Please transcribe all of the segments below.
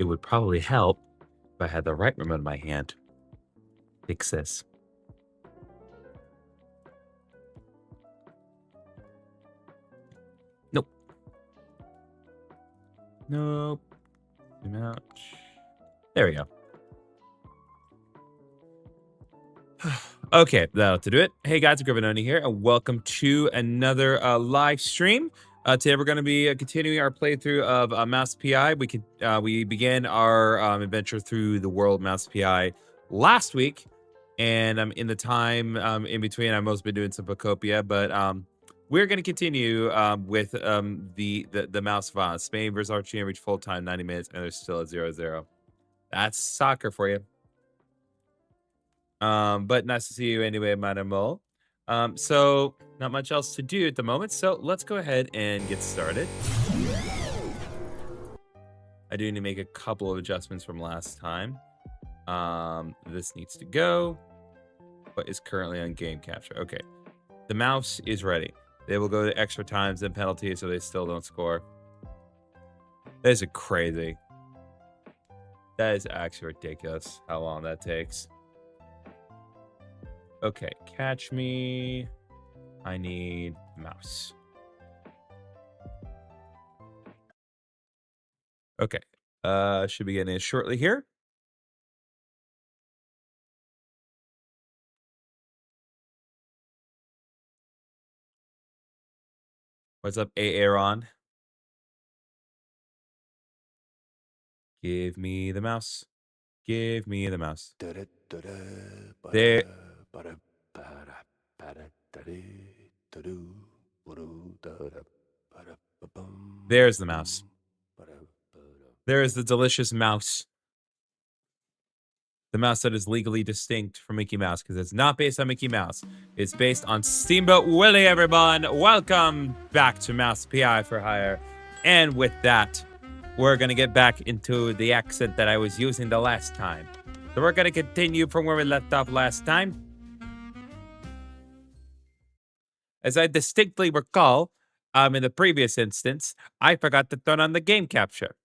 It would probably help if I had the right remote in my hand. Fix this. Nope. Nope. Zoom out. There we go. Okay, that'll to do it. Hey guys, Grivinoni here, and welcome to another live stream. Today we're going to be continuing our playthrough of Mouse PI. We began our adventure through the world Mouse PI last week, and in the time in between, I've mostly been doing some Pocopia, but we're going to continue with the Mouse VA. Spain versus Argentina reached full time 90 minutes, and there's still a 0-0. That's soccer for you. But nice to see you anyway, Madame. So not much else to do at the moment, so let's go ahead and get started. I do need to make a couple of adjustments from last time. This needs to go, but is currently on game capture. Okay, the mouse is ready. They will go to extra times and penalties, so they still don't score. That is crazy. That is actually ridiculous how long that takes. Okay, catch me. I need mouse. Okay, should be getting it shortly here. What's up, Aaron? Give me the mouse. Give me the mouse. There. There's the mouse. There is the delicious mouse. The mouse that is legally distinct from Mickey Mouse, because it's not based on Mickey Mouse. It's based on Steamboat Willie, everyone. Welcome back to Mouse PI for Hire. And with that, we're going to get back into the accent that I was using the last time. So we're going to continue from where we left off last time. As I distinctly recall, in the previous instance, I forgot to turn on the game capture.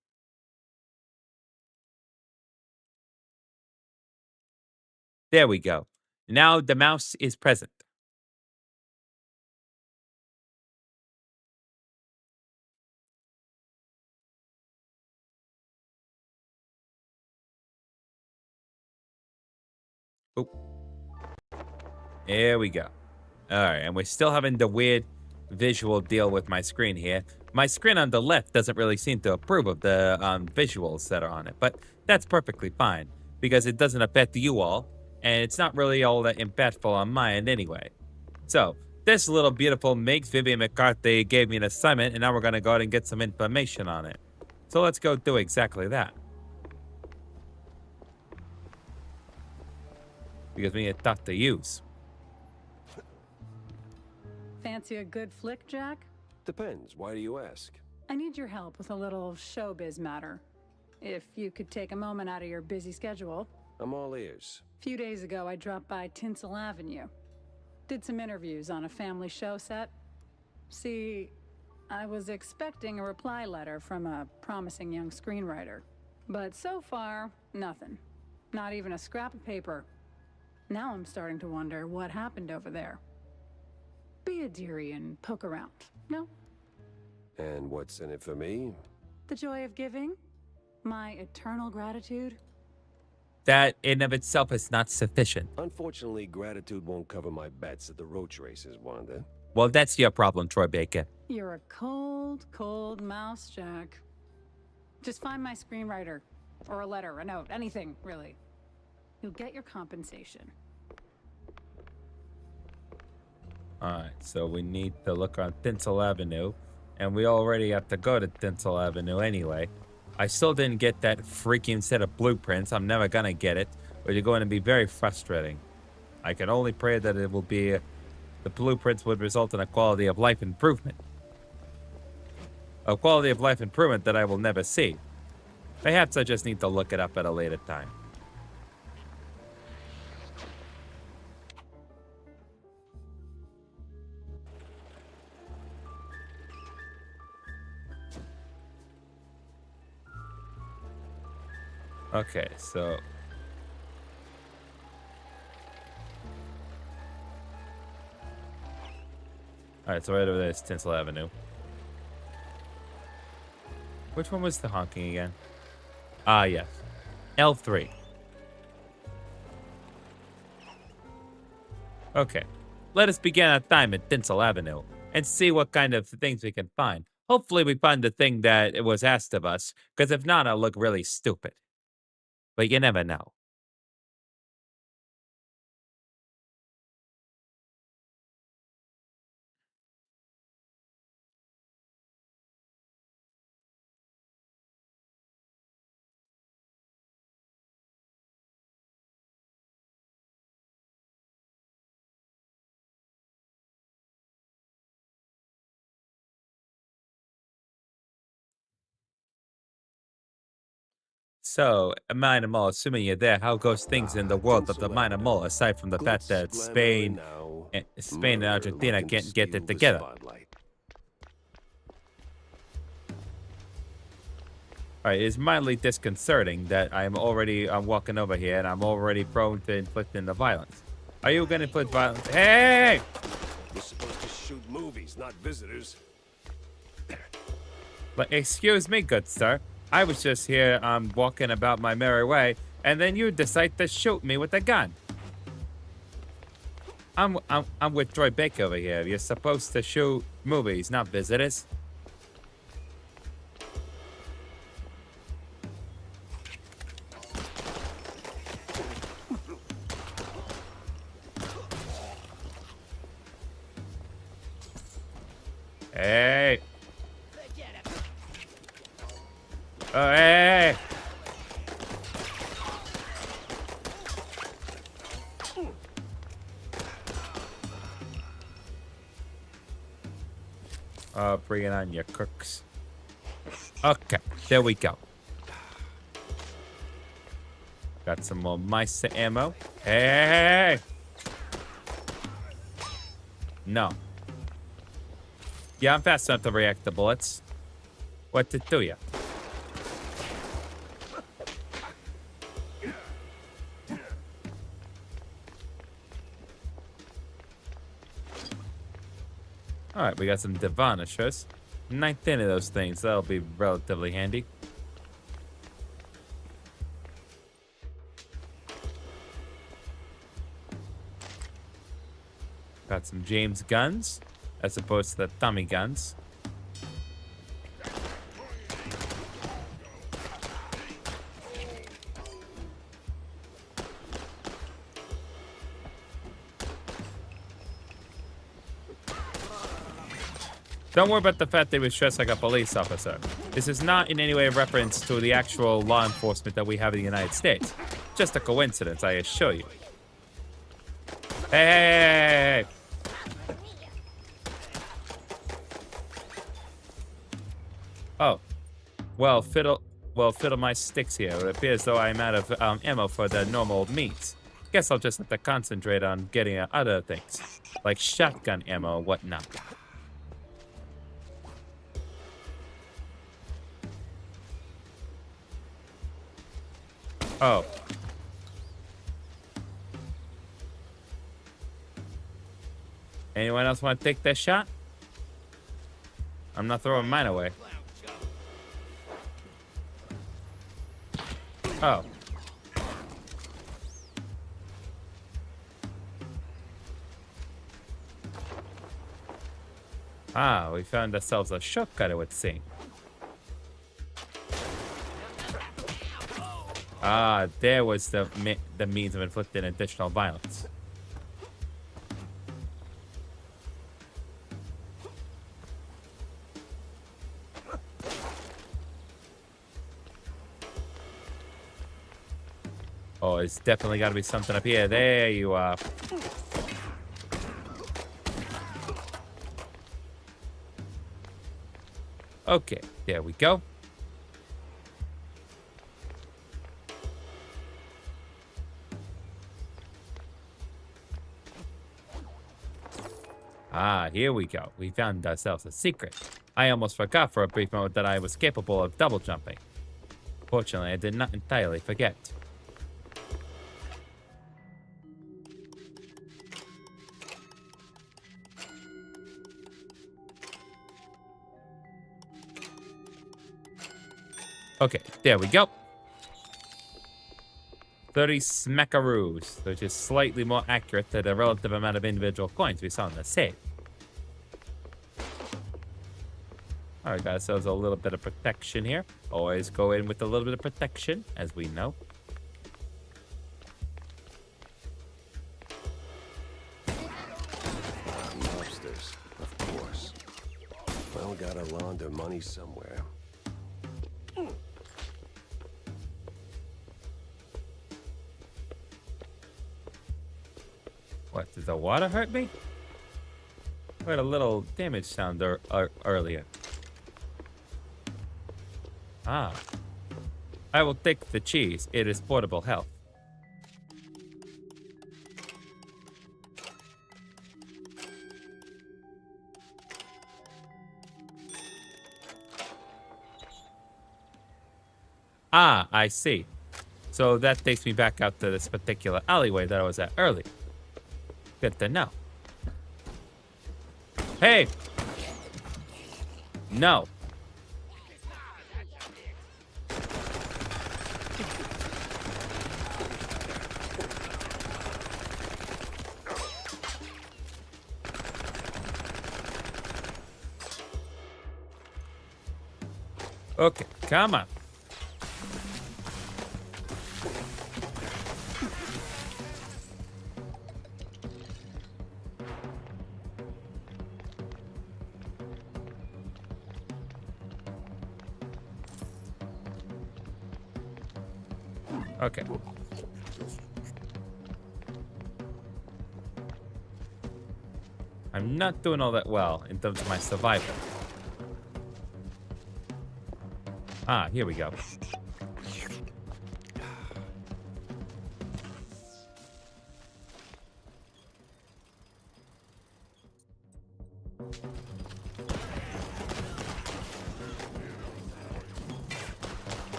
There we go. Now the mouse is present. Oh. There we go. All right, and we're still having the weird visual deal with my screen here. My screen on the left doesn't really seem to approve of the visuals that are on it, but that's perfectly fine because it doesn't affect you all, and it's not really all that impactful on my end anyway. So, this little beautiful makes Vivian McCarthy gave me an assignment, and now we're going to go ahead and get some information on it. So let's go do exactly that. Because we need stuff to use. Fancy a good flick, Jack? Depends. Why do you ask? I need your help with a little showbiz matter. If you could take a moment out of your busy schedule. I'm all ears. A few days ago, I dropped by Tinsel Avenue. Did some interviews on a family show set. See, I was expecting a reply letter from a promising young screenwriter. But so far, nothing. Not even a scrap of paper. Now I'm starting to wonder what happened over there. Be a dearie and poke around, no? And what's in it for me? The joy of giving? My eternal gratitude? That in of itself is not sufficient. Unfortunately, gratitude won't cover my bets at the roach races, Wanda. Well, that's your problem, Troy Baker. You're a cold, cold mouse, Jack. Just find my screenwriter. Or a letter, a note, anything, really. You'll get your compensation. Alright, so we need to look on Tinsel Avenue, and we already have to go to Tinsel Avenue anyway. I still didn't get that freaking set of blueprints. I'm never gonna get it, which is going to be very frustrating. I can only pray that it will be, the blueprints would result in a quality of life improvement. A quality of life improvement that I will never see. Perhaps I just need to look it up at a later time. Okay, so... Alright, so right over there is Tinsel Avenue. Which one was the honking again? Ah, yes. L3. Okay. Let us begin our time at Tinsel Avenue and see what kind of things we can find. Hopefully we find the thing that it was asked of us, because if not, I'll look really stupid. But you never know. So, Minor Mole, assuming you're there, how goes things in the world of the Tinsel Minor Mole, Avenue. aside from the fact Glitz, that glamour, and Spain, now Spain and murder Argentina looking to can't get steal it the together? spotlight. All right, it's mildly disconcerting that I'm already walking over here and I'm already prone to inflicting the violence. Are you going to inflict violence? Hey! We're supposed to shoot movies, not visitors. Like, excuse me, good sir. I was just here walking about my merry way, and then you decide to shoot me with a gun. I'm with Troy Baker over here. You're supposed to shoot movies, not visitors. Hey. Oh, hey. Oh, bring it on, you crooks. Okay, there we go. Got some more mice ammo. Hey! No. Yeah, I'm fast enough to react to bullets. What to do ya? Alright, we got some Divanishers. 19 of those things. That'll be relatively handy. Got some James guns, as opposed to the Tommy guns. Don't worry about the fact that he was dressed like a police officer. This is not in any way a reference to the actual law enforcement that we have in the United States. Just a coincidence, I assure you. Hey! Oh. Well, fiddle my sticks here. It appears though I'm out of ammo for the normal meats. Guess I'll just have to concentrate on getting other things, like shotgun ammo or whatnot. Oh. Anyone else want to take that shot? I'm not throwing mine away. Oh. Ah, we found ourselves a shortcut, it would seem. Ah, there was the means of inflicting additional violence. Oh, it's definitely got to be something up here. There you are. Okay, there we go. Ah, here we go. We found ourselves a secret. I almost forgot for a brief moment that I was capable of double jumping. Fortunately, I did not entirely forget. Okay, there we go. 30 smackaroos, which is slightly more accurate than the relative amount of individual coins we saw in the safe. Alright, guys, so there's a little bit of protection here. Always go in with a little bit of protection, as we know. Lobsters, of course. Well, gotta launder money somewhere. What, did the water hurt me? I heard a little damage sound earlier. Ah. I will take the cheese. It is portable health. Ah, I see. So that takes me back out to this particular alleyway that I was at earlier. Good to know. Hey! No. Okay, come on. Okay. I'm not doing all that well in terms of my survival. Ah, here we go.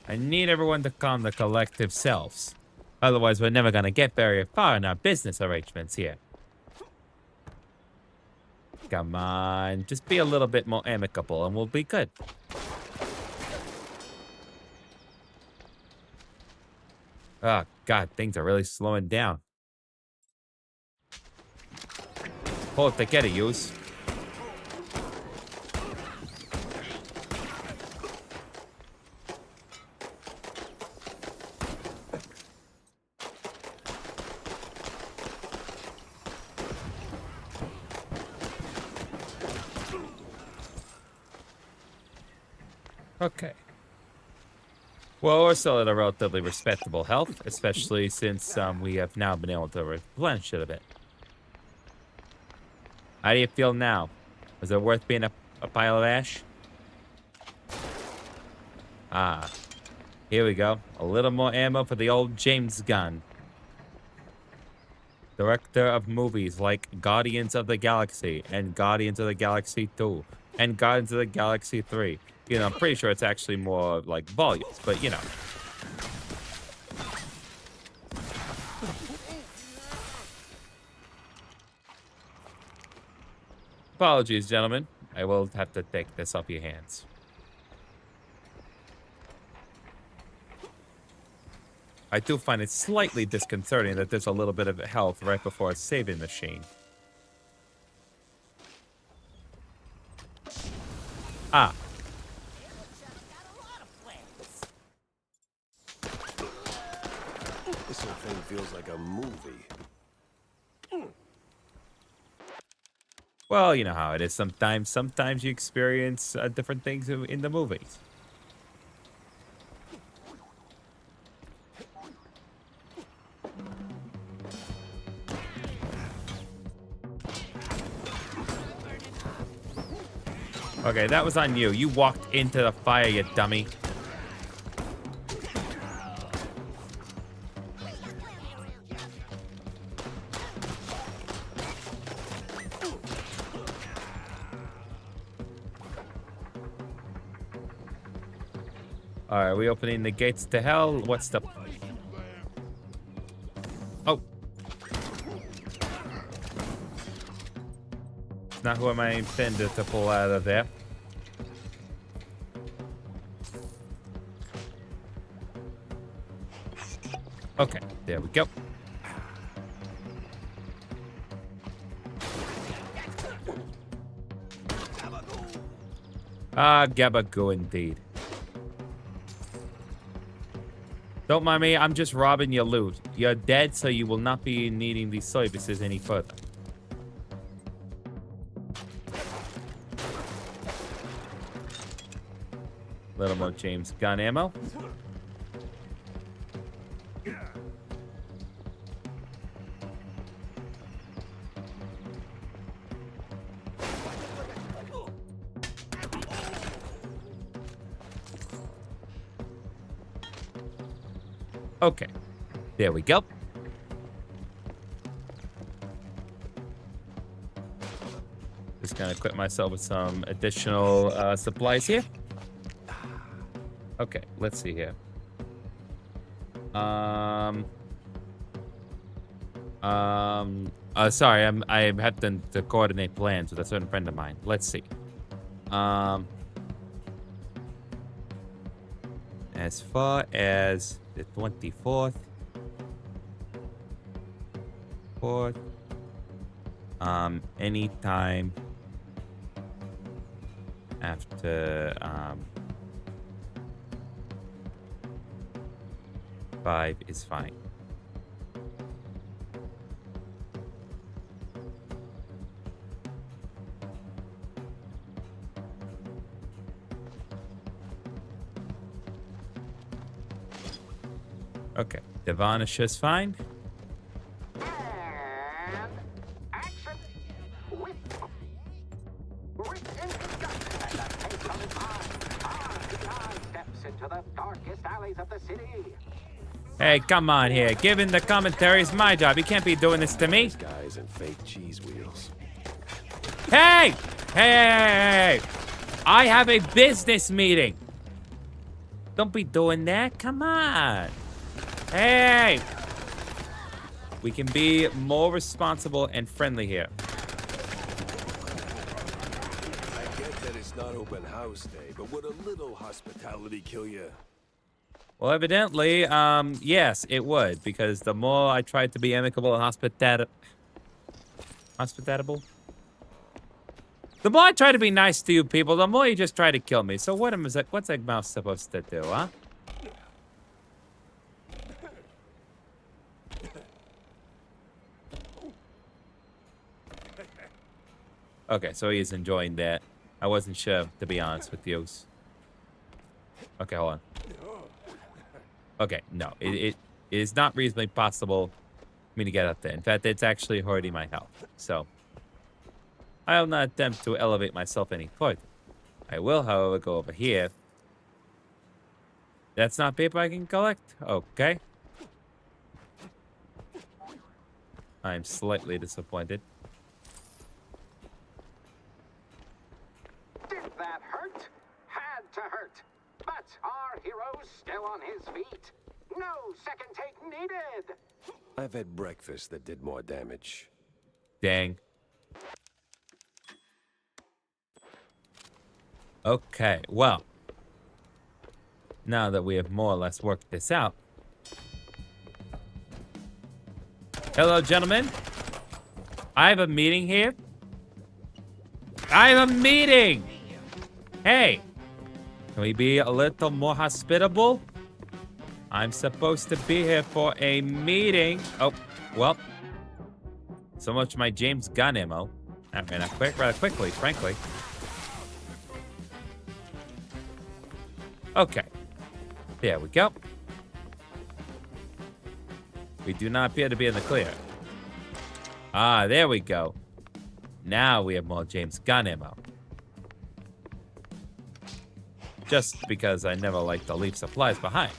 I need everyone to calm their collective selves. Otherwise, we're never gonna get very far in our business arrangements here. Come on, just be a little bit more amicable and we'll be good. Oh, God, things are really slowing down. Pull it together, yous. Okay. Well, we're still at a relatively respectable health, especially since we have now been able to replenish it a bit. How do you feel now? Was it worth being a pile of ash? Ah, here we go. A little more ammo for the old James gun. Director of movies like Guardians of the Galaxy and Guardians of the Galaxy 2 and Guardians of the Galaxy 3. You know, I'm pretty sure it's actually more like volumes, but you know. Apologies, gentlemen. I will have to take this off your hands. I do find it slightly disconcerting that there's a little bit of health right before a saving machine. Ah. This whole thing feels like a movie. Well, you know how it is sometimes. Sometimes you experience different things in the movies. Okay, that was on you. You walked into the fire, you dummy. All right, we opening the gates to hell. What's the... Oh. It's not who I intended to pull out of there. Okay, there we go. Ah, Gabago indeed. Don't mind me, I'm just robbing your loot. You're dead, so you will not be needing these services any further. Little more James gun ammo. Okay, there we go. Just gonna equip myself with some additional supplies here. Okay, let's see here. Sorry, I have to coordinate plans with a certain friend of mine. Let's see. As far as the 24th, 4th, anytime after 5 is fine. Okay, the varnish is fine. And action with into justice and the pace of his mind. RCI steps into the darkest alleys of the city. Hey, come on here. Giving the commentary is my job. You can't be doing this to me. These guys and fake cheese wheels. Hey! Hey! I have a business meeting. Don't be doing that. Come on. Hey! We can be more responsible and friendly here. I get that it's not open house day, but would a little hospitality kill you? Well, evidently, yes, it would, because the more I tried to be amicable and hospitable? The more I try to be nice to you people, the more you just try to kill me. So what's that mouse supposed to do, huh? Okay, so he's enjoying that. I wasn't sure, to be honest with you. Okay, hold on. Okay, no, it is not reasonably possible for me to get up there. In fact, it's actually hurting my health. So, I will not attempt to elevate myself any further. I will, however, go over here. That's not paper I can collect? Okay. I'm slightly disappointed. Did that hurt? Had to hurt. But our hero's still on his feet. No second take needed. I've had breakfast that did more damage. Dang. Okay, well. Now that we have more or less worked this out. Hello, gentlemen. I have a meeting here. I have a meeting! Hey! Can we be a little more hospitable? I'm supposed to be here for a meeting. Oh, well. So much for my James gun ammo. That ran out rather quickly, frankly. Okay. There we go. We do not appear to be in the clear. Ah, there we go. Now we have more James gun ammo. Just because I never like to leave supplies behind.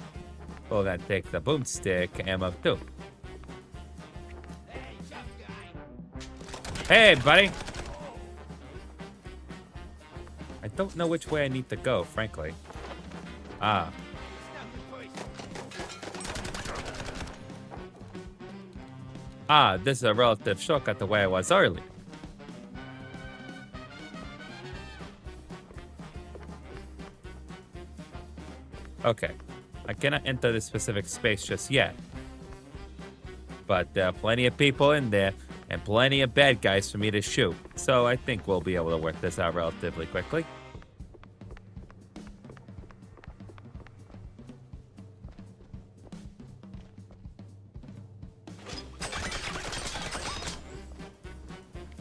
Well, then take the boomstick ammo too. Hey, buddy. I don't know which way I need to go, frankly. Ah, Ah, this is a relative shortcut the way I was early. Okay. I cannot enter this specific space just yet. But there are plenty of people in there and plenty of bad guys for me to shoot. So I think we'll be able to work this out relatively quickly.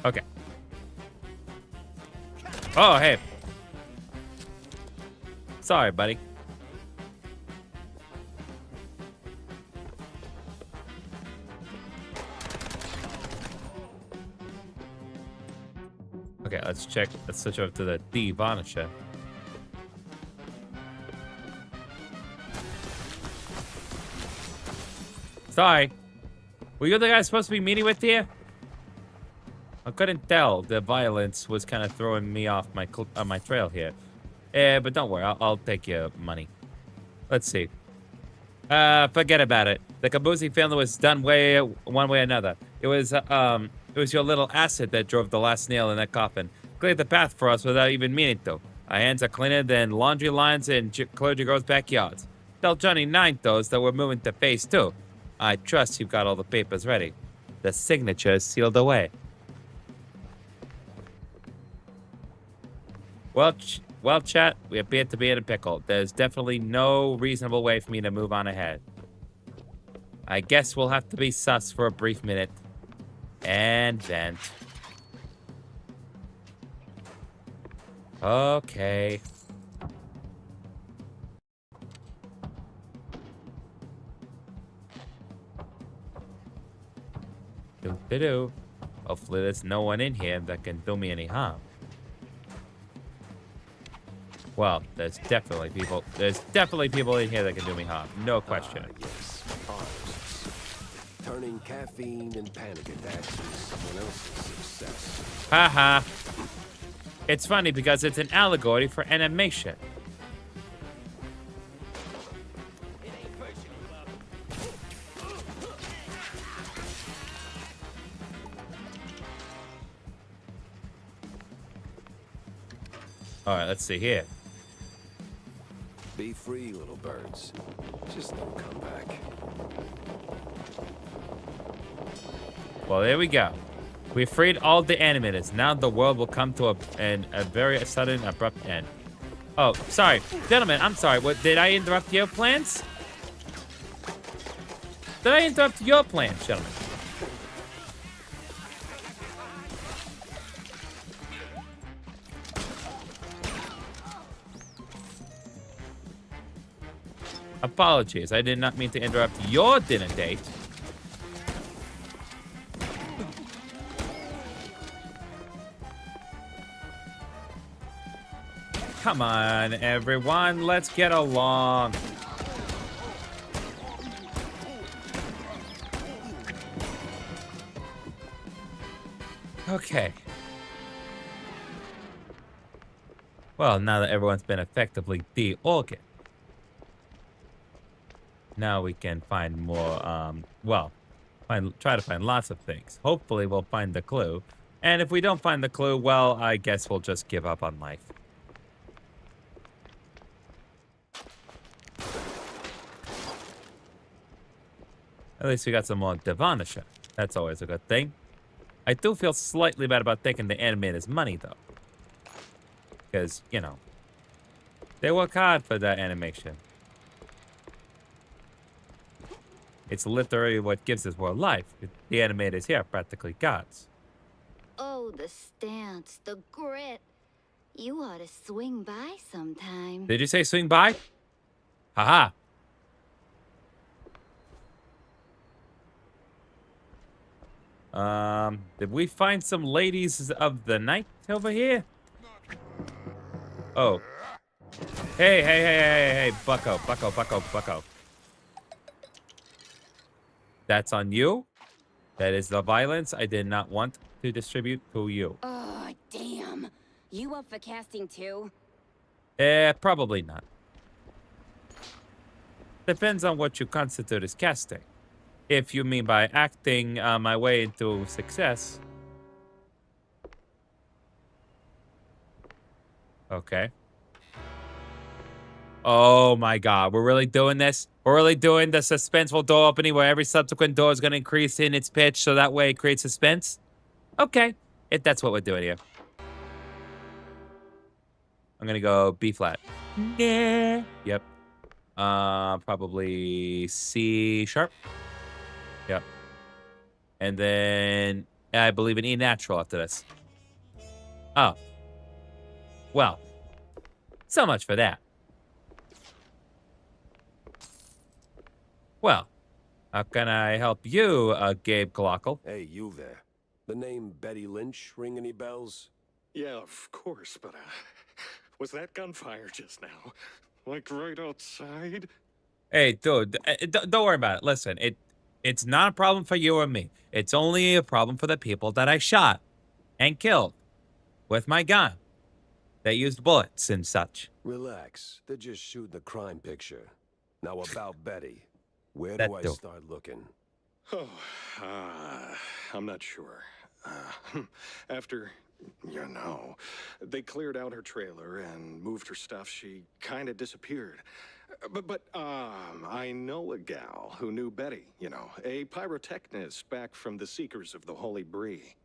Okay. Oh, hey. Sorry, buddy. Okay, let's check. Let's switch over to the Vanisher. Sorry. Were you the guy supposed to be meeting with here? I couldn't tell. The violence was kind of throwing me off my trail here. But don't worry. I'll take your money. Let's see. Forget about it. The Kabuzi family was done one way or another. It was your little acid that drove the last nail in that coffin. Cleared the path for us without even meaning to. Our hands are cleaner than laundry lines in clergy girls' backyards. Tell Johnny Nine Toes that we're moving to phase 2. I trust you've got all the papers ready. The signature is sealed away. Well, chat, we appear to be in a pickle. There's definitely no reasonable way for me to move on ahead. I guess we'll have to be sus for a brief minute. And vent. Okay. Do. Hopefully there's no one in here that can do me any harm. Well, there's definitely people in here that can do me harm. No question. Yes. Artists. Turning caffeine and panic attacks into someone else's success. Haha. It's funny because it's an allegory for animation. All right, let's see here. Be free, little birds. Just don't come back. Well, there we go. We freed all the animators. Now the world will come to a very sudden, abrupt end. Oh, sorry. Gentlemen, I'm sorry. What, did I interrupt your plans? Did I interrupt your plans, gentlemen? Apologies. I did not mean to interrupt your dinner date. Come on, everyone. Let's get along. Okay. Well, now that everyone's been effectively de-organ, now we can find more, try to find lots of things. Hopefully we'll find the clue. And if we don't find the clue, well, I guess we'll just give up on life. At least we got some more Devanisha. That's always a good thing. I do feel slightly bad about taking the animator's money, though. Because, you know, they work hard for that animation. It's literally what gives this world life. The animators here are practically gods. Oh, the stance, the grit. You ought to swing by sometime. Did you say swing by? Haha. Did we find some ladies of the night over here? Oh. Hey, bucko. That's on you. That is the violence I did not want to distribute to you. Oh, damn. You up for casting too? Probably not. Depends on what you constitute as casting. If you mean by acting my way into success. Okay. Oh my God, we're really doing this? We're really doing the suspenseful door opening where every subsequent door is going to increase in its pitch so that way it creates suspense? Okay, if that's what we're doing here. I'm going to go B flat. Nah. Yep. Probably C sharp. Yep. And then I believe in E natural after this. Oh. Well. So much for that. Well, how can I help you, Gabe Colockle? Hey, you there. The name Betty Lynch ring any bells? Yeah, of course, but was that gunfire just now? Like right outside? Hey, dude, don't worry about it. Listen, it's not a problem for you or me. It's only a problem for the people that I shot and killed with my gun that used bullets and such. Relax. They're just shooting a crime picture. Now about Betty. Where That do I too. start looking? Oh, I'm not sure. After, you know, they cleared out her trailer and moved her stuff, she kind of disappeared. But I know a gal who knew Betty, you know, a pyrotechnist back from the Seekers of the Holy Bree.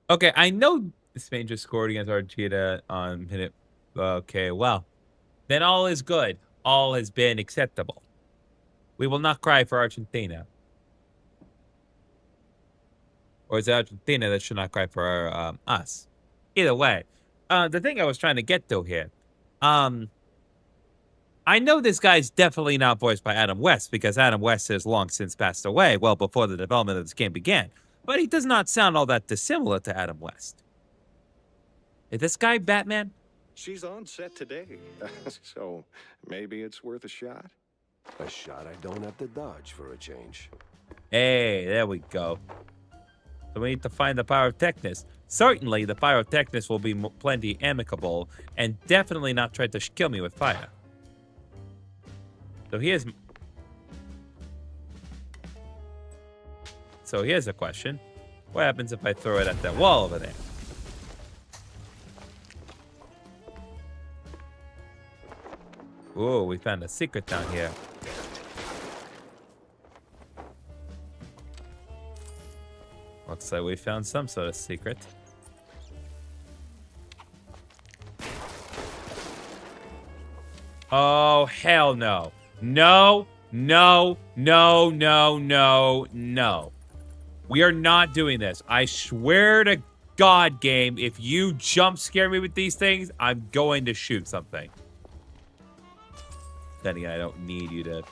Okay, I know Spain just scored against Argentina on minute. Okay, well, then all is good. All has been acceptable. We will not cry for Argentina. Or is it Argentina that should not cry for us? Either way, the thing I was trying to get to here, I know this guy's definitely not voiced by Adam West because Adam West has long since passed away, well before the development of this game began. But he does not sound all that dissimilar to Adam West. Is this guy Batman? She's on set today, so maybe it's worth a shot. A shot I don't have to dodge for a change. Hey, there we go. So we need to find the pyrotechnist. Certainly, the pyrotechnist will be plenty amicable and definitely not try to kill me with fire. So here's a question. What happens if I throw it at that wall over there? Ooh, we found a secret down here. Looks like we found some sort of secret. Oh, hell no. No, no, no, no, no, no. We are not doing this. I swear to God, game, if you jump scare me with these things, I'm going to shoot something. Then again, I don't need you to...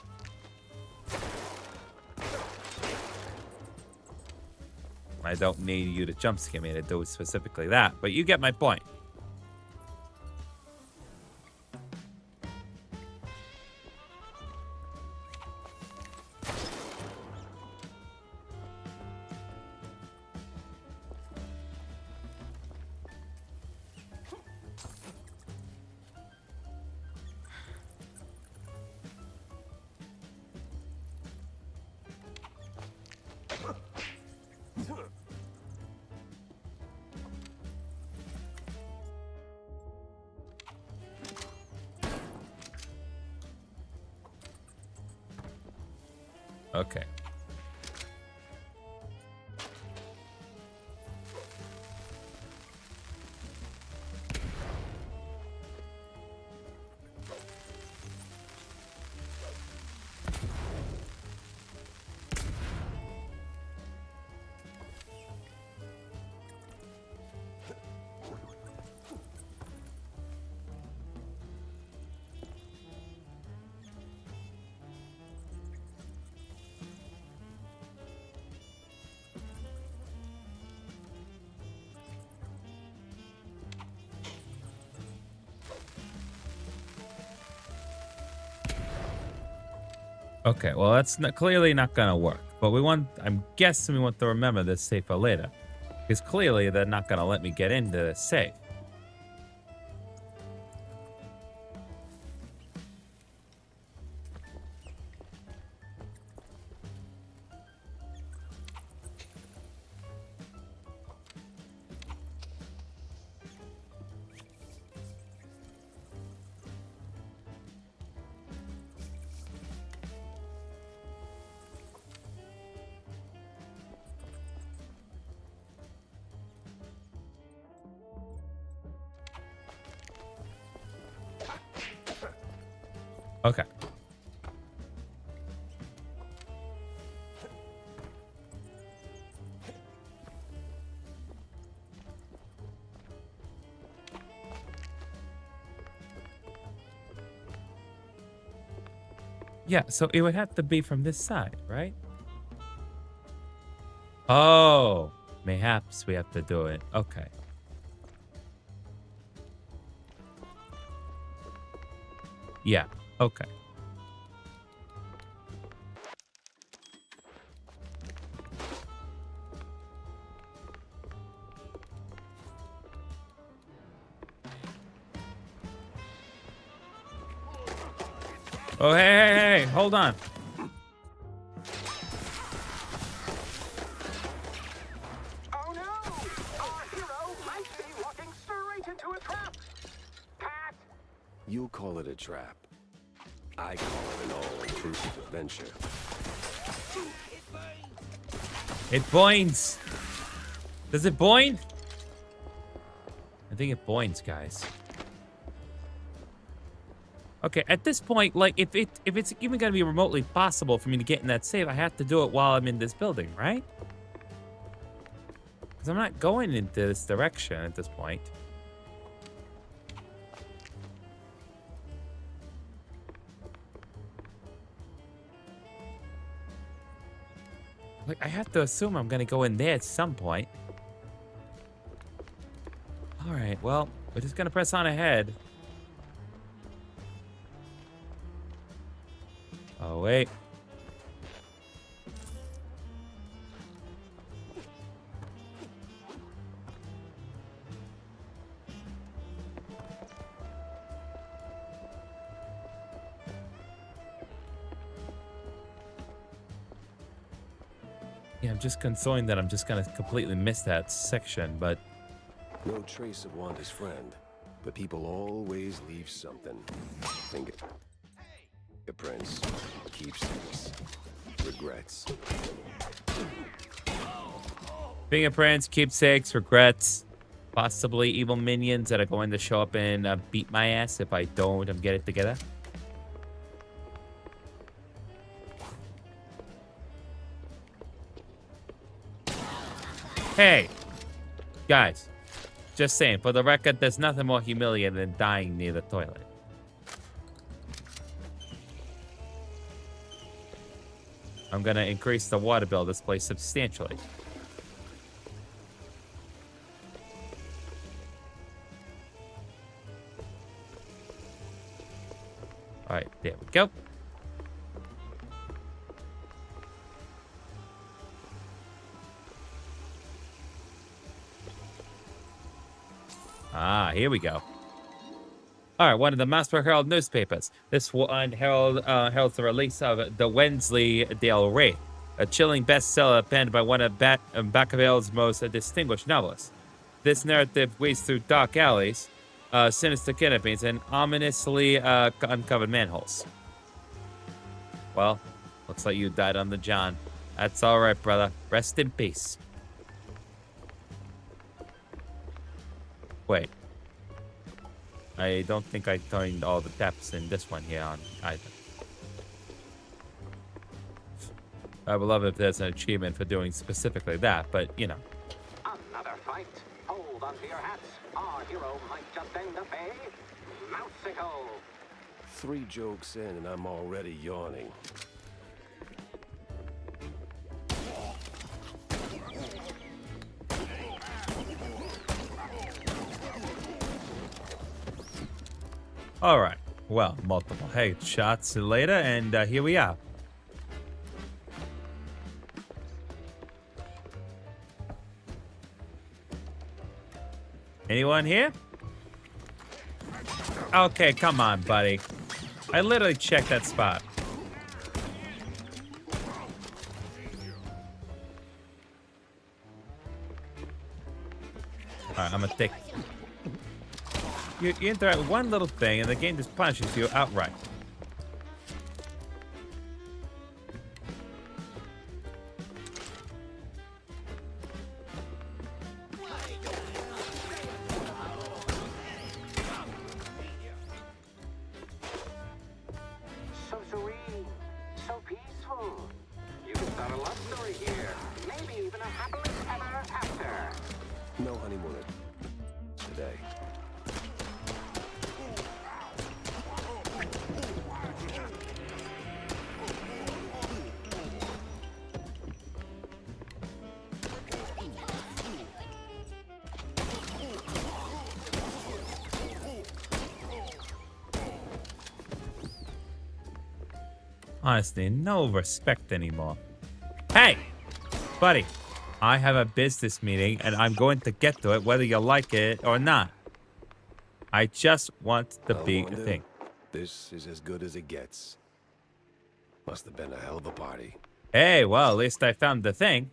I don't need you to jump scare me to do specifically that, but you get my point. Okay. Okay, well, that's clearly not gonna work. But I'm guessing we want to remember this safe for later. Because clearly they're not gonna let me get into the safe. Okay. Yeah, so it would have to be from this side, right? Oh, mayhaps we have to do it. Okay. Yeah, okay. Oh, hey, hold on. Oh no! Our hero might be walking straight into a trap! Cat! You call it a trap. I call it an all-inclusive adventure. It boings. Does it boing? I think it boings, guys. Okay, at this point, like, if it's even gonna be remotely possible for me to get in that save, I have to do it while I'm in this building, right? Because I'm not going into this direction at this point. Like, I have to assume I'm gonna go in there at some point. All right, well, we're just gonna press on ahead. Oh, wait. Yeah, I'm just consoling that I'm just gonna completely miss that section, but... No trace of Wanda's friend, but people always leave something. Fingerprints, keepsakes, regrets. Fingerprints, keepsakes, regrets, possibly evil minions that are going to show up and beat my ass if I don't get it together. Hey, guys, just saying, for the record, there's nothing more humiliating than dying near the toilet. I'm gonna increase the water bill of this place substantially. All right, there we go. Ah, here we go. All right, one of the Master Herald newspapers. This one heralds the release of The Wensleydale Wraith, a chilling bestseller penned by one of Baskerville's most distinguished novelists. This narrative weaves through dark alleys, sinister kidnappings, and ominously uncovered manholes. Well, looks like you died on the John. That's all right, brother. Rest in peace. Wait. I don't think I turned all the taps in this one here on either. I would love if there's an achievement for doing specifically that, but, you know. Another fight. Hold onto your hats. Our hero might just end up a mouseicle. 3 jokes in and I'm already yawning. All right. Well, multiple headshots later, and here we are. Anyone here? Okay, come on, buddy. I literally checked that spot. All right, I'm gonna take... You interact with one little thing, and the game just punishes you outright. about a love story here. Maybe even a happily ever after. No honeymoon today. Honestly, no respect anymore. Hey, buddy, I have a business meeting and I'm going to get to it whether you like it or not. I just want the big Wanda, thing. this is as good as it gets. Must have been a hell of a party. Hey, well, at least I found the thing.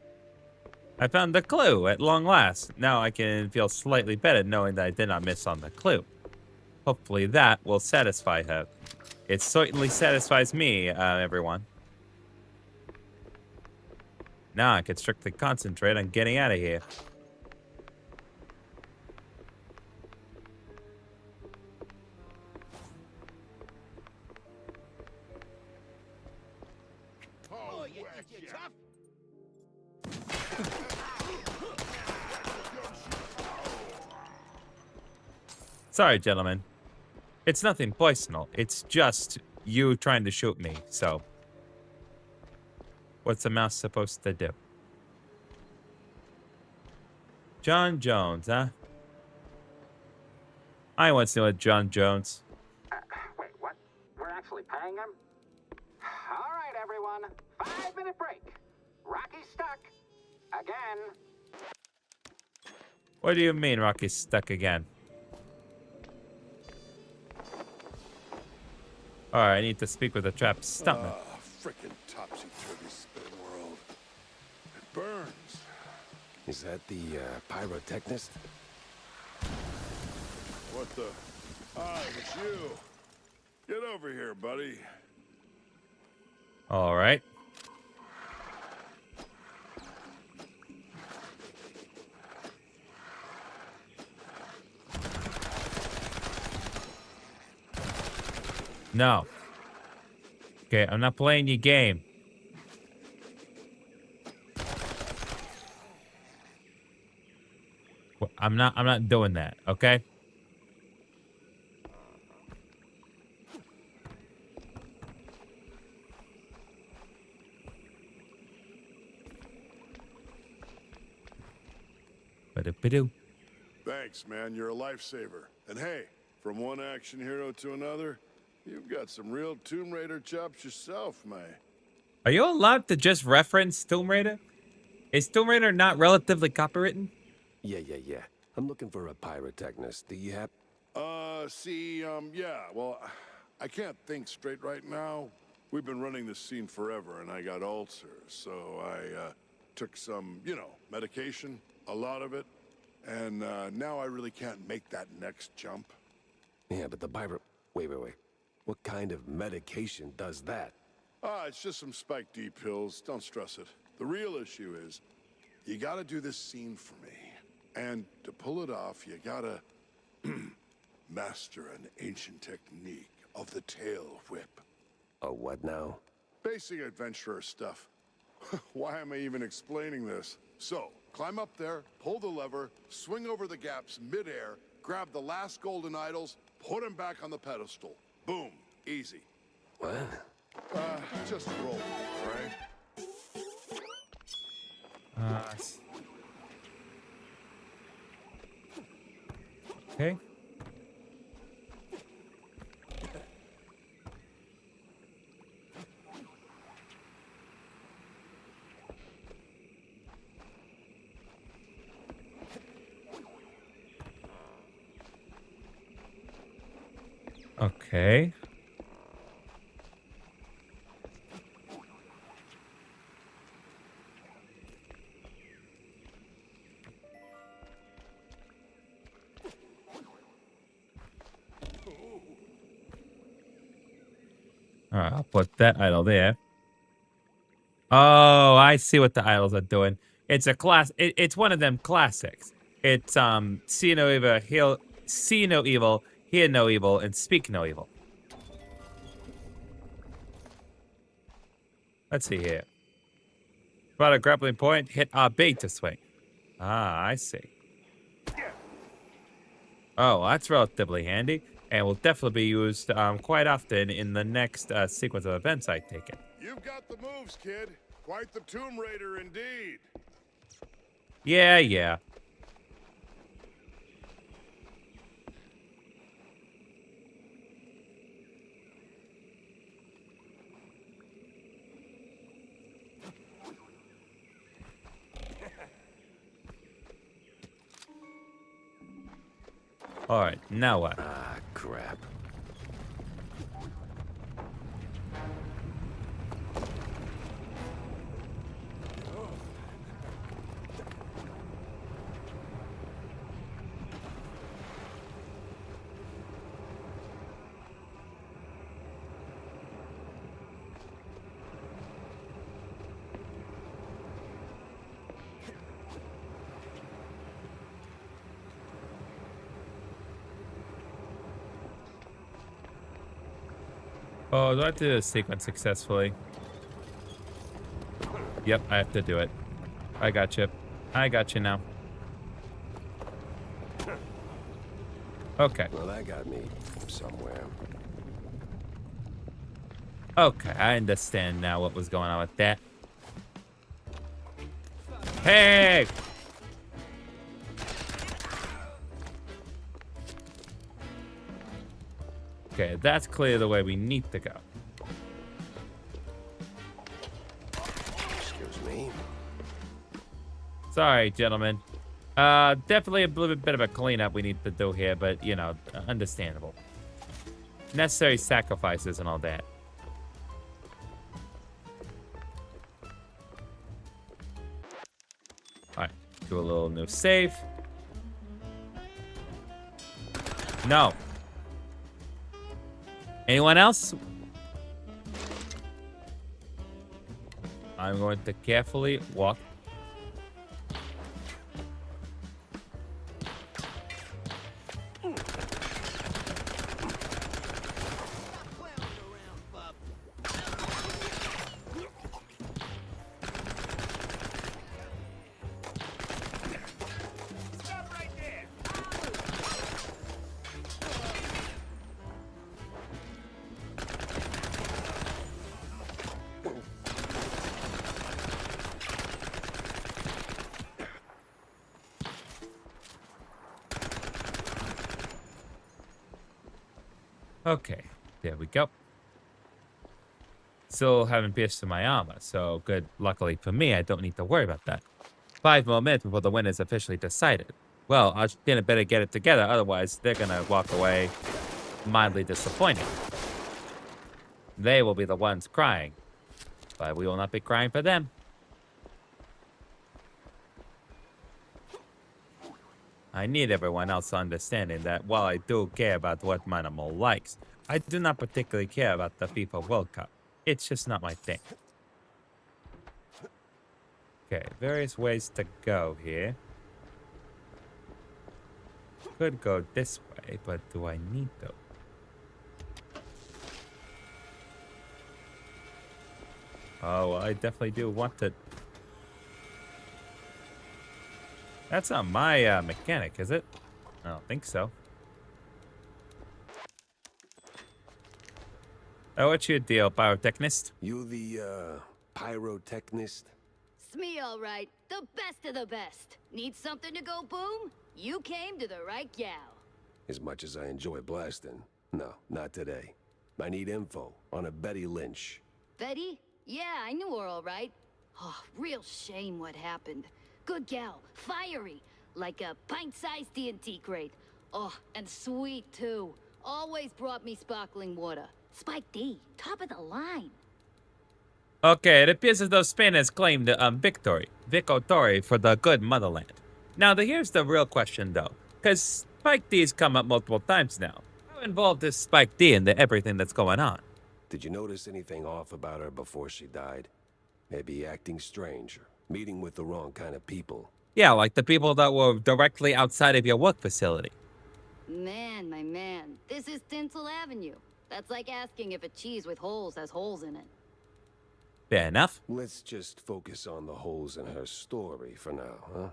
I found the clue at long last. Now I can feel slightly better knowing that I did not miss on the clue. Hopefully that will satisfy her. It certainly satisfies me, everyone. Now I can strictly concentrate on getting out of here. Sorry, gentlemen. It's nothing personal. It's just you trying to shoot me, so. What's a mouse supposed to do? John Jones, huh? I once knew a John Jones. Wait, what? We're actually paying him? All right, everyone. 5-minute break. Rocky's stuck. Again. What do you mean Rocky's stuck again? Alright, I need to speak with the trap stuntman. Frickin' topsy-turvy spin world. It burns. Is that the pyrotechnist? What the? Ah, it's you. Get over here, buddy. Alright. No. Okay, I'm not playing your game. I'm not doing that, okay? Ba-do-ba-do. Thanks, man. You're a lifesaver. And hey, from one action hero to another, you've got some real Tomb Raider chops yourself, man. Are you allowed to just reference Tomb Raider? Is Tomb Raider not relatively copywritten? Yeah. I'm looking for a pyrotechnist. Do you have... yeah, well, I can't think straight right now. We've been running this scene forever, and I got ulcers, so I, took some, medication, a lot of it, and, now I really can't make that next jump. Yeah, but the pyro... Wait. What kind of medication does that? It's just some Spike D pills. Don't stress it. The real issue is, you gotta do this scene for me. And to pull it off, you gotta master an ancient technique of the tail whip. Oh, what now? Basic adventurer stuff. Why am I even explaining this? So, climb up there, pull the lever, swing over the gaps midair, grab the last golden idols, put them back on the pedestal. Boom. Easy. What? Just roll, right? Okay. Okay. All right, I'll put that idol there. Oh, I see what the idols are doing. It's a class. It's one of them classics. It's see no evil, see no evil, hear no evil, and speak no evil. Let's see here. Spot a grappling point, hit R8 to swing. Ah, I see. Oh, that's relatively handy, and will definitely be used quite often in the next sequence of events, I take it. You've got the moves, kid. Quite the Tomb Raider indeed. Yeah, yeah. All right, now what? Ah, crap. Oh, do I have to do this sequence successfully? Yep, I have to do it. I got you. I got you now. Okay. Well, that got me somewhere. Okay, I understand now what was going on with that. Hey! Okay, that's clearly the way we need to go. Excuse me. Sorry, gentlemen. Definitely a little bit of a cleanup we need to do here, but, you know, understandable. Necessary sacrifices and all that. Alright, do a little new save. No. Anyone else? I'm going to carefully walk. Okay, there we go. Still haven't pierced my armor, so good. Luckily for me, I don't need to worry about that. 5 more minutes before the win is officially decided. Well, I better get it together, otherwise they're gonna walk away mildly disappointed. They will be the ones crying, but we will not be crying for them. I need everyone else understanding that while I do care about what my animal likes, I do not particularly care about the FIFA World Cup. It's just not my thing. Okay, various ways to go here. Could go this way, but do I need to? Oh, well, I definitely do want to. That's not my mechanic, is it? I don't think so. Oh, what's your deal, pyrotechnist? You the, pyrotechnist? It's me, all right. The best of the best. Need something to go boom? You came to the right gal. As much as I enjoy blasting, no, not today. I need info on a Betty Lynch. Betty? Yeah, I knew her all right. Oh, real shame what happened. Good gal, fiery, like a pint-sized TNT crate. Oh, and sweet, too. Always brought me sparkling water. Spike D, top of the line. Okay, it appears as though Spain has claimed victory for the good motherland. Now, here's the real question, though, because Spike D's come up multiple times now. How involved is Spike D in everything that's going on? Did you notice anything off about her before she died? Maybe acting strange or meeting with the wrong kind of people? Yeah, like the people that were directly outside of your work facility. Man, my man, this is Tinsel Avenue. That's like asking if a cheese with holes has holes in it. Fair enough. Let's just focus on the holes in her story for now, huh?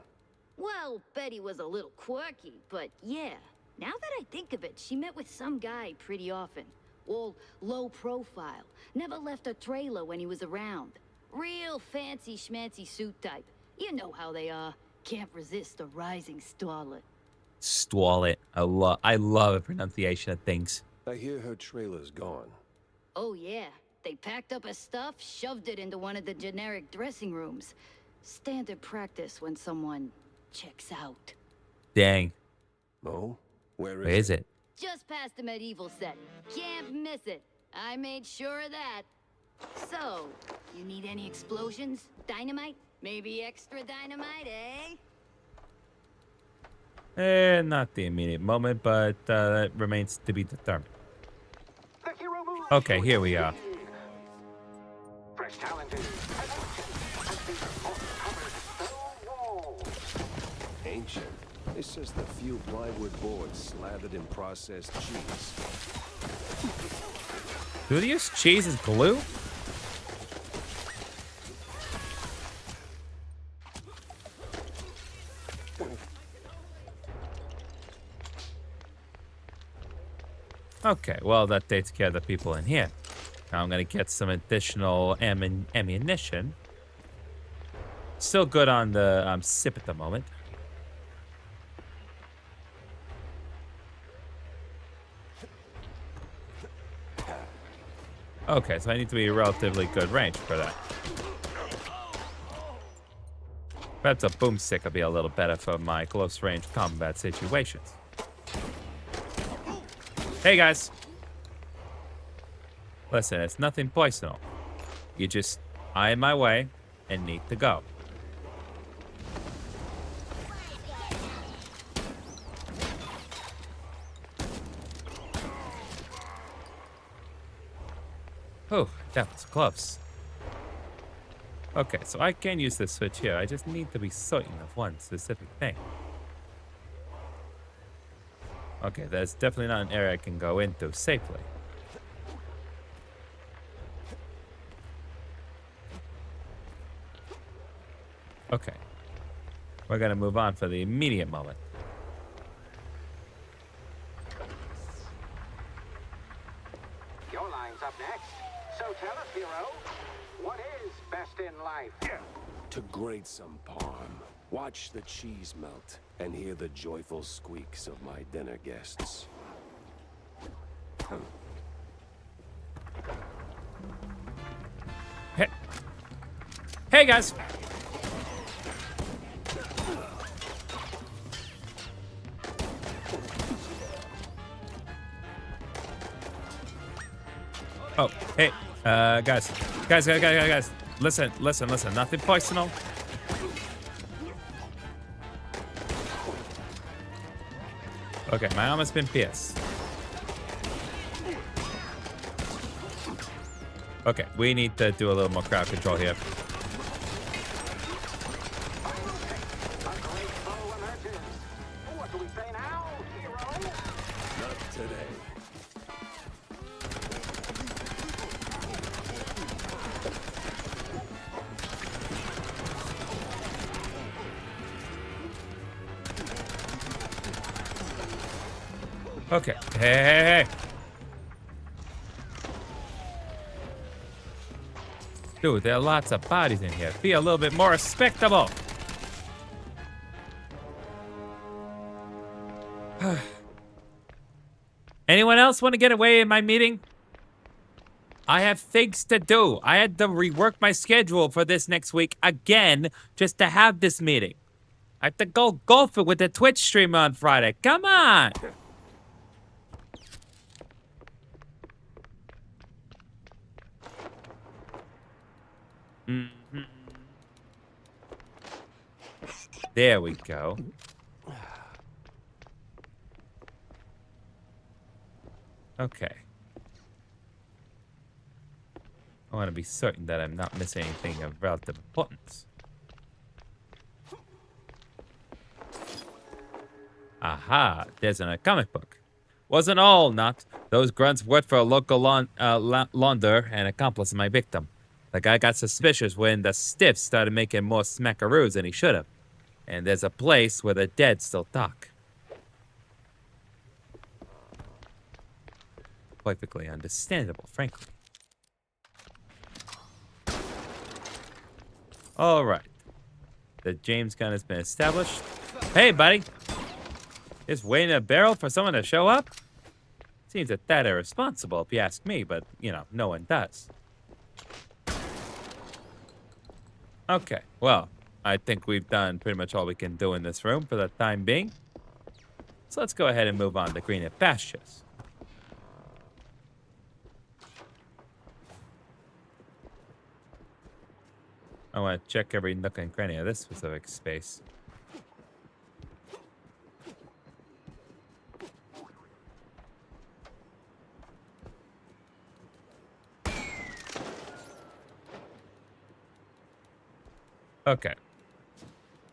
Well, Betty was a little quirky, but yeah. Now that I think of it, she met with some guy pretty often. All low profile. Never left a trailer when he was around. Real fancy schmancy suit type. You know how they are. Can't resist a rising starlet. Stwallet. I love the pronunciation of things. I hear her trailer's gone. Oh yeah. They packed up her stuff, shoved it into one of the generic dressing rooms. Standard practice when someone checks out. Dang. Oh? Where Where is it? Just past the medieval set. Can't miss it. I made sure of that. So, you need any explosions? Dynamite? Maybe extra dynamite, eh? Not the immediate moment, but that remains to be determined. The hero moves. Okay, here we are. Fresh challenges. Stone walls. Ancient. It's just a few plywood boards slathered in processed cheese. Do they use cheese as glue? Okay, well, that takes care of the people in here. Now I'm going to get some additional ammunition. Still good on the sip at the moment. Okay, so I need to be relatively good range for that. Perhaps a boomstick will be a little better for my close range combat situations. Hey guys. Listen, it's nothing personal. You just eye in my way and need to go. Oh, that was close. Okay, so I can use this switch here. I just need to be certain of one specific thing. Okay, that's definitely not an area I can go into safely. Okay. We're gonna move on for the immediate moment. Your line's up next. So tell us, hero, what is best in life? To grate some parm, watch the cheese melt, and hear the joyful squeaks of my dinner guests. Hey, hey guys. Oh, hey, guys. Listen. Nothing personal. Okay, my arm has been pierced. Okay, we need to do a little more crowd control here. A great foe emerges. What do we say now, hero? Not today. Okay, hey. Dude, there are lots of bodies in here. Be a little bit more respectable. Anyone else want to get away in my meeting? I have things to do. I had to rework my schedule for this next week again just to have this meeting. I have to go golfing with the Twitch streamer on Friday. Come on. Mm-hmm. There we go. Okay. I want to be certain that I'm not missing anything of relative importance. Aha, there's a comic book. Wasn't all, not. Those grunts worked for a local launder and accomplice of my victim. The guy got suspicious when the stiff started making more smackaroos than he should have. And there's a place where the dead still talk. Perfectly understandable, frankly. All right. The James gun has been established. Hey, buddy. Just waiting a barrel for someone to show up? Seems that irresponsible, if you ask me, but, you know, no one does. Okay, well, I think we've done pretty much all we can do in this room for the time being. So let's go ahead and move on to greener pastures. I want to check every nook and cranny of this specific space. Okay.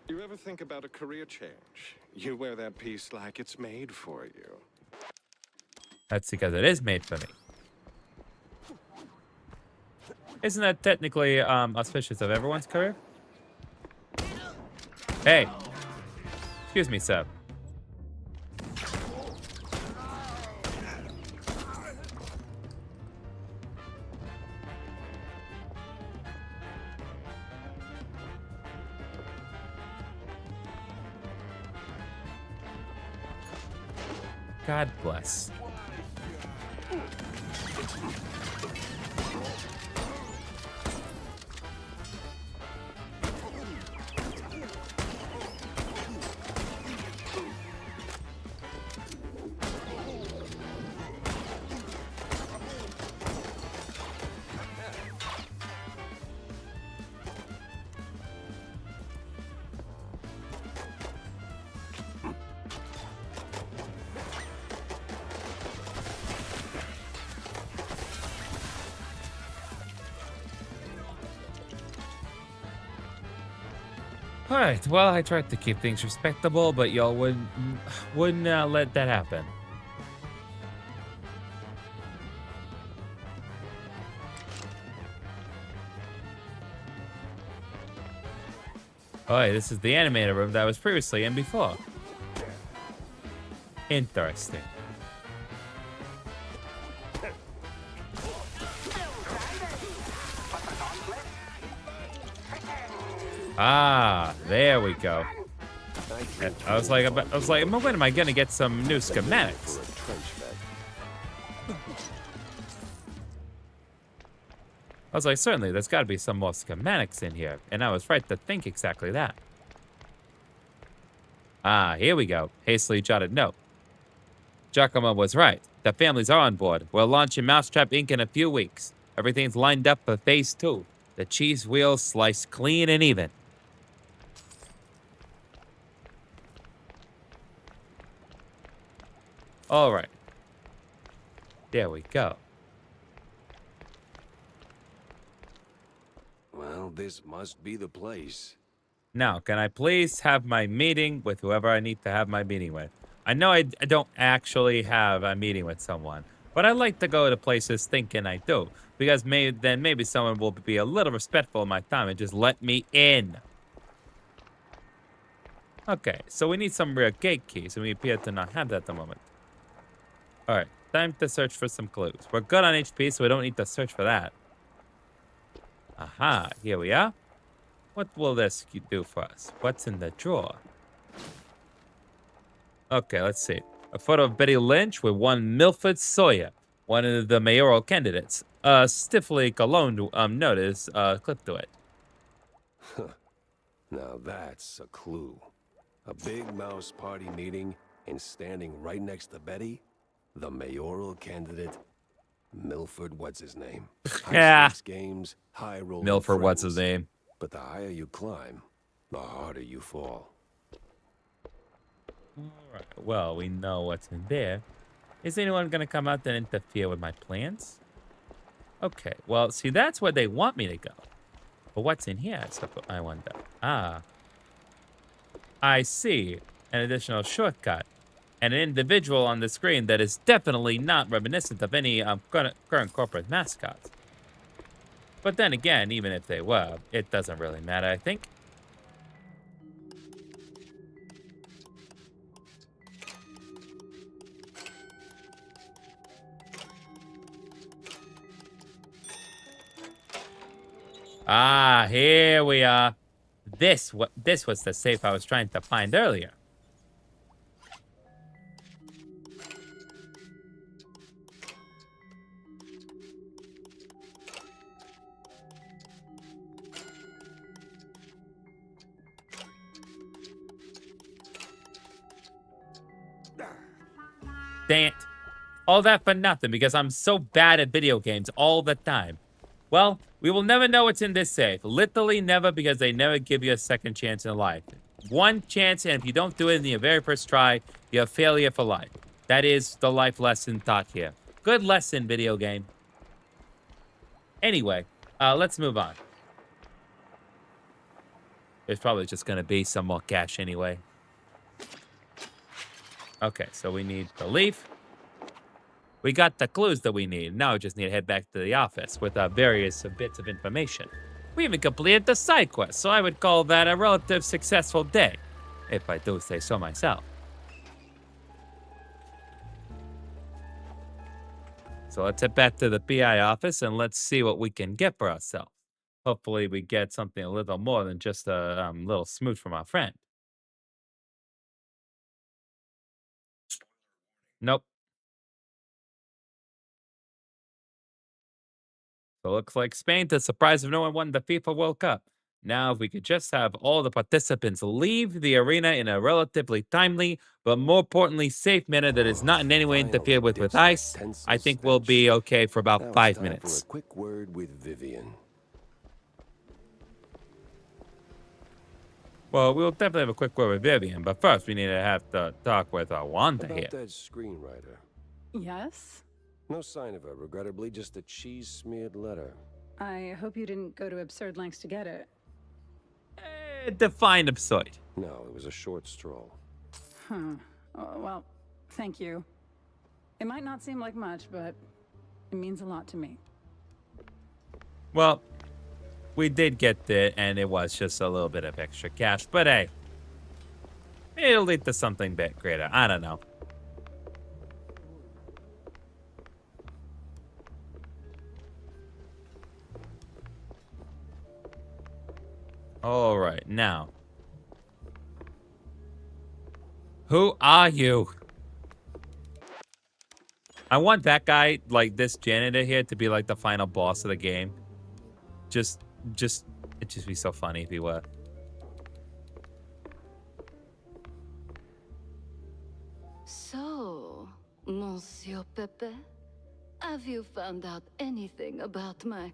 You ever think about a career change? You wear that piece like it's made for you. That's because it is made for me. Isn't that technically auspicious of everyone's career? Hey. Excuse me, sir. God bless. All right. Well, I tried to keep things respectable, but y'all wouldn't let that happen. Oh, hey, this is the animator room that I was previously in before. Interesting. Ah, there we go. I was like, when am I gonna get some new schematics? I was like, certainly, there's got to be some more schematics in here, and I was right to think exactly that. Ah, here we go. Hastily jotted note. Giacomo was right. The families are on board. We're launching Mousetrap Inc. in a few weeks. Everything's lined up for phase 2. The cheese wheels sliced clean and even. All right. There we go. Well, this must be the place. Now, can I please have my meeting with whoever I need to have my meeting with? I know I don't actually have a meeting with someone, but I like to go to places thinking I do, because maybe someone will be a little respectful of my time and just let me in. Okay, so we need some rear gate keys, and we appear to not have that at the moment. All right, time to search for some clues. We're good on HP, so we don't need to search for that. Aha, here we are. What will this do for us? What's in the drawer? Okay, let's see. A photo of Betty Lynch with one Milford Sawyer, one of the mayoral candidates. Stiffly cologne notice clipped to it. Now that's a clue. A big mouse party meeting, and standing right next to Betty, the mayoral candidate, Milford, what's his name? Yeah. Games, high rolling Milford, what's friends. his name? But the higher you climb, the harder you fall. Alright, well, we know what's in there. Is anyone gonna come out and interfere with my plans? Okay, well, see, that's where they want me to go. But what's in here, I wonder? Ah. I see. An additional shortcut. And an individual on the screen that is definitely not reminiscent of any current corporate mascots. But then again, even if they were, it doesn't really matter, I think. Ah, here we are. This was the safe I was trying to find earlier. Dang it. All that for nothing because I'm so bad at video games all the time. Well, we will never know what's in this safe. Literally never, because they never give you a second chance in life. One chance, and if you don't do it in your very first try, you're a failure for life. That is the life lesson taught here. Good lesson, video game. Anyway, let's move on. There's probably just going to be some more cash anyway. Okay, so we need the leaf. We got the clues that we need. Now we just need to head back to the office with various bits of information. We even completed the side quest, so I would call that a relative successful day, if I do say so myself. So let's head back to the PI office and let's see what we can get for ourselves. Hopefully we get something a little more than just a little smooch from our friend. Nope. So it looks like Spain, to the surprise of no one, won the FIFA World Cup. Now, if we could just have all the participants leave the arena in a relatively timely, but more importantly, safe manner that is not in any way interfered with ice, I think we'll be okay for about 5 minutes. For a quick word with Vivian. Well, we'll definitely have a quick word with Vivian, but first we need to have to talk with Wanda About here. that screenwriter. Yes? No sign of her, regrettably, just a cheese-smeared letter. I hope you didn't go to absurd lengths to get it. Define absurd. No, it was a short stroll. Huh. Oh, well, thank you. It might not seem like much, but it means a lot to me. Well, we did get it, and it was just a little bit of extra cash, but hey, it'll lead to something bit greater. I don't know. All right, now. Who are you? I want that guy, like this janitor here, to be like the final boss of the game. It'd just be so funny if he were. So, Monsieur Pepe, have you found out anything about my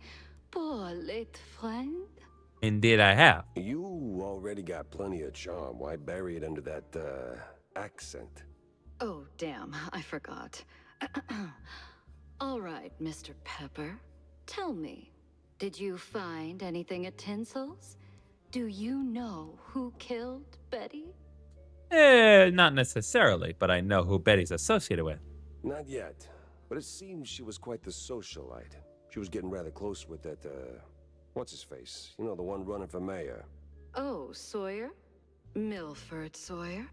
poor late friend? Indeed, I have. You already got plenty of charm. Why bury it under that, accent? Oh, damn, I forgot. All right, Mr. Pepper, tell me, did you find anything at Tinsel's? Do you know who killed Betty? Not necessarily, but I know who Betty's associated with. Not yet, but it seems she was quite the socialite. She was getting rather close with that, what's-his-face? You know, the one running for mayor. Oh, Sawyer? Milford Sawyer?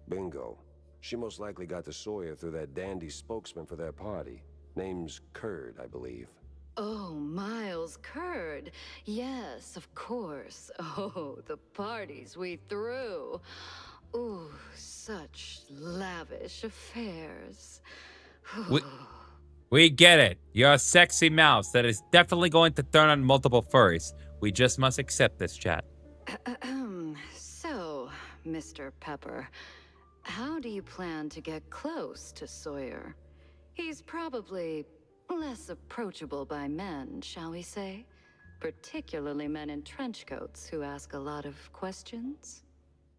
Bingo. She most likely got to Sawyer through that dandy spokesman for their party. Name's Curd, I believe. Oh, Miles Curd. Yes, of course. Oh, the parties we threw. Ooh, such lavish affairs. We get it. You're a sexy mouse that is definitely going to turn on multiple furries. We just must accept this, chat. So, Mr. Pepper, how do you plan to get close to Sawyer? He's probably less approachable by men, shall we say? Particularly men in trench coats who ask a lot of questions?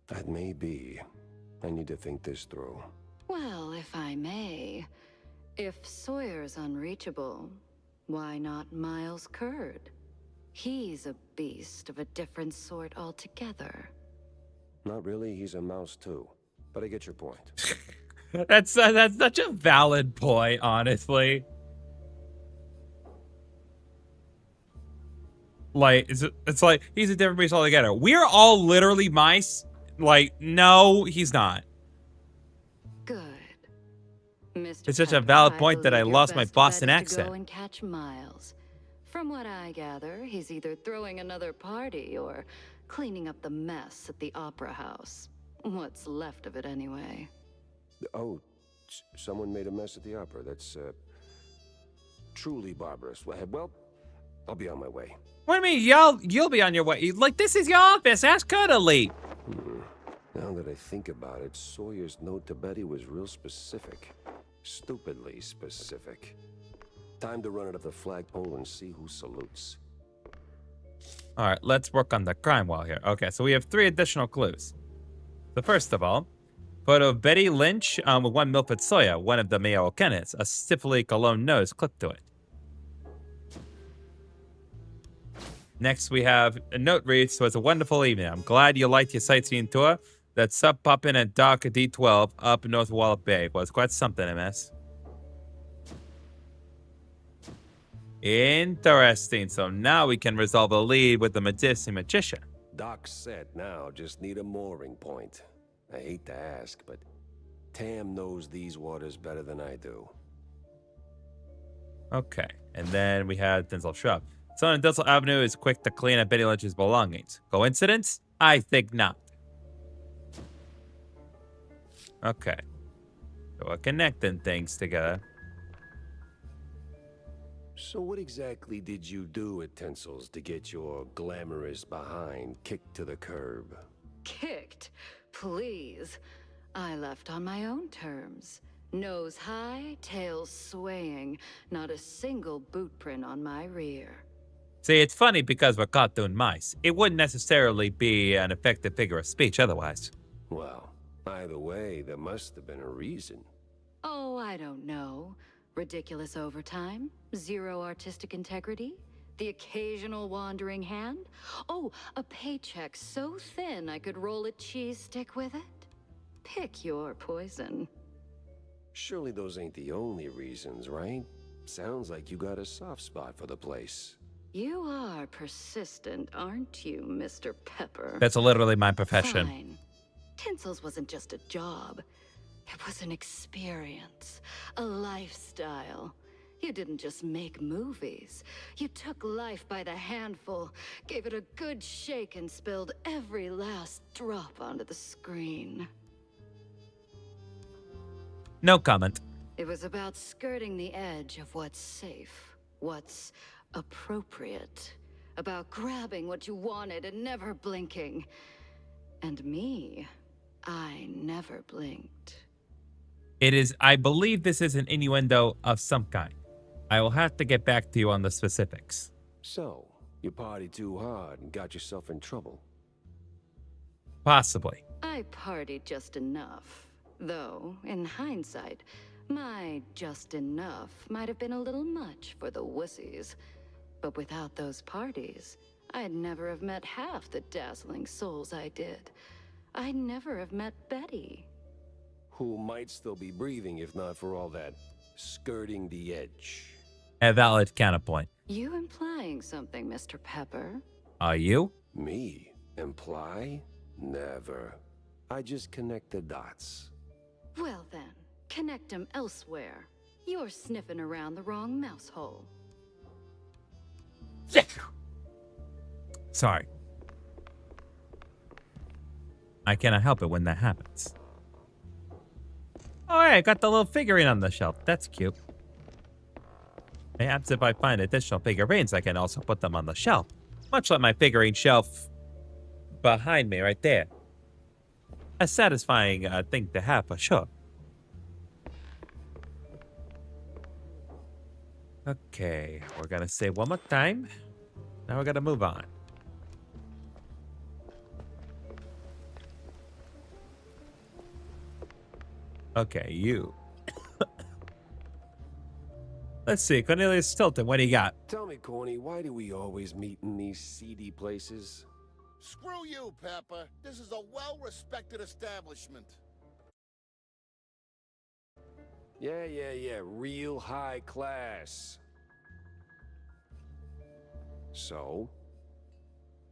That may be. I need to think this through. Well, if I may, if Sawyer's unreachable, why not Miles Curd? He's a beast of a different sort altogether. Not really, he's a mouse too. But I get your point. That's such a valid point, honestly. Like, it's like he's a different beast altogether. We're all literally mice. Like, no, he's not. Good. Mr. It's such a Pepper, valid I point that I believe your lost my best bet Boston is to accent. go and catch Miles. From what I gather, he's either throwing another party or cleaning up the mess at the Opera House. What's left of it, anyway. Oh, someone made a mess at the opera. That's, truly barbarous. Well, I'll be on my way. What do you mean, you'll be on your way? Like, this is your office. Ask her to leave. Now that I think about it, Sawyer's note to Betty was real specific. Stupidly specific. Time to run it up the flagpole and see who salutes. All right, let's work on the crime wall here. Okay, so we have 3 additional clues. So first of all, photo of Betty Lynch with one Milford Sawyer, one of the Mayo Kennets, a stiffly cologne nose clipped to it. Next, we have a note reads, so it's a wonderful evening. I'm glad you liked your sightseeing tour. That sub poppin' at dock D12 up North Wallop Bay was quite something, MS. Interesting. So now we can resolve the lead with the Medici magician. Dock's set now, just need a mooring point. I hate to ask, but Tam knows these waters better than I do. Okay, and then we had Denzel Shrub. Someone on Denzel Avenue is quick to clean up Betty Lynch's belongings. Coincidence? I think not. Okay. So we're connecting things together. So what exactly did you do at Tinsel's to get your glamorous behind kicked to the curb? Kicked? Please. I left on my own terms. Nose high, tail swaying, not a single boot print on my rear. See, it's funny because we're cartoon mice. It wouldn't necessarily be an effective figure of speech otherwise. Well, either way, there must have been a reason. Oh, I don't know. Ridiculous overtime? Zero artistic integrity? The occasional wandering hand? Oh, a paycheck so thin I could roll a cheese stick with it? Pick your poison. Surely those ain't the only reasons, right? Sounds like you got a soft spot for the place. You are persistent, aren't you, Mr. Pepper? That's literally my profession. Fine. Tinsel's wasn't just a job. It was an experience, a lifestyle. You didn't just make movies. You took life by the handful, gave it a good shake, and spilled every last drop onto the screen. No comment. It was about skirting the edge of what's safe, what's appropriate, about grabbing what you wanted and never blinking. And me, I never blinked. It is, I believe this is an innuendo of some kind. I will have to get back to you on the specifics. So, you partied too hard and got yourself in trouble. Possibly. I partied just enough. Though, in hindsight, my just enough might have been a little much for the wussies. But without those parties, I'd never have met half the dazzling souls I did. I'd never have met Betty. Who might still be breathing if not for all that skirting the edge. A valid counterpoint. You implying something, Mr. Pepper? Are you? Me? Imply? Never. I just connect the dots. Well then, connect them elsewhere. You're sniffing around the wrong mouse hole. Sorry. I cannot help it when that happens. Oh, yeah, I got the little figurine on the shelf. That's cute. Perhaps if I find additional figurines, I can also put them on the shelf. Much like my figurine shelf behind me right there. A satisfying thing to have for sure. Okay, we're gonna say one more time. Now we're gonna move on. Okay, you. Let's see, Cornelius Stilton, what do you got? Tell me, Corny, why do we always meet in these seedy places? Screw you, Pepper. This is a well-respected establishment. Yeah. Real high class. So,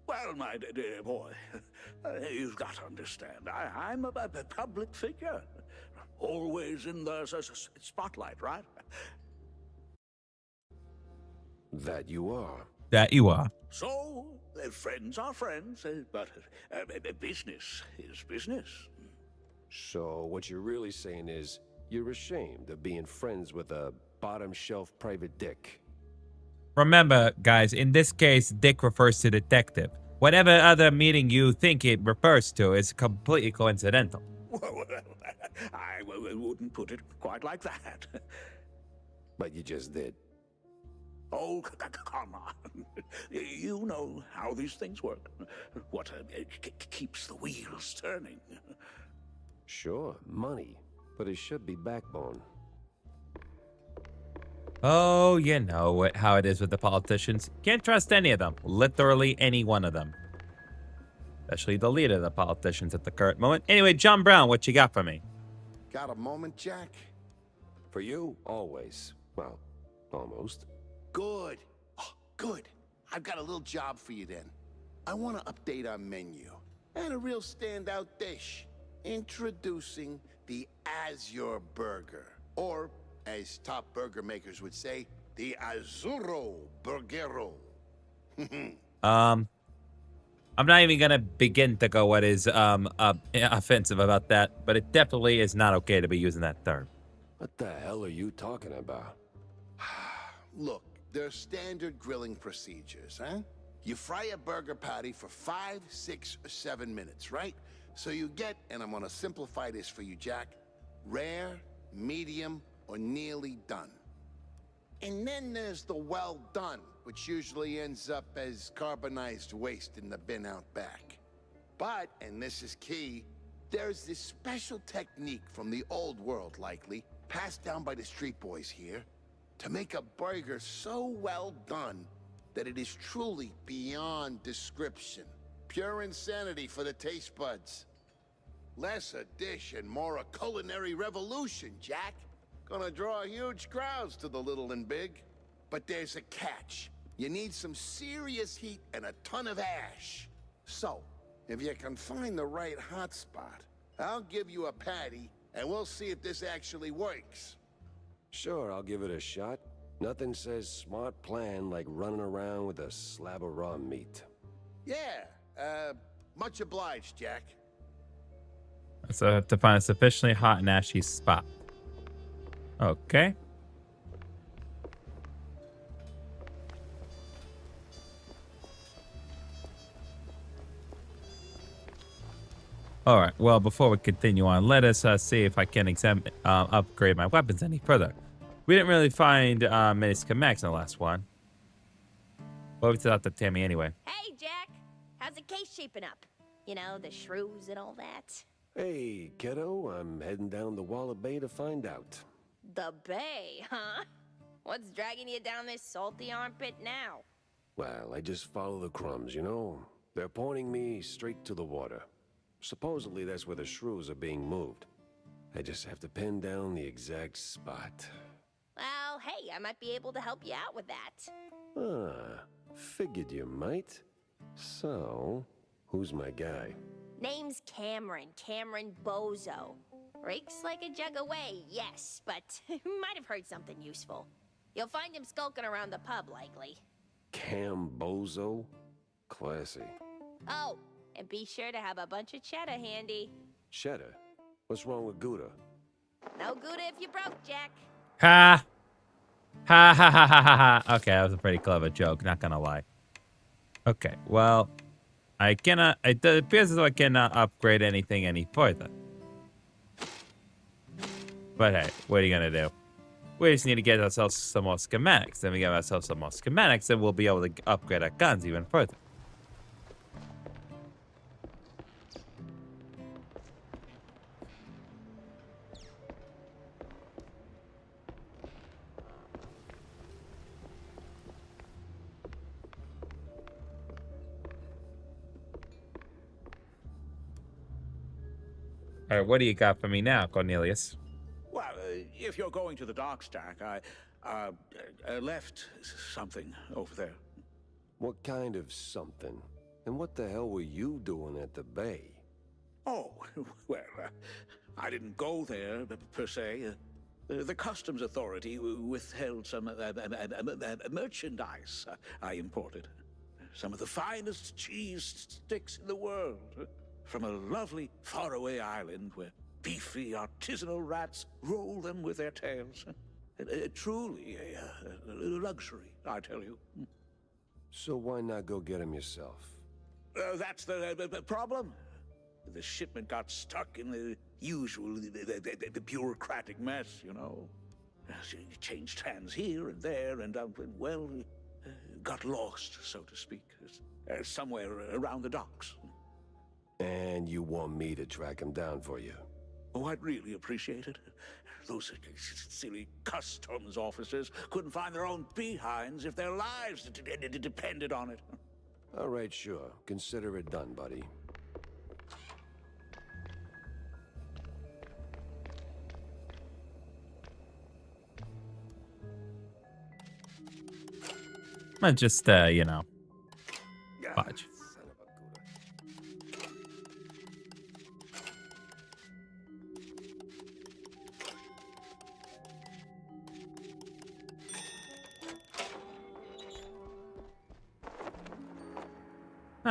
Well, my dear boy, you've got to understand, I'm a public figure. Always in the spotlight, right? That you are. That you are. So, friends are friends, but business is business. So what you're really saying is you're ashamed of being friends with a bottom shelf private dick. Remember, guys, in this case, Dick refers to detective. Whatever other meaning you think it refers to is completely coincidental. Well, I wouldn't put it quite like that. But you just did. Oh, come on. You know how these things work. What keeps the wheels turning. Sure, money. But it should be backbone. Oh, you know how it is with the politicians. Can't trust any of them. Literally any one of them. Especially the leader of the politicians at the current moment. Anyway, John Brown, what you got for me? Got a moment, Jack? For you, always. Well, almost. Good. Oh, good. I've got a little job for you then. I want to update our menu. And a real standout dish. Introducing the Azure Burger. Or, as top burger makers would say, the Azzurro Burgero. I'm not even gonna begin to go what is offensive about that, but it definitely is not okay to be using that term. What the hell are you talking about? Look, there's standard grilling procedures, huh? You fry a burger patty for 5, 6, or 7 minutes, right? So you get, and I'm gonna simplify this for you, Jack, rare, medium, or nearly done. And then there's the well done, which usually ends up as carbonized waste in the bin out back. But, and this is key, there's this special technique from the old world, likely, passed down by the street boys here, to make a burger so well done that it is truly beyond description. Pure insanity for the taste buds. Less a dish and more a culinary revolution, Jack. Gonna draw huge crowds to the little and big. But there's a catch. You need some serious heat and a ton of ash. So, if you can find the right hotspot, I'll give you a patty, and we'll see if this actually works. Sure, I'll give it a shot. Nothing says smart plan like running around with a slab of raw meat. Yeah, much obliged, Jack. So I have to find a sufficiently hot and ashy spot. Okay. All right. Well, before we continue on, let us see if I can upgrade my weapons any further. We didn't really find many schematics in the last one. What was out to Tammy anyway? Hey, Jack. How's the case shaping up? You know, the shrews and all that. Hey, kiddo, I'm heading down the Walla Bay to find out. The bay, huh? What's dragging you down this salty armpit now? Well, I just follow the crumbs, you know? They're pointing me straight to the water. Supposedly that's where the shrews are being moved. I just have to pin down the exact spot. Well, hey, I might be able to help you out with that. Ah, figured you might. So, who's my guy? Name's Cameron Bozo. Rakes like a jug away, yes, but might have heard something useful. You'll find him skulking around the pub, likely. Bozo? Classy. Oh, and be sure to have a bunch of cheddar handy. Cheddar? What's wrong with Gouda? No Gouda if you broke, Jack. Ha! Ha ha ha ha ha ha. Okay, that was a pretty clever joke, not gonna lie. Okay, well, I cannot, it appears as though I cannot upgrade anything any further. But hey, what are you gonna do? We just need to get ourselves some more schematics. Then we get ourselves some more schematics, and we'll be able to upgrade our guns even further. All right, what do you got for me now, Cornelius? Well, if you're going to the docks, Jack, I left something over there. What kind of something? And what the hell were you doing at the bay? Oh, well, I didn't go there per se. The customs authority withheld some merchandise I imported. Some of the finest cheese sticks in the world. From a lovely faraway island where beefy artisanal rats roll them with their tails. Truly a luxury, I tell you. So why not go get him yourself? That's the problem. The shipment got stuck in the usual the bureaucratic mess, you know. It changed hands here and there, and well, got lost, so to speak, somewhere around the docks. And you want me to track him down for you? Oh, I'd really appreciate it. Those silly customs officers couldn't find their own behinds if their lives depended on it. All right, sure. Consider it done, buddy. Might just, you know, fudge.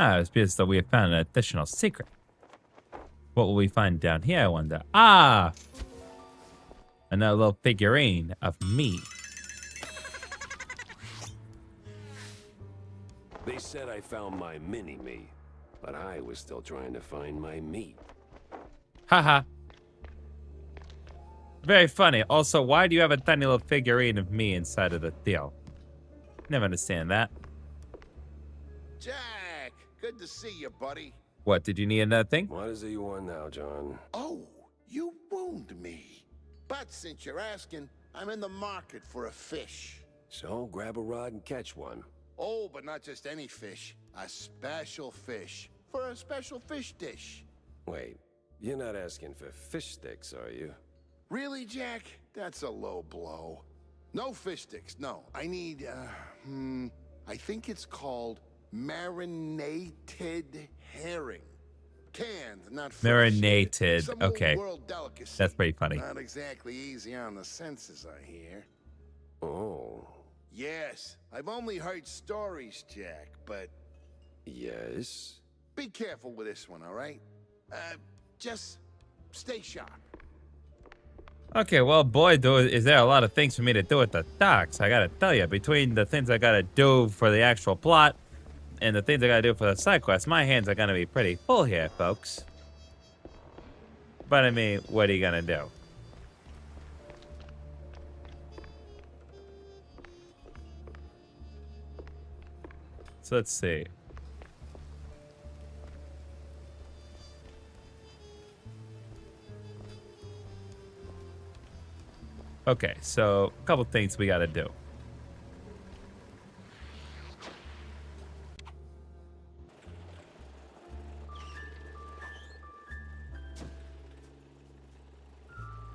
Ah, it's because that we have found an additional secret. What will we find down here, I wonder? Ah! Another little figurine of me. They said I found my mini-me, but I was still trying to find my meat. Haha. Very funny. Also, why do you have a tiny little figurine of me inside of the deal? Never understand that. Jack, good to see you, buddy. What, did you need another thing? What is it you want now, John? Oh, you wound me. But since you're asking, I'm in the market for a fish. So grab a rod and catch one. Oh, but not just any fish. A special fish. For a special fish dish. Wait, you're not asking for fish sticks, are you? Really, Jack? That's a low blow. No fish sticks, no. I need, I think it's called marinated herring. Canned, not fresh. Marinated. Some Okay. old world delicacy. That's pretty funny. Not exactly easy on the senses, I hear. Oh. Yes, I've only heard stories, Jack, but Yes? be careful with this one, all right? Just stay sharp. Okay, well, boy, is there a lot of things for me to do at the docks. I gotta tell you, between the things I gotta do for the actual plot and the things I gotta do for the side quests, my hands are gonna be pretty full here, folks. But I mean, what are you gonna do? So let's see. Okay, so a couple things we gotta do.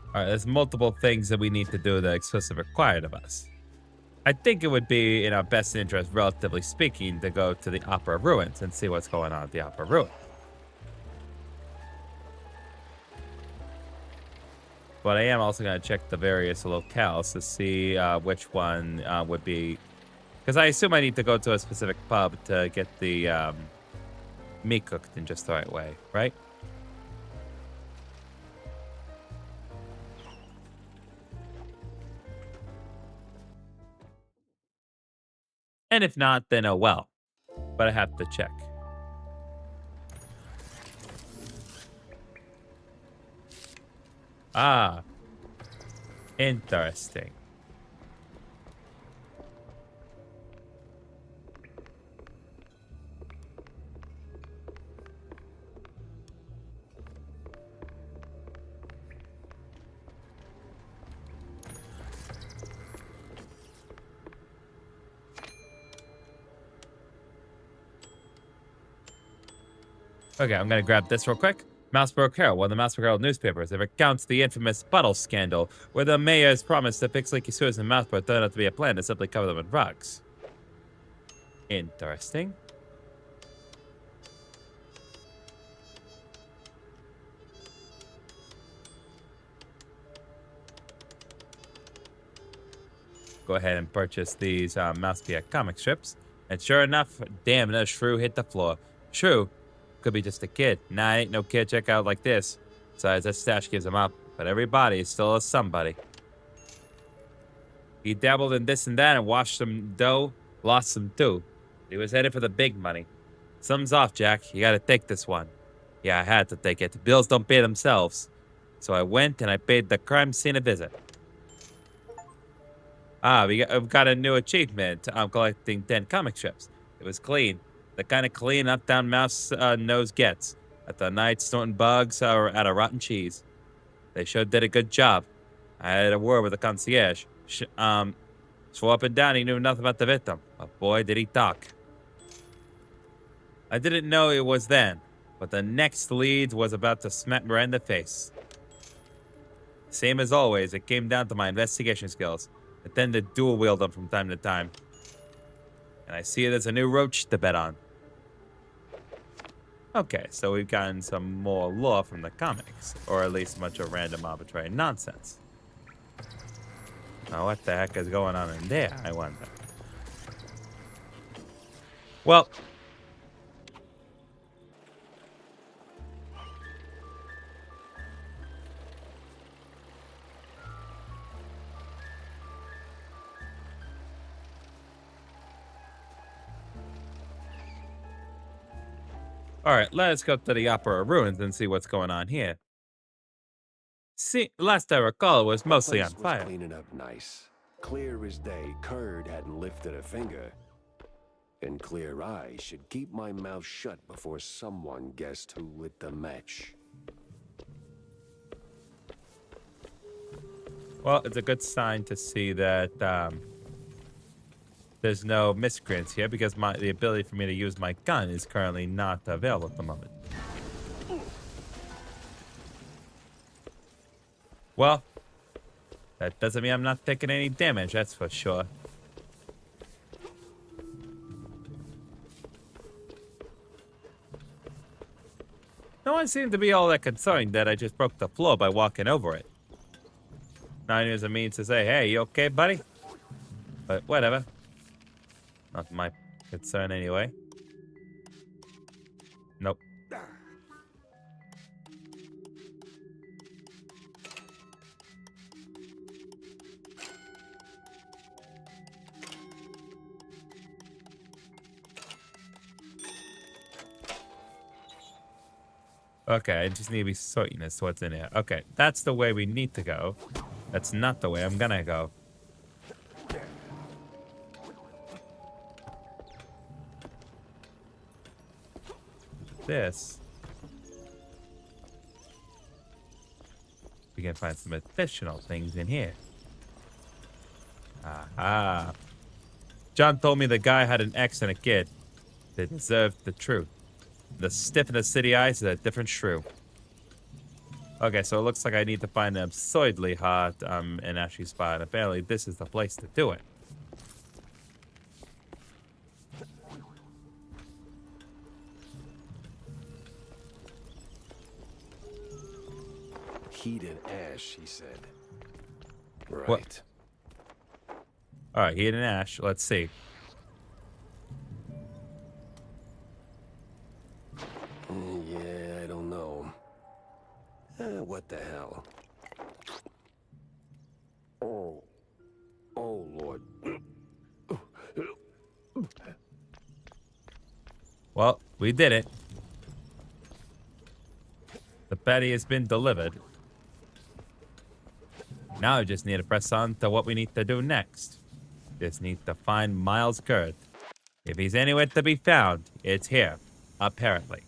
All right, there's multiple things that we need to do that exclusively required of us. I think it would be in our best interest, relatively speaking, to go to the Opera Ruins and see what's going on at the Opera Ruins. But I am also going to check the various locales to see which one would be... Because I assume I need to go to a specific pub to get the meat cooked in just the right way, right? And if not, then oh well. But I have to check. Ah. Interesting. Okay, I'm gonna grab this real quick. Mouseborough Herald, one of the Mouseborough Herald newspapers. It recounts the infamous bottle scandal, where the mayor's promised to fix leaky sewers in Mouseborough turned out to be a plan to simply cover them in rugs. Interesting. go ahead and purchase these Mouse PI comic strips. And sure enough, damn, another shrew hit the floor. Shrew could be just a kid. Nah, ain't no kid check out like this. Besides, that stash gives him up. But everybody is still a somebody. He dabbled in this and that and washed some dough, lost some too. He was headed for the big money. Something's off, Jack. You gotta take this one. Yeah, I had to take it. The bills don't pay themselves. So I went and I paid the crime scene a visit. Ah, we've got a new achievement. I'm collecting 10 comic strips. It was clean. The kind of clean Uptown Mouse nose gets. At the night snorting bugs or at a rotten cheese. They sure did a good job. I had a word with the concierge. Swore up and down he knew nothing about the victim. But boy, did he talk. I didn't know it was then, but the next lead was about to smack me right in the face. Same as always, it came down to my investigation skills. I tend to dual wield them from time to time. And I see it as a new roach to bet on. Okay, so we've gotten some more lore from the comics, or at least a bunch of random arbitrary nonsense. Now, what the heck is going on in there, I wonder? Well, all right, let's go to the Opera Ruins and see what's going on here. See, last I recall, it was mostly on Place was fire. cleaning up nice. Clear as day, Curd hadn't lifted a finger. And clear eyes should keep my mouth shut before someone guessed who lit the match. Well, it's a good sign to see that there's no miscreants here because the ability for me to use my gun is currently not available at the moment. Well, that doesn't mean I'm not taking any damage, that's for sure. No one seemed to be all that concerned that I just broke the floor by walking over it. Not even as a means to say, hey, you okay, buddy? But whatever. Not my concern anyway. Nope. Okay, I just need to be certain as to what's in here. Okay, that's the way we need to go. That's not the way I'm gonna go. This. We can find some additional things in here. Aha. John told me the guy had an ex and a kid. They deserved the truth. The stiff in the city eyes is a different shrew. Okay, so it looks like I need to find an absurdly hot and ashy spot. Apparently, this is the place to do it. Heat and ash, he said. Right. What? All right, heat and ash. Let's see. Yeah, I don't know. What the hell? Oh. Oh, Lord. Well, we did it. The patty has been delivered. Now I just need to press on to what we need to do next. Just need to find Miles Kurth. If he's anywhere to be found, it's here, apparently.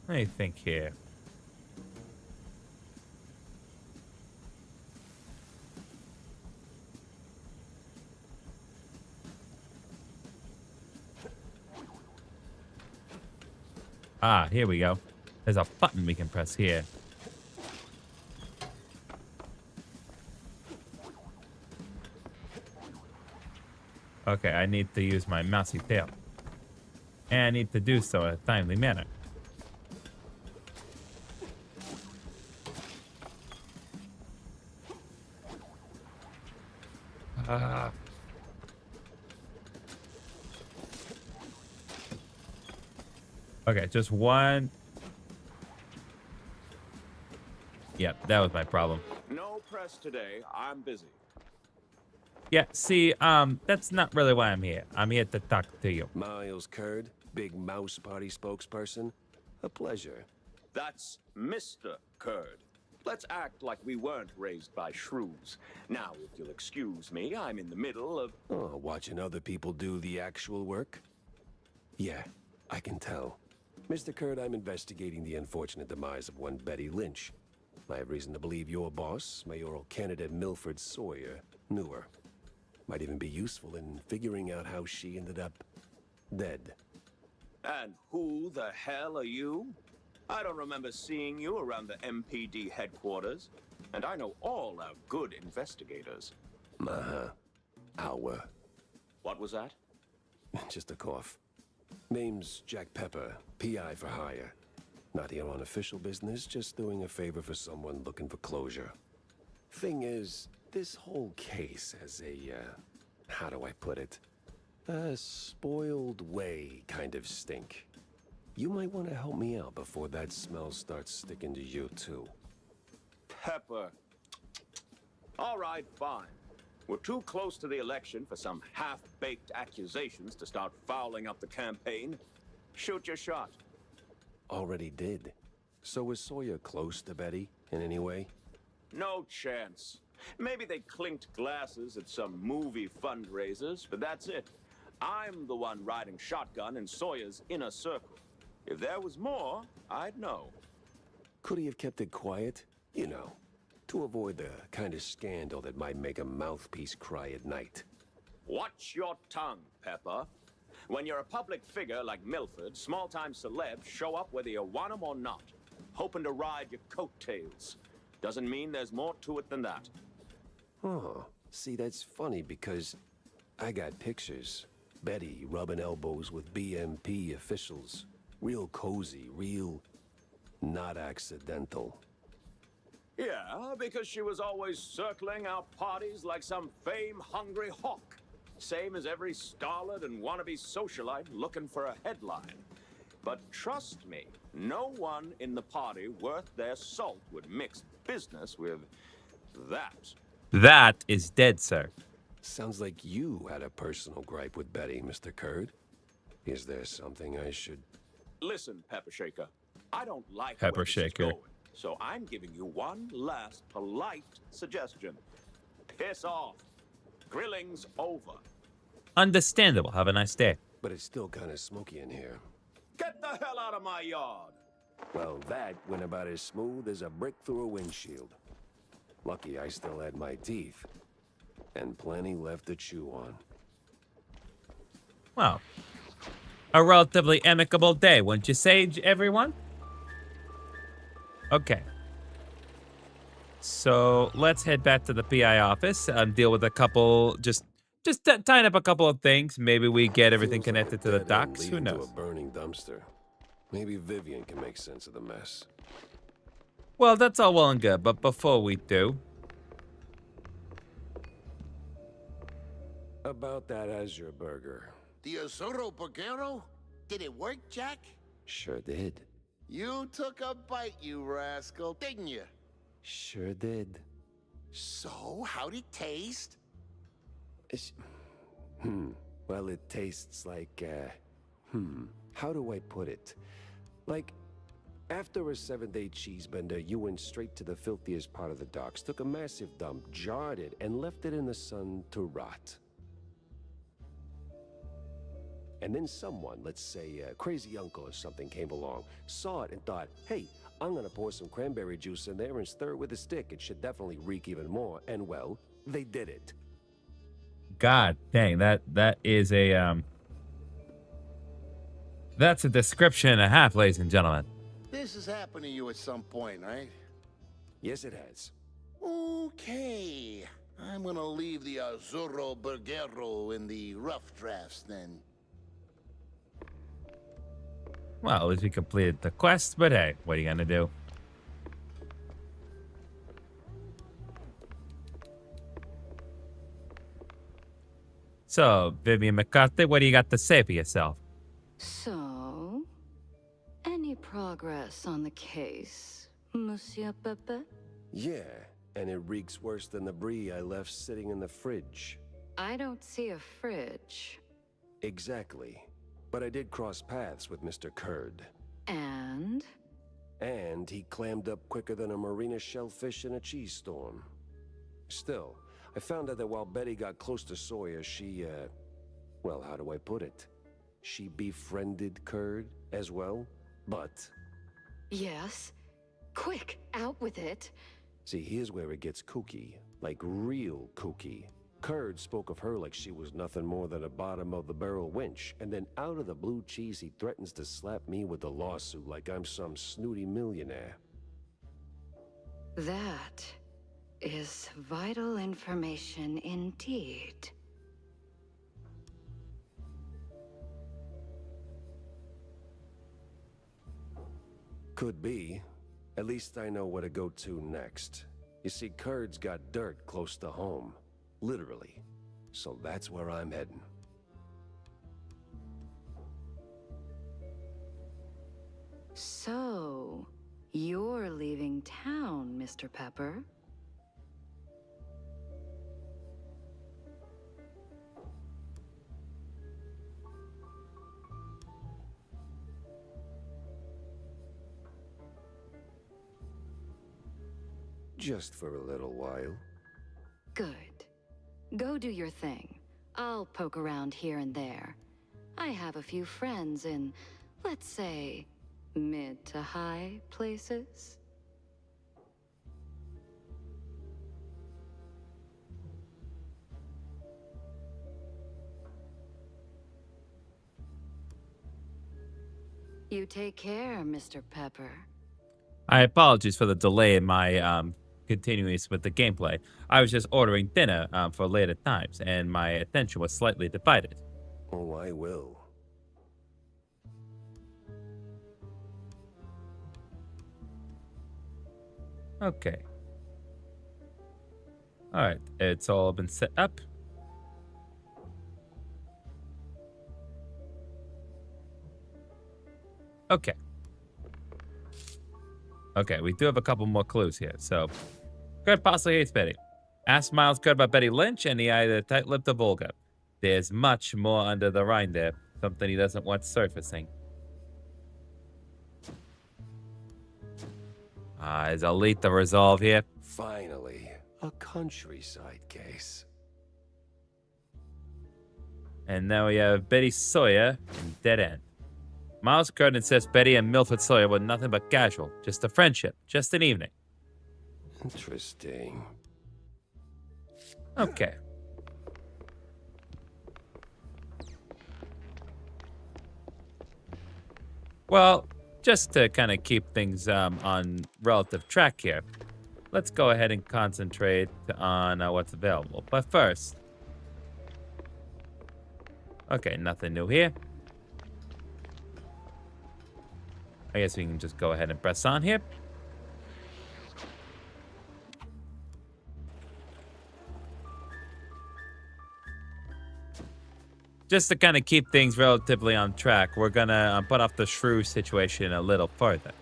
Let me think here. Ah, here we go. There's a button we can press here. Okay, I need to use my mousy tail. And I need to do so in a timely manner. Okay, just one. Yep, that was my problem. No press today. I'm busy. Yeah, see, that's not really why I'm here. I'm here to talk to you. Miles Curd, Big Mouse Party spokesperson. A pleasure. That's Mr. Curd. Let's act like we weren't raised by shrews. Now, if you'll excuse me, I'm in the middle of... Oh, watching other people do the actual work? Yeah, I can tell. Mr. Curd, I'm investigating the unfortunate demise of one Betty Lynch. I have reason to believe your boss, mayoral candidate Milford Sawyer, knew her. Might even be useful in figuring out how she ended up dead. And who the hell are you? I don't remember seeing you around the MPD headquarters. And I know all our good investigators. Uh-huh. Our. What was that? Just a cough. Name's Jack Pepper, PI for hire. Not here on official business, just doing a favor for someone looking for closure. Thing is, this whole case has a, how do I put it? A spoiled way kind of stink. You might want to help me out before that smell starts sticking to you, too. Pepper. All right, fine. We're too close to the election for some half-baked accusations to start fouling up the campaign. Shoot your shot. Already did. So was Sawyer close to Betty in any way? No chance. Maybe they clinked glasses at some movie fundraisers, but that's it. I'm the one riding shotgun in Sawyer's inner circle. If there was more, I'd know. Could he have kept it quiet? You know, to avoid the kind of scandal that might make a mouthpiece cry at night. Watch your tongue, Pepper. When you're a public figure like Milford, small-time celebs show up whether you want them or not, hoping to ride your coattails. Doesn't mean there's more to it than that. Oh, see, that's funny because I got pictures. Betty rubbing elbows with BMP officials. Real cozy, real not accidental. Yeah, because she was always circling our parties like some fame-hungry hawk. Same as every starlet and wannabe socialite looking for a headline. But trust me, no one in the party worth their salt would mix business with that. That is dead, sir. Sounds like you had a personal gripe with Betty, Mr. Curd. Is there something I should... Listen, Pepper Shaker, I don't like Pepper where this is Shaker. going, so I'm giving you one last polite suggestion. Piss off. Grilling's over. Understandable. Have a nice day. But it's still kind of smoky in here. Get the hell out of my yard. Well, that went about as smooth as a brick through a windshield. Lucky I still had my teeth. And plenty left to chew on. Well, a relatively amicable day, wouldn't you say, everyone? Okay. So let's head back to the PI office and deal with a couple, just tying up a couple of things. Maybe we get everything Feels like connected a to the dead end docks. Who leading to knows? a burning dumpster. Maybe Vivian can make sense of the mess. Well, that's all well and good, but before we do, About that Azure burger. The Azuro Burgero? Did it work, Jack? Sure did. You took a bite, you rascal, didn't you? Sure did. So, how'd it taste? It's... Well, it tastes like, how do I put it? Like, after a 7-day cheese bender, you went straight to the filthiest part of the docks, took a massive dump, jarred it, and left it in the sun to rot. And then someone, let's say a crazy uncle or something, came along, saw it and thought, hey, I'm gonna pour some cranberry juice in there and stir it with a stick. It should definitely reek even more. And well, they did it. God dang, that is a That's a description and a half, ladies and gentlemen. This has happened to you at some point, right? Yes, it has. Okay. I'm gonna leave the Azzurro Bergero in the rough drafts then. Well, at least we completed the quest, but hey, what are you gonna do? So, Vivian McCarthy, what do you got to say for yourself? So, any progress on the case, Monsieur Pepe? Yeah, and it reeks worse than the brie I left sitting in the fridge. I don't see a fridge. Exactly. But I did cross paths with Mr. Kurd. And? And he clammed up quicker than a marina shellfish in a cheese storm. Still, I found out that while Betty got close to Sawyer, she, well, how do I put it? She befriended Kurd as well, but... Yes. Quick, out with it. See, here's where it gets kooky. Like, real kooky. Kurd spoke of her like she was nothing more than a bottom-of-the-barrel wench, and then out of the blue cheese he threatens to slap me with a lawsuit like I'm some snooty millionaire. That is vital information indeed. Could be. At least I know where to go to next. You see, Kurd's got dirt close to home. Literally. So that's where I'm heading. So, you're leaving town, Mr. Pepper? Just for a little while. Good. Go do your thing. I'll poke around here and there. I have a few friends in, let's say, mid to high places. You take care, Mr. Pepper. I apologize for the delay in my continuance with the gameplay. I was just ordering dinner for later times, and my attention was slightly divided. Oh, I will. Okay. All right, it's all been set up. Okay. Okay, we do have a couple more clues here. So, Kurt possibly hates Betty. Ask Miles Kurt about Betty Lynch, and he either tight-lipped the Volga. There's much more under the rind there. Something he doesn't want surfacing. Is Elite the resolve here? Finally, a countryside case. And now we have Betty Sawyer and Dead End. Miles Curtin says Betty and Milford Sawyer were nothing but casual. Just a friendship. Just an evening. Interesting. Okay. Well, just to kind of keep things on relative track here, let's go ahead and concentrate on what's available. But first... Okay, nothing new here. I guess we can just go ahead and press on here. Just to kind of keep things relatively on track, we're gonna put off the shrew situation a little further.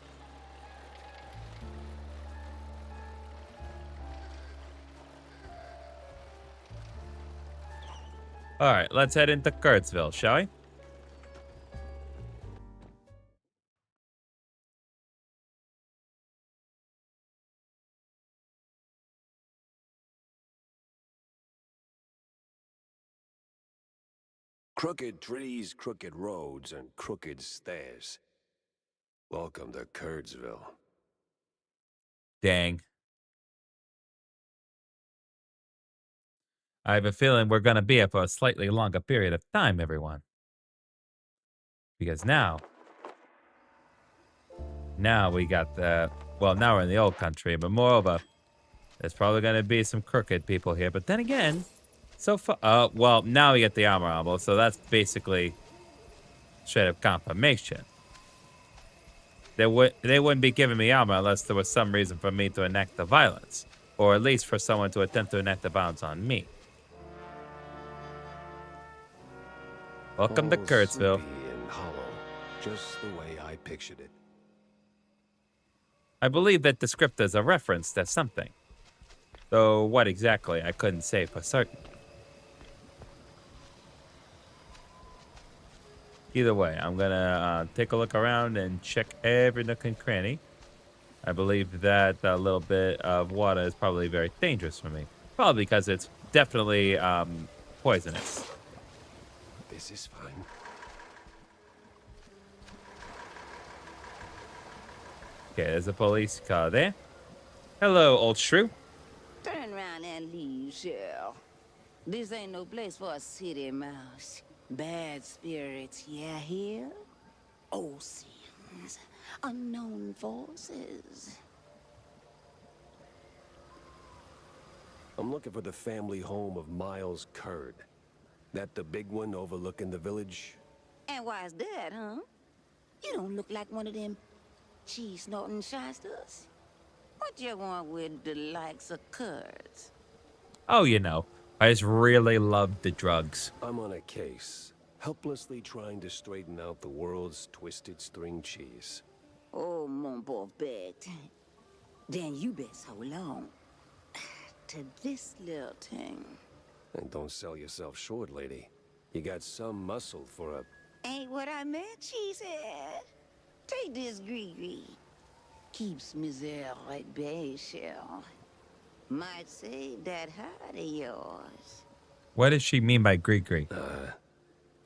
All right, let's head into Kurtzville, shall we? Crooked trees, crooked roads, and crooked stairs. Welcome to Kurdsville. Dang. I have a feeling we're going to be here for a slightly longer period of time, everyone. Because now we got the, well, now we're in the old country, but moreover, there's probably going to be some crooked people here. But then again, so far, well, now we get the armor, so that's basically straight up confirmation. They wouldn't be giving me armor unless there was some reason for me to enact the violence, or at least for someone to attempt to enact the violence on me. Welcome to All Kurtzville. soupy and hollow, just the way I pictured it. I believe that the script is a reference to something. Though what exactly, I couldn't say for certain. Either way, I'm gonna take a look around and check every nook and cranny. I believe that a little bit of water is probably very dangerous for me. Probably because it's definitely poisonous. This is fine. Okay, there's a police car there. Hello, old shrew. Turn around and leave, Shell. This ain't no place for a city mouse. Bad spirits, yeah, here? Old sins, unknown forces. I'm looking for the family home of Miles Curd. That the big one overlooking the village? And why's that, huh? You don't look like one of them cheese-snorting shysters. What you want with the likes of Kurds? Oh, you know, I just really love the drugs. I'm on a case, helplessly trying to straighten out the world's twisted string cheese. Oh, mon pauvre bête. Then you best hold on to this little thing. And don't sell yourself short, lady. You got some muscle for a... Ain't what I meant, she said. Take this Gree. Keeps misère at bay, Shell. Might save that heart of yours. What does she mean by Gree?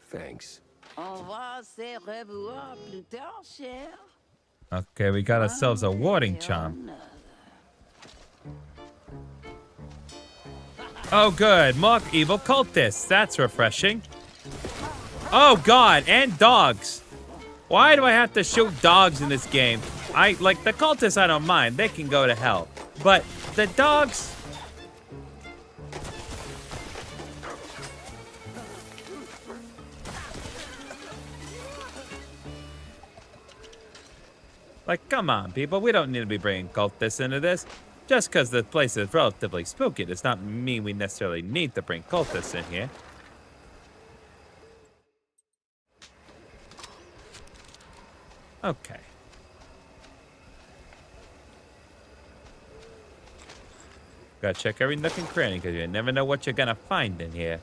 Thanks. On va se revoir plus tard, Shell. Okay, we got ourselves a warding charm. Oh, good. More evil cultists. That's refreshing. Oh, God. And dogs. Why do I have to shoot dogs in this game? Like, the cultists, I don't mind. They can go to hell. But the dogs... Like, come on, people. We don't need to be bringing cultists into this. Just because the place is relatively spooky does not mean we necessarily need to bring cultists in here. Okay. Gotta check every nook and cranny because you never know what you're gonna find in here.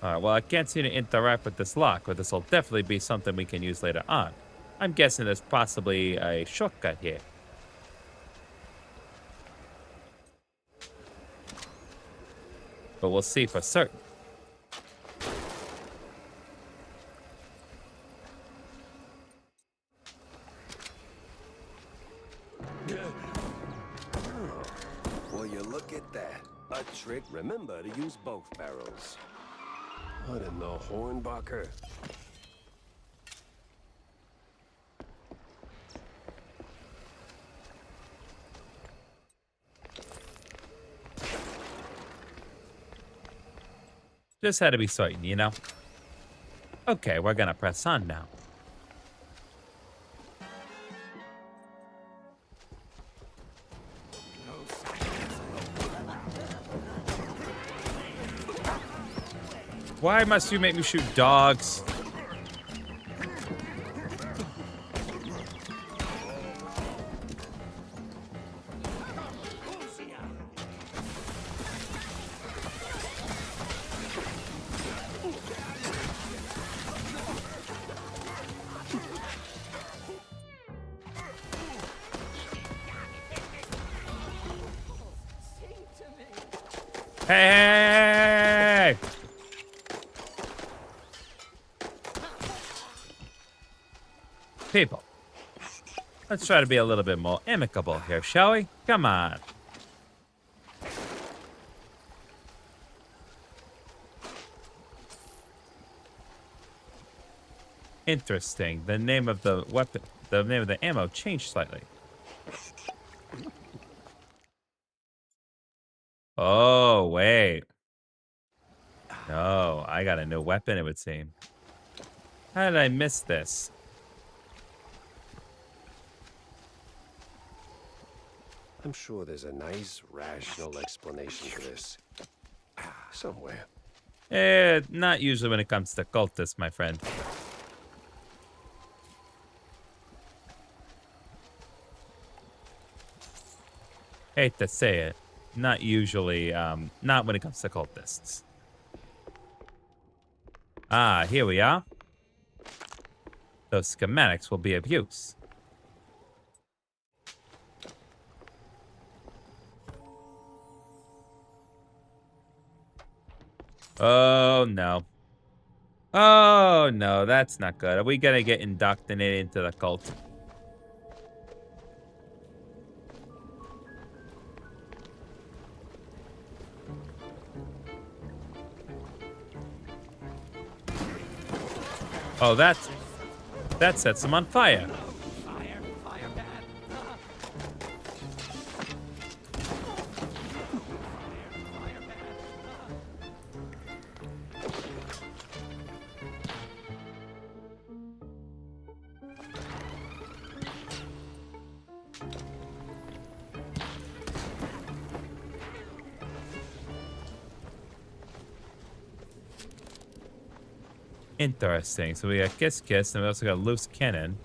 Alright, well, I can't seem to interact with this lock, but this will definitely be something we can use later on. I'm guessing there's possibly a shortcut here. But we'll see for certain. Well, you look at that. A trick. Remember to use both barrels. What in the Hornbacher? Just had to be certain, you know? Okay, we're gonna press on now. Why must you make me shoot dogs? Hey! People, let's try to be a little bit more amicable here, shall we? Come on. Interesting. The name of the weapon, the name of the ammo changed slightly. Oh, wait. No, I got a new weapon, it would seem. How did I miss this? I'm sure there's a nice, rational explanation for this. Somewhere. Not usually when it comes to cultists, my friend. Hate to say it. Not usually, not when it comes to cultists. Ah, here we are. Those schematics will be of use. Oh, no. Oh, no, that's not good. Are we gonna get indoctrinated into the cult? Oh, that sets them on fire. Interesting. So we got Kiss Kiss, and we also got Loose Cannon.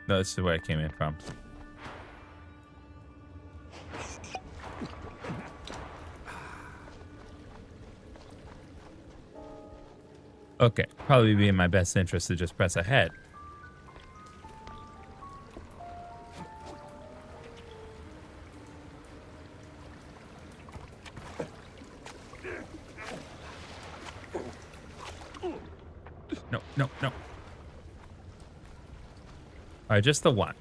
No, this is where I came in from. Okay, probably be in my best interest to just press ahead. No, no, no. All right, just the one.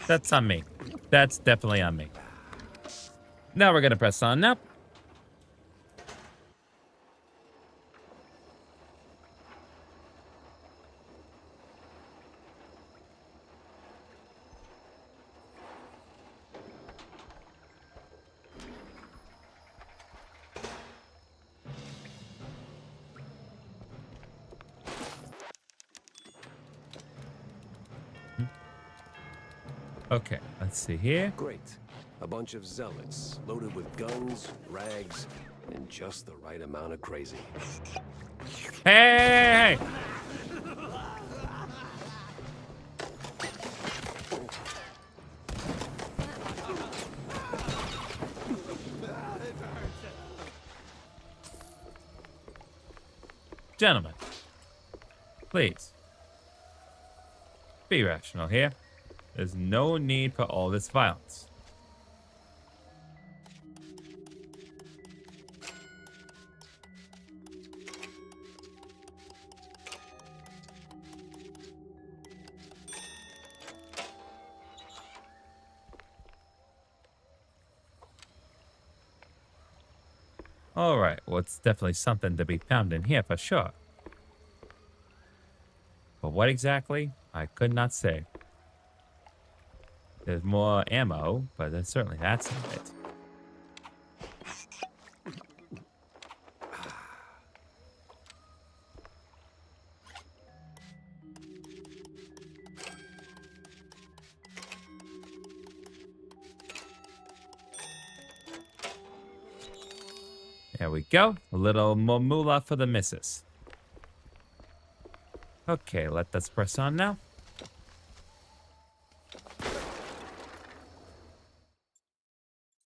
That's on me. That's definitely on me. Now we're gonna press on. Nope. Okay, let's see here. Great. A bunch of zealots, loaded with guns, rags, and just the right amount of crazy. Hey! Gentlemen, please, be rational here. There's no need for all this violence. All right, well, it's definitely something to be found in here for sure. But what exactly? I could not say. There's more ammo, but then certainly that's not it. There we go. A little more moolah for the missus. Okay, let us press on now.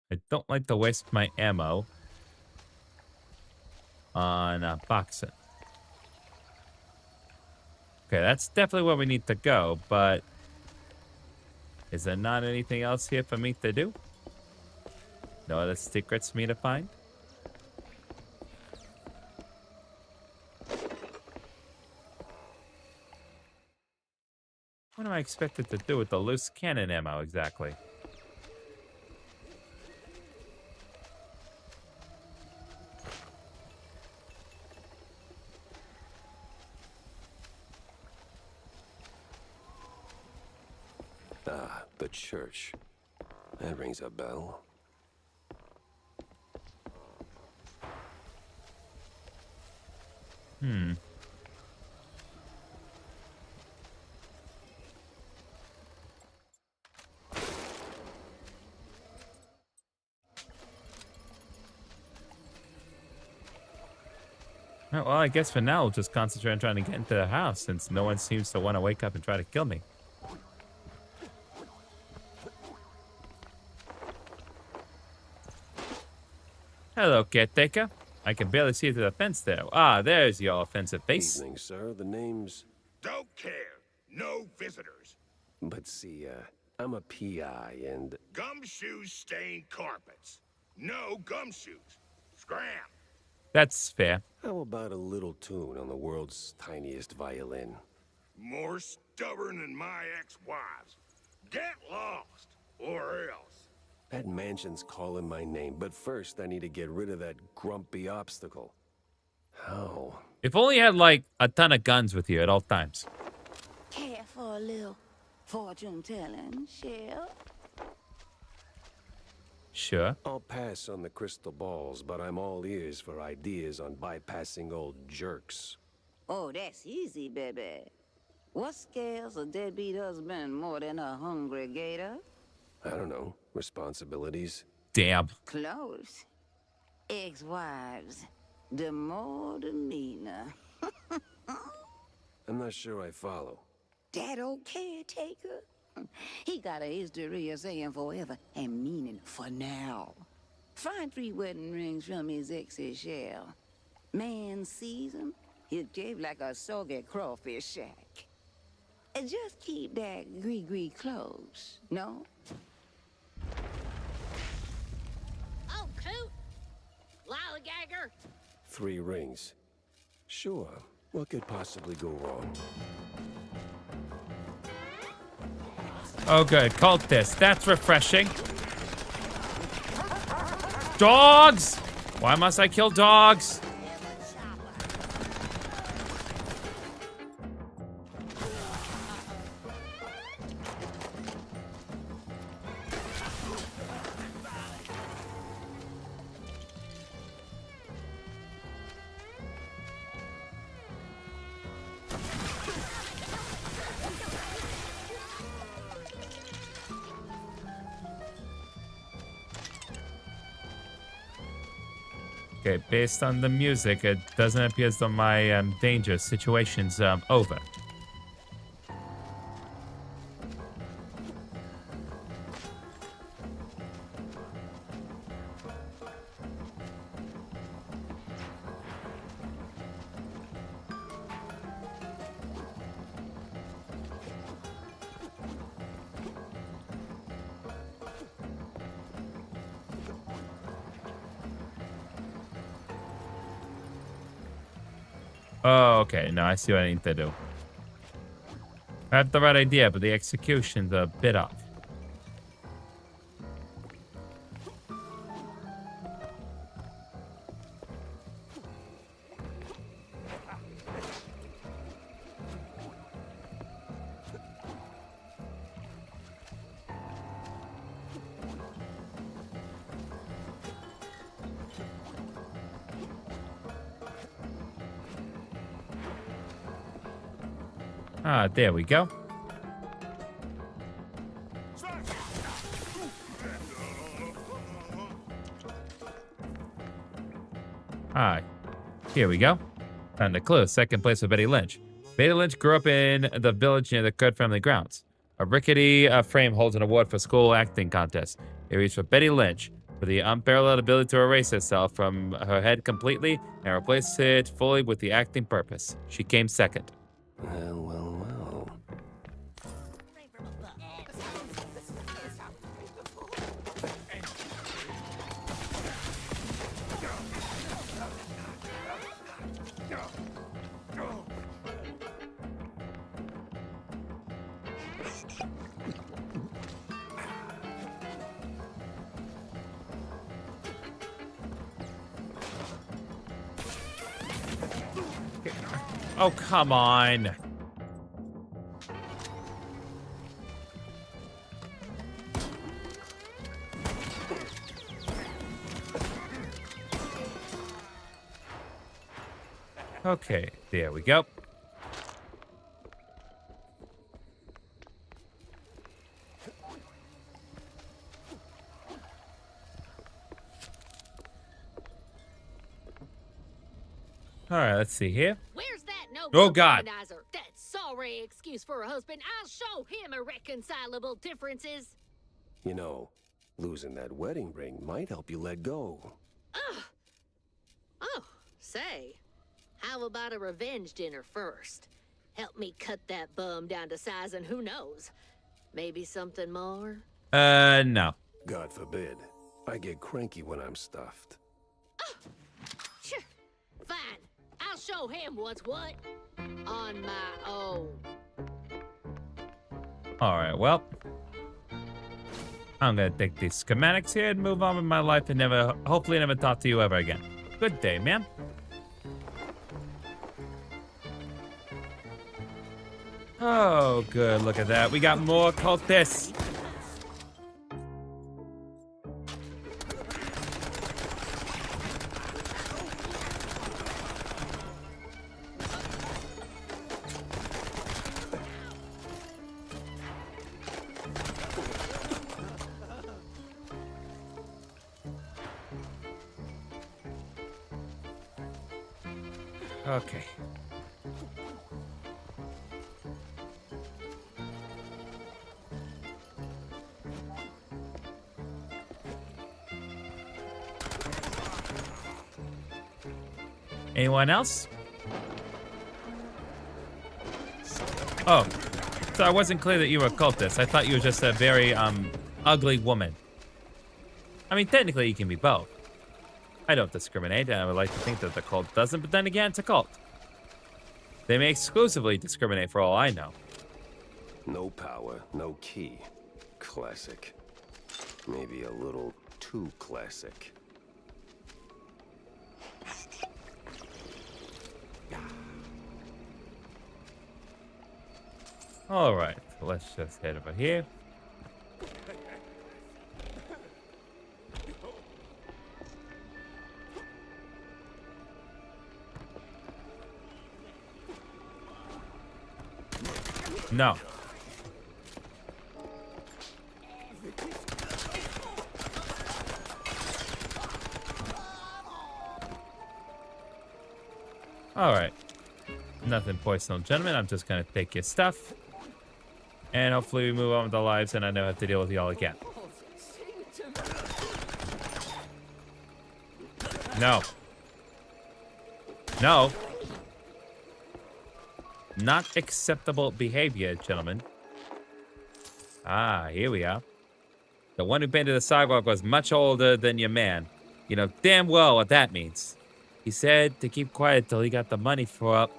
I don't like to waste my ammo on boxing. Okay, that's definitely where we need to go, but is there not anything else here for me to do? No other secrets for me to find? What am I expected to do with the loose cannon ammo exactly? Ah, the church. That rings a bell. Oh, well, I guess for now we'll just concentrate on trying to get into the house since no one seems to want to wake up and try to kill me. Hello, caretaker. I can barely see through the fence there. Ah, there's your offensive face. Evening, sir. The name's... Don't care. No visitors. But see, I'm a PI and... Gumshoes stain carpets. No gumshoes. Scram. That's fair. How about a little tune on the world's tiniest violin? More stubborn than my ex-wives. Get lost, or else. That mansion's calling my name, but first I need to get rid of that grumpy obstacle. How? If only you had, like, a ton of guns with you at all times. Care for a little fortune telling, Shell? Sure. I'll pass on the crystal balls, but I'm all ears for ideas on bypassing old jerks. Oh, that's easy, baby. What scares a deadbeat husband more than a hungry gator? I don't know. Responsibilities? Damn. Close. Ex-wives. The more the meaner. I'm not sure I follow. That old caretaker? He got a history of saying forever and meaning for now. Find 3 wedding rings from his ex's shell. Man sees him, he'll shave like a soggy crawfish shack. And just keep that gree-gree close, no? Oh, coot! Lollygagger! 3 rings. Sure. What could possibly go wrong? Oh, good. Cultist. That's refreshing. Dogs! Why must I kill dogs? Okay, based on the music, it doesn't appear as though my danger situation's over. Oh, okay. No, I see what I need to do. I have the right idea, but the execution's a bit off. Ah, there we go. Ah, here we go. Found a clue. Second place with Betty Lynch. Betty Lynch grew up in the village near the Cuphead family grounds. A rickety frame holds an award for school acting contest. It reads for Betty Lynch for the unparalleled ability to erase herself from her head completely and replace it fully with the acting purpose. She came second. Well, well, well. Oh, come on. Okay, there we go. All right, let's see here. Where's that no Oh, God. womanizer? That sorry excuse for a husband. I'll show him irreconcilable differences. You know, losing that wedding ring might help you let go. Oh, say, how about a revenge dinner first? Help me cut that bum down to size, and who knows, maybe something more? No. God forbid. I get cranky when I'm stuffed. Sure. Fine. I'll show him what's what. On my own. All right, well. I'm gonna take these schematics here and move on with my life and hopefully never talk to you ever again. Good day, man. Oh, good. Look at that. We got more cultists. Okay. Anyone else? Oh, so I wasn't clear that you were a cultist. I thought you were just a very, ugly woman. I mean, technically you can be both. I don't discriminate, and I would like to think that the cult doesn't, but then again, it's a cult. They may exclusively discriminate for all I know. No power, no key. Classic. Maybe a little too classic. All right, so let's just head over here. No. All right. Nothing personal, gentlemen. I'm just gonna take your stuff. And hopefully we move on with our lives and I never have to deal with y'all again. No. No. Not acceptable behavior, gentlemen. Ah, here we are. The one who painted the sidewalk was much older than your man. You know damn well what that means. He said to keep quiet till he got the money for up.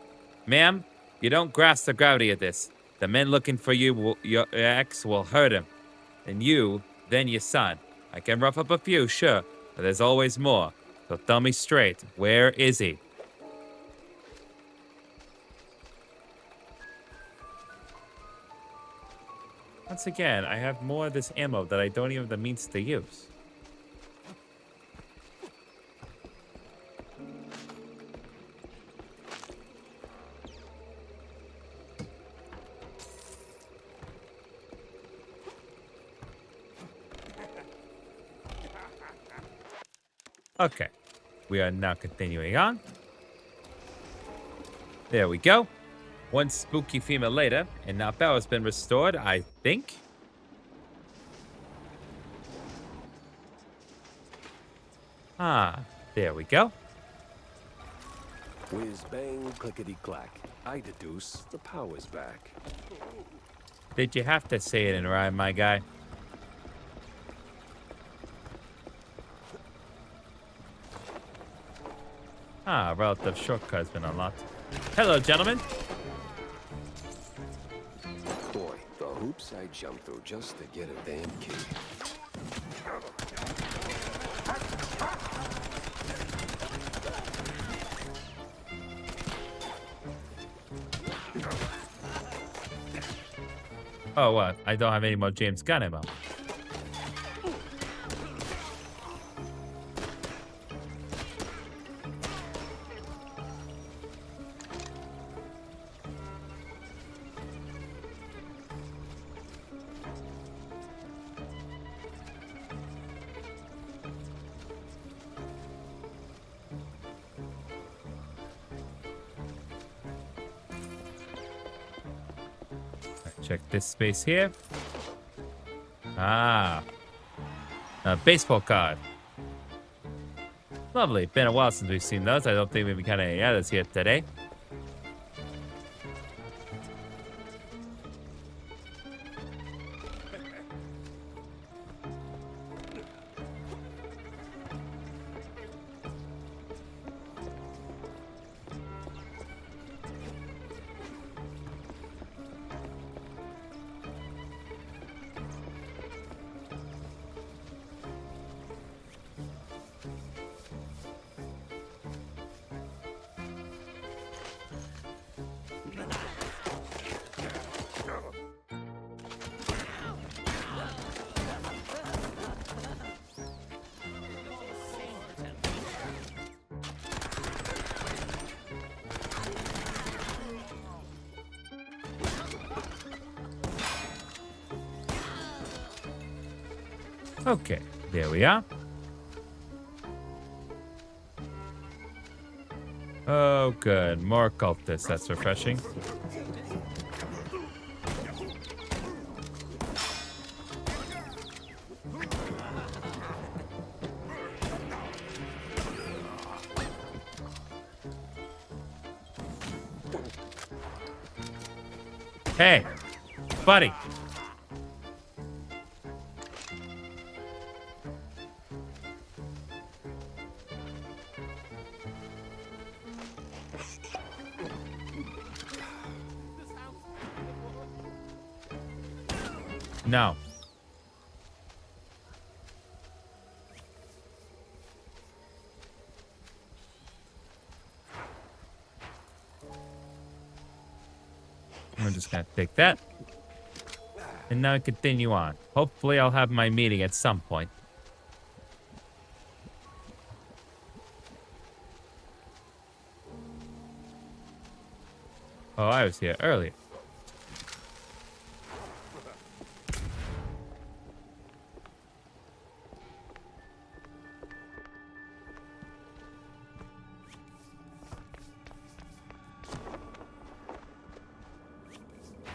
Ma'am, you don't grasp the gravity of this. The men looking for you, your ex, will hurt him. And you, then your son. I can rough up a few, sure, but there's always more. So tell me straight, where is he? Once again, I have more of this ammo that I don't even have the means to use. Okay, we are now continuing on. There we go. One spooky female later, and now power's been restored, I think. Ah, there we go. Whiz bang, clickety clack. I deduce the power's back. Did you have to say it in rhyme, my guy? Ah, relative shortcut has been unlocked. Hello, gentlemen. Boy, the hoops I jumped through just to get a damn key. Oh, what? I don't have any more James Gunn ammo. Check this space here. Ah. A baseball card. Lovely. Been a while since we've seen those. I don't think we've got any others here today. Okay, there we are. Oh, good. More cultists. That's refreshing. Hey, buddy. No. I'm just gonna take that. And now continue on. Hopefully I'll have my meeting at some point. Oh, I was here earlier.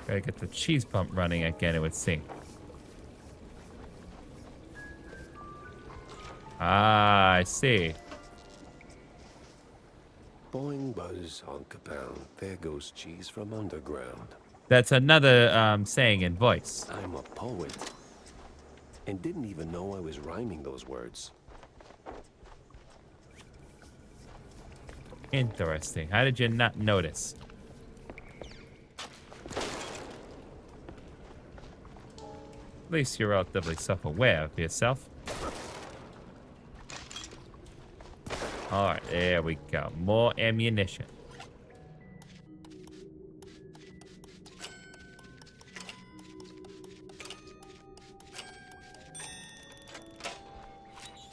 Gotta get the cheese pump running again, it would seem. Ah, I see. Boing buzz honk a pound. There goes cheese from underground. That's another saying in voice. I'm a poet. And didn't even know I was rhyming those words. Interesting. How did you not notice? At least you're relatively self-aware of yourself. Alright, there we go. More ammunition.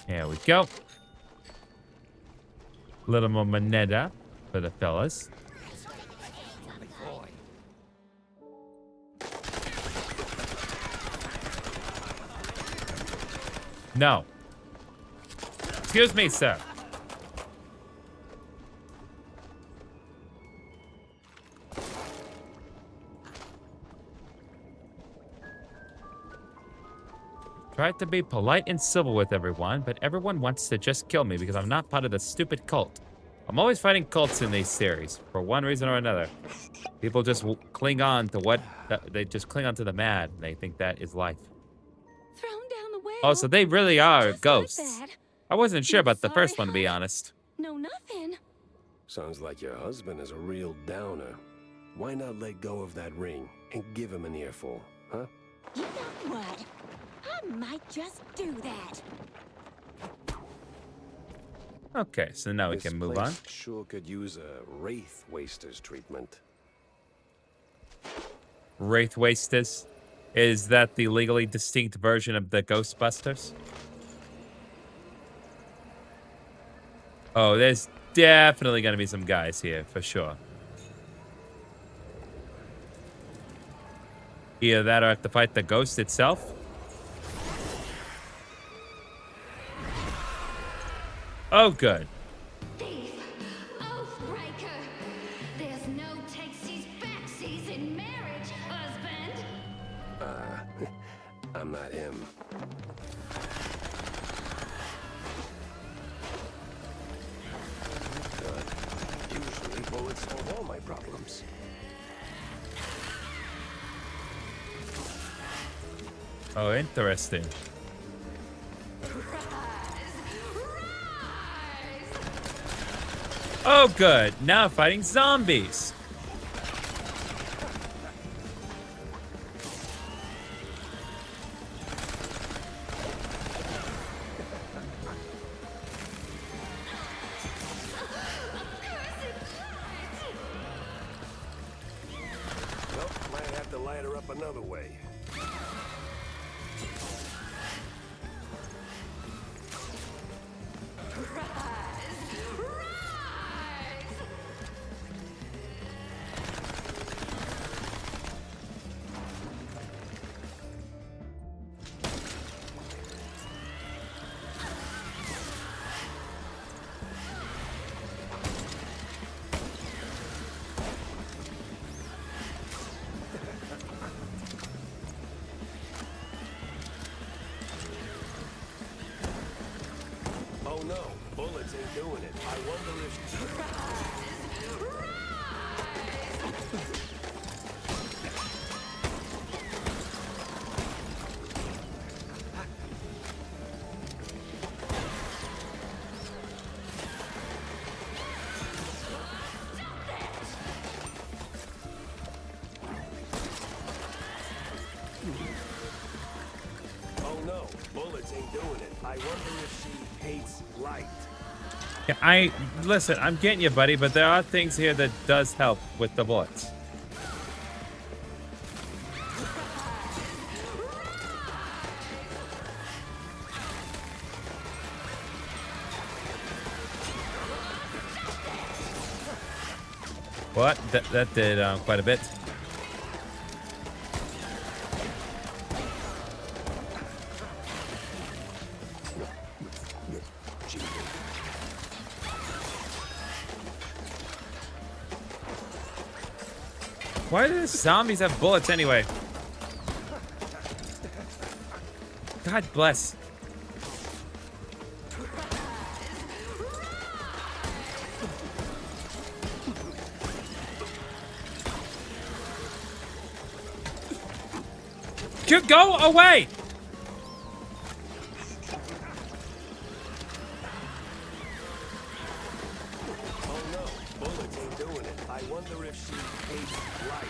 There we go. A little more moneda for the fellas. No. Excuse me, sir. Tried to be polite and civil with everyone, but everyone wants to just kill me because I'm not part of the stupid cult. I'm always fighting cults in these series for one reason or another. People just cling on to they just cling on to the mad. And they think that is life. Thrown down the well. Oh, so they really are Just ghosts. like that. I wasn't sure No, about the sorry, first one, to be honey. honest. No, nothing. Sounds like your husband is a real downer. Why not let go of that ring and give him an earful, huh? You know what? I might just do that. Okay, so now we This can move place on. Sure could use a wraith waster's treatment. Wraith Wasters. Is that the legally distinct version of the Ghostbusters? Oh, there's definitely going to be some guys here, for sure. Either that or I have to fight the ghost itself. Oh, good. Thief! Oathbreaker! There's no takesies backsies in marriage, husband! I'm not him. Usually bullets solve all my problems. Oh, interesting. Oh, good. Now fighting zombies. Nope, might have to light her up another way. Oh no, bullets ain't doing it. I wonder if... Oh no, bullets ain't doing it. I wonder if she hates light. Yeah, listen, I'm getting you, buddy, but there are things here that does help with the bullets. What? That did quite a bit. Why do the zombies have bullets anyway? God bless. You go away! Oh no, bullets ain't doing it. I wonder if she hates light.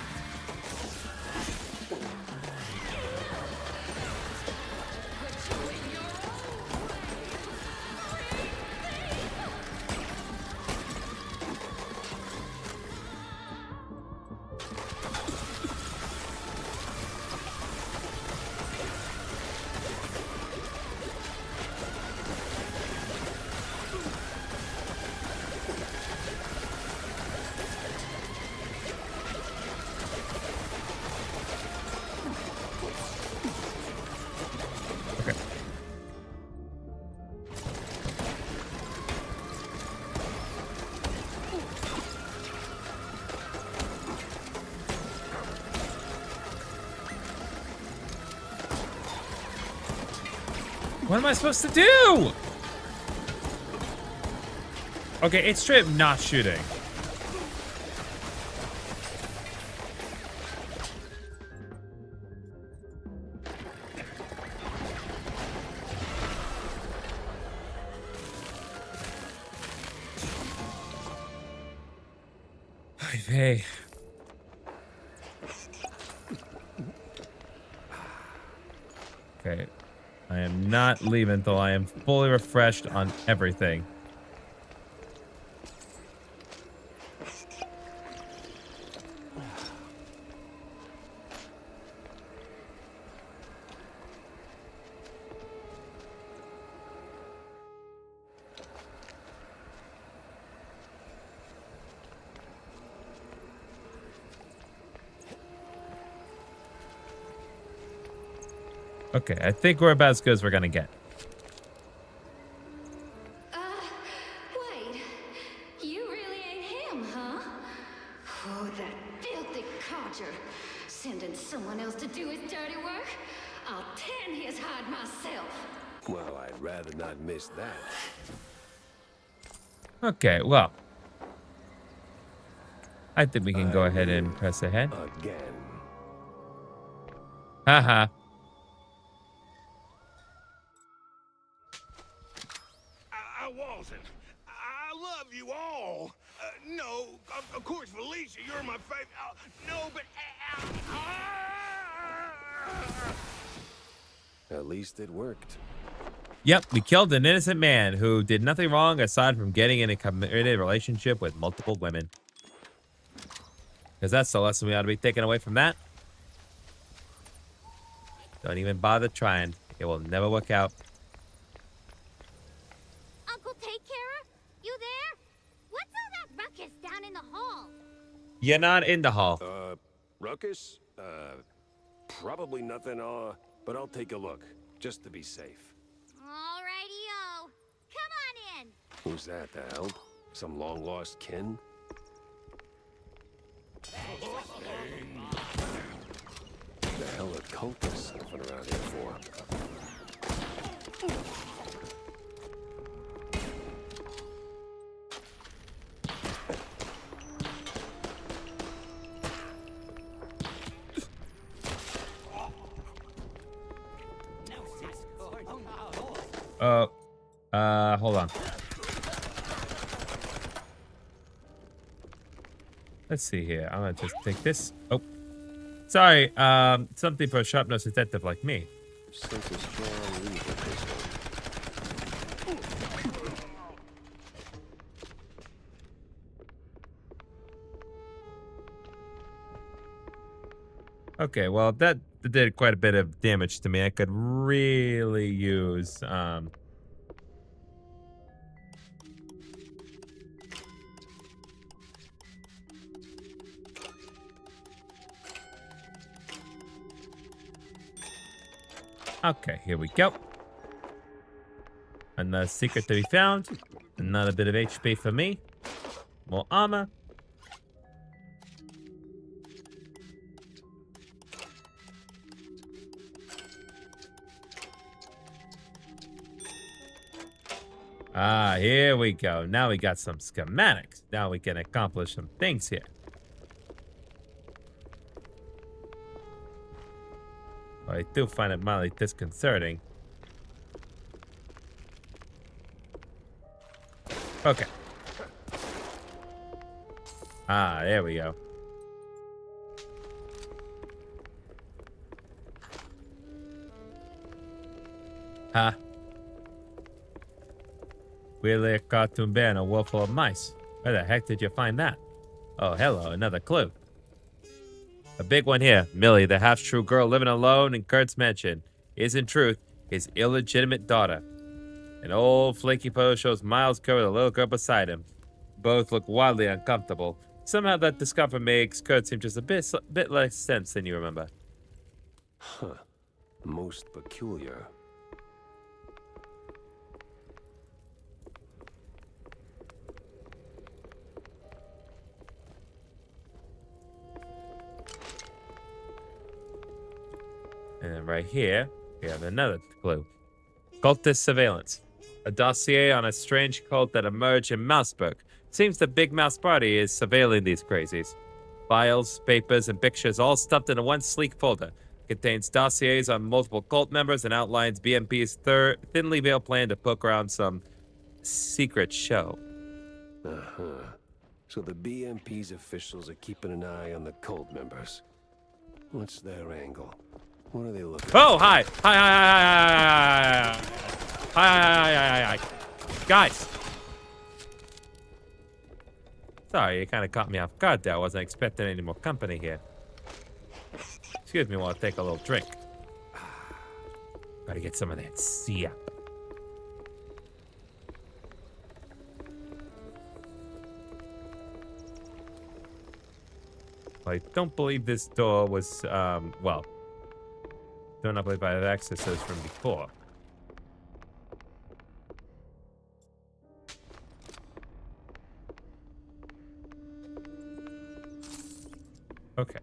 Okay. What am I supposed to do? Okay, it's straight up not shooting. Hey. Okay. I am not leaving until I am fully refreshed on everything. Okay, I think we're about as good as we're gonna get. Wait. You really ain't him, huh? Oh, that filthy codger. Sending someone else to do his dirty work? I'll tan his hide myself. Well, I'd rather not miss that. Okay, well. I think we can go ahead and press ahead. Again. Haha. I wasn't. I love you all. No, of course, Felicia, you're my favorite. No, but... At least it worked. Yep, we killed an innocent man who did nothing wrong aside from getting in a committed relationship with multiple women. Because that's the lesson we ought to be taking away from that. Don't even bother trying. It will never work out. Uncle Take Carer? You there? What's all that ruckus down in the hall? You're not in the hall. Ruckus? Probably nothing, but I'll take a look, just to be safe. Alrighty-o. Come on in. Who's that, the hell? Some long-lost kin? The hell are cultists sniffing around here for? Hold on. Let's see here. I'm gonna just take this. Oh, sorry. Something for a sharp-nosed detective like me. Sense a strong lead with this one. Okay, well, that did quite a bit of damage to me. I could really use, Okay, here we go. Another secret to be found. Another bit of HP for me. More armor. Ah, here we go. Now we got some schematics. Now we can accomplish some things here. I do find it mildly disconcerting. Okay. Ah, there we go. Huh? Really a cartoon bear and a world full of mice. Where the heck did you find that? Oh, hello, another clue. A big one here. Millie, the half-true girl living alone in Kurt's mansion, is in truth his illegitimate daughter. An old flaky photo shows Miles Kurt with a little girl beside him. Both look wildly uncomfortable. Somehow that discomfort makes Kurt seem just a bit less tense than you remember. Huh. Most peculiar. And then right here, we have another clue. Cultist surveillance. A dossier on a strange cult that emerged in Mouseburg. Seems the Big Mouse Party is surveilling these crazies. Files, papers, and pictures all stuffed into one sleek folder. Contains dossiers on multiple cult members and outlines BMP's thinly veiled plan to poke around some secret show. Uh-huh. So the BMP's officials are keeping an eye on the cult members. What's their angle? What are they looking Oh, hi! Hi! Hi! Guys! Sorry, you kind of caught me off guard there. I wasn't expecting any more company here. Excuse me while I take a little drink. Gotta get some of that siap. I don't believe this door was, well, don't I believe I have access to this from before. Okay.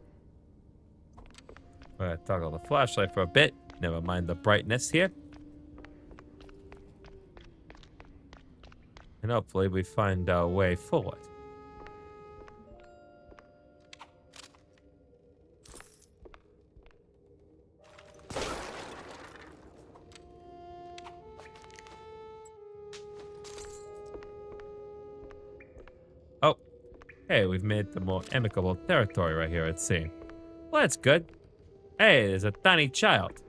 I'm gonna toggle the flashlight for a bit. Never mind the brightness here. And hopefully we find our way forward. Oh, hey, we've made the more amicable territory right here, it seems. Well, that's good. Hey, there's a tiny child.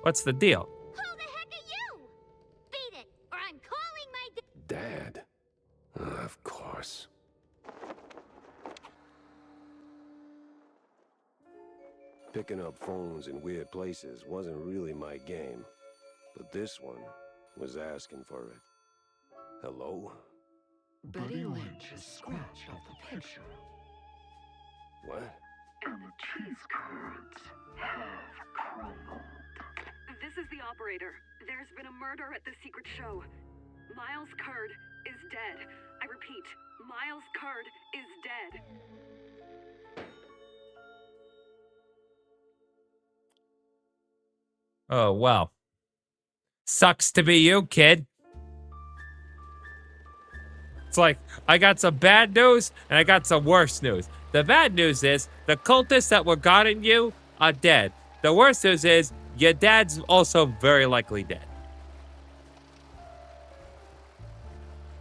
What's the deal? Who the heck are you? Beat it, or I'm calling my Dad? Of course. Picking up phones in weird places wasn't really my game. But this one was asking for it. Hello? Betty Lynch is scratched off the picture. What? And the cheese curds have crumbled. This is the operator. There's been a murder at the secret show. Miles Curd is dead. I repeat, Miles Curd is dead. Oh, well. Sucks to be you, kid. It's like, I got some bad news, and I got some worse news. The bad news is, the cultists that were guarding you are dead. The worst news is, your dad's also very likely dead.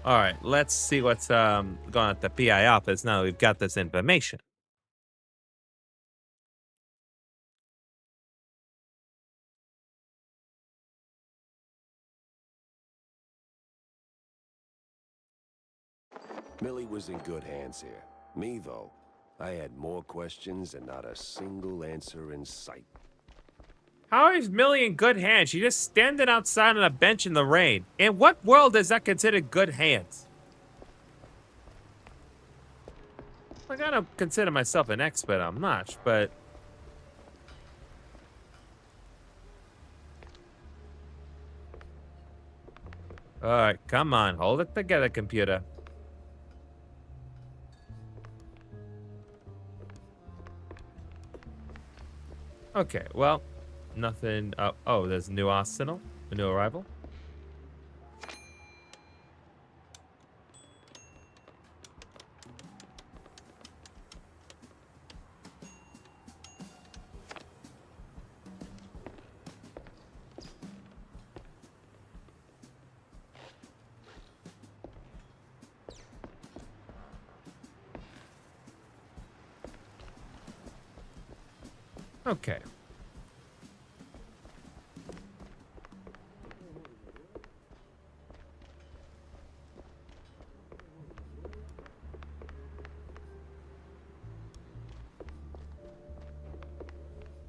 Alright, let's see what's going on at the PI office now that we've got this information. Millie was in good hands here. Me, though, I had more questions and not a single answer in sight. How is Millie in good hands? She's just standing outside on a bench in the rain. In what world is that considered good hands? I gotta consider myself an expert on much, but... Alright, come on. Hold it together, computer. Okay, well, nothing. Oh, there's a new arsenal, a new arrival. Okay.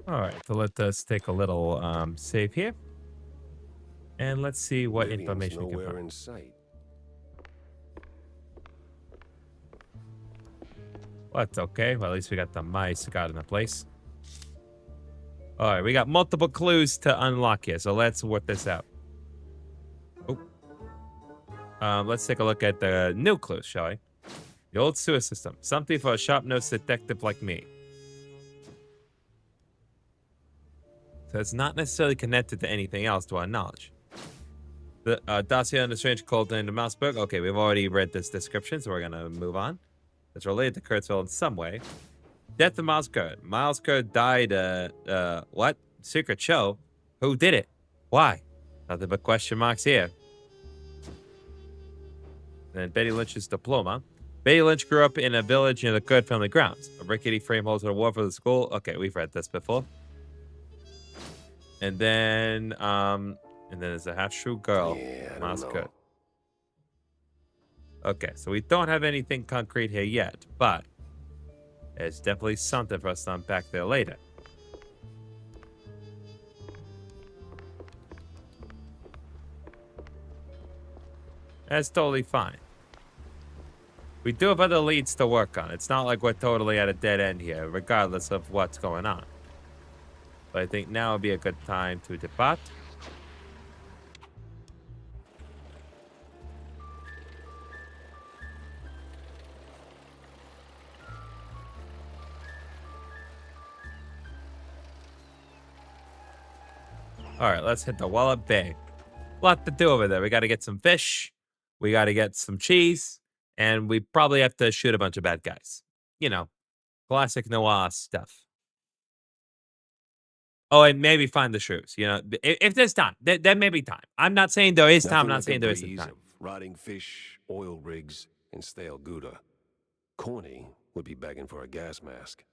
All right, so let us take a little save here. And let's see what Vivian's information we can nowhere find. in sight. Well, that's okay. Well, at least we got the mice got in a place. All right, we got multiple clues to unlock here, so let's work this out. Oh. Let's take a look at the new clues, shall we? The old sewer system. Something for a sharp-nosed detective like me. So it's not necessarily connected to anything else to our knowledge. The dossier on the strange cult in the Mousebook. Okay, we've already read this description, so we're gonna move on. It's related to Kurtzville in some way. Death of Miles Kurd. Miles Kurd died, what? Secret show? Who did it? Why? Nothing but question marks here. And Betty Lynch's diploma. Betty Lynch grew up in a village near the Kurd family grounds. A rickety frame holds an award for the school. Okay, we've read this before. And then there's a half-true girl. Yeah, Miles I don't Kurd. know. Okay, so we don't have anything concrete here yet, but it's definitely something for us to unpack there later. That's totally fine. We do have other leads to work on. It's not like we're totally at a dead end here, regardless of what's going on. But I think now would be a good time to depart. All right, let's hit the Wallop Bay. Lot to do over there. We got to get some fish. We got to get some cheese. And we probably have to shoot a bunch of bad guys. You know, classic noir stuff. Oh, and maybe find the shrews. You know, if there's time, there may be time. I'm not saying there is time. I'm not saying there isn't time. Of rotting fish, oil rigs, and stale Gouda. Corny would be begging for a gas mask.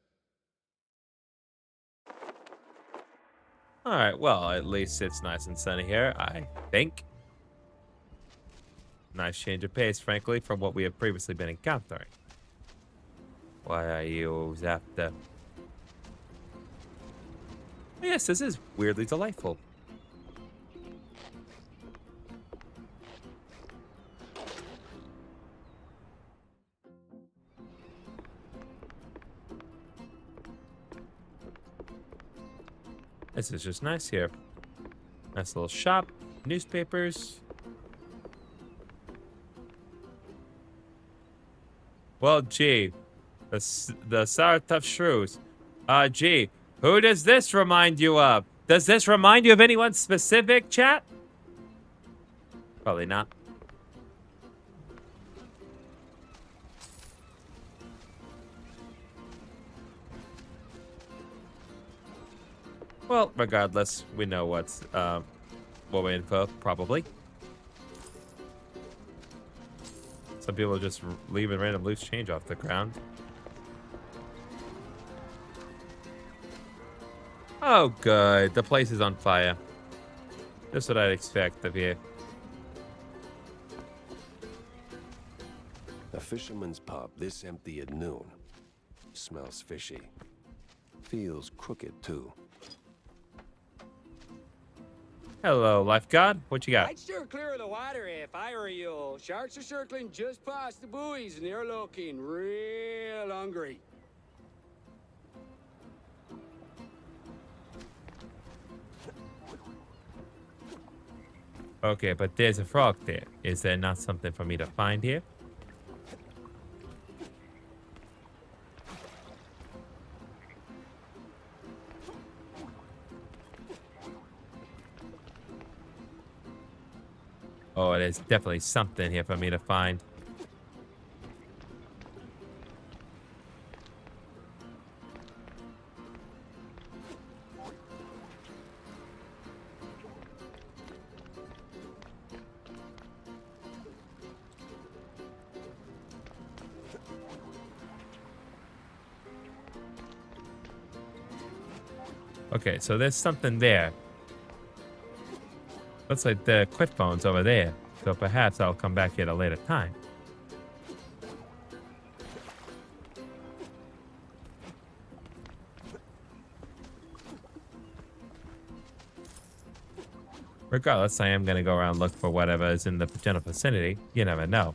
All right, well, at least it's nice and sunny here, I think. Nice change of pace, frankly, from what we have previously been encountering. Why are you after? Yes, this is weirdly delightful. This is just nice here. Nice little shop, newspapers. Well, gee, the sour tough shrews. Gee, who does this remind you of? Does this remind you of anyone specific, chat? Probably not. Well, regardless, we know what we're in for, probably. Some people are just leaving random loose change off the ground. Oh, good. The place is on fire. Just what I'd expect of you. A fisherman's pub this empty at noon. Smells fishy. Feels crooked, too. Hello, lifeguard. What you got? I'd steer clear of the water if I were you. Sharks are circling just past the buoys and they're looking real hungry. Okay, but there's a frog there. Is there not something for me to find here? Oh, there's definitely something here for me to find. Okay, so there's something there. Looks like the quit phone's over there, so perhaps I'll come back here at a later time. Regardless, I am going to go around and look for whatever is in the general vicinity. You never know.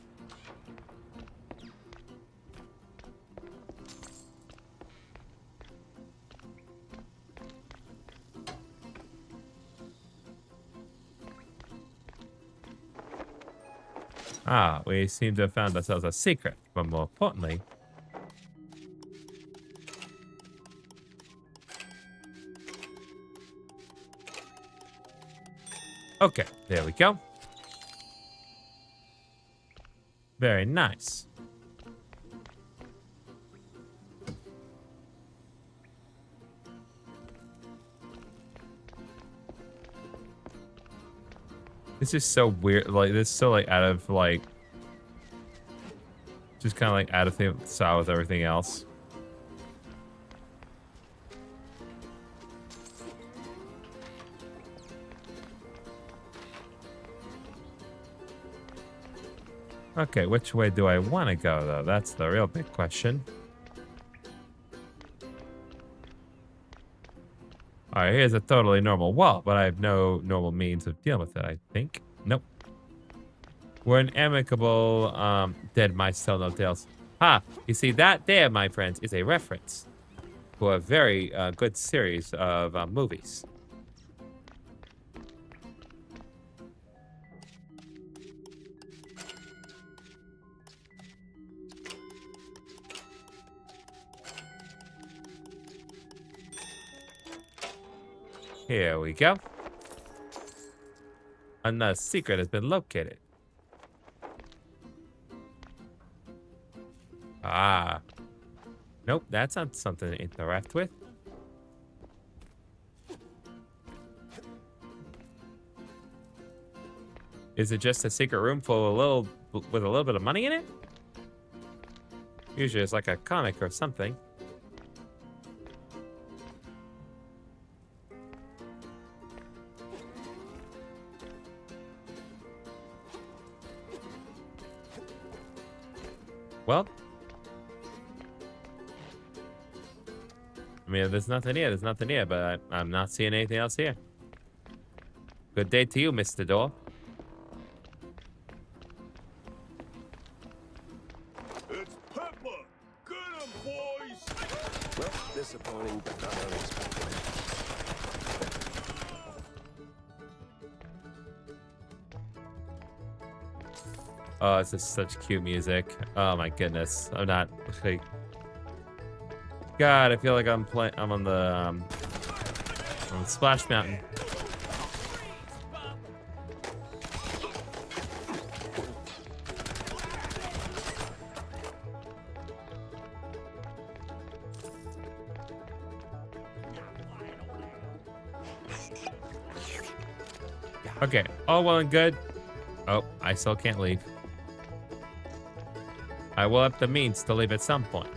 Ah, we seem to have found ourselves a secret, but more importantly... Okay, there we go. Very nice. This is so weird. Like, this is so, like, out of, like... Just kind of, like, out of style with everything else. Okay, which way do I want to go, though? That's the real big question. Alright, here's a totally normal wall, but I have no normal means of dealing with it, I think. Nope. We're an amicable, dead mice tell no tales. Ha! You see, that there, my friends, is a reference to a very good series of movies. Here we go. Another secret has been located. Ah. Nope, that's not something to interact with. Is it just a secret room full of with a little bit of money in it? Usually it's like a comic or something. Well, I mean, if there's nothing here, there's nothing here, but I'm not seeing anything else here. Good day to you, Mr. Door. It's Pepper! Get him, boys! Well, disappointing, but not unexpected. Oh, this is such cute music. Oh my goodness. I'm not like... God, I feel like I'm on the Splash Mountain. Okay, all well and good. Oh, I still can't leave. I will have the means to leave at some point.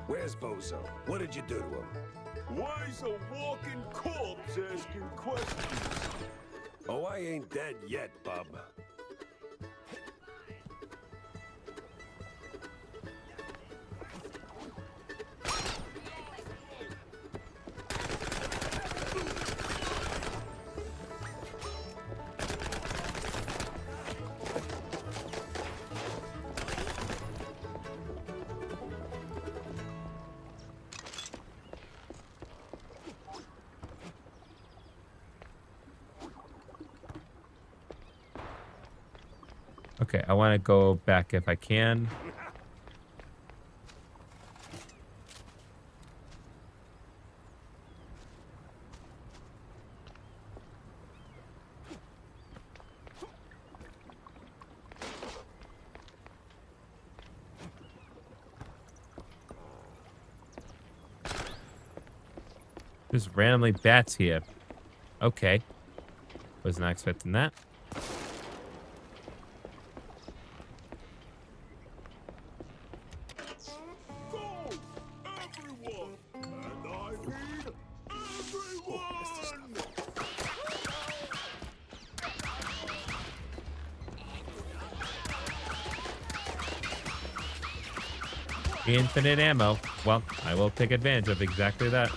Where's Bozo? What did you do to him? Why is a walking corpse asking questions? Oh, I ain't dead yet, bub. Okay, I want to go back if I can. Just randomly bats here. Okay. Was not expecting that. Infinite ammo. Well, I will take advantage of exactly that.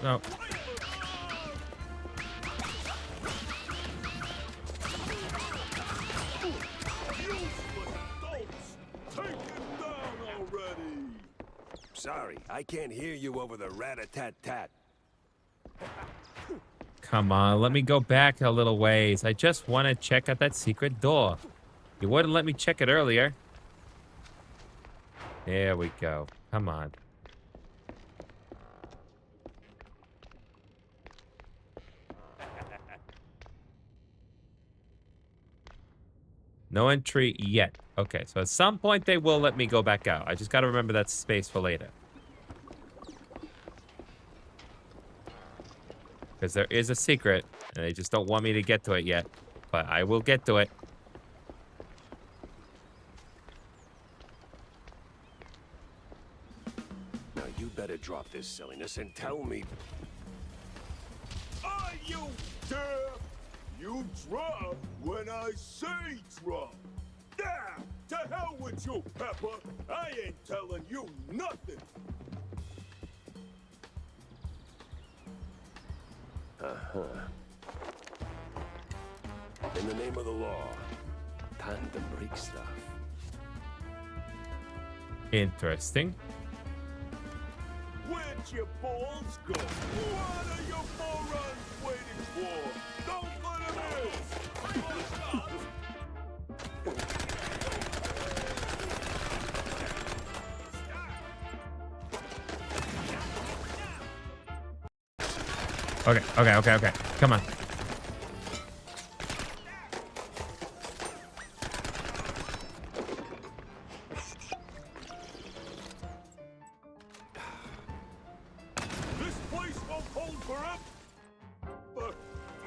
No. Sorry, I can't hear you over the rat-a-tat-tat. Come on, let me go back a little ways. I just want to check out that secret door. You wouldn't let me check it earlier. There we go. Come on. No entry yet. Okay, so at some point they will let me go back out. I just got to remember that space for later. Because there is a secret, and they just don't want me to get to it yet. But I will get to it. Now you better drop this silliness and tell me. Are you deaf? You drop when I say drop. Ah, to hell with you, Pepper. I ain't telling you nothing. Uh-huh. In the name of the law, tandem break stuff. Interesting. Where'd your balls go? What are you morons waiting for? Don't let him in! Okay. Come on. This place won't hold forever.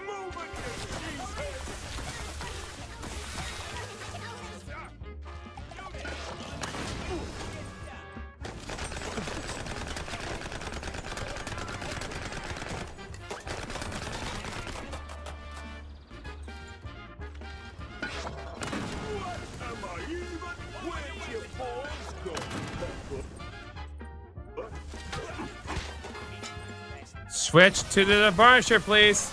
Move it, you cheesehead! What am I even? Where'd your balls go, Pepper? Switch to the Varnisher, please.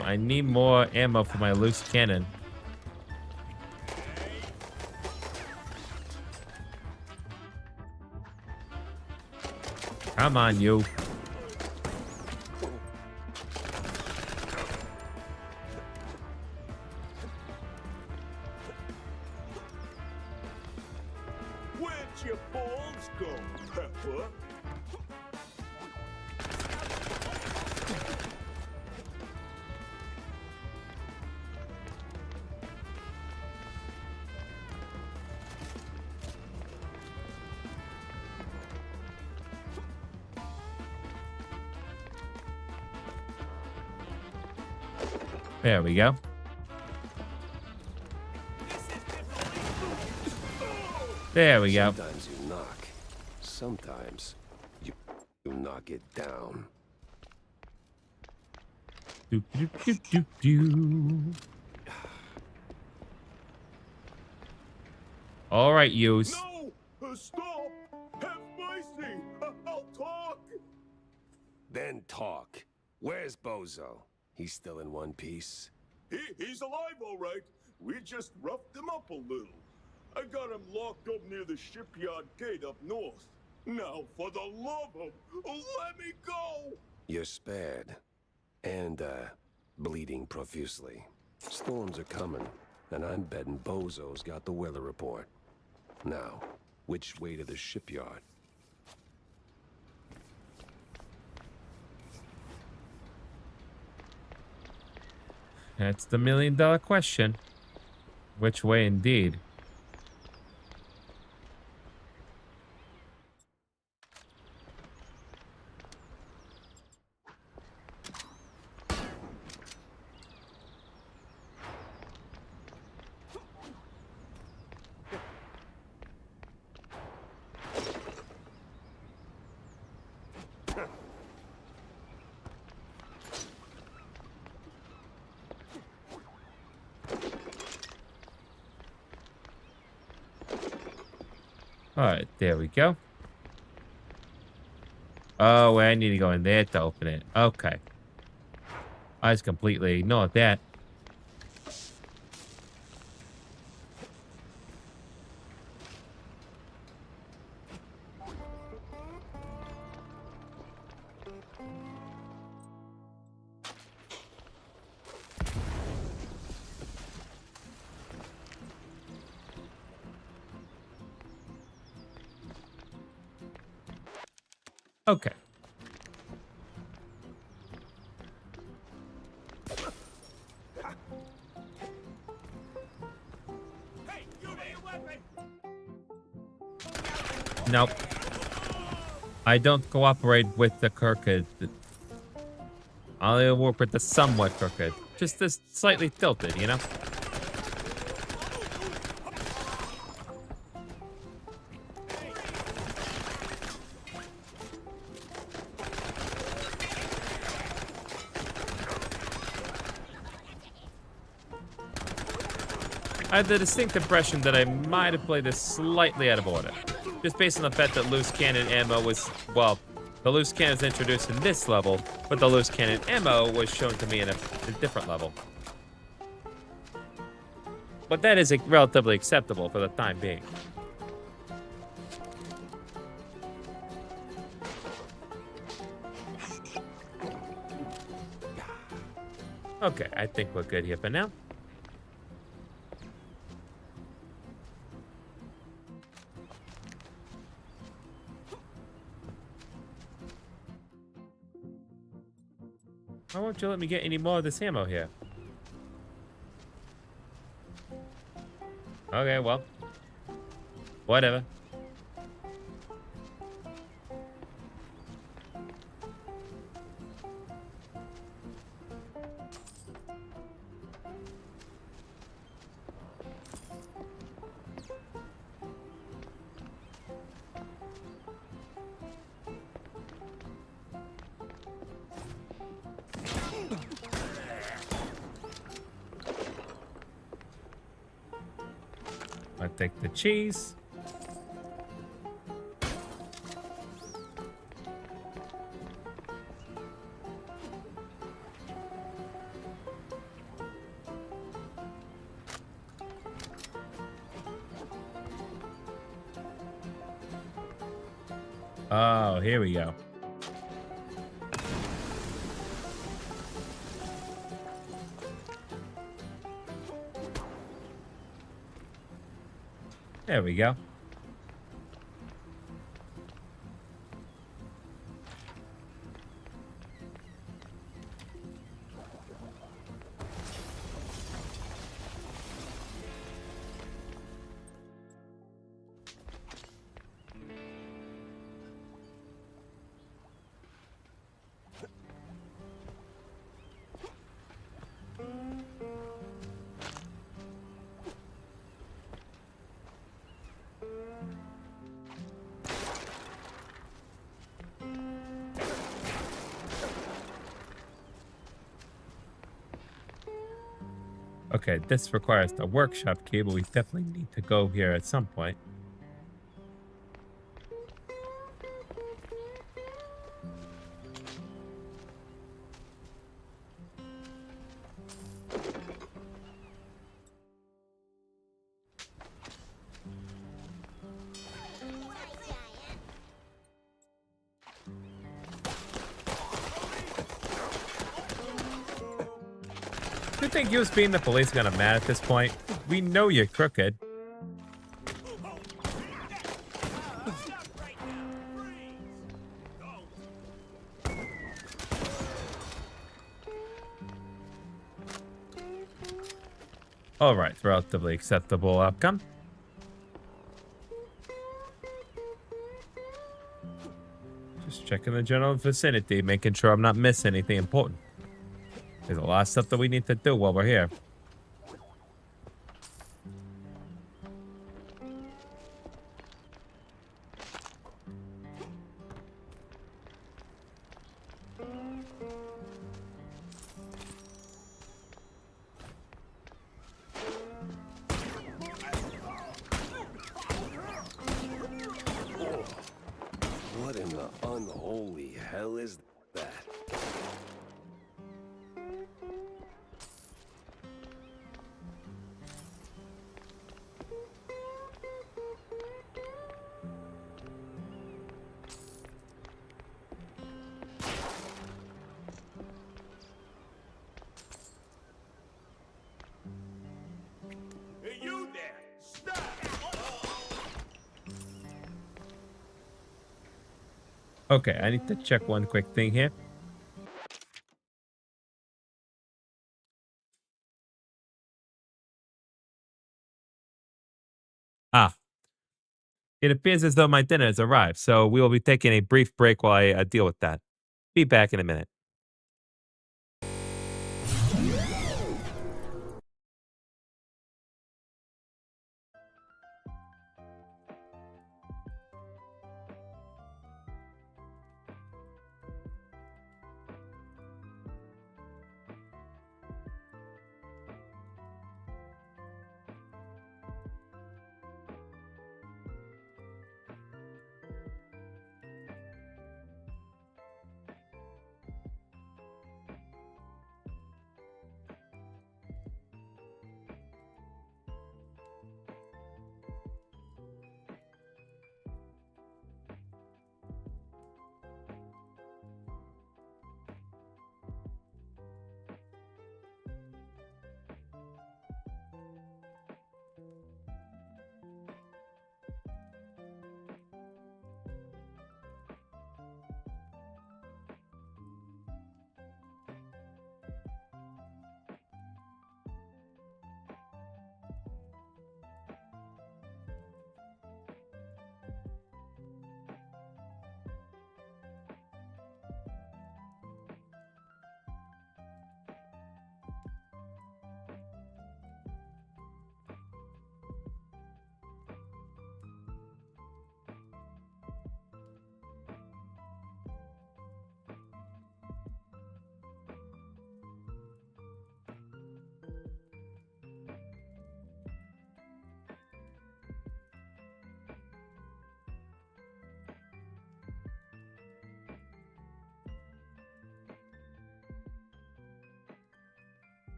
I need more ammo for my loose cannon. Come on, you. Where'd your balls go, Pepper? There we go. There we go. Sometimes you knock. Sometimes you knock it down. Do, do, do, do, do. All right, use. No! Stop! Have mercy! I'll talk! Then talk. Where's Bozo? He's still in one piece. He's alive, all right. We just roughed him up a little. I got him locked up near the shipyard gate up north. Now, for the love of... let me go! You're spared. And, bleeding profusely. Storms are coming, and I'm betting Bozo's got the weather report. Now, which way to the shipyard? That's the million-dollar question. Which way indeed? Alright, there we go. Oh, I need to go in there to open it. Okay. I just completely ignored that. Okay. Nope. I don't cooperate with the crooked. I only work with the somewhat crooked. Just this slightly tilted, you know? I have the distinct impression that I might have played this slightly out of order. Just based on the fact that loose cannon ammo was, well, the loose cannon is introduced in this level, but the loose cannon ammo was shown to me in a different level. But that is relatively acceptable for the time being. Okay, I think we're good here for now. Why won't you let me get any more of this ammo here? Okay, well. Whatever. I'll take the cheese. Oh, here we go. There we go. Okay, this requires the workshop key, but we definitely need to go here at some point. You think you being the police gonna mad at this point? We know you're crooked. All right, relatively acceptable outcome. Just checking the general vicinity, making sure I'm not missing anything important. There's a lot of stuff that we need to do while we're here. What in the unholy hell is that? Hey, you there! Stop! Okay, I need to check one quick thing here. Ah, it appears as though my dinner has arrived, so we will be taking a brief break while I deal with that. Be back in a minute.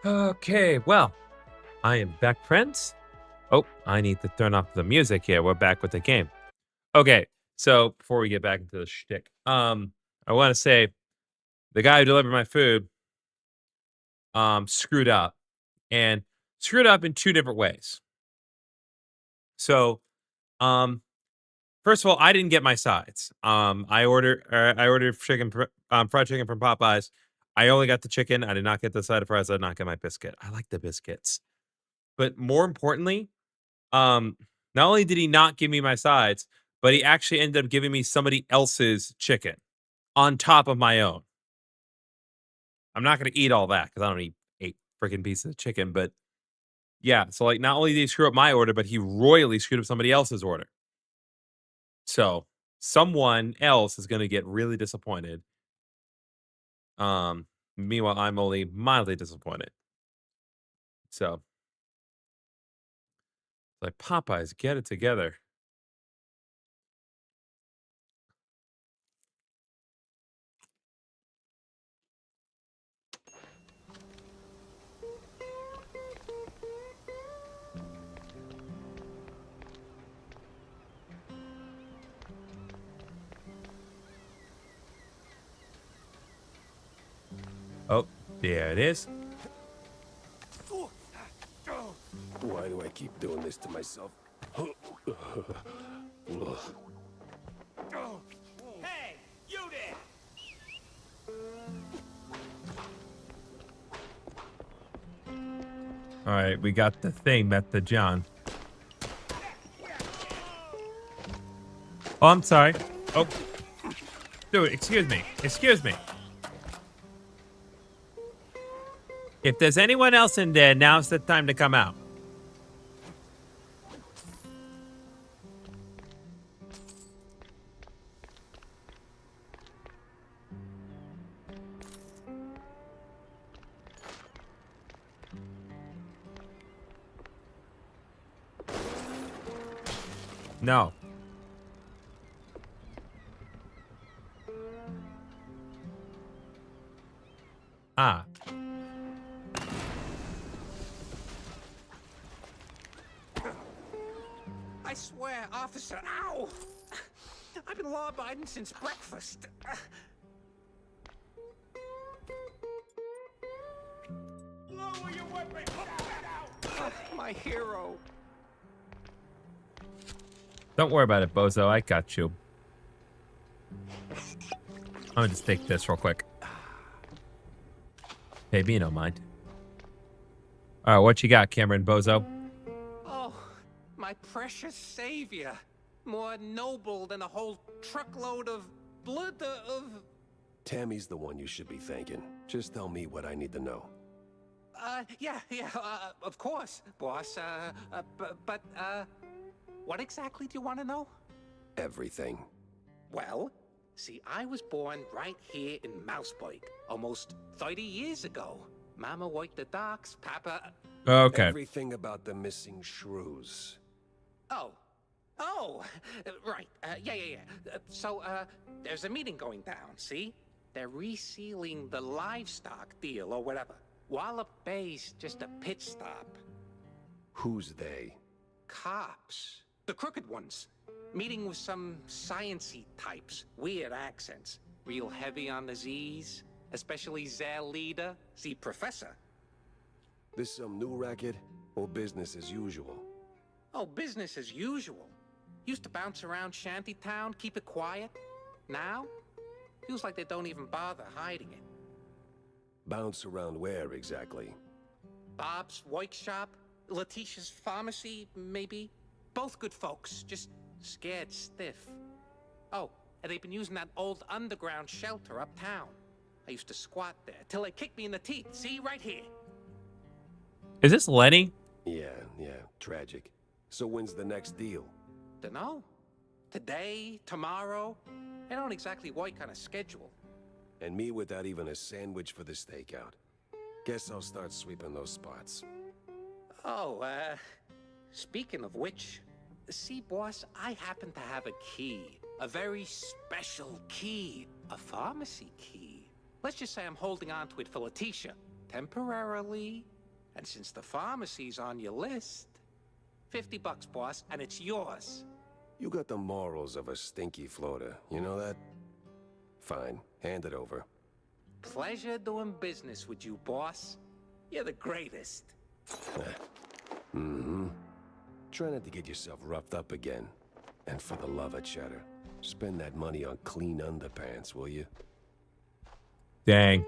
Okay, well, I am back, friends. Oh, I need to turn off the music here. We're back with the game. Okay, so before we get back into the shtick, I want to say the guy who delivered my food, screwed up, and screwed up in two different ways. So, um, first of all, I didn't get my sides. I ordered fried chicken from Popeyes. I only got the chicken. I did not get the side of fries. I did not get my biscuit. I like the biscuits, but more importantly, Um, not only did he not give me my sides, but he actually ended up giving me somebody else's chicken on top of my own. I'm not gonna eat all that because I don't eat 8 freaking pieces of chicken, but yeah, so, like, not only did he screw up my order, but he royally screwed up somebody else's order. So, someone else is gonna get really disappointed. Um, Meanwhile, I'm only mildly disappointed. So, like, Popeyes, get it together. Oh, there it is. Why do I keep doing this to myself? Hey, you there! All right, we got the thing, met the John. Oh, I'm sorry. Oh, dude, excuse me. Excuse me. If there's anyone else in there, now's the time to come out. No. Ah. I swear, officer, ow! I've been law-abiding since breakfast. Lower your weapon! My hero. Don't worry about it, Bozo. I got you. I'm gonna just take this real quick. Maybe you don't mind. All right, what you got, Cameron Bozo? Oh, my precious savior. More noble than a whole truckload of blood of... Tammy's the one you should be thanking. Just tell me what I need to know. Yeah, of course, boss. But, what exactly do you want to know? Everything. Well, see, I was born right here in Mouseburg, almost 30 years ago. Mama worked the docks, Papa... Okay. Everything about the missing shrews. Oh, right. Yeah. So, there's a meeting going down, see? They're resealing the livestock deal or whatever. Wallop Bay's just a pit stop. Who's they? Cops. The crooked ones. Meeting with some science-y types. Weird accents. Real heavy on the Z's. Especially their leader, the professor. This some new racket or business as usual? Oh, business as usual. Used to bounce around Shantytown, keep it quiet. Now, feels like they don't even bother hiding it. Bounce around where exactly? Bob's workshop, Letitia's pharmacy, maybe. Both good folks, just scared stiff. Oh, and they've been using that old underground shelter uptown. I used to squat there till they kicked me in the teeth. See, right here. Is this Lenny? Yeah, tragic. So when's the next deal? Dunno. Today, tomorrow. They don't exactly work on a schedule. And me without even a sandwich for the stakeout. Guess I'll start sweeping those spots. Oh, speaking of which, see, boss, I happen to have a key. A very special key. A pharmacy key. Let's just say I'm holding on to it for Letitia. Temporarily. And since the pharmacy's on your list, $50, boss, and it's yours. You got the morals of a stinky floater, you know that? Fine, hand it over. Pleasure doing business with you, boss. You're the greatest. Mm-hmm. Try not to get yourself roughed up again. And for the love of cheddar, spend that money on clean underpants, will you? Dang.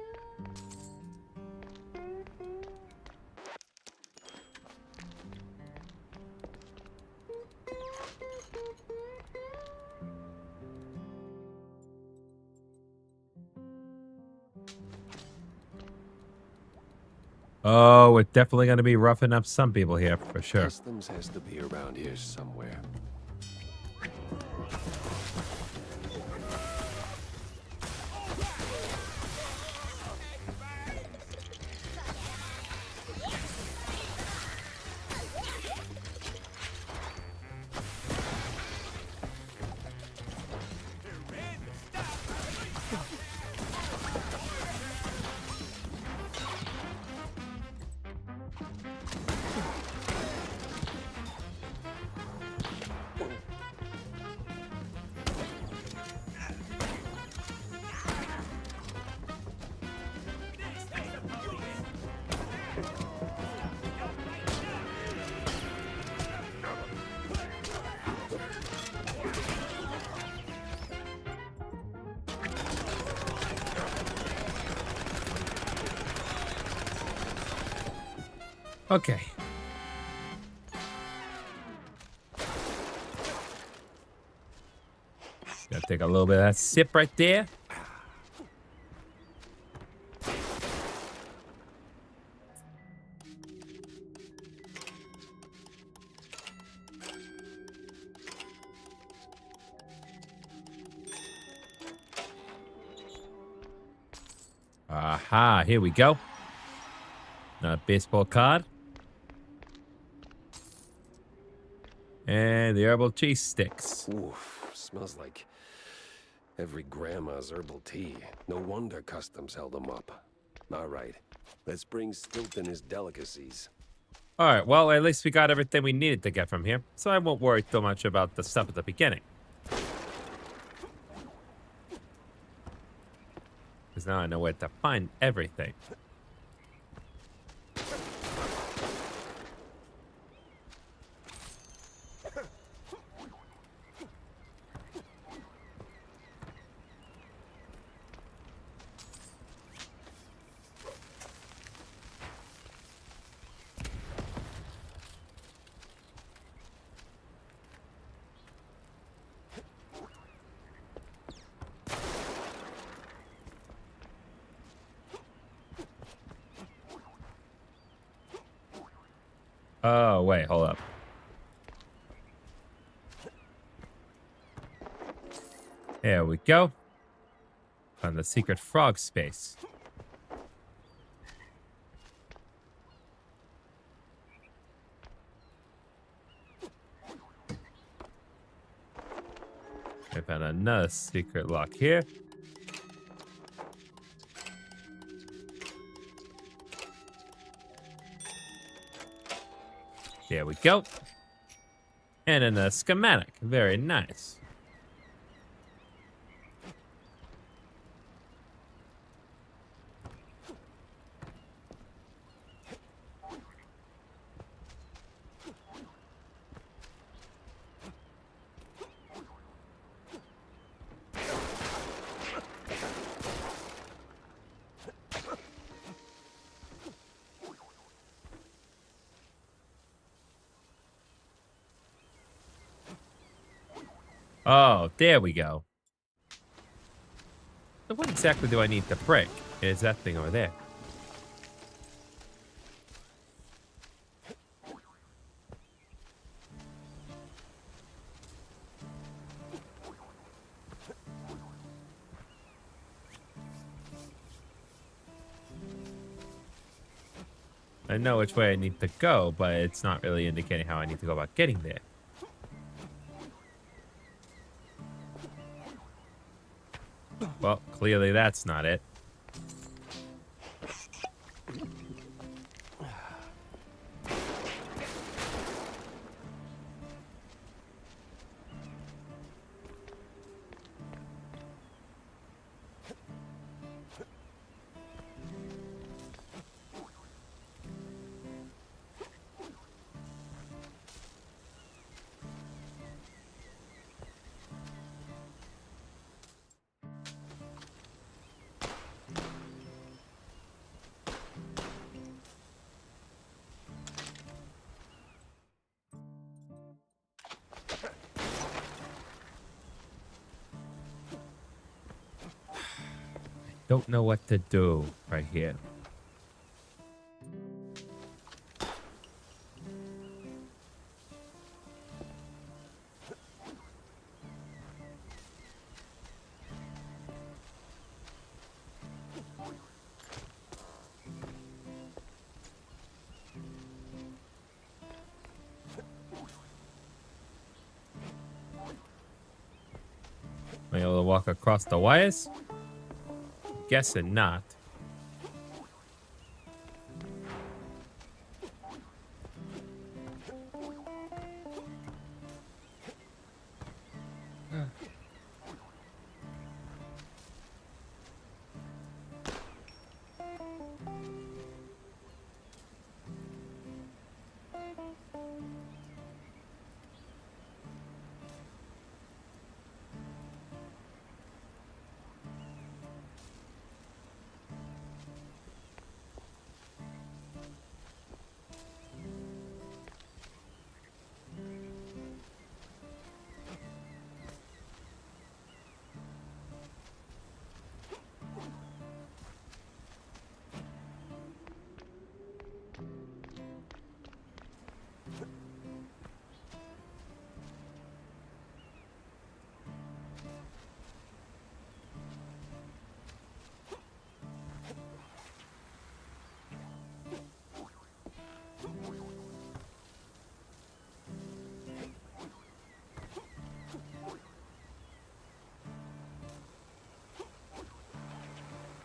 Oh, we're definitely going to be roughing up some people here, for sure. Customs has to be around here somewhere. Okay. Gotta take a little bit of that sip right there. Aha, here we go. Another baseball card. And the herbal cheese sticks. Oof, smells like every grandma's herbal tea. No wonder customs held them up. All right, let's bring Stilton his delicacies. All right, well, at least we got everything we needed to get from here, so I won't worry too much about the stuff at the beginning. Because now I know where to find everything. Oh, wait, hold up. There we go. On the secret frog space. I found another secret lock here. There we go. And then a schematic. Very nice. Oh, there we go. So what exactly do I need to break? Is that thing over there? I know which way I need to go, but it's not really indicating how I need to go about getting there. Well, clearly that's not it. Don't know what to do right here. Am I able to walk across the wires? Guessing not.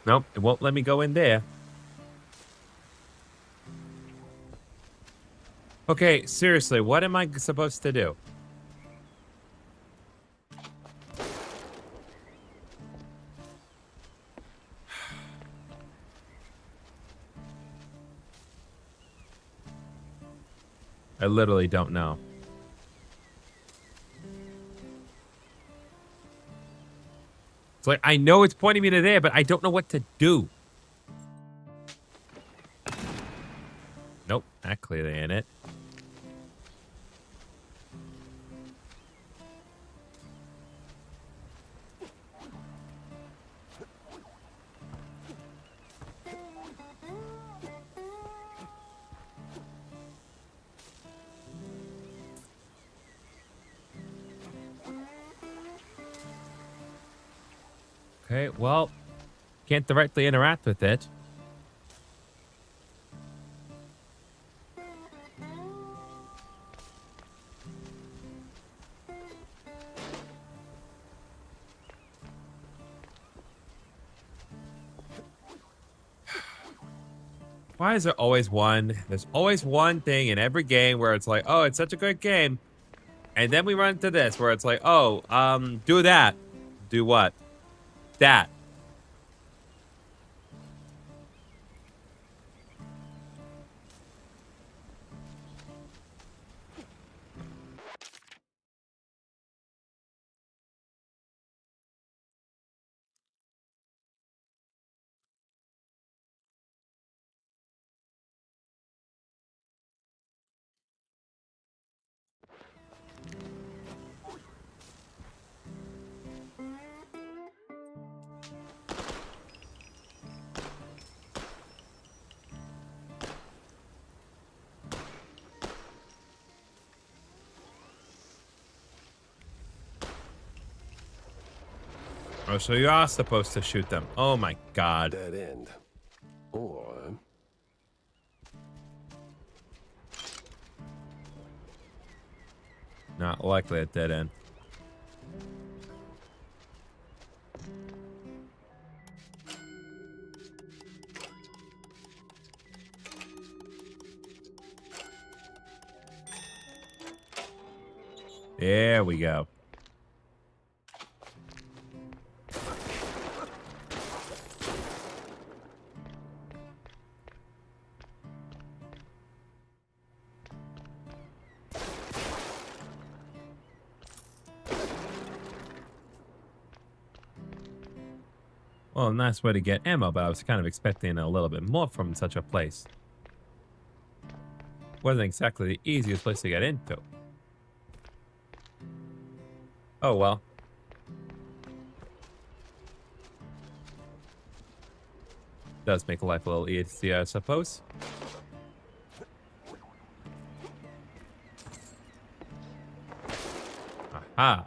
Nope, it won't let me go in there. Okay, seriously, what am I supposed to do? I literally don't know. It's like, I know it's pointing me to there, but I don't know what to do. Nope, that clearly ain't it. Okay, well, can't directly interact with it. Why is there always one? There's always one thing in every game where it's like, oh, it's such a good game. And then we run into this where it's like, oh, do that. Do what? That. Oh, so you are supposed to shoot them. Oh my god. Dead end. Or... Not likely a dead end. There we go. Well, a nice way to get ammo, but I was kind of expecting a little bit more from such a place. Wasn't exactly the easiest place to get into. Oh well. Does make life a little easier, I suppose. Aha.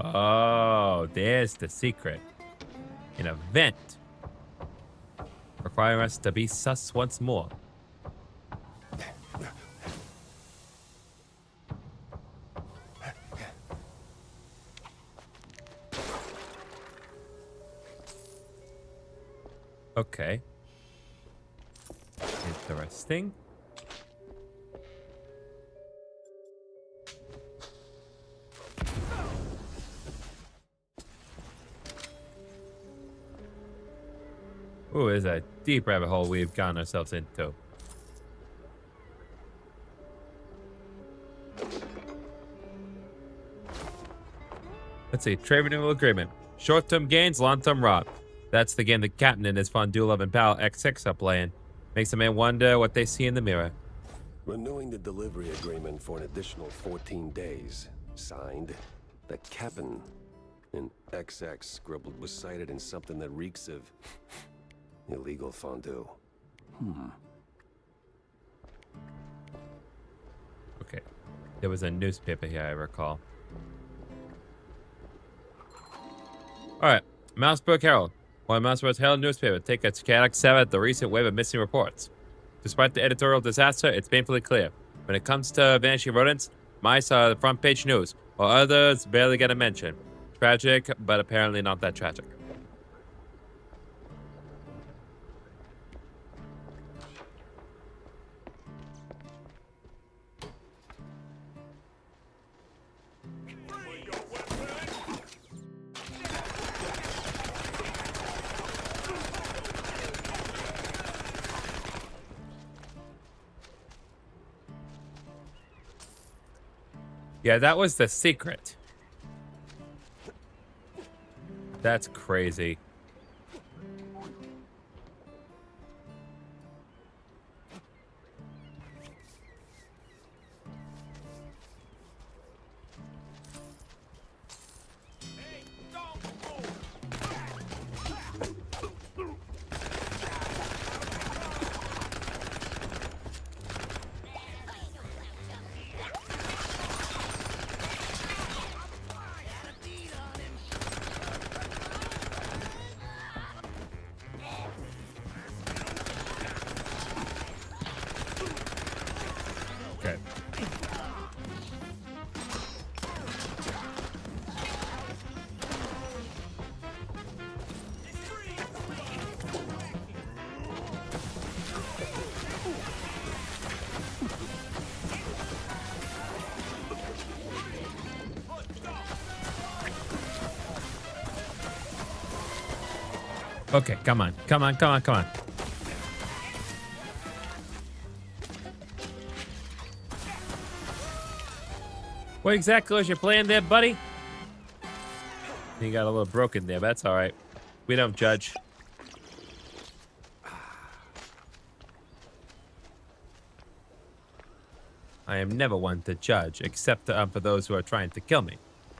Oh, there's the secret. An event. Requiring us to be sus once more. Okay. Interesting. Ooh, it's a deep rabbit hole we've gotten ourselves into. Let's see. Trade renewal agreement. Short-term gains, long-term rot. That's the game the captain and his fondue-loving pal X6 are playing. Makes a man wonder what they see in the mirror. Renewing the delivery agreement for an additional 14 days. Signed, the captain. And XX scribbled was cited in something that reeks of illegal fondue. Okay. There was a newspaper here, I recall. Alright. Mousebrook Herald. One of Mousebrook's Herald newspaper take a chaotic stab at the recent wave of missing reports. Despite the editorial disaster, it's painfully clear. When it comes to vanishing rodents, mice are the front page news, while others barely get a mention. Tragic, but apparently not that tragic. Yeah, that was the secret. That's crazy. Okay. Okay, come on. Come on, come on, come on. What exactly was your plan there, buddy? You got a little broken there, but that's all right. We don't judge. I am never one to judge, except for those who are trying to kill me.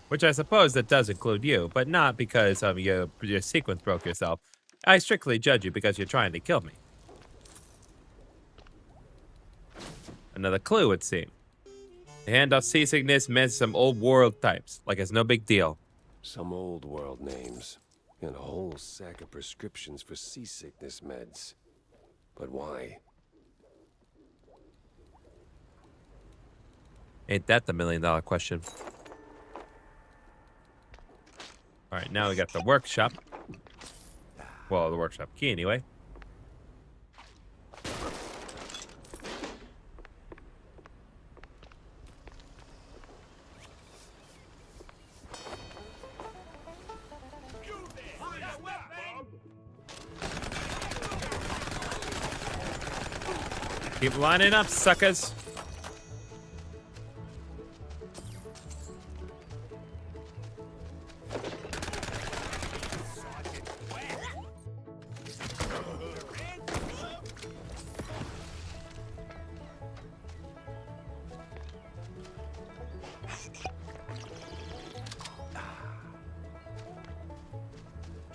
Which I suppose that does include you, but not because your sequence broke yourself. I strictly judge you because you're trying to kill me. Another clue, it seems. The handoff seasickness meant some old world types, like it's no big deal. Some old world names, and a whole sack of prescriptions for seasickness meds. But why? Ain't that the million-dollar question? All right, now we got the workshop. Well, the workshop key, anyway. Keep lining up, suckers.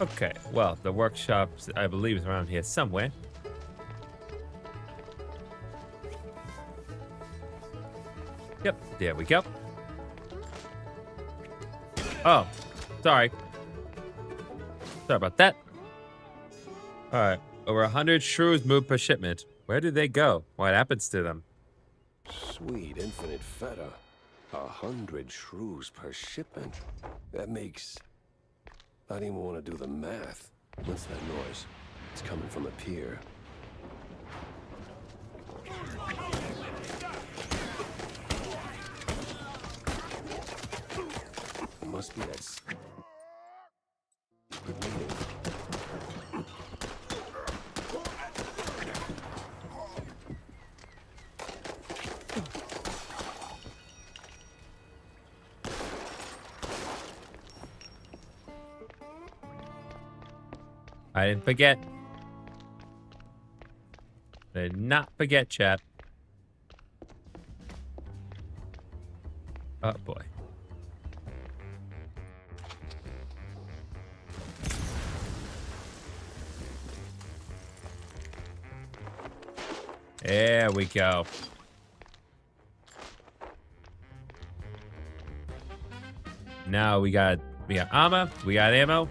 Okay, well, the workshop, I believe, is around here somewhere. Yep, there we go. Oh, sorry. Sorry about that. All right, over 100 shrews moved per shipment. Where do they go? What happens to them? Sweet infinite feta. 100 shrews per shipment. That makes... I don't even want to do the math. What's that noise? It's coming from a pier. It must be that... I didn't forget. I did not forget, chat. Oh, boy. There we go. Now we got armor, we got ammo.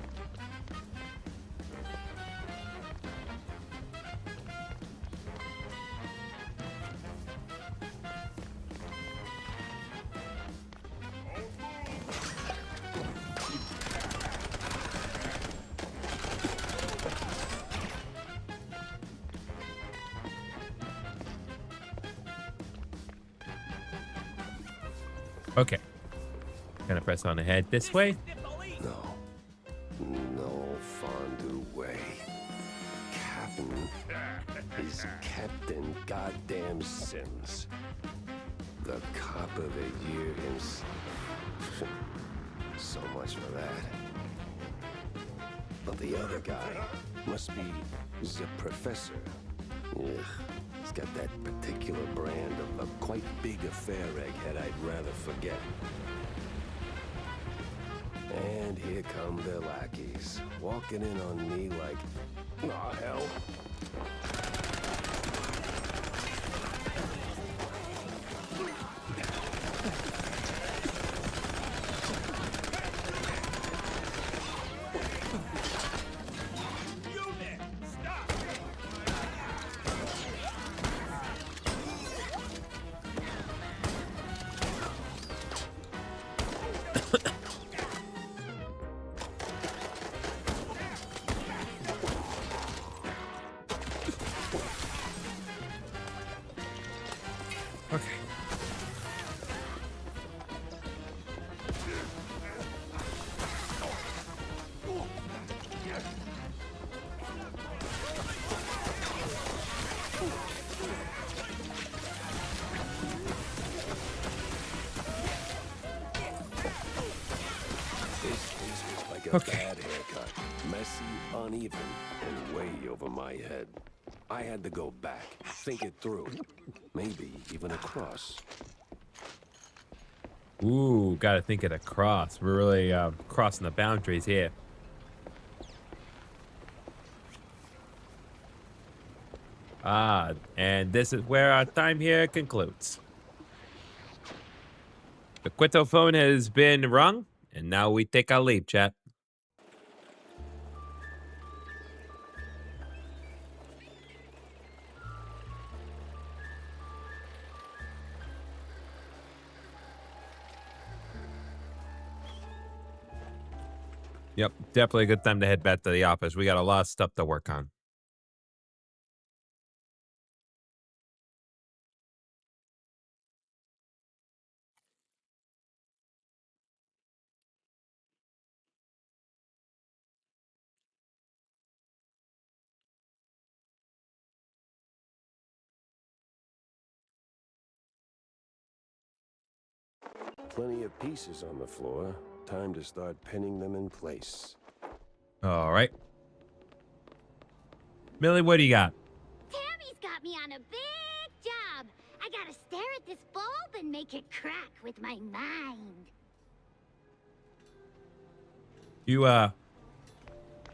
Okay. Gonna press on ahead this way. No. No fondue way. Captain is Captain Goddamn Sims. The cop of the year himself. So much for that. But the other guy must be the professor. Ugh. He's got that particular brand of a quite big affair egghead I'd rather forget. And here come their lackeys, walking in on me like, aw, hell. Okay. Bad haircut. Messy, uneven, and way over my head. I had to go back, think it through. Maybe even across. Ooh, gotta think it across. We're really crossing the boundaries here. Ah, and this is where our time here concludes. The Quito phone has been rung, and now we take our leave, chat. Yep, definitely a good time to head back to the office. We got a lot of stuff to work on. Plenty of pieces on the floor. Time to start pinning them in place. All right. Millie, what do you got? Tammy's got me on a big job. I gotta stare at this bulb and make it crack with my mind. You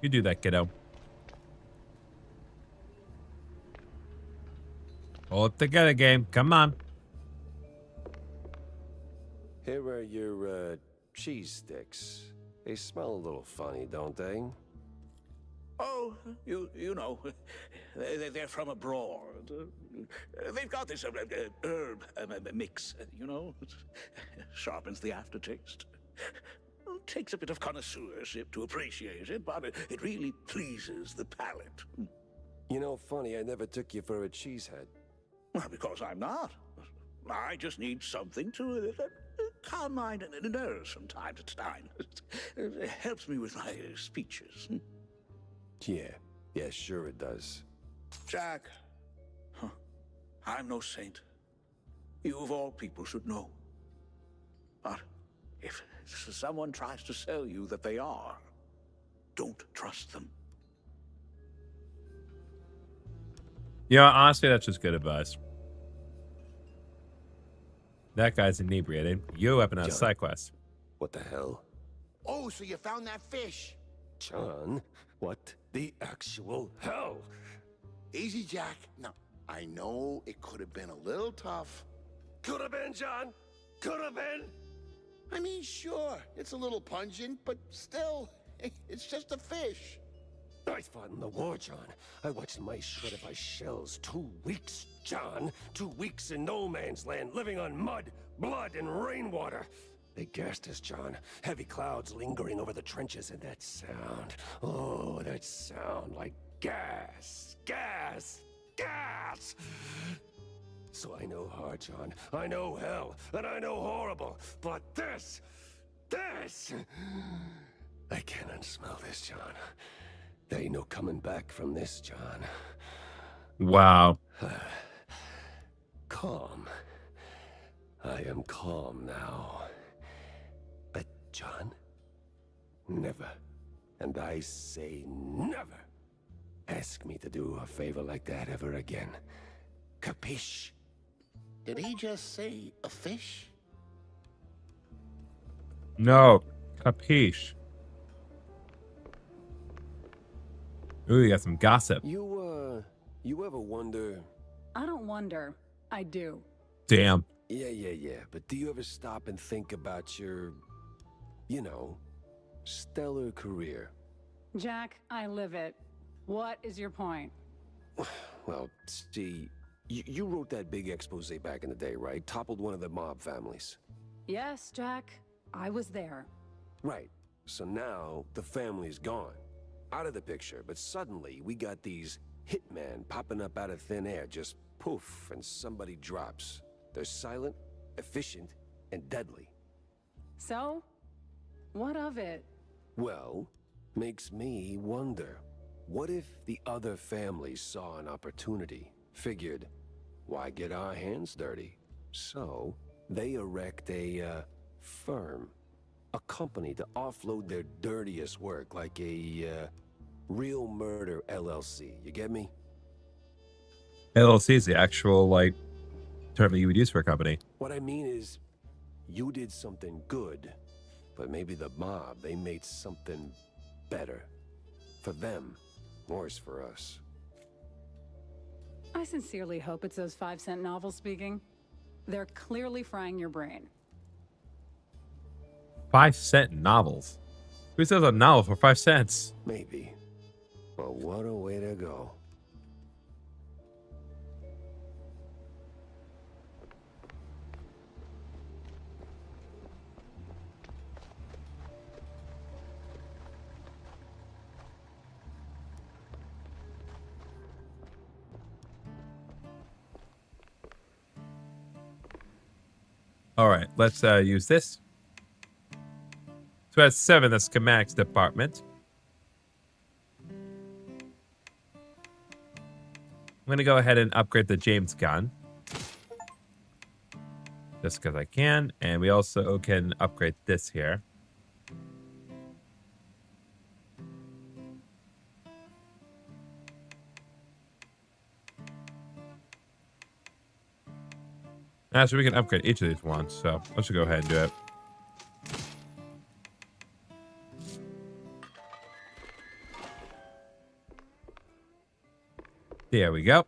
You do that, kiddo. Hold it together, game. Come on. Here are your, cheese sticks. They smell a little funny, don't they? Oh, you know, they're from abroad. They've got this herb mix, you know. Sharpens the aftertaste. Takes a bit of connoisseurship to appreciate it, but it really pleases the palate. You know, funny, I never took you for a cheesehead. Well, because I'm not. I just need something to calm my nerves from time to time. It helps me with my speeches. Yeah, sure it does. Jack, I'm no saint. You of all people should know. But if someone tries to sell you that they are, don't trust them. Yeah, honestly, that's just good advice. That guy's inebriated. You have a side quest. What the hell? Oh, so you found that fish? John, what the actual hell? Easy, Jack. Now, I know it could have been a little tough. Could have been, John. Could have been. I mean, sure, it's a little pungent, but still, it's just a fish. I fought in the war, John. I watched my shredded by shells. 2 weeks, John. 2 weeks in no man's land, living on mud, blood, and rainwater. They gassed us, John. Heavy clouds lingering over the trenches, and that sound. Oh, that sound like gas. Gas. Gas! So I know hard, John. I know hell, and I know horrible. But this... I can't unsmell this, John. There ain't no coming back from this, John. Wow. Calm. I am calm now. But, John, never, and I say never, ask me to do a favor like that ever again. Capiche? Did he just say a fish? No. Capiche. Ooh, you got some gossip. You ever wonder... I don't wonder. I do. Damn. Yeah. But do you ever stop and think about your, you know, stellar career? Jack, I live it. What is your point? Well, see, you wrote that big expose back in the day, right? Toppled one of the mob families. Yes, Jack. I was there. Right. So now the family's gone. Out of the picture, but suddenly we got these hitmen popping up out of thin air, just poof, and somebody drops. They're silent, efficient, and deadly. So? What of it? Well, makes me wonder. What if the other families saw an opportunity, figured, why get our hands dirty? So, they erect a, firm. A company to offload their dirtiest work, like a, Real Murder LLC. You get me? LLC is the actual, like, term that you would use for a company. What I mean is, you did something good, but maybe the mob, they made something better. For them, worse for us. I sincerely hope it's those 5-cent novels speaking. They're clearly frying your brain. 5-cent novels? Who sells a novel for 5 cents? Maybe. But what a way to go. All right, let's use this. So that's 7, the schematics department. I'm going to go ahead and upgrade the James gun. Just because I can. And we also can upgrade this here. Actually, we can upgrade each of these ones. So let's just go ahead and do it. There we go.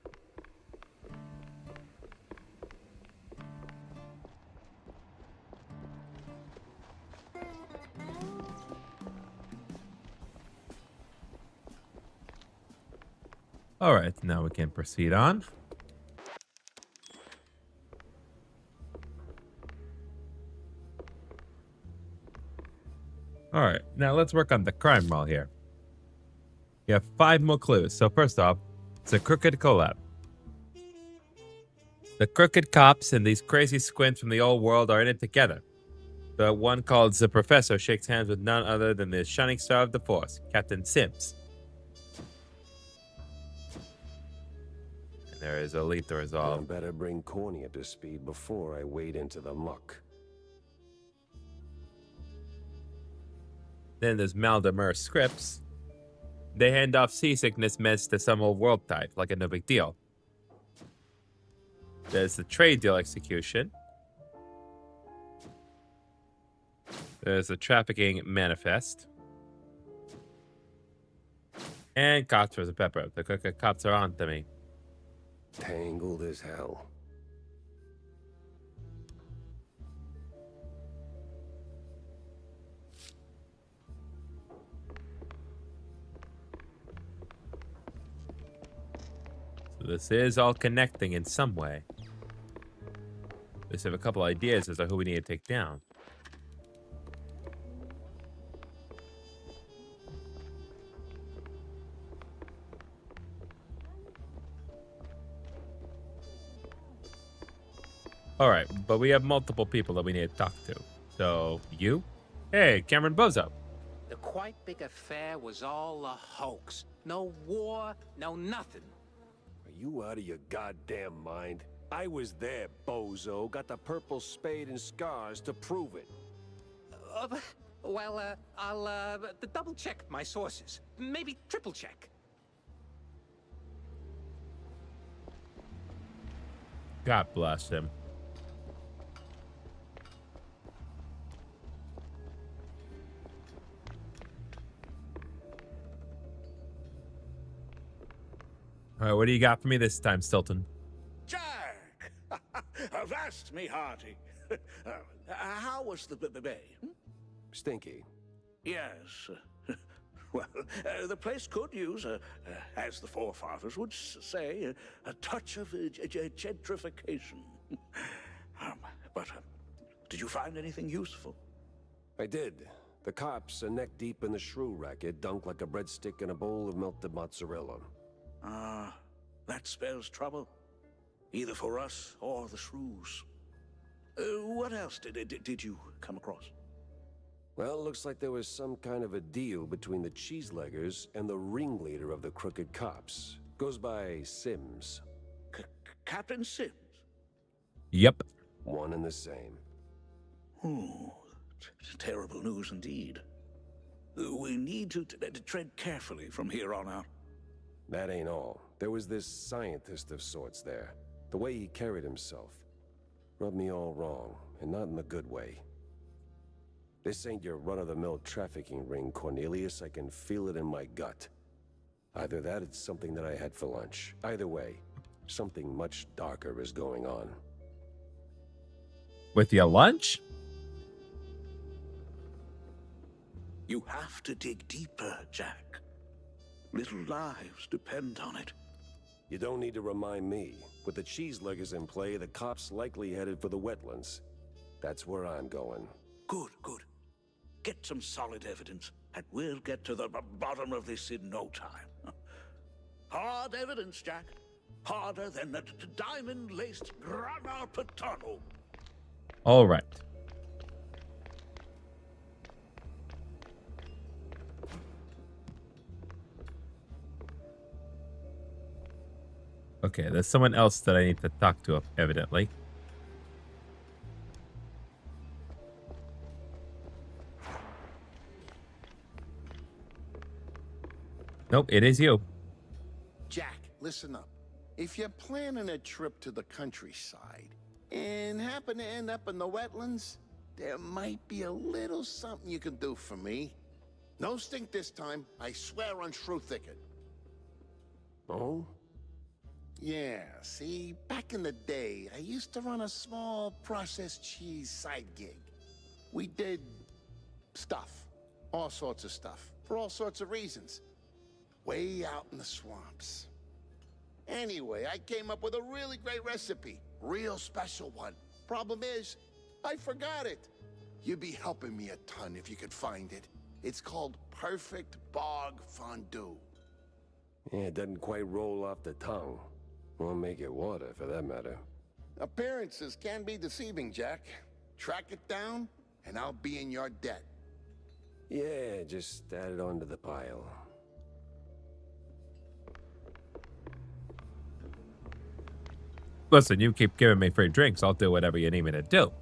All right, now we can proceed on. All right, now let's work on the crime wall here. You have 5 more clues. So first off, it's a crooked collab. The crooked cops and these crazy squints from the old world are in it together. The one called the Professor shakes hands with none other than the shining star of the Force, Captain Sims. And there is Elite Resolve. I better bring Corny up to speed before I wade into the muck. Then there's Maldemer Scripts. They hand off seasickness meds to some old world type, like a no big deal. There's the trade deal execution. There's the trafficking manifest. And cops for the pepper. The crooked cops are on to me. Tangled as hell. So this is all connecting in some way. Let's have a couple ideas as to who we need to take down. All right, but we have multiple people that we need to talk to. So, you? Hey, Cameron Bozo. The quite big affair was all a hoax. No war, no nothing. Are you out of your goddamn mind? I was there, bozo. Got the purple spade and scars to prove it. I'll double check my sources. Maybe triple check. God bless him. All right, what do you got for me this time, Stilton? Jack! Avast me hearty. How was the bay? Stinky. Yes. Well, the place could use, as the forefathers would say, a touch of gentrification. But did you find anything useful? I did. The cops are neck deep in the shrew racket, dunked like a breadstick in a bowl of melted mozzarella. That spells trouble. Either for us or the shrews. What else did you come across? Well, looks like there was some kind of a deal between the cheeseleggers and the ringleader of the crooked cops. Goes by Sims. Captain Sims? Yep. One and the same. Terrible news indeed. We need to tread carefully from here on out. That ain't all. There was this scientist of sorts there. The way he carried himself rubbed me all wrong, and not in the good way. This ain't your run-of-the-mill trafficking ring, Cornelius. I can feel it in my gut. Either that, it's something that I had for lunch. Either way, something much darker is going on. With your lunch? You have to dig deeper, Jack. Little lives depend on it. You don't need to remind me. With the cheeseleggers in play, the cops likely headed for the wetlands. That's where I'm going. Good. Get some solid evidence, and we'll get to the bottom of this in no time. Hard evidence, Jack. Harder than the diamond-laced grana padano. All right. Okay, there's someone else that I need to talk to, evidently. Nope, it is you. Jack, listen up. If you're planning a trip to the countryside and happen to end up in the wetlands, there might be a little something you can do for me. No stink this time. I swear on Shrew Thicket. Oh? Yeah, see, back in the day, I used to run a small processed cheese side gig. We did stuff, all sorts of stuff, for all sorts of reasons. Way out in the swamps. Anyway, I came up with a really great recipe. Real special one. Problem is, I forgot it. You'd be helping me a ton if you could find it. It's called Perfect Bog Fondue. Yeah, it doesn't quite roll off the tongue. Won't make it water, for that matter. Appearances can be deceiving, Jack. Track it down, and I'll be in your debt. Yeah, just add it onto the pile. Listen, you keep giving me free drinks, I'll do whatever you need me to do.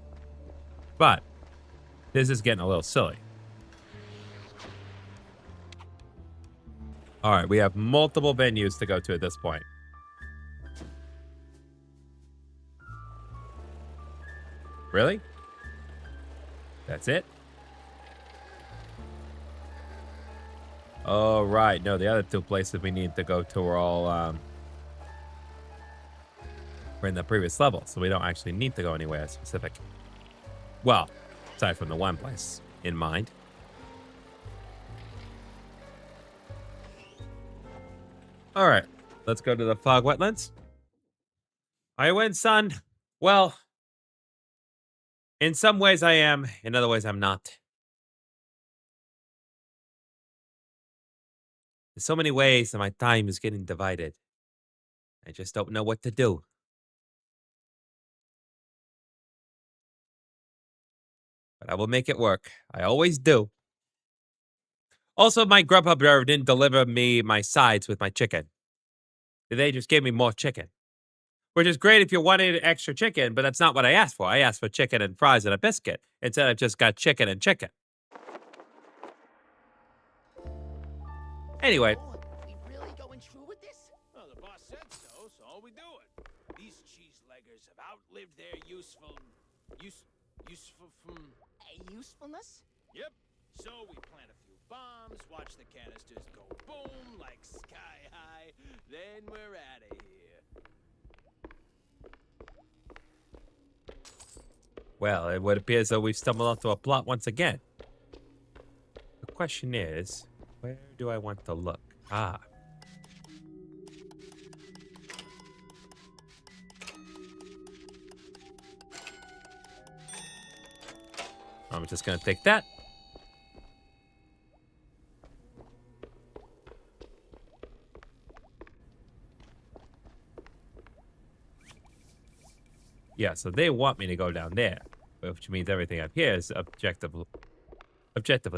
But this is getting a little silly. All right, we have multiple venues to go to at this point. Really? That's it? Oh, right. No, the other two places we need to go to are all we're in the previous level, so we don't actually need to go anywhere specific. Well, aside from the one place in mind. All right, let's go to the fog wetlands. I win, son. Well, in some ways I am, in other ways I'm not. There's so many ways that my time is getting divided. I just don't know what to do. But I will make it work. I always do. Also, my Grubhub driver didn't deliver me my sides with my chicken. They just gave me more chicken. Which is great if you wanted extra chicken, but that's not what I asked for. I asked for chicken and fries and a biscuit. Instead, I just got chicken and chicken. Anyway. We really going through with this? Well, the boss said so, so we do it. These cheese leggers have outlived their usefulness? Yep. So we plant a few bombs, watch the canisters go boom like sky high, then we're out of here. Well, it would appear as though we've stumbled onto a plot once again. The question is, where do I want to look? Ah. I'm just going to take that. Yeah, so they want me to go down there, which means everything up here is objectively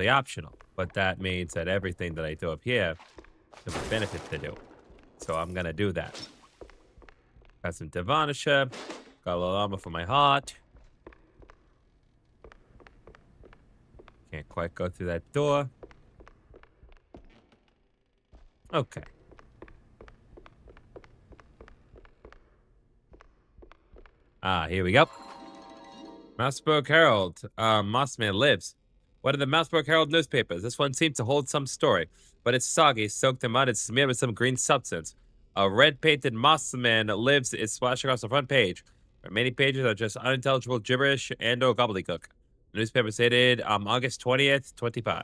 optional. But that means that everything that I do up here is a benefit to do. So I'm going to do that. Got some Devanisher. Got a little armor for my heart. Can't quite go through that door. Okay. Ah, here we go. Mouseburg Herald. Mossman lives. One of the Mouseburg Herald newspapers. This one seems to hold some story, but it's soggy, soaked in mud, and smeared with some green substance. A red-painted Mossman lives is splashed across the front page. The remaining pages are just unintelligible gibberish and/or gobbledygook. The newspaper stated August 20th, 25.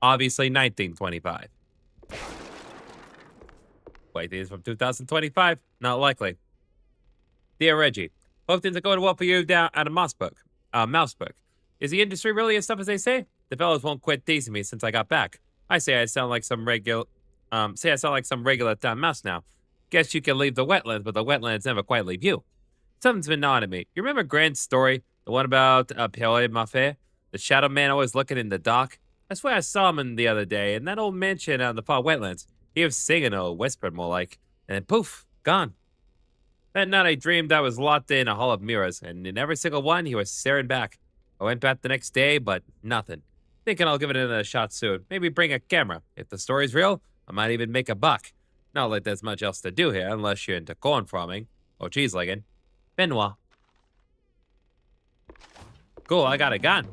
Obviously, 1925. Wait, these from 2025? Not likely. Dear Reggie, hope things are going well for you down at Mouseburg. Is the industry really as tough as they say? The fellows won't quit teasing me since I got back. I say I sound like some regular town mouse now. Guess you can leave the wetlands, but the wetlands never quite leave you. Something's been gnawing at me. You remember Grant's story? The one about Pierre Maffei? The shadow man always looking in the dark? I swear I saw him the other day in that old mansion out in the far wetlands. He was singing or whispered more like, and then poof, gone. That night I dreamed I was locked in a hall of mirrors, and in every single one he was staring back. I went back the next day, but nothing. Thinking I'll give it another shot soon. Maybe bring a camera. If the story's real, I might even make a buck. Not like there's much else to do here unless you're into corn farming or cheese legging. Benoit. Cool, I got a gun.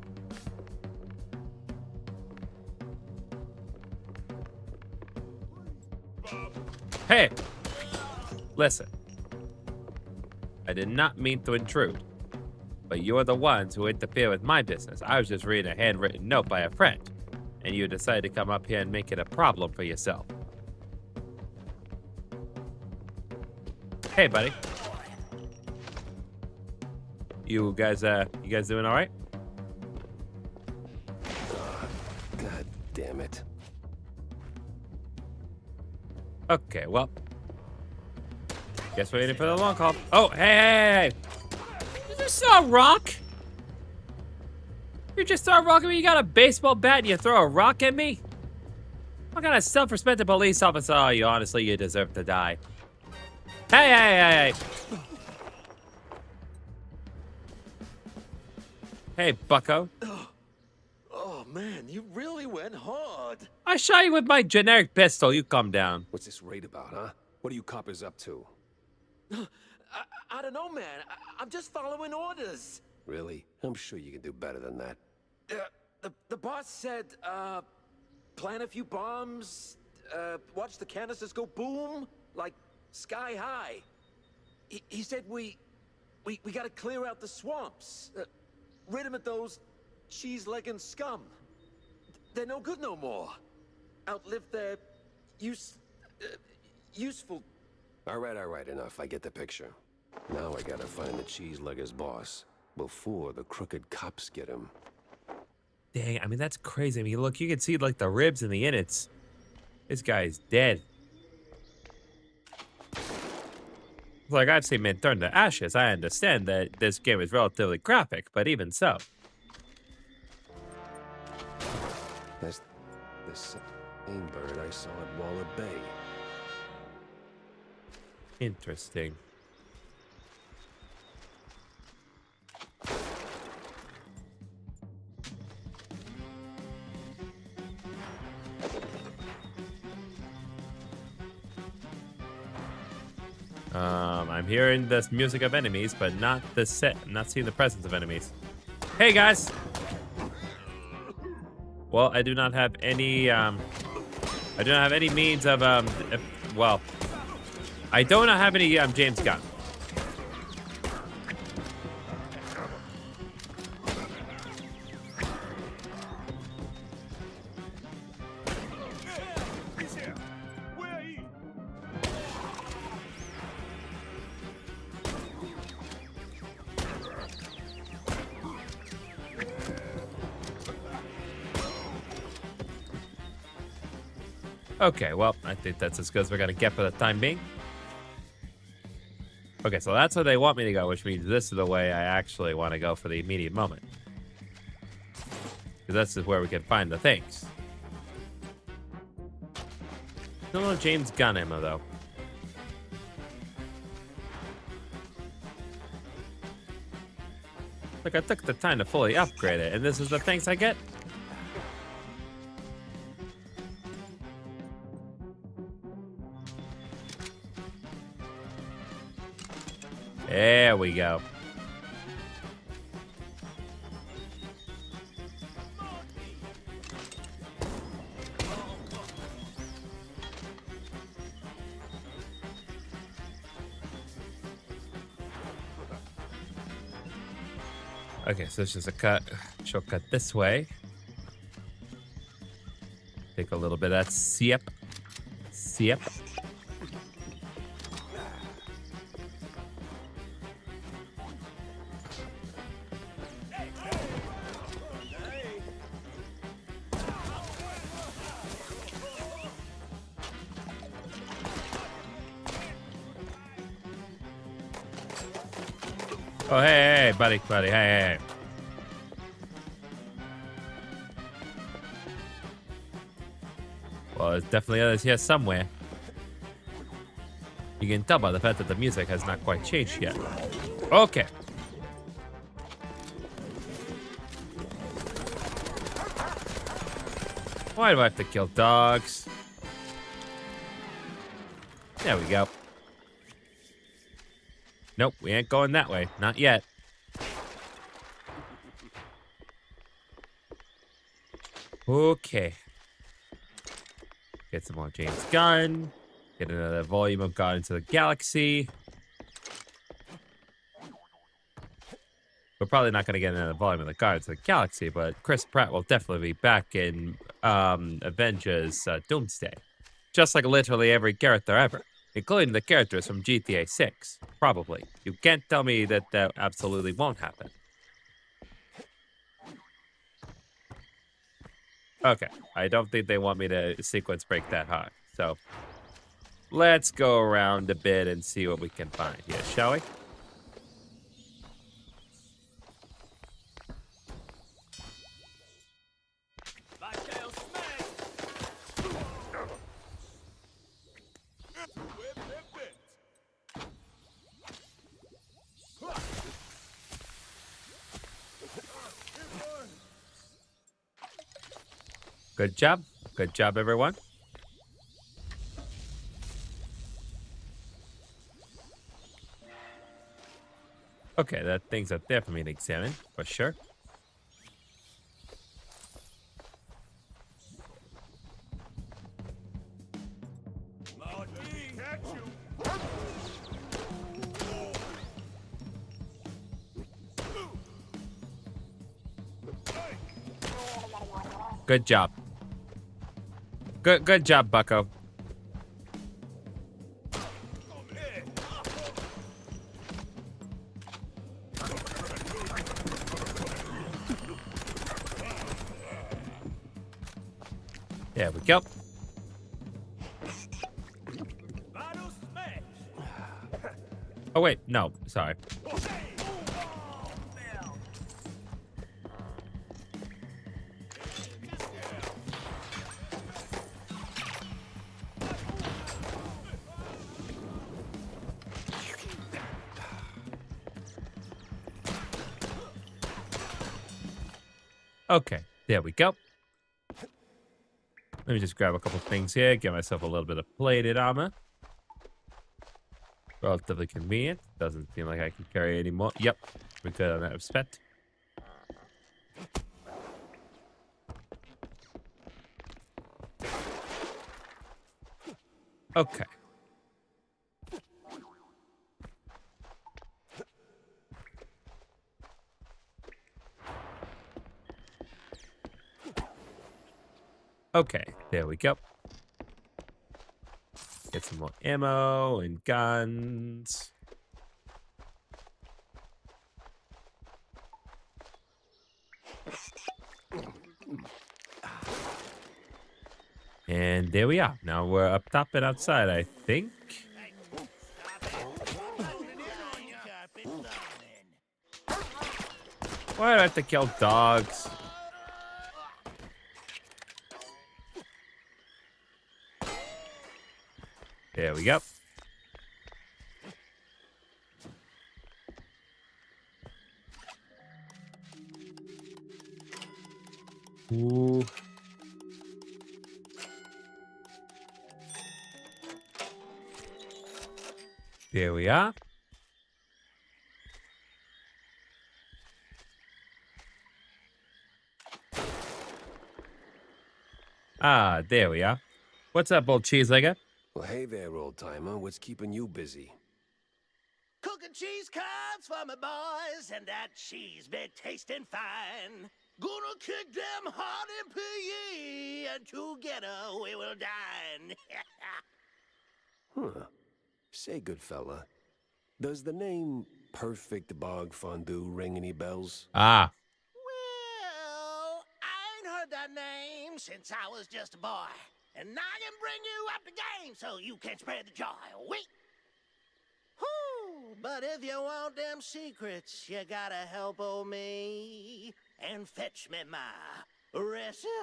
Hey! Listen. I did not mean to intrude. But you're the ones who interfere with my business. I was just reading a handwritten note by a friend. And you decided to come up here and make it a problem for yourself. Hey, buddy. You guys doing all right? God damn it. Okay, well. Guess we're waiting for the long call. Oh, hey! You just saw a rock? You just saw a rock at me? You got a baseball bat and you throw a rock at me? What kind of self-respecting police officer are you? Honestly, you deserve to die. Hey! Hey, bucko. Oh, man, you really went hard. I shot you with my generic pistol. You calm down. What's this raid about, huh? What are you coppers up to? I don't know, man. I'm just following orders. Really? I'm sure you can do better than that. The boss said, plant a few bombs, watch the canisters go boom, like sky high. He said we gotta clear out the swamps. Rid of those cheese-legging scum. They're no good no more. Outlive their useful. All right, enough. I get the picture. Now I gotta find the cheese-legger's boss before the crooked cops get him. Dang, I mean, that's crazy. I mean, look, you can see, like, the ribs and the innards. This guy's dead. Like, I've seen men turn to ashes. I understand that this game is relatively graphic, but even so. That's the same bird I saw at Waller Bay. Interesting. I'm hearing this music of enemies, but not the set. I'm not seeing the presence of enemies. Hey, guys! Well, I do not have any, means of, well, I do not have any, James Gunn. Okay, well, I think that's as good as we're gonna get for the time being. Okay, so that's where they want me to go, which means this is the way I actually want to go for the immediate moment. Because this is where we can find the things. Still no James Gunn ammo, though. Look, I took the time to fully upgrade it, and this is the things I get? There we go. Okay, so it's just a shortcut this way. Take a little bit of that sip. Oh, hey, buddy, hey. Well, there's definitely others here somewhere. You can tell by the fact that the music has not quite changed yet. Okay. Why do I have to kill dogs? There we go. Nope, we ain't going that way. Not yet. Okay. Get some more James Gunn. Get another volume of Guardians of the Galaxy. We're probably not going to get another volume of the Guardians of the Galaxy, but Chris Pratt will definitely be back in Avengers Doomsday. Just like literally every character ever, including the characters from GTA 6. Probably. You can't tell me that that absolutely won't happen. Okay, I don't think they want me to sequence break that hard, so let's go around a bit and see what we can find here, shall we? Good job. Good job, everyone. Okay, that things are there for me to examine, for sure. Good job. Good job, Bucko. There we go. Oh, wait. No, sorry. Okay, there we go. Let me just grab a couple things here, get myself a little bit of plated armor. Relatively convenient. Doesn't seem like I can carry any more. Yep, we're good on that respect. Okay. Okay, there we go. Get some more ammo and guns. And there we are. Now we're up top and outside, I think. Why do I have to kill dogs? There we go. Ooh. There we are. Ah, there we are. What's up, old cheeselegger? Well, hey there, old-timer. What's keeping you busy? Cooking cheese curds for my boys, and that cheese be tasting fine. Gonna kick them hard and PE, and together we will dine. Huh. Say, good fella, does the name Perfect Bog Fondue ring any bells? Ah. Well, I ain't heard that name since I was just a boy. And I can bring you up the game so you can spread the joy. Wait. Whew, but if you want them secrets, you gotta help old me and fetch me my recipe.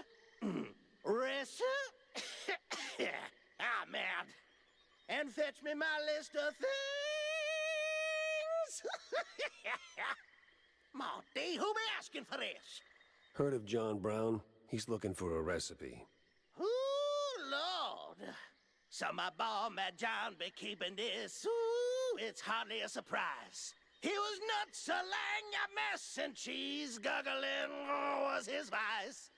Ah, man. And fetch me my list of things. Marty, who be asking for this? Heard of John Brown? He's looking for a recipe. Ooh, Lord. So my boy, Mad John, be keeping this. Ooh, it's hardly a surprise. He was nuts, a laying a mess, and cheese guggling was his vice.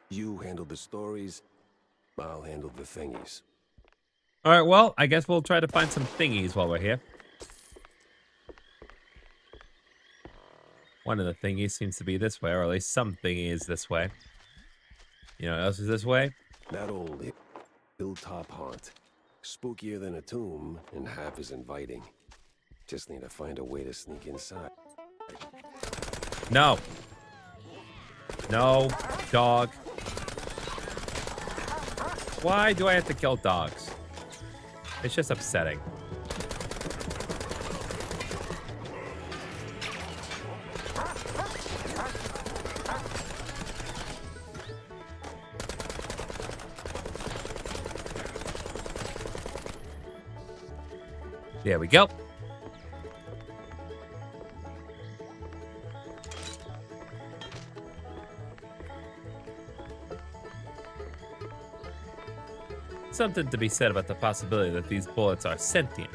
You handle the stories, I'll handle the thingies. All right, well, I guess we'll try to find some thingies while we're here. One of the thingies seems to be this way, or at least some thingy is this way. You know what else is this way? That old hilltop haunt. Spookier than a tomb, and half as inviting. Just need to find a way to sneak inside. No. No, dog. Why do I have to kill dogs? It's just upsetting. There we go. Something to be said about the possibility that these bullets are sentient.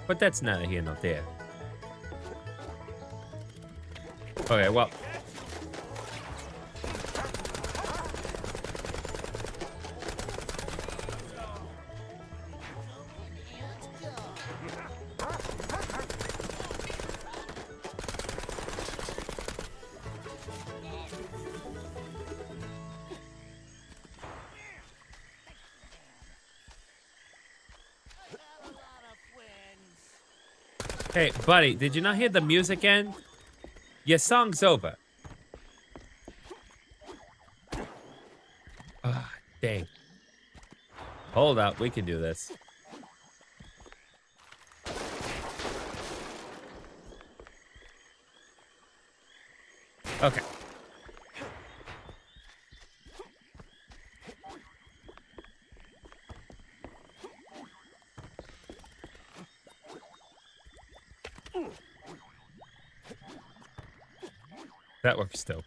But that's neither here nor there. Okay, well. Hey, buddy, did you not hear the music end? Your song's over. Ah, dang. Hold up, we can do this. Okay. That works still.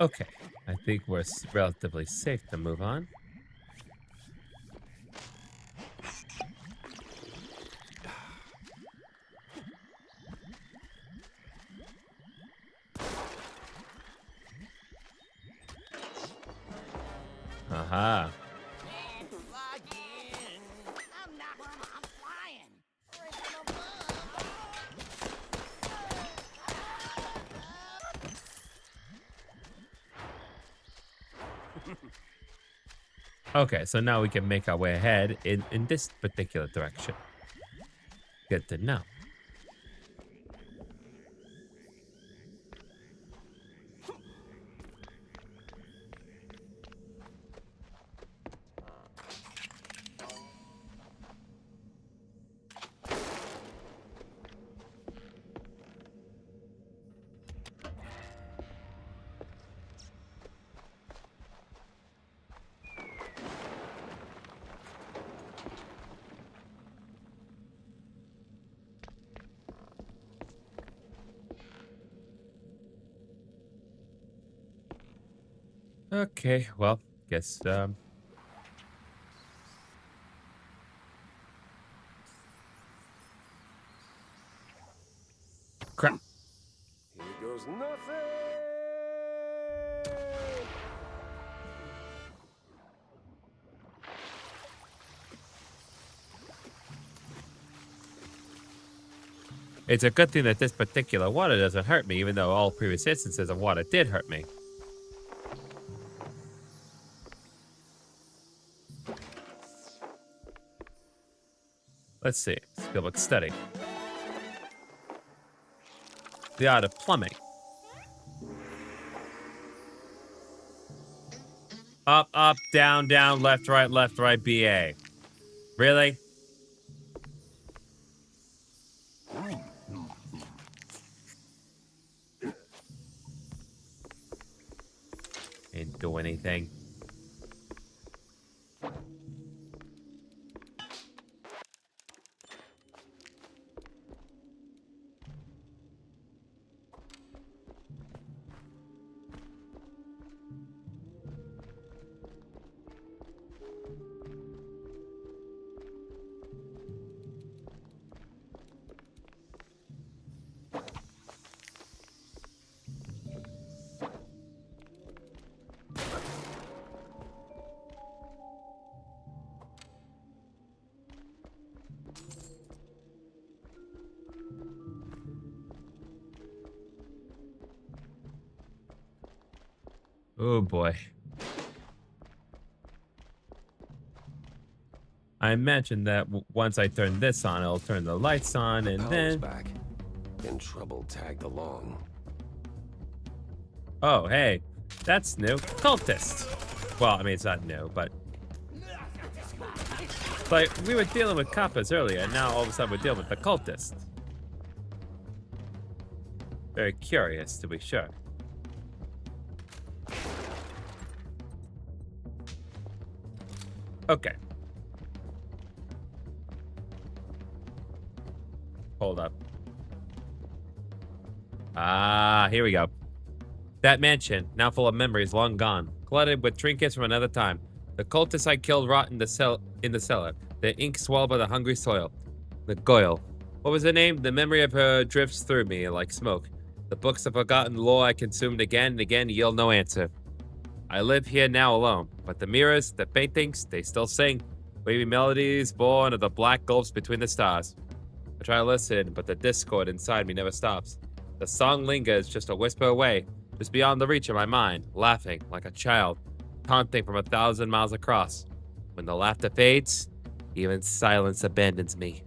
Okay, I think we're relatively safe to move on. Aha. Okay, so now we can make our way ahead in this particular direction. Good to know. Okay, well, guess, crap. Here goes nothing! It's a good thing that this particular water doesn't hurt me, even though all previous instances of water did hurt me. Let's see. Skillbook study. The art of plumbing. Up, up, down, down, left, right, BA. Really? Ain't do anything. Oh boy. I imagine that once I turn this on, it'll turn the lights on, and Power's then... back. And trouble tagged along. Oh, hey. That's new. Cultist. Well, I mean, it's not new, but... Like, we were dealing with Kappas earlier, and now all of a sudden we're dealing with the cultists. Very curious, to be sure. Okay. Hold up. Ah, here we go. That mansion, now full of memories, long gone, cluttered with trinkets from another time. The cultists I killed rot in the cellar. The ink swallowed by the hungry soil. The Goyle. What was her name? The memory of her drifts through me like smoke. The books of forgotten lore I consumed again and again yield no answer. I live here now alone, but the mirrors, the paintings, they still sing. Wavy melodies born of the black gulfs between the stars. I try to listen, but the discord inside me never stops. The song lingers just a whisper away, just beyond the reach of my mind, laughing like a child, taunting from 1,000 miles across. When the laughter fades, even silence abandons me.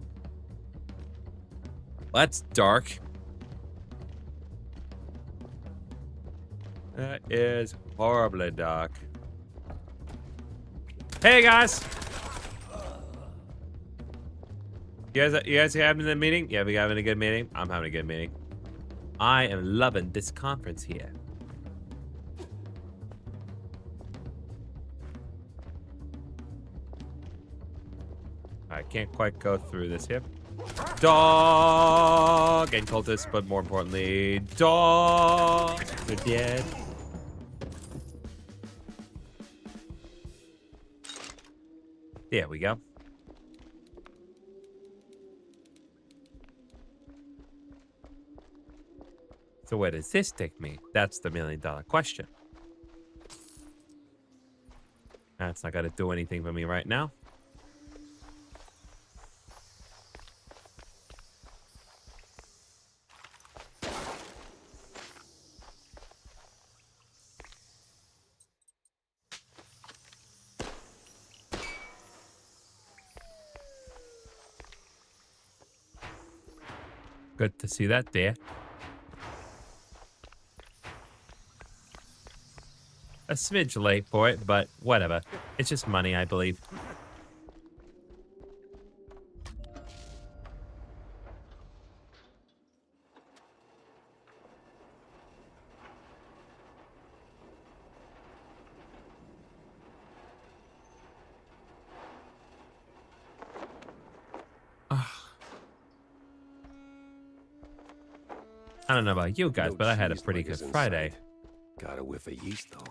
That's dark. That is horribly dark. Hey guys! You guys having a meeting? Yeah, we having a good meeting? I'm having a good meeting. I am loving this conference here. I can't quite go through this here. Dog and cultists, but more importantly, dog. They're dead. There we go. So where does this take me? That's the million-dollar question. That's not gonna do anything for me right now. Good to see that there. A smidge late for it, but whatever. It's just money, I believe. I don't know about you guys, but I had a pretty good Friday. Got a whiff of yeast though.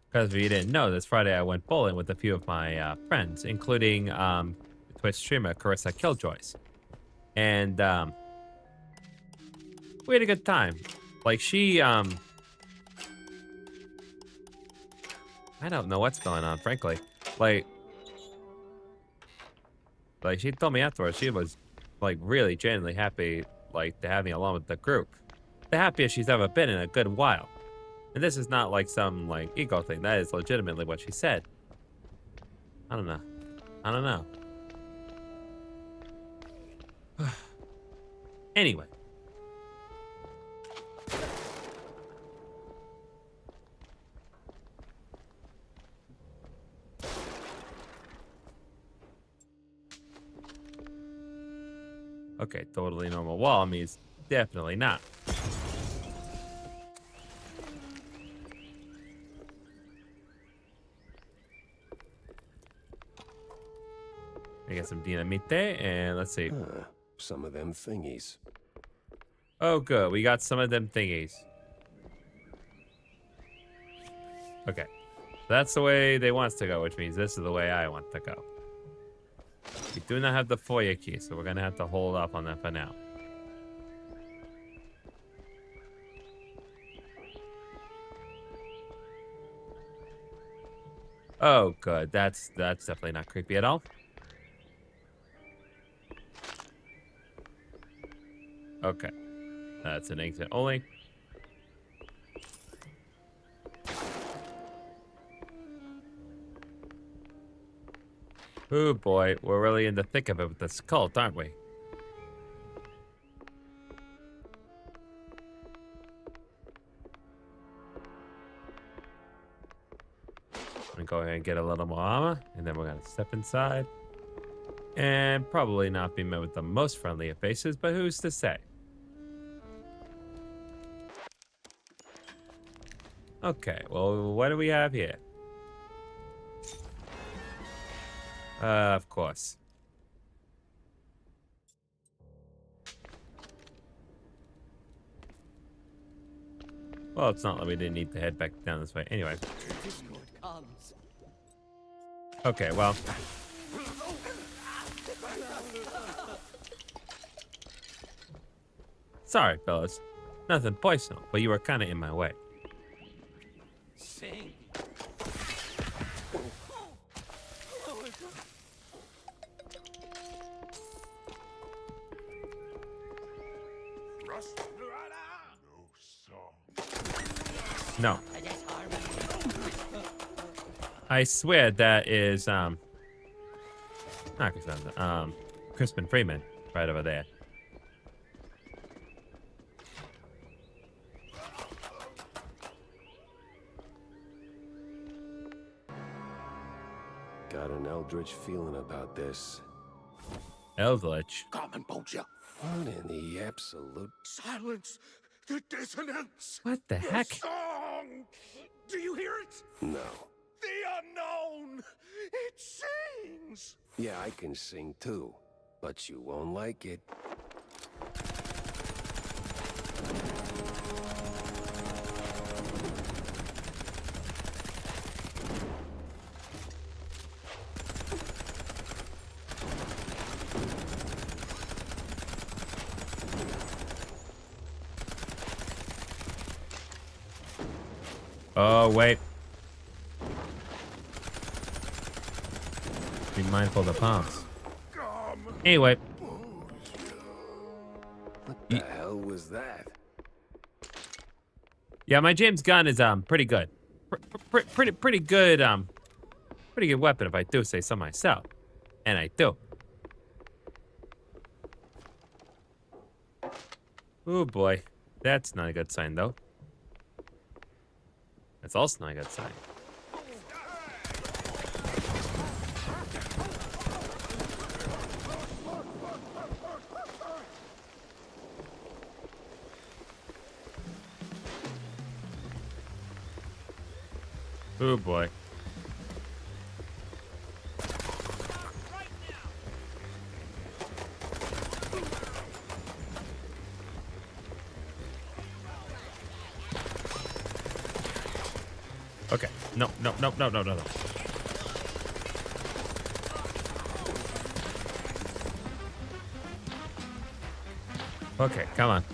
Because if you didn't know, this Friday I went bowling with a few of my friends, including Twitch streamer Carissa Killjoys, and we had a good time. Like she, I don't know what's going on, frankly. Like she told me afterwards she was like really genuinely happy, like to have me along with the group. The happiest she's ever been in a good while. And this is not like some like ego thing. That is legitimately what she said. I don't know. I don't know. Anyway. Okay, totally normal wall means definitely not. I get some dinamite, and let's see. Some of them thingies. Oh, good. We got some of them thingies. Okay. That's the way they want us to go, which means this is the way I want to go. We do not have the foyer key, so we're going to have to hold off on that for now. Oh, good. That's definitely not creepy at all. Okay. That's an exit only. Oh boy, we're really in the thick of it with this cult, aren't we? I'm gonna go ahead and get a little more armor, and then we're gonna step inside. And probably not be met with the most friendly of faces, but who's to say? Okay, well, what do we have here? Of course. Well, it's not like we didn't need to head back down this way. Anyway. Okay, well. Sorry, fellas. Nothing personal, but you were kind of in my way. Sing. No. I swear that is not Cassandra, Crispin Freeman right over there. Got an eldritch feeling about this. Eldritch? Common poacher. What in the absolute... Silence! The dissonance! What the heck? Song! Do you hear it? No. The unknown! It sings! Yeah, I can sing too, but you won't like it. Oh, wait. Be mindful of the palms. Anyway. What the hell was that? Yeah, my James gun is pretty good. Pretty good pretty good weapon if I do say so myself. And I do. Oh boy. That's not a good sign though. That's also not a good sign. Oh boy. Okay. No. Okay, come on.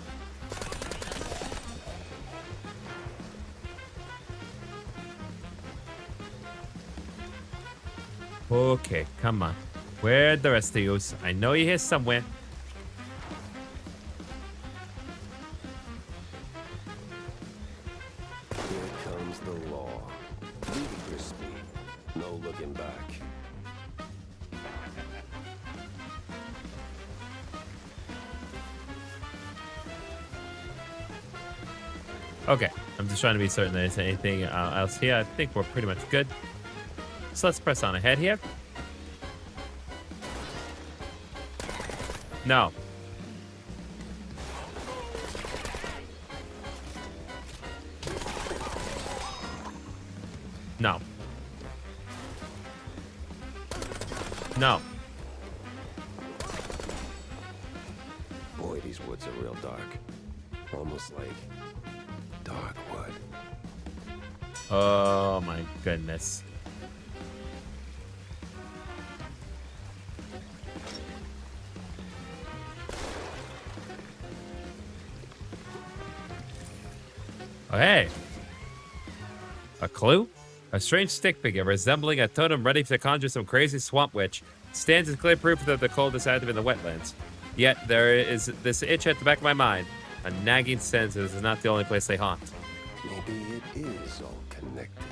Okay, come on. Where'd the rest of you? I know you're here somewhere. Here comes the law. Ludicrous speed. No looking back. Okay, I'm just trying to be certain there isn't anything else here. I think we're pretty much good. So let's press on ahead here. No. No. No. Boy, these woods are real dark. Almost like dark wood. Oh my goodness. Oh, hey. A clue? A strange stick figure resembling a totem ready to conjure some crazy swamp witch stands as clear proof that the cold is active in the wetlands. Yet there is this itch at the back of my mind. A nagging sense this is not the only place they haunt. Maybe it is all connected.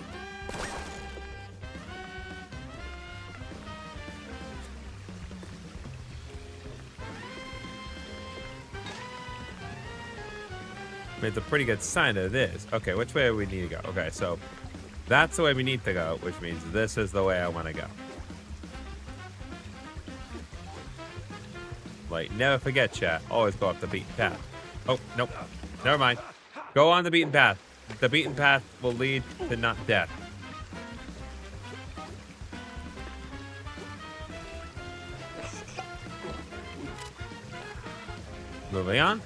I mean, it's a pretty good sign that it is. Okay, which way do we need to go? Okay, so that's the way we need to go, which means this is the way I want to go. Like, never forget, chat. Always go up the beaten path. Oh, nope. Never mind. Go on the beaten path. The beaten path will lead to not death. Moving on.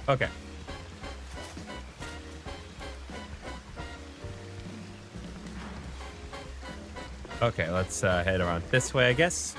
Okay. Okay, let's head around this way, I guess.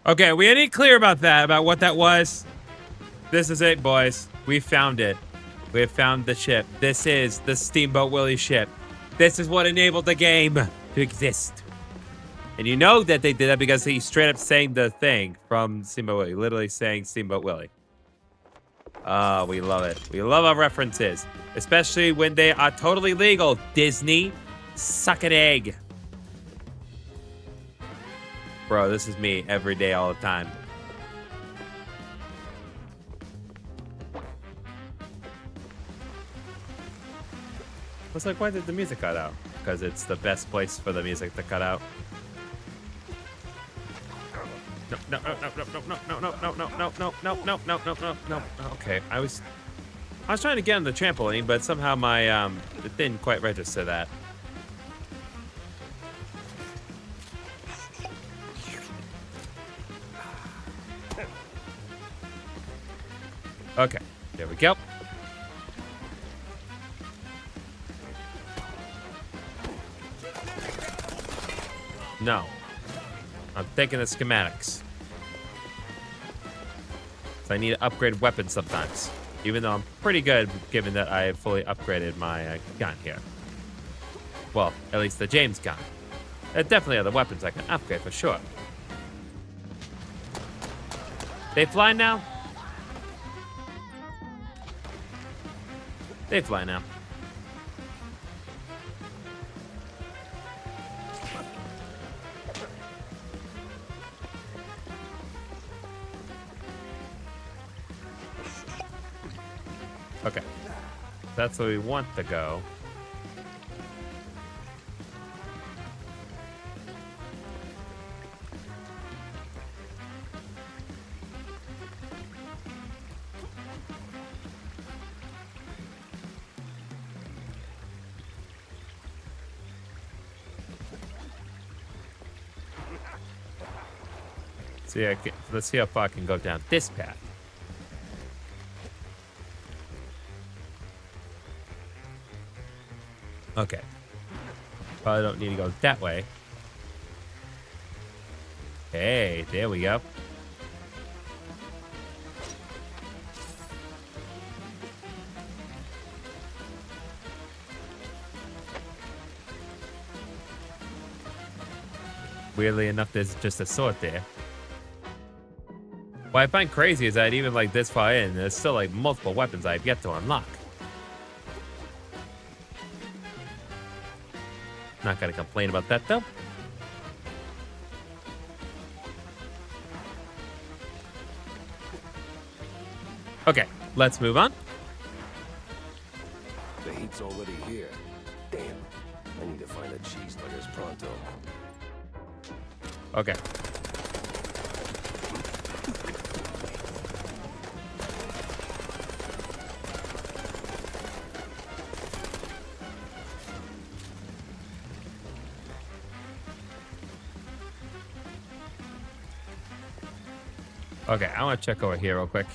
Okay, we ain't clear about that, about what that was. This is it, boys. We found it. We have found the ship. This is the Steamboat Willie ship. This is what enabled the game to exist. And you know that they did that because he straight up saying the thing from Steamboat Willie. Literally saying Steamboat Willie. Oh, we love it. We love our references. Especially when they are totally legal. Disney, suck an egg. Bro, this is me every day, all the time. I was like, why did the music cut out? Because it's the best place for the music to cut out. No. Okay, I was trying to get on the trampoline, but somehow my it didn't quite register that. Okay, there we go. No. I'm taking the schematics. So I need to upgrade weapons sometimes. Even though I'm pretty good, given that I have fully upgraded my gun here. Well, at least the James gun. There definitely other weapons I can upgrade for sure. They fly now? They fly now. Okay. That's where we want to go. See, let's see how far I can go down this path. Okay. Probably don't need to go that way. Hey, there we go. Weirdly enough, there's just a sword there. What I find crazy is that even like this far in, there's still like multiple weapons I've yet to unlock. Not gonna complain about that though. Okay, let's move on. The heat's already here. Damn. I need to find a cheeseburgers pronto. Okay. Okay, I want to check over here real quick.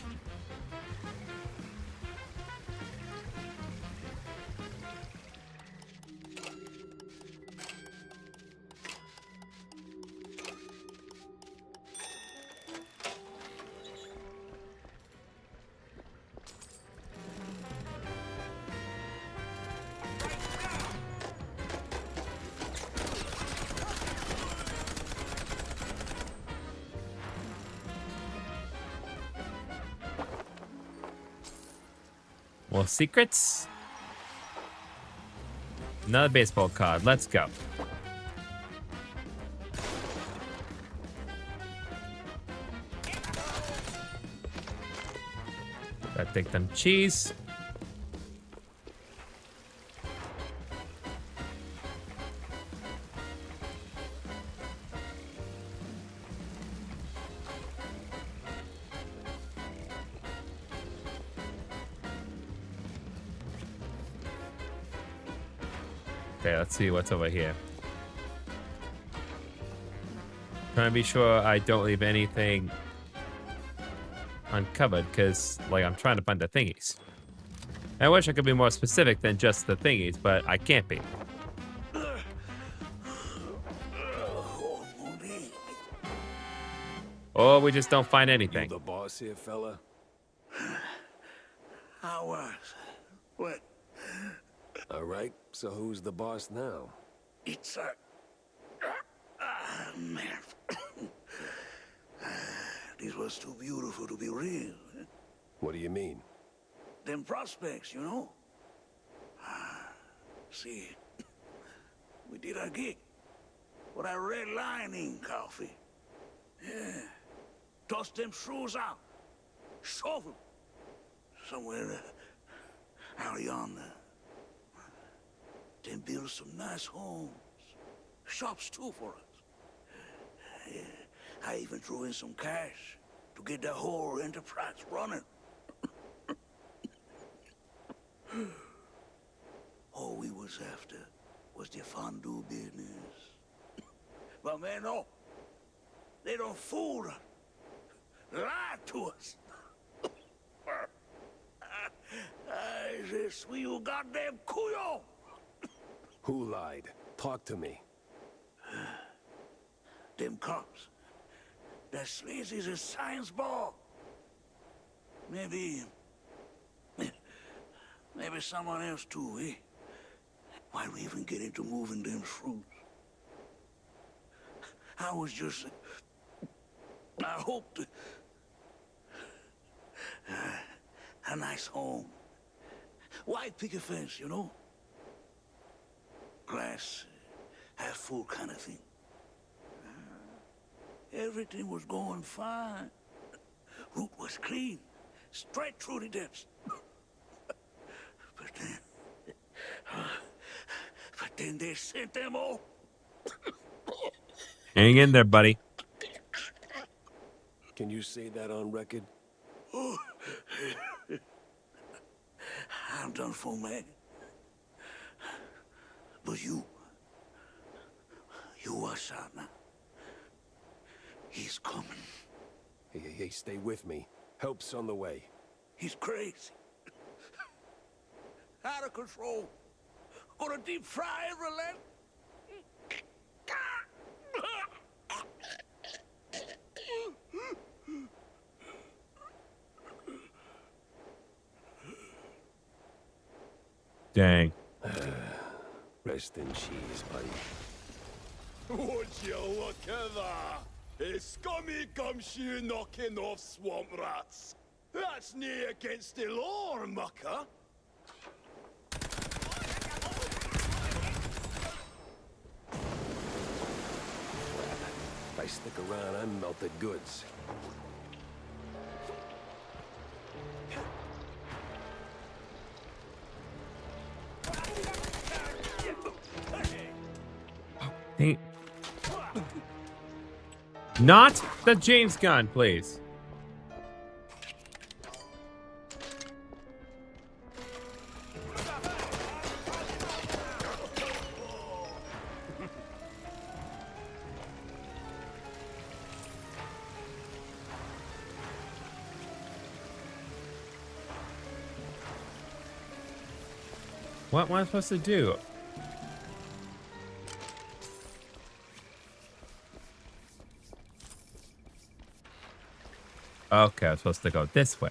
More secrets. Another baseball card. Let's go. Gotta take them cheese. Okay, let's see what's over here. Trying to be sure I don't leave anything uncovered, because, like, I'm trying to find the thingies. I wish I could be more specific than just the thingies, but I can't be. Or we just don't find anything. You the boss here, fella? I was. What? All right, so who's the boss now? It's a... man. This was too beautiful to be real. What do you mean? Them prospects, you know? See, we did our gig. What I red lining coffee. Yeah. Toss them shrews out. Shove them. Somewhere out yonder. Then build some nice homes. Shops too for us. Yeah. I even threw in some cash to get the whole enterprise running. All we was after was the fondue business. But man, no. They don't fool us. Lie to us. This we you goddamn couillon. Who lied? Talk to me. Them cops. That sleazy's a science ball. Maybe someone else too, eh? Why we even get into moving them fruits? I was just... I hoped... a nice home. White picket fence, you know? Glass, half full kind of thing. Everything was going fine. Route was clean, straight through the depths. But then they sent them all. Hang in there, buddy. Can you say that on record? Oh. I'm done for, man. But you watch out now. He's coming. Hey, stay with me. Help's on the way. He's crazy. Out of control. Gonna deep fry every leg. Dang. Rest in cheese, buddy. Would you look at that? A scummy gumshoe knocking off swamp rats. That's nae against the law, mucker. If I stick around, I'm melted goods. Hey. Not the James gun, please. What am I supposed to do? Okay, I'm supposed to go this way.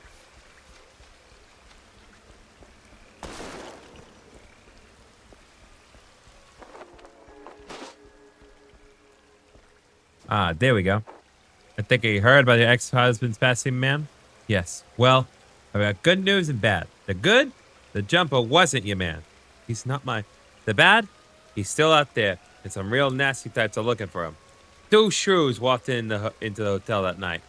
Ah, there we go. I think you heard about your ex-husband's passing, ma'am? Yes. Well, I've got good news and bad. The good, the jumper wasn't your man. He's not my... The bad, he's still out there, and some real nasty types are looking for him. 2 shrews walked into the hotel that night.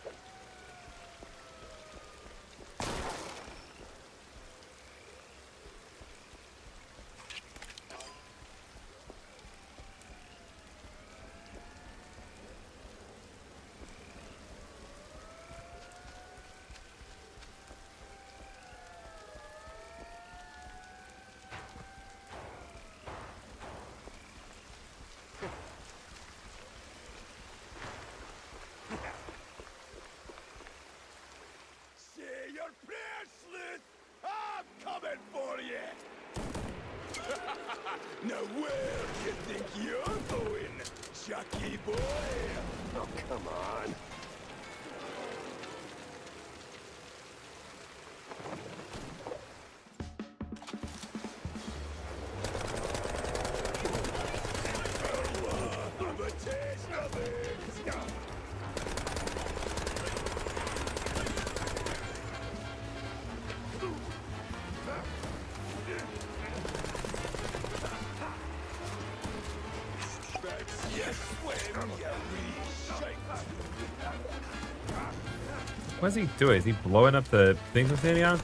Say your prayers, Sleuth! I'm coming for you! Now where do you think you're going, Chucky boy? Oh, come on. Have a taste of it! That's yes, when you reshake. What's he doing? Is he blowing up the things we're standing on?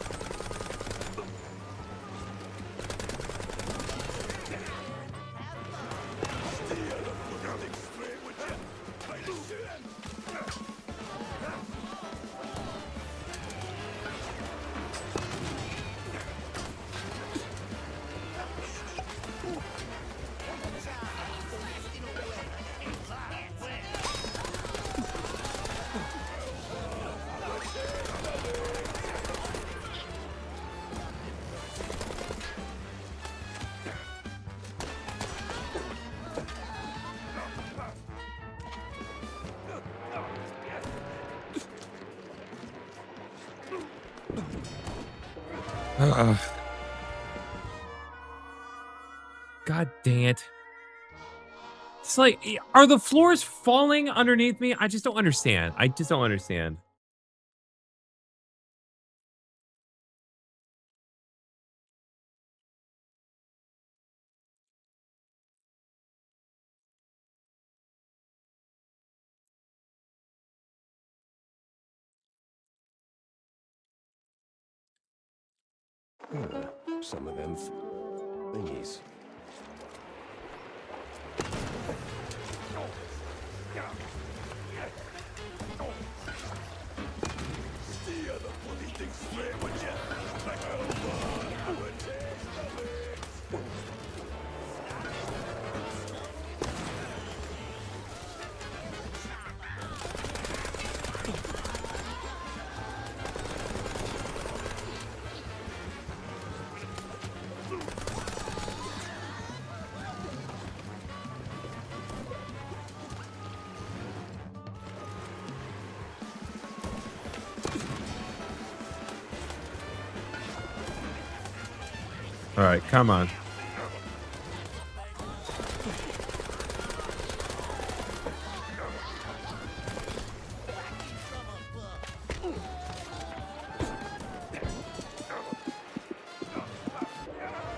God dang it. It's like, are the floors falling underneath me? I just don't understand. I just don't understand. Some of them thingies. Steer the bloody thing straight, would ya? Have a taste of it! All right, come on.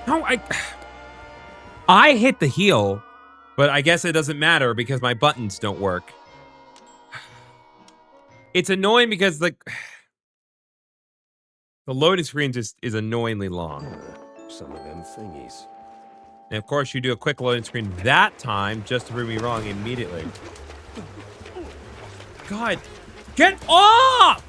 No, I hit the heel, but I guess it doesn't matter because my buttons don't work. It's annoying because the loading screen just is annoyingly long. Some of them thingies. And of course, you do a quick loading screen that time just to prove me wrong immediately. God, get off!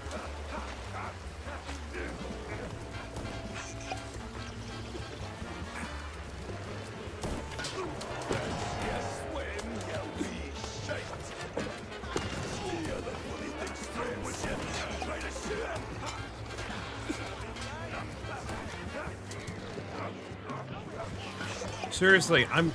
Seriously, I'm...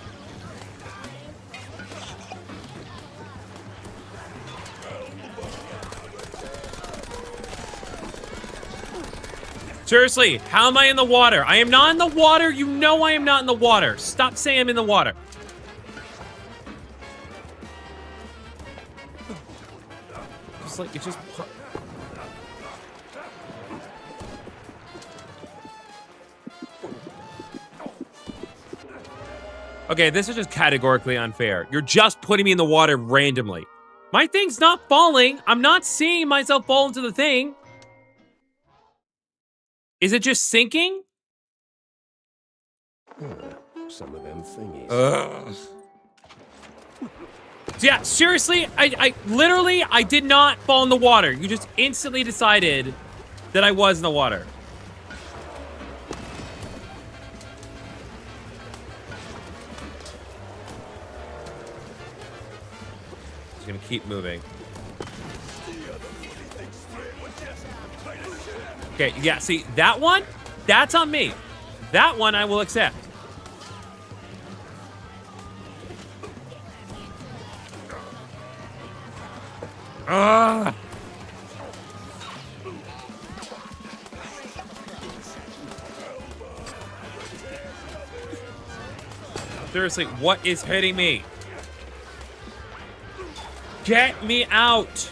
Seriously, how am I in the water? I am not in the water. You know I am not in the water. Stop saying I'm in the water. Just like, it just... Okay, this is just categorically unfair. You're just putting me in the water randomly. My thing's not falling. I'm not seeing myself fall into the thing. Is it just sinking? Some of them thingies. Ugh. Yeah, seriously, I literally, I did not fall in the water. You just instantly decided that I was in the water. Just gonna keep moving. Okay, yeah, see, that one, that's on me. That one I will accept. Ugh. Seriously, what is hitting me? Get me out!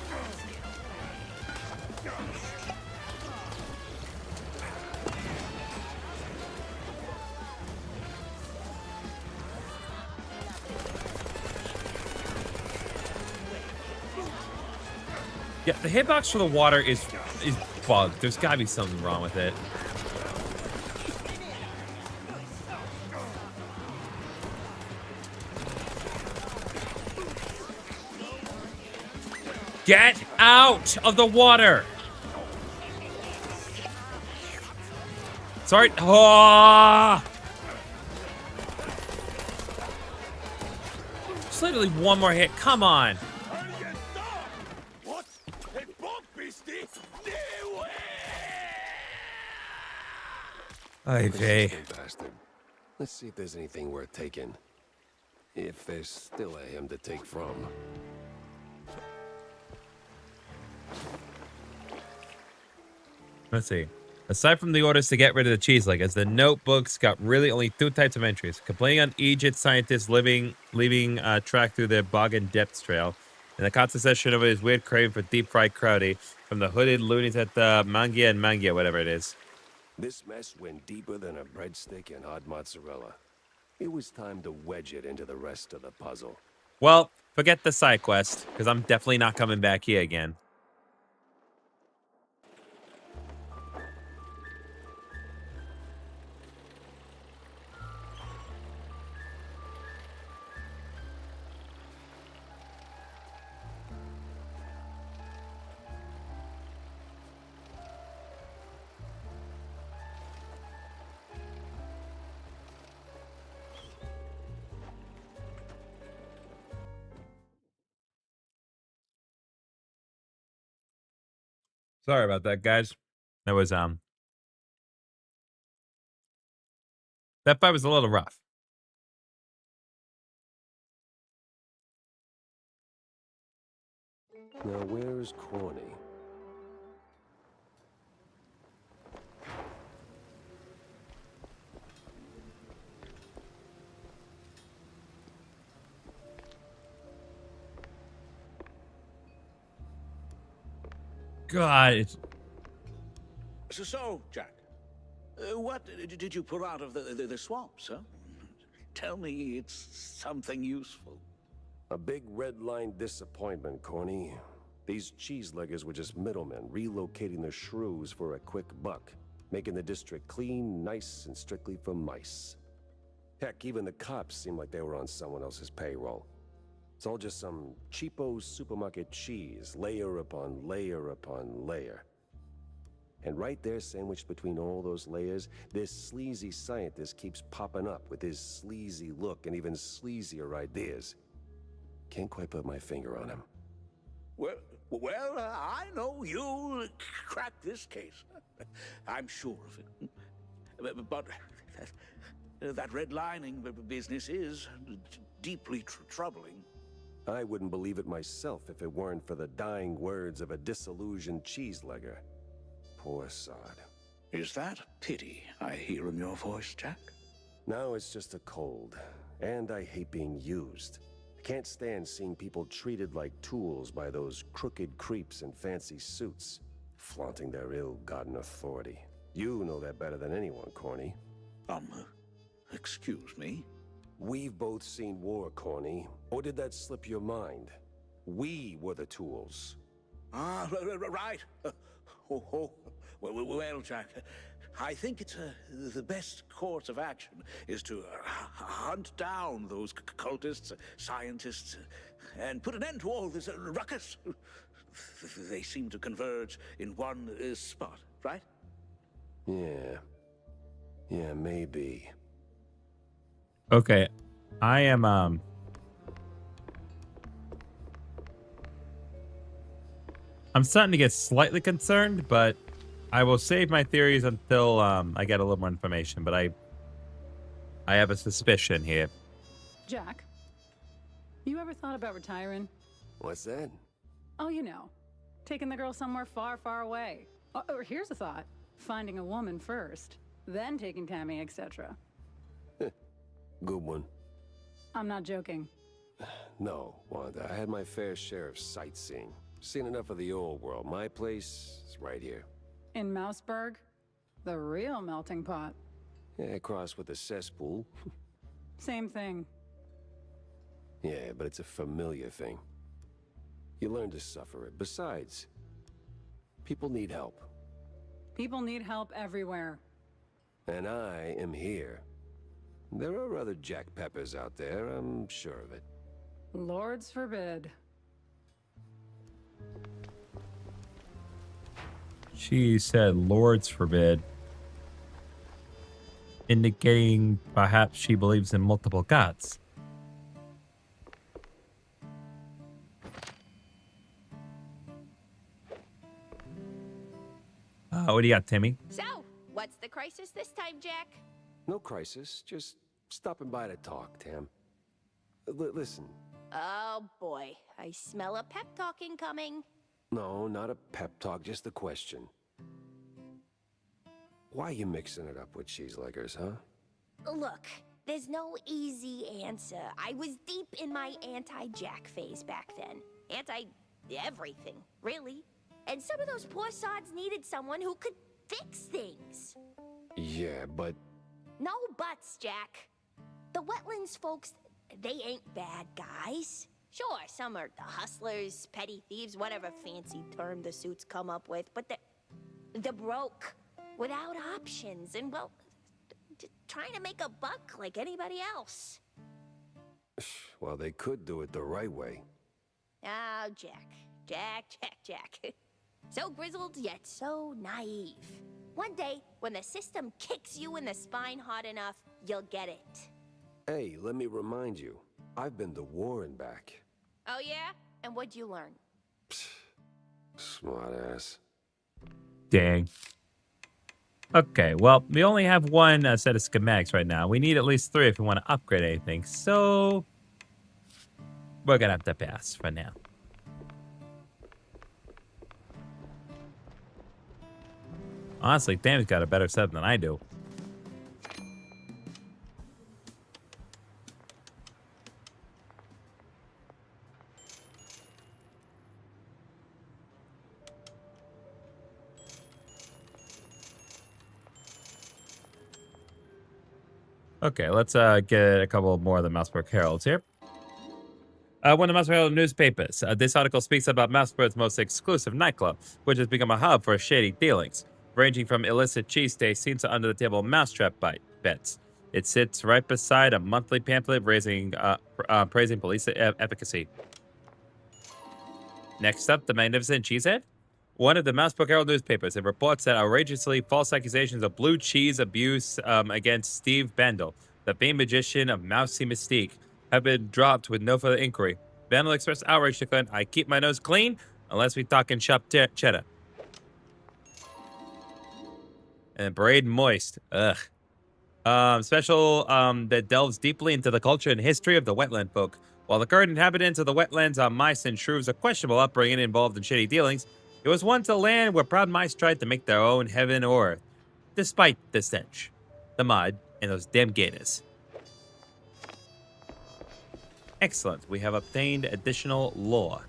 Yeah, the hitbox for the water is bugged. There's gotta be something wrong with it. Get out of the water! Sorry. Oh! Just literally one more hit. Come on. Ay, vey. Bastard. Let's see if there's anything worth taking. If there's still a him to take from. Let's see. Aside from the orders to get rid of the cheese leggers, the notebooks got really only 2 types of entries. Complaining on Egypt scientists leaving track through the bog and depths trail. And the concession of his weird craving for deep fried crowdy from the hooded loonies at the Mangia and Mangia, whatever it is. This mess went deeper than a breadstick and hot mozzarella. It was time to wedge it into the rest of the puzzle. Well, forget the side quest, because I'm definitely not coming back here again. Sorry about that, guys. That was, that fight was a little rough. Now, where's Corny? God, it's... So, Jack, what did you pull out of the swamps, huh? Tell me it's something useful. A big red line disappointment, Corny. These cheeseleggers were just middlemen relocating their shrews for a quick buck, making the district clean, nice, and strictly for mice. Heck, even the cops seemed like they were on someone else's payroll. It's all just some cheapo supermarket cheese, layer upon layer upon layer. And right there, sandwiched between all those layers, this sleazy scientist keeps popping up with his sleazy look and even sleazier ideas. Can't quite put my finger on him. Well, I know you'll crack this case. I'm sure of it. But That redlining business is deeply troubling. I wouldn't believe it myself if it weren't for the dying words of a disillusioned cheeselegger. Poor sod. Is that pity I hear in your voice, Jack? Now it's just a cold, and I hate being used. I can't stand seeing people treated like tools by those crooked creeps in fancy suits, flaunting their ill-gotten authority. You know that better than anyone, Corny. Excuse me? We've both seen war, Corny. Or did that slip your mind? We were the tools. Ah, right. Well, Jack, I think it's the best course of action is to hunt down those cultists, scientists, and put an end to all this ruckus. They seem to converge in one spot, right? Yeah. Yeah, maybe. Okay, I am I'm starting to get slightly concerned, but I will save my theories until I get a little more information. But I have a suspicion here. Jack, you ever thought about retiring? What's that? Oh, you know, taking the girl somewhere far, far away. Or here's a thought: finding a woman first, then taking Tammy, etc. Good one. I'm not joking. No, Wanda, I had my fair share of sightseeing. Seen enough of the old world. My place is right here. In Mouseburg, the real melting pot. Yeah, crossed with a cesspool. Same thing. Yeah, but it's a familiar thing. You learn to suffer it. Besides, people need help. People need help everywhere. And I am here. There are other Jack Peppers out there, I'm sure of it. Lords forbid. She said, "Lords forbid," indicating perhaps she believes in multiple gods. What do you got, Timmy? So, what's the crisis this time, Jack? No crisis, just stopping by to talk, Tam. Listen. Oh boy, I smell a pep talk incoming. No, not a pep talk, just a question. Why are you mixing it up with cheeseleggers, huh? Look, there's no easy answer. I was deep in my anti-Jack phase back then. Anti-everything, really. And some of those poor sods needed someone who could fix things. Yeah, but... No buts, Jack. The wetlands folks, they ain't bad guys. Sure, some are hustlers, petty thieves, whatever fancy term the suits come up with, but they're broke, without options, and, well, trying to make a buck like anybody else. Well, they could do it the right way. Oh, Jack. So grizzled, yet so naive. One day, when the system kicks you in the spine hard enough, you'll get it. Hey, let me remind you, I've been to war and back. Oh yeah? And what'd you learn? Smart ass. Dang. Okay, well, we only have one set of schematics right now. We need at least 3 if we want to upgrade anything. So, we're going to have to pass for now. Honestly, Tammy's got a better setup than I do. Okay, let's get a couple more of the Mouseburg Heralds here. One of the Mouseburg Herald newspapers. This article speaks about Mouseburg's most exclusive nightclub, which has become a hub for shady dealings, ranging from illicit cheesesteaks seen to under-the-table mousetrap bets. It sits right beside a monthly pamphlet praising police efficacy. Next up, the magnificent Cheesehead. One of the Mouseburg Herald newspapers. It reports that outrageously false accusations of blue cheese abuse against Steve Bandel, the famed magician of Mousy Mystique, have been dropped with no further inquiry. Bandel expressed outrage, declaring, "I keep my nose clean unless we talking shop cheddar." And Braid Moist. Ugh. Special that delves deeply into the culture and history of the wetland folk. While the current inhabitants of the wetlands on mice and shrews a questionable upbringing involved in shady dealings, it was once a land where proud mice tried to make their own heaven or earth, despite the stench, the mud, and those damn gators. Excellent. We have obtained additional lore.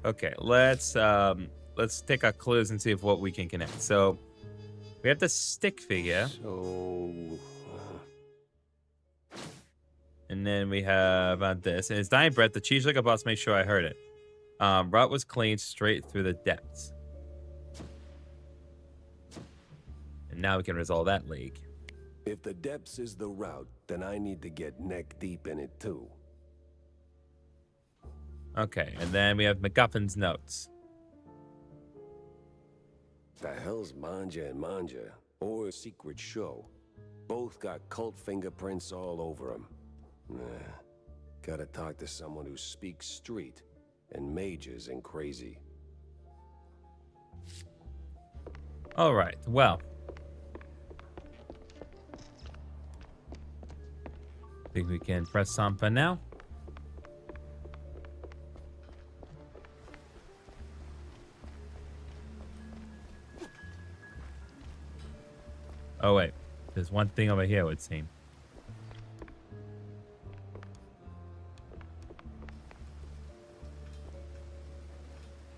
Okay, let's take our clues and see if what we can connect. So we have the stick figure. And then we have this. In his dying breath, the cheese like a boss make sure I heard it. Route was cleaned straight through the depths. And now we can resolve that leak. If the depths is the route, then I need to get neck deep in it too. Okay, and then we have MacGuffin's notes. The hell's Manja and Manja? Or Secret Show? Both got cult fingerprints all over them. Nah, gotta talk to someone who speaks street and majors and crazy. All right, well. I think we can press something now. Oh, wait. There's one thing over here, it would seem.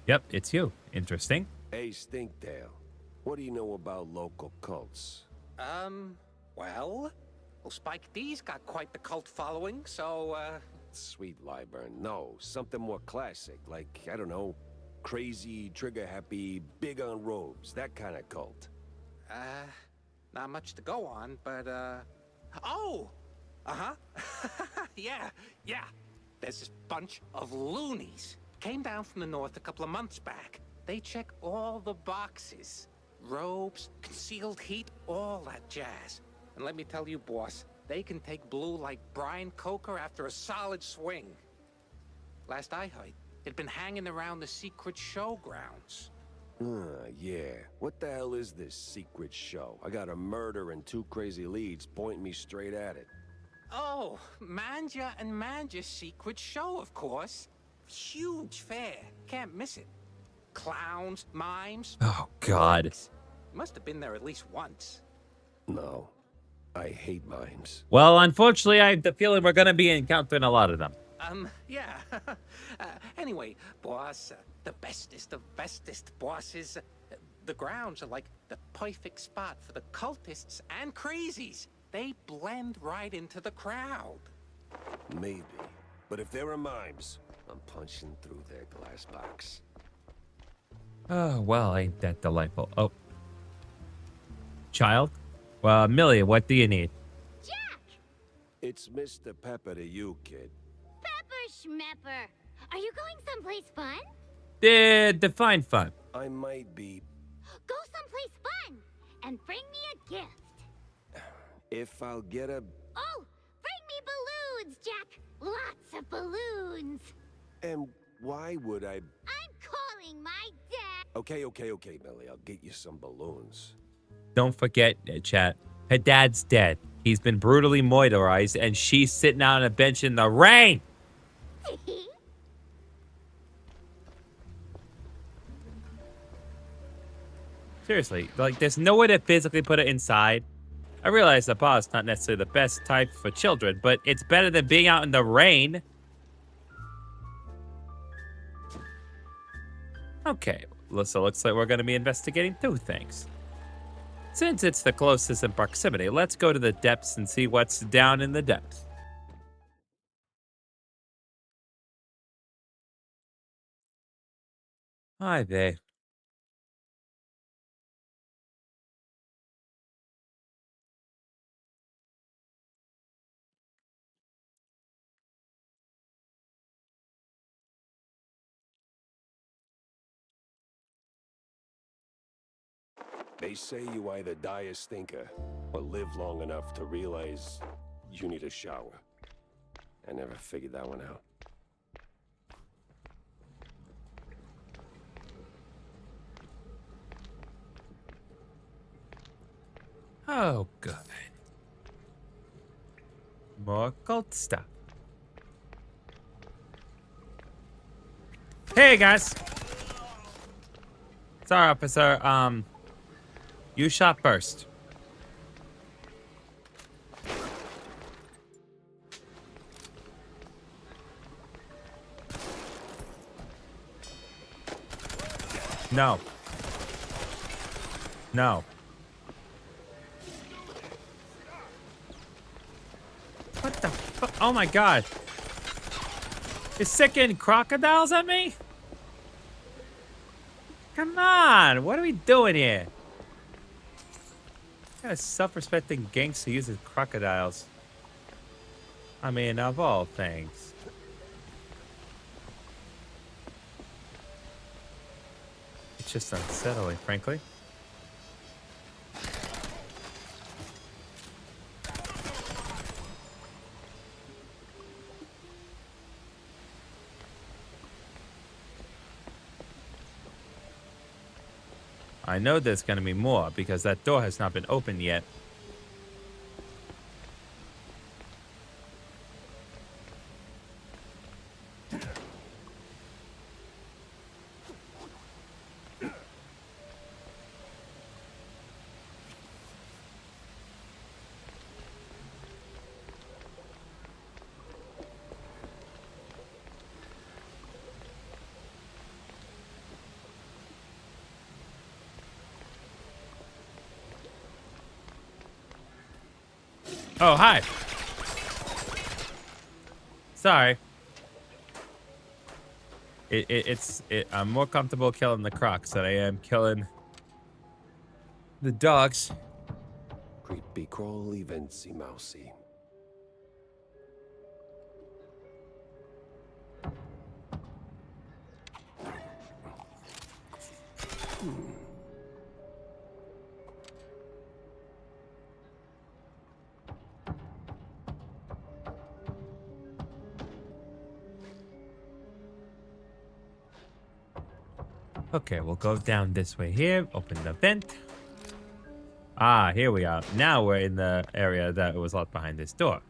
Yep, it's you. Interesting. Hey, Stinktail. What do you know about local cults? Well, Spike D's got quite the cult following, so, Sweet Lyburn, no. Something more classic, like, I don't know, crazy, trigger-happy, big on robes, that kind of cult. Not much to go on, but, oh! Uh-huh. Yeah. There's this bunch of loonies. Came down from the north a couple of months back. They check all the boxes. Robes, concealed heat, all that jazz. And let me tell you, boss, they can take blue like Brian Coker after a solid swing. Last I heard, it'd been hanging around the secret showgrounds. Yeah. What the hell is this secret show? I got a murder and two crazy leads pointing me straight at it. Oh, Manja and Manja's secret show, of course. Huge fair. Can't miss it. Clowns, mimes. Oh, God. Must have been there at least once. No. I hate mimes. Well, unfortunately, I have the feeling we're going to be encountering a lot of them. Yeah. Anyway, boss, the bestest of bestest bosses. The grounds are like the perfect spot for the cultists and crazies. They blend right into the crowd. Maybe. But if there are mimes, I'm punching through their glass box. Oh, well, ain't that delightful. Oh. Child? Well, Millie, what do you need? Jack! It's Mr. Pepper to you, kid. Pepper Schmepper. Are you going someplace fun? Define fun. I might be... Go someplace fun! And bring me a gift. If I'll get a... Oh! Bring me balloons, Jack! Lots of balloons! And why would I... I'm calling my dad! Okay, Millie. I'll get you some balloons. Don't forget, chat. Her dad's dead. He's been brutally motorized, and she's sitting out on a bench in the rain! Seriously, like, there's no way to physically put it inside. I realize the bar's not necessarily the best type for children, but it's better than being out in the rain. Okay, so looks like we're going to be investigating two things. Since it's the closest in proximity, let's go to the depths and see what's down in the depths. Hi there. They say you either die a stinker or live long enough to realize you need a shower. I never figured that one out. Oh, good. More gold stuff. Hey, guys. Sorry, officer. You shot first. No. No. What the fuck? Oh my god. You're sicking crocodiles at me? Come on. What are we doing here? What kind of self-respecting gangster uses crocodiles? I mean, of all things. It's just unsettling, frankly. I know there's going to be more because that door has not been opened yet. Oh, hi. Sorry. I'm more comfortable killing the crocs than I am killing the dogs. Creepy crawly vency mousy. Okay, we'll go down this way here. Open the vent. Ah, here we are. Now we're in the area that was locked behind this door.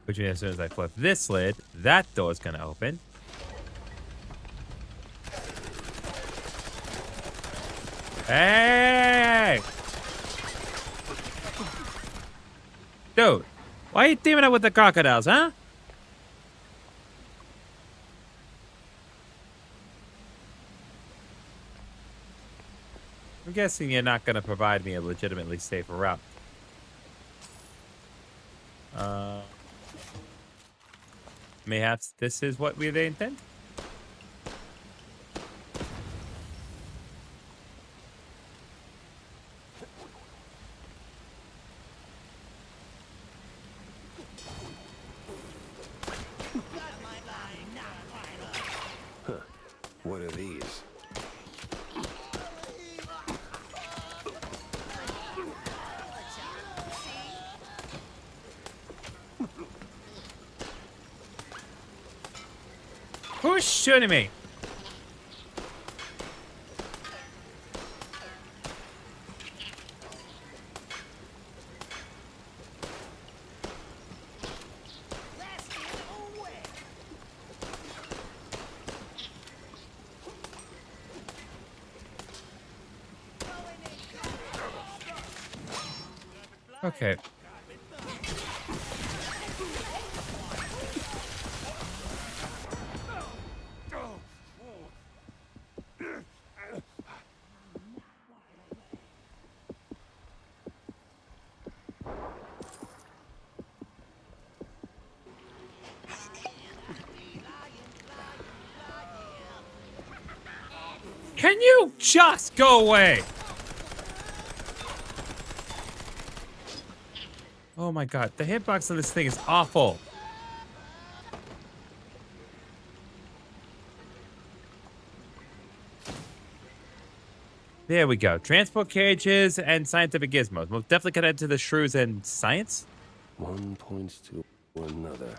Which means as soon as I flip this lid, that door is going to open. Hey! Dude, why are you teaming up with the crocodiles, huh? I'm guessing you're not going to provide me a legitimately safe route. Mayhaps this is what they intend? Huh. What are these? Who's shooting me? Okay. Can you just go away? Oh my god, the hitbox on this thing is awful. There we go. Transport cages and scientific gizmos. We'll definitely connect to the shrews and science. One points to another.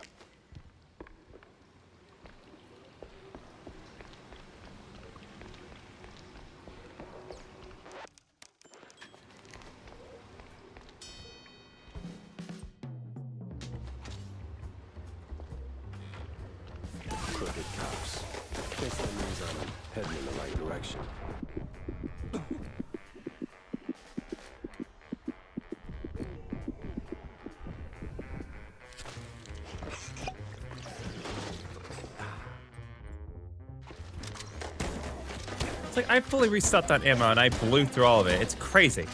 crooked cops. Guess that means I'm heading in the right direction. It's like I fully reset that ammo and I blew through all of it. It's crazy.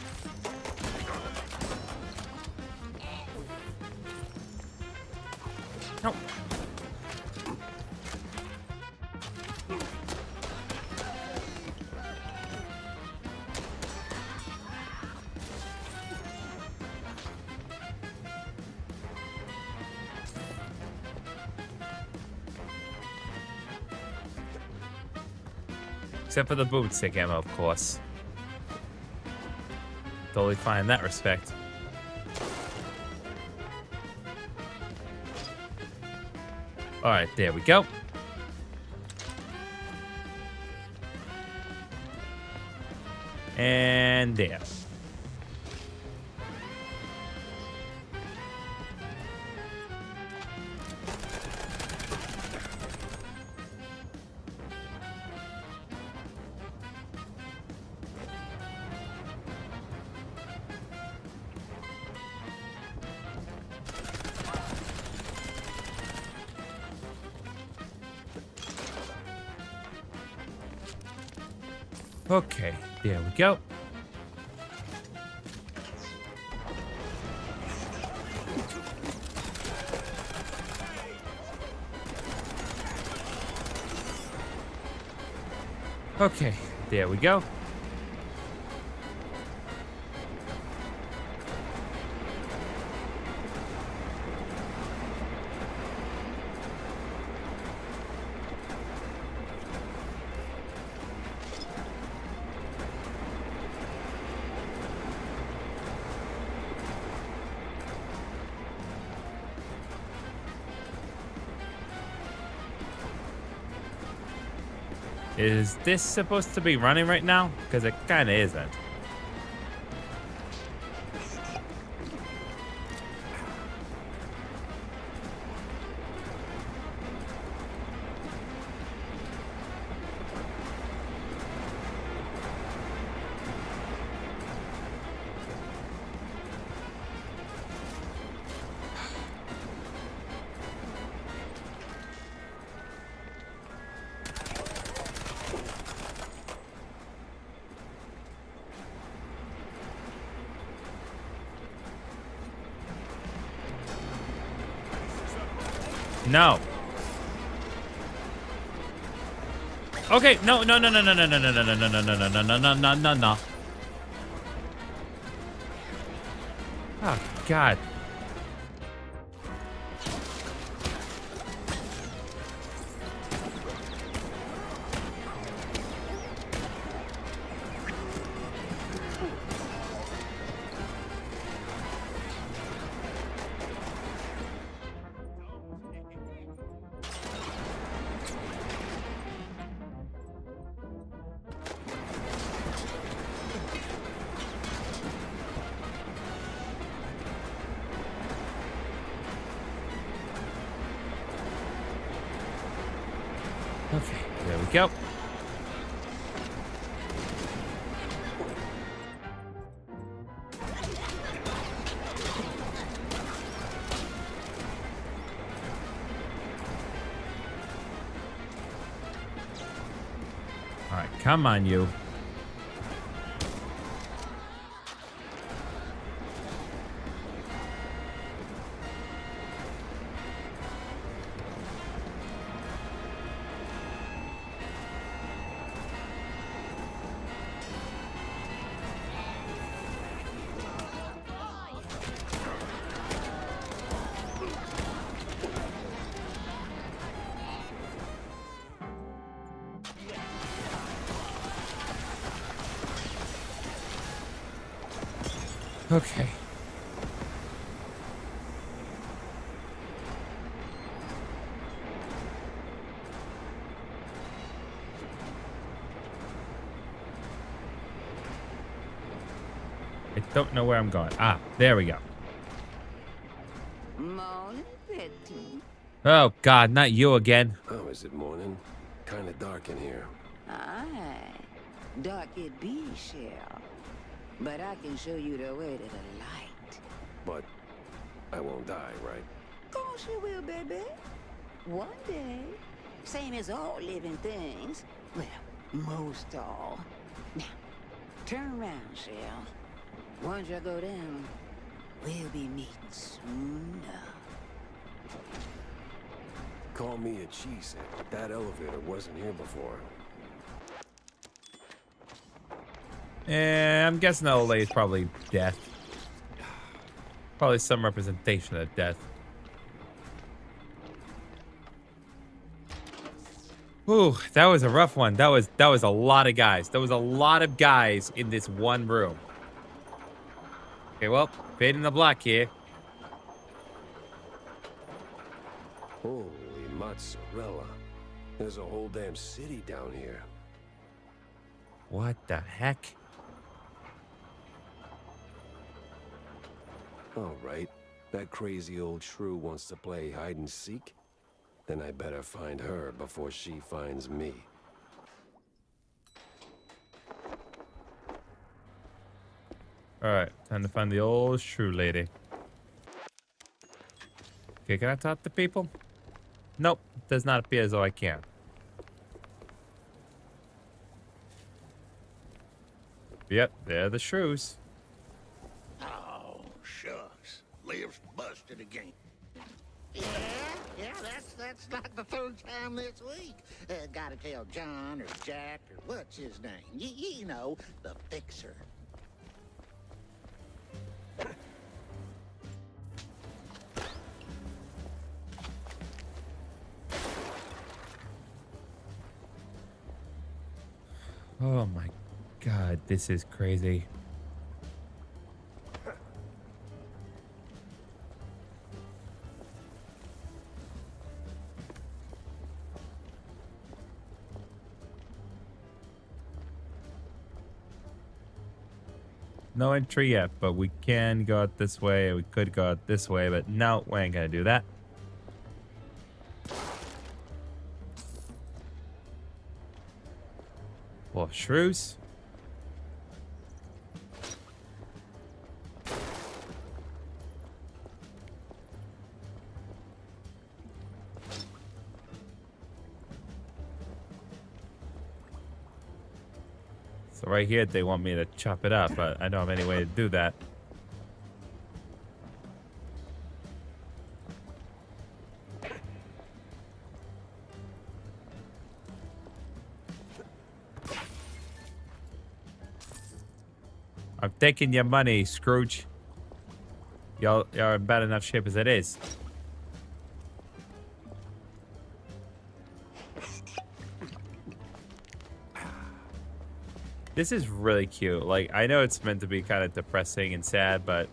No. Except for the boomstick ammo, of course. Totally fine in that respect. Alright, there we go. And there. Okay, there we go. Okay, there we go. Is this supposed to be running right now? Because it kind of isn't. No. Okay, no. Oh, God. Okay, there we go. All right, come on, you. Okay. I don't know where I'm going. Ah, there we go. Morning, Betty. Oh, God, not you again. How is it morning? Kind of dark in here. Aye, dark it be, shall. But I can show you the way to the light. But I won't die, right? Course you will, baby. One day. Same as all living things. Well, most all. Now, turn around, shall. Once you go down, we'll be meeting soon enough. Call me a cheesehead, but that elevator wasn't here before. I'm guessing that old lady's probably death. Probably some representation of death. Ooh, that was a rough one. That was a lot of guys. There was a lot of guys in this one room. Okay, well, fading the block here. Holy mozzarella. There's a whole damn city down here. What the heck? All right. That crazy old shrew wants to play hide and seek? Then I better find her before she finds me. Alright, time to find the old shrew lady. Okay, can I talk to people? Nope, does not appear as though I can. Yep, they're the shrews. Oh, shucks. Lives busted again. Yeah, that's not the third time this week. Gotta tell John or Jack or what's his name. You know, the fixer. Oh my God, this is crazy. No entry yet, but we can go out this way. We could go out this way, but no, we ain't gonna do that. Well, shrews. So right here, they want me to chop it up, but I don't have any way to do that. I'm taking your money, Scrooge. Y'all are in bad enough shape as it is. This is really cute. Like, I know it's meant to be kind of depressing and sad, but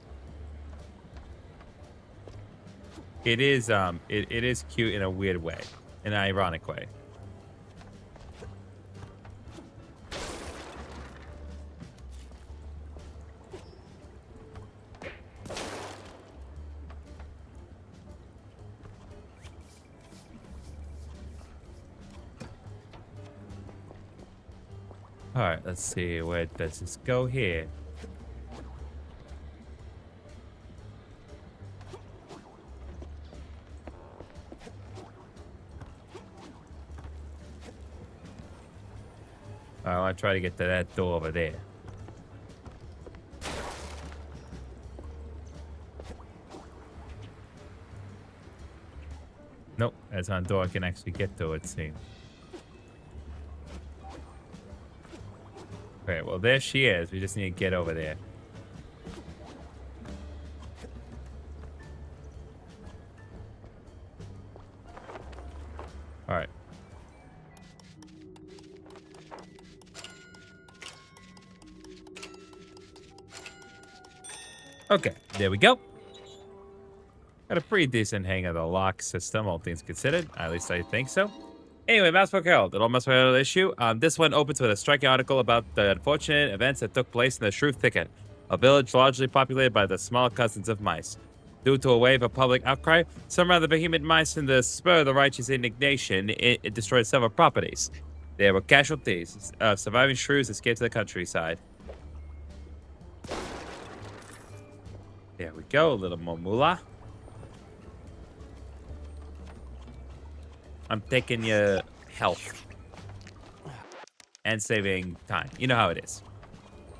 it is it is cute in a weird way, in an ironic way. All right, let's see, where does this go here? I want to try to get to that door over there. Nope, that's not a door I can actually get to, it seems. Okay, well, there she is. We just need to get over there. All right. Okay, there we go. Got a pretty decent hang of the lock system, all things considered. At least I think so. Anyway, Mousebook Herald, an old Mousebook Herald issue. This one opens with a striking article about the unfortunate events that took place in the Shrew Thicket, a village largely populated by the small cousins of mice. Due to a wave of public outcry, some rather behemoth mice in the spur of the righteous indignation, it destroyed several properties. There were casualties. Surviving shrews escaped to the countryside. There we go, a little more moolah. I'm taking your health. And saving time. You know how it is.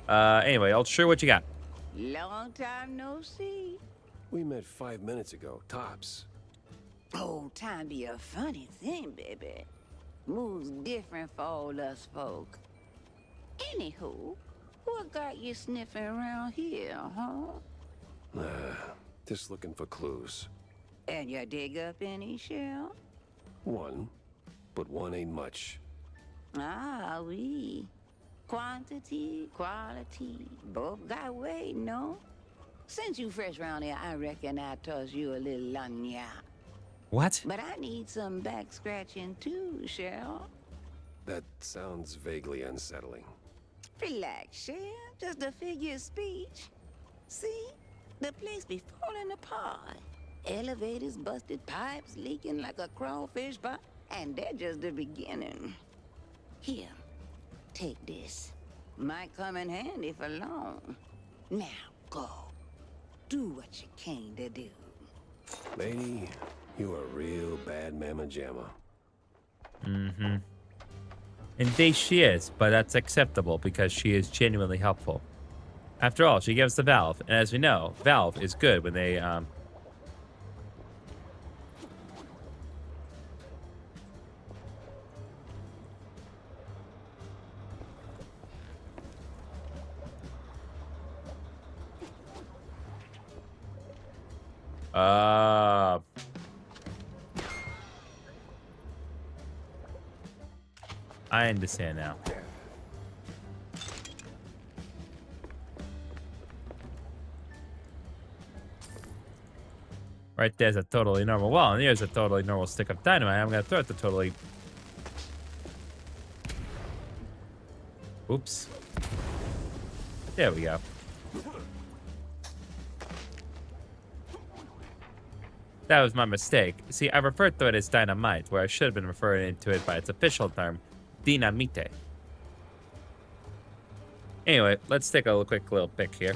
Anyway, old Shrew, what you got? Long time no see. We met 5 minutes ago, tops. Oh, time be a funny thing, baby. Moves different for all us folk. Anywho, what got you sniffing around here, huh? Just looking for clues. And you dig up any, Shell? One, but one ain't much. Ah, oui. Quantity, quality, both got weight, no? Since you fresh round here, I reckon I toss you a little lanya. What? But I need some back scratching too, Cheryl. That sounds vaguely unsettling. Relax, Cheryl. Just a figure of speech. See? The place be falling apart. Elevators busted, pipes leaking like a crawfish pot, and they're just the beginning. Here, take this. Might come in handy for long. Now, go. Do what you came to do. Lady, you a real bad mamma jamma. Mm-hmm. Indeed she is, but that's acceptable because she is genuinely helpful. After all, she gives the Valve, and as we know, Valve is good when they, I understand now. Right there's a totally normal wall, and here's a totally normal stick of dynamite. I'm gonna throw it to totally... Oops. There we go. That was my mistake. See, I referred to it as dynamite, where I should have been referring to it by its official term, dinamite. Anyway, let's take a quick little pick here.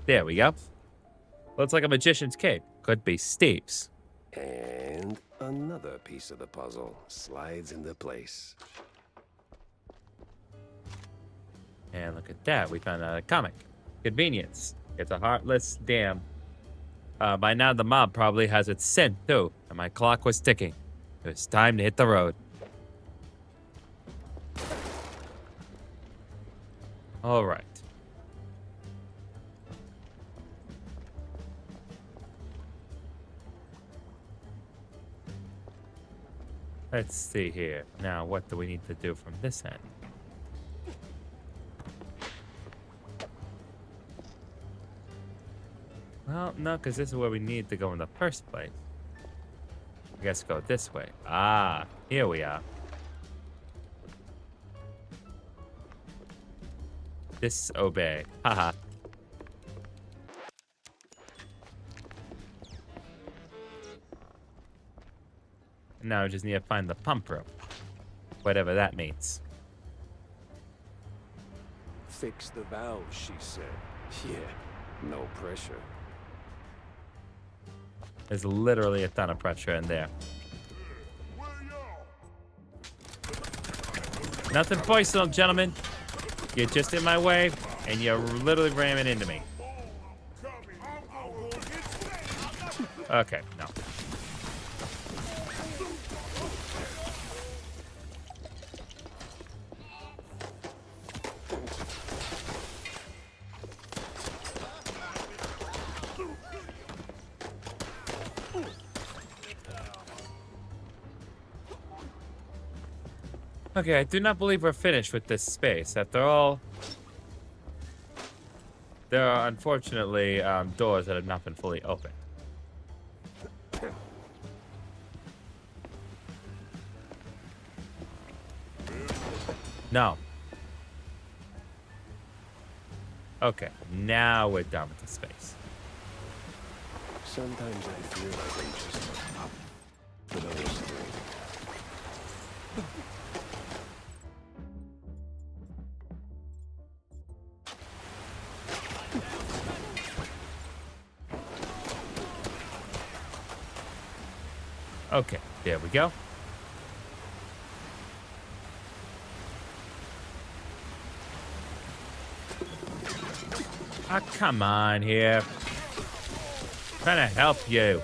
There we go. Looks like a magician's cape. Could be Steve's. And another piece of the puzzle slides into place. And look at that. We found a comic. Convenience. It's a heartless dam. By now, the mob probably has its scent, too. And my clock was ticking. It was time to hit the road. All right. Let's see here. Now, what do we need to do from this end? Well, no, because this is where we need to go in the first place. I guess go this way. Ah, here we are. Disobey. Haha. Now we just need to find the pump room. Whatever that means. Fix the valve, she said. Yeah, no pressure. There's literally a ton of pressure in there. Nothing personal, gentlemen. You're just in my way, and you're literally ramming into me. Okay, no. Okay, I do not believe we're finished with this space. After all, there are unfortunately doors that have not been fully opened. No. Okay, now we're done with the space. Sometimes I feel like I'm just up for those three. Okay, there we go. Ah, come on here. Trying to help you.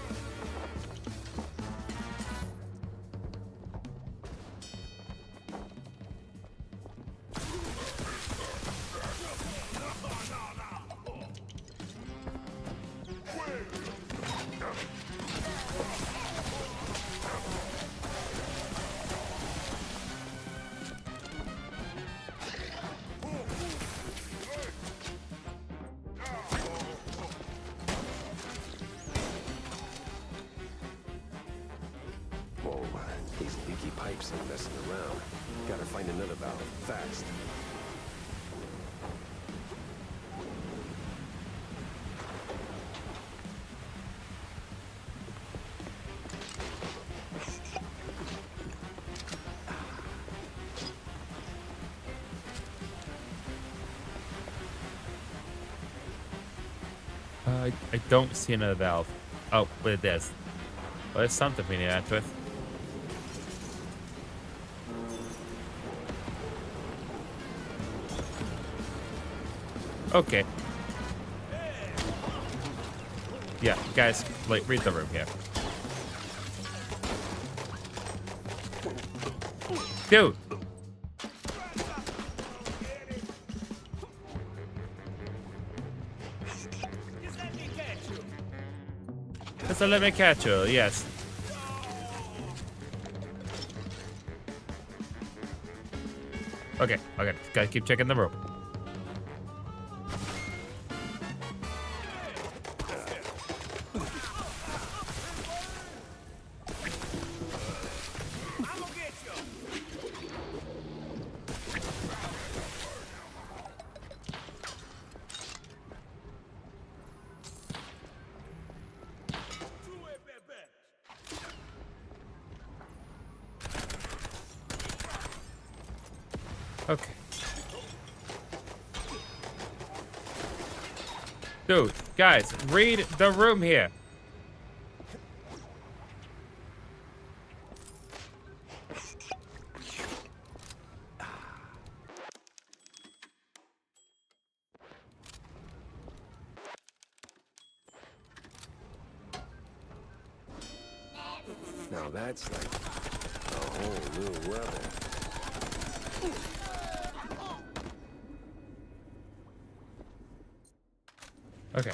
Whoa, these leaky pipes ain't messing around. Gotta find another valve, fast. I don't see another valve. Oh, but there's. Well, there's something we need to add with. Okay. Yeah, guys, like, read the room here. Dude! Just let me catch you, yes. Okay, gotta keep checking the room. Okay. Dude, guys, read the room here. Now that's like a whole new level. Okay.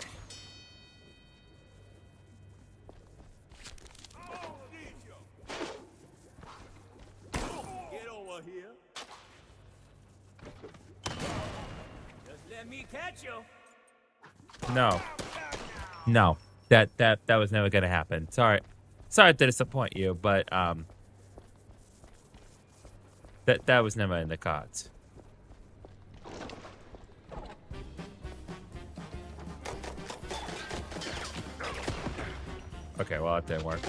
Get over here. Just let me catch you. No. No. That was never gonna happen. Sorry to disappoint you, but that was never in the cards. Okay, well, that didn't work.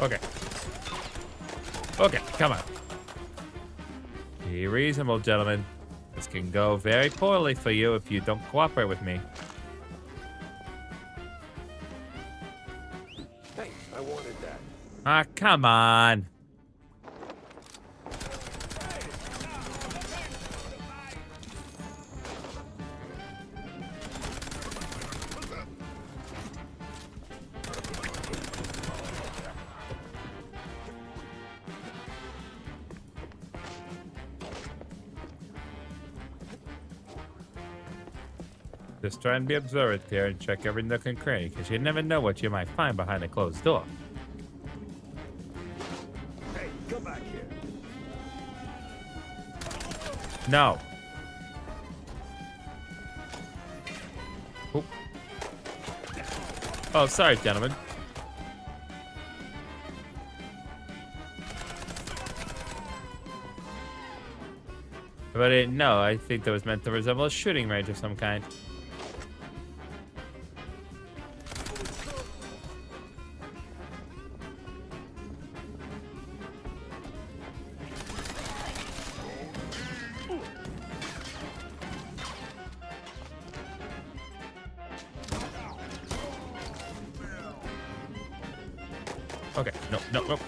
Okay. Okay, come on. Be reasonable, gentlemen. This can go very poorly for you if you don't cooperate with me. Hey, I wanted that. Ah, come on. Just try and be observant here and check every nook and cranny, because you never know what you might find behind a closed door. Hey, come back here. No. Oop. Oh, sorry, gentlemen. But I didn't know. I think that was meant to resemble a shooting range of some kind. Okay, no.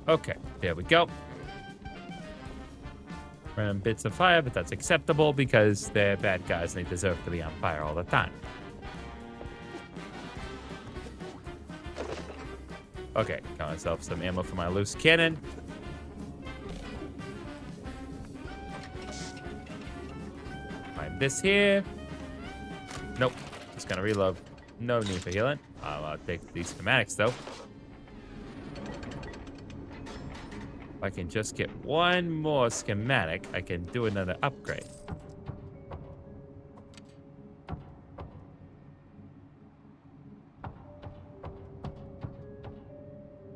Okay, there we go. Random bits of fire, but that's acceptable because they're bad guys and they deserve to be on fire all the time. Okay, got myself some ammo for my loose cannon. Find this here. Nope, just gonna reload. No need for healing. I'll take these schematics though. If I can just get one more schematic, I can do another upgrade.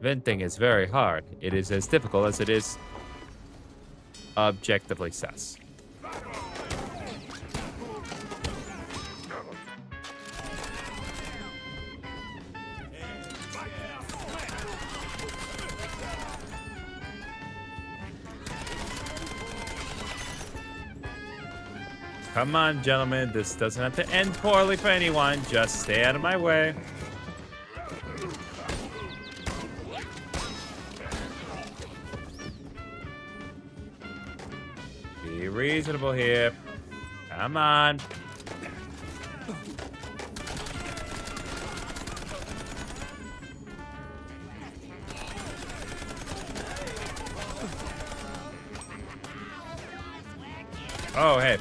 Venting is very hard. It is as difficult as it is objectively sus. Come on, gentlemen. This doesn't have to end poorly for anyone. Just stay out of my way. Be reasonable here. Come on. Oh, hey.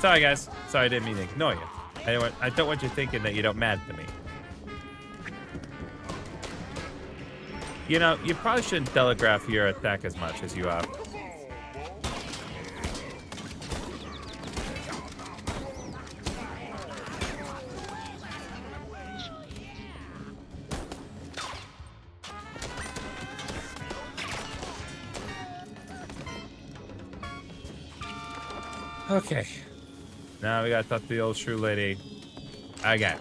Sorry, guys. Sorry, I didn't mean to ignore you. I don't want you thinking that you don't matter to me. You know, you probably shouldn't telegraph your attack as much as you are. Okay. Now we gotta talk to the old shrew lady again.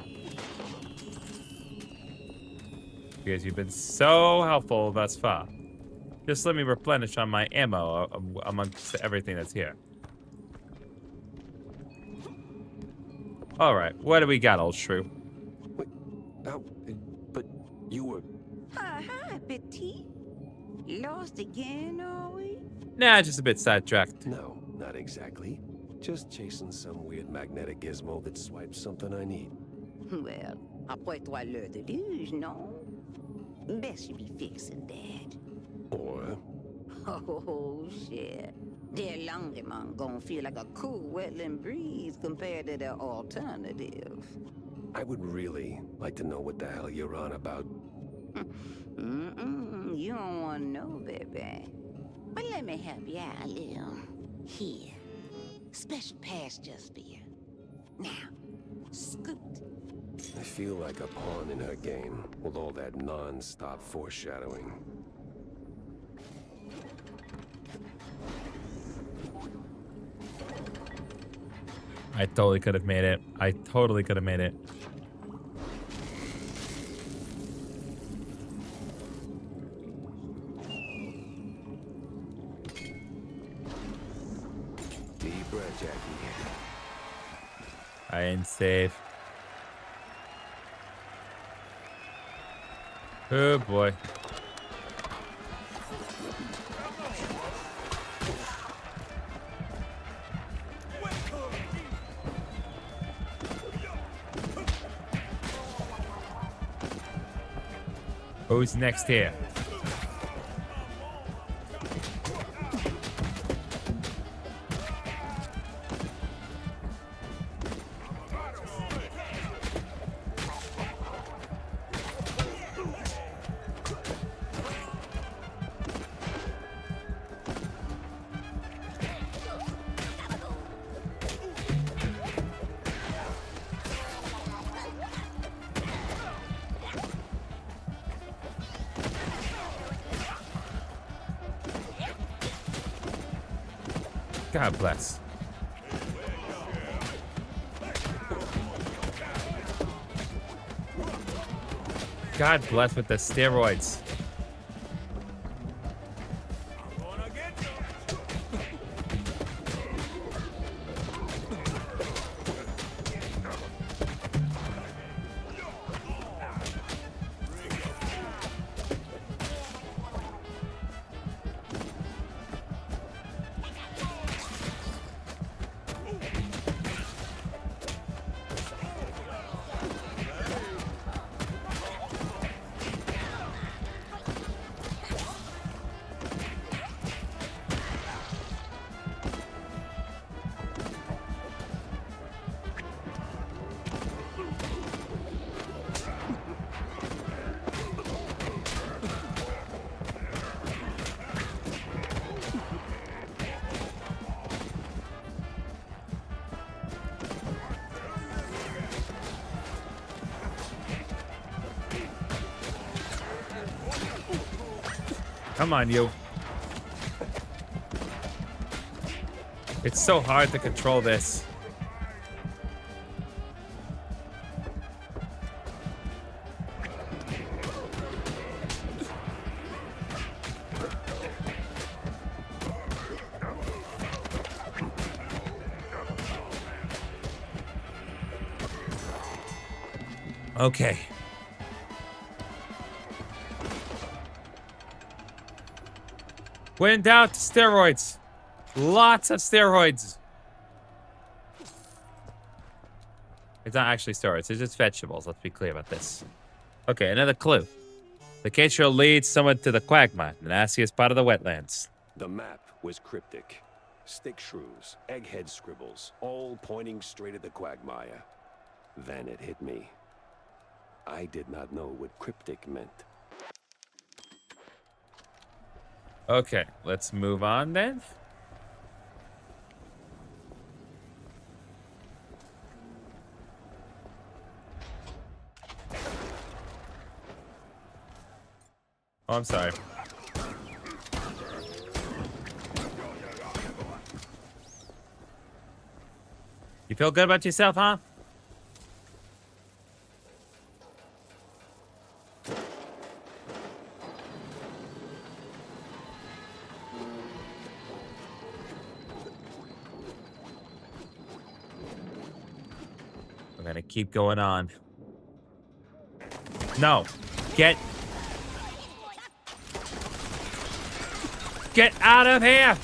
Because you've been so helpful thus far. Just let me replenish on my ammo amongst everything that's here. Alright, what do we got, old shrew? Wait, but you were... Hi, Petite. Lost again, are we? Nah, just a bit sidetracked. No, not exactly. Just chasing some weird magnetic gizmo that swipes something I need. Well, après toi l'heure de luge, non? Best you be fixing that. Or... Oh, shit. Their Longemon gonna feel like a cool wetland breeze compared to their alternative. I would really like to know what the hell you're on about. You don't want to know, baby. But let me help you out a little. Here. Special pass just for you. Now, scoot. I feel like a pawn in her game, with all that non-stop foreshadowing. I totally could have made it. I totally could have made it. Deep breath, Jackie. I ain't safe. Oh boy. Who's next here? God bless. God bless with the steroids. Come on, you. It's so hard to control this. Okay. When in doubt, steroids. Lots of steroids. It's not actually steroids, it's just vegetables. Let's be clear about this. Okay, another clue. The case shall lead someone to the quagmire, the nastiest part of the wetlands. The map was cryptic. Stick shrews, egghead scribbles, all pointing straight at the quagmire. Then it hit me. I did not know what cryptic meant. Okay, let's move on then. Oh, I'm sorry. You feel good about yourself, huh? We're gonna keep going on. No. Get out of here!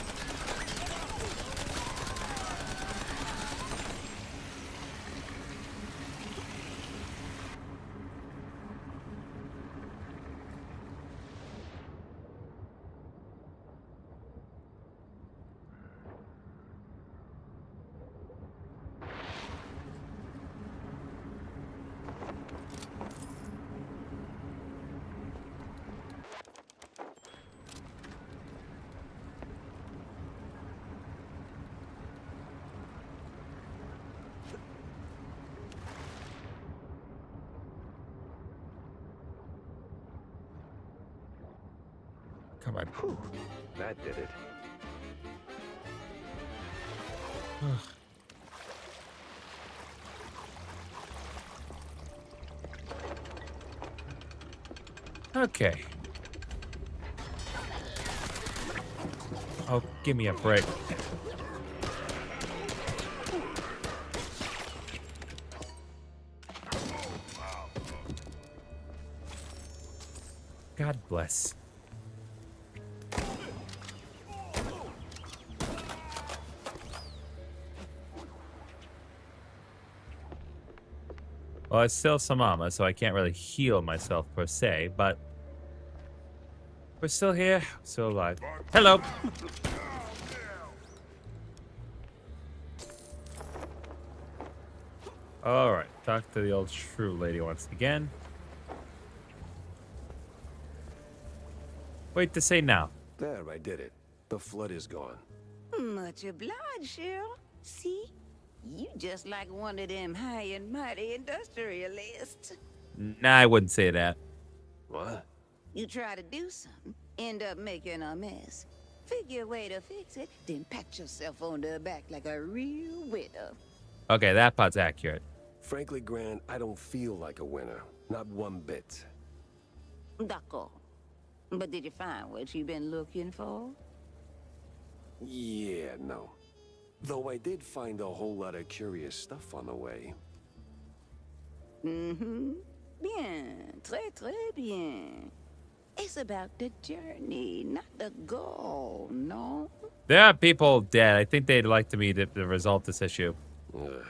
Come on. Whew, that did it. Okay. Oh, give me a break. God bless. Well, it's still some armor, so I can't really heal myself per se, but we're still here, still alive. Hello. All right, talk to the old shrew lady once again. Wait to say now. There, I did it. The flood is gone. Much obliged, Cheryl. See? You just like one of them high and mighty industrialists. Nah, I wouldn't say that. What? You try to do something, end up making a mess. Figure a way to fix it, then pat yourself on the back like a real winner. Okay, that part's accurate. Frankly, Grant, I don't feel like a winner. Not one bit. D'accord. But did you find what you've been looking for? Yeah, no. Though I did find a whole lot of curious stuff on the way. Mm-hmm. Bien. Très bien. It's about the journey, not the goal, no? There are people dead. I think they'd like to meet the result this issue. Ugh.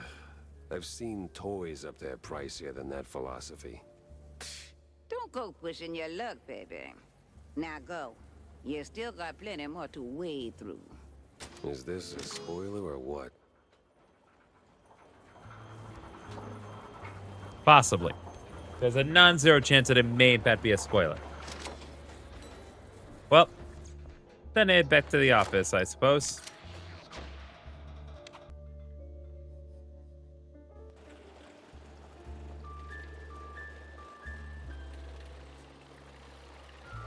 I've seen toys up there pricier than that philosophy. Don't go pushing your luck, baby. Now go. You still got plenty more to wade through. Is this a spoiler or what? Possibly. There's a non-zero chance that it may in fact be a spoiler. Well, then head back to the office, I suppose.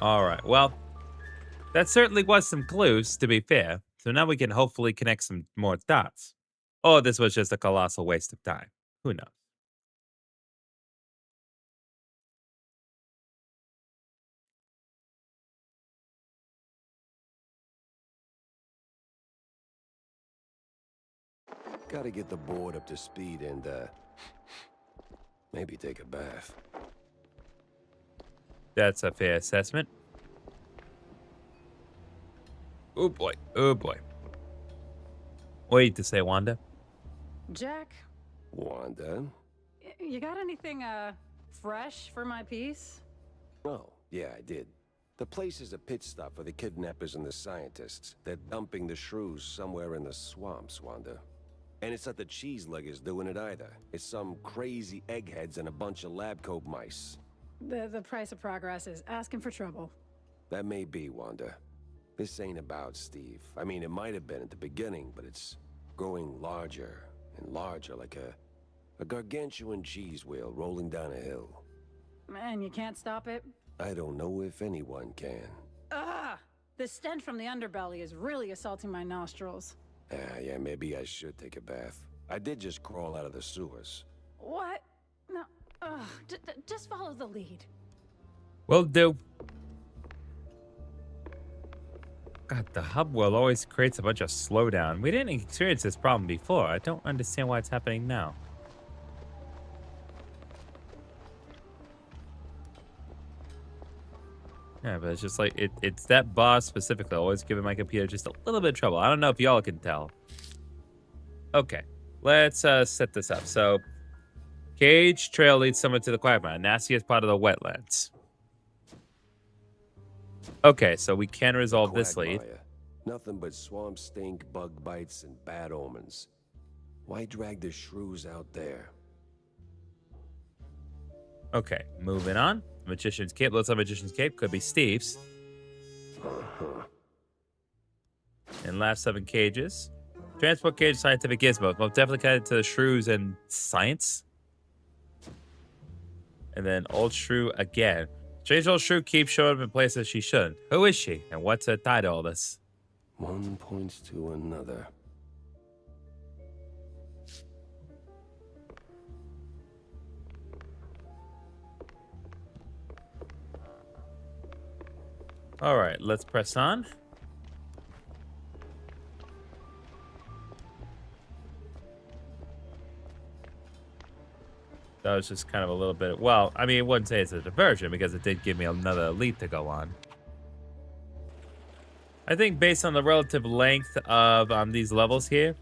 All right, well, that certainly was some clues, to be fair. So now we can hopefully connect some more dots. Or this was just a colossal waste of time. Who knows? Gotta get the board up to speed and, maybe take a bath. That's a fair assessment. Oh boy, oh boy. What do you to say, Wanda? Jack, Wanda? you got anything, fresh for my piece? Oh, yeah, I did. The place is a pit stop for the kidnappers and the scientists. They're dumping the shrews somewhere in the swamps, Wanda. And it's not the cheese leggers doing it either. It's some crazy eggheads and a bunch of lab coat mice. The price of progress is asking for trouble. That may be, Wanda. This ain't about Steve. I mean, it might have been at the beginning, but it's growing larger and larger, like a gargantuan cheese wheel rolling down a hill. And you can't stop it? I don't know if anyone can. Ah! The stench from the underbelly is really assaulting my nostrils. Yeah, maybe I should take a bath. I did just crawl out of the sewers. What? No. Just follow the lead. Will do. God, the hub world always creates a bunch of slowdown. We didn't experience this problem before. I don't understand why it's happening now. Yeah, but it's just like, it's that boss specifically always giving my computer just a little bit of trouble. I don't know if y'all can tell. Okay, let's set this up. So, Cage Trail leads someone to the Quagmire. Nastiest part of the wetlands. Okay, so we can resolve this lead. Quagmire. Nothing but swamp stink, bug bites, and bad omens. Why drag the shrews out there? Okay, moving on. Magician's Cape. Looks like Magician's Cape. Could be Steve's. And last 7 cages. Transport cage, scientific gizmo. Most definitely connected to the shrews and science. And then old shrew again. Strange old shrew keeps showing up in places she shouldn't. Who is she? And what's her tie to all this? One points to another. All right, let's press on. That was just kind of a little bit, well, I mean, I wouldn't say it's a diversion because it did give me another elite to go on. I think based on the relative length of these levels here,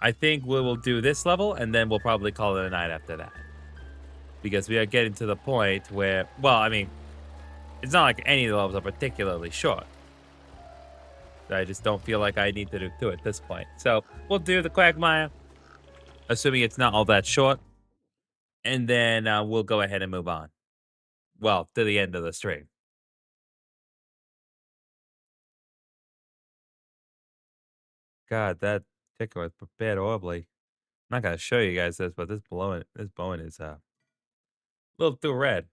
I think we will do this level and then we'll probably call it a night after that. Because we are getting to the point where, well, I mean, it's not like any of the levels are particularly short. I just don't feel like I need to do it at this point. So we'll do the Quagmire, assuming it's not all that short. And then we'll go ahead and move on. Well, to the end of the stream. God, that ticker was prepared horribly. I'm not going to show you guys this, but this bone is a little too red.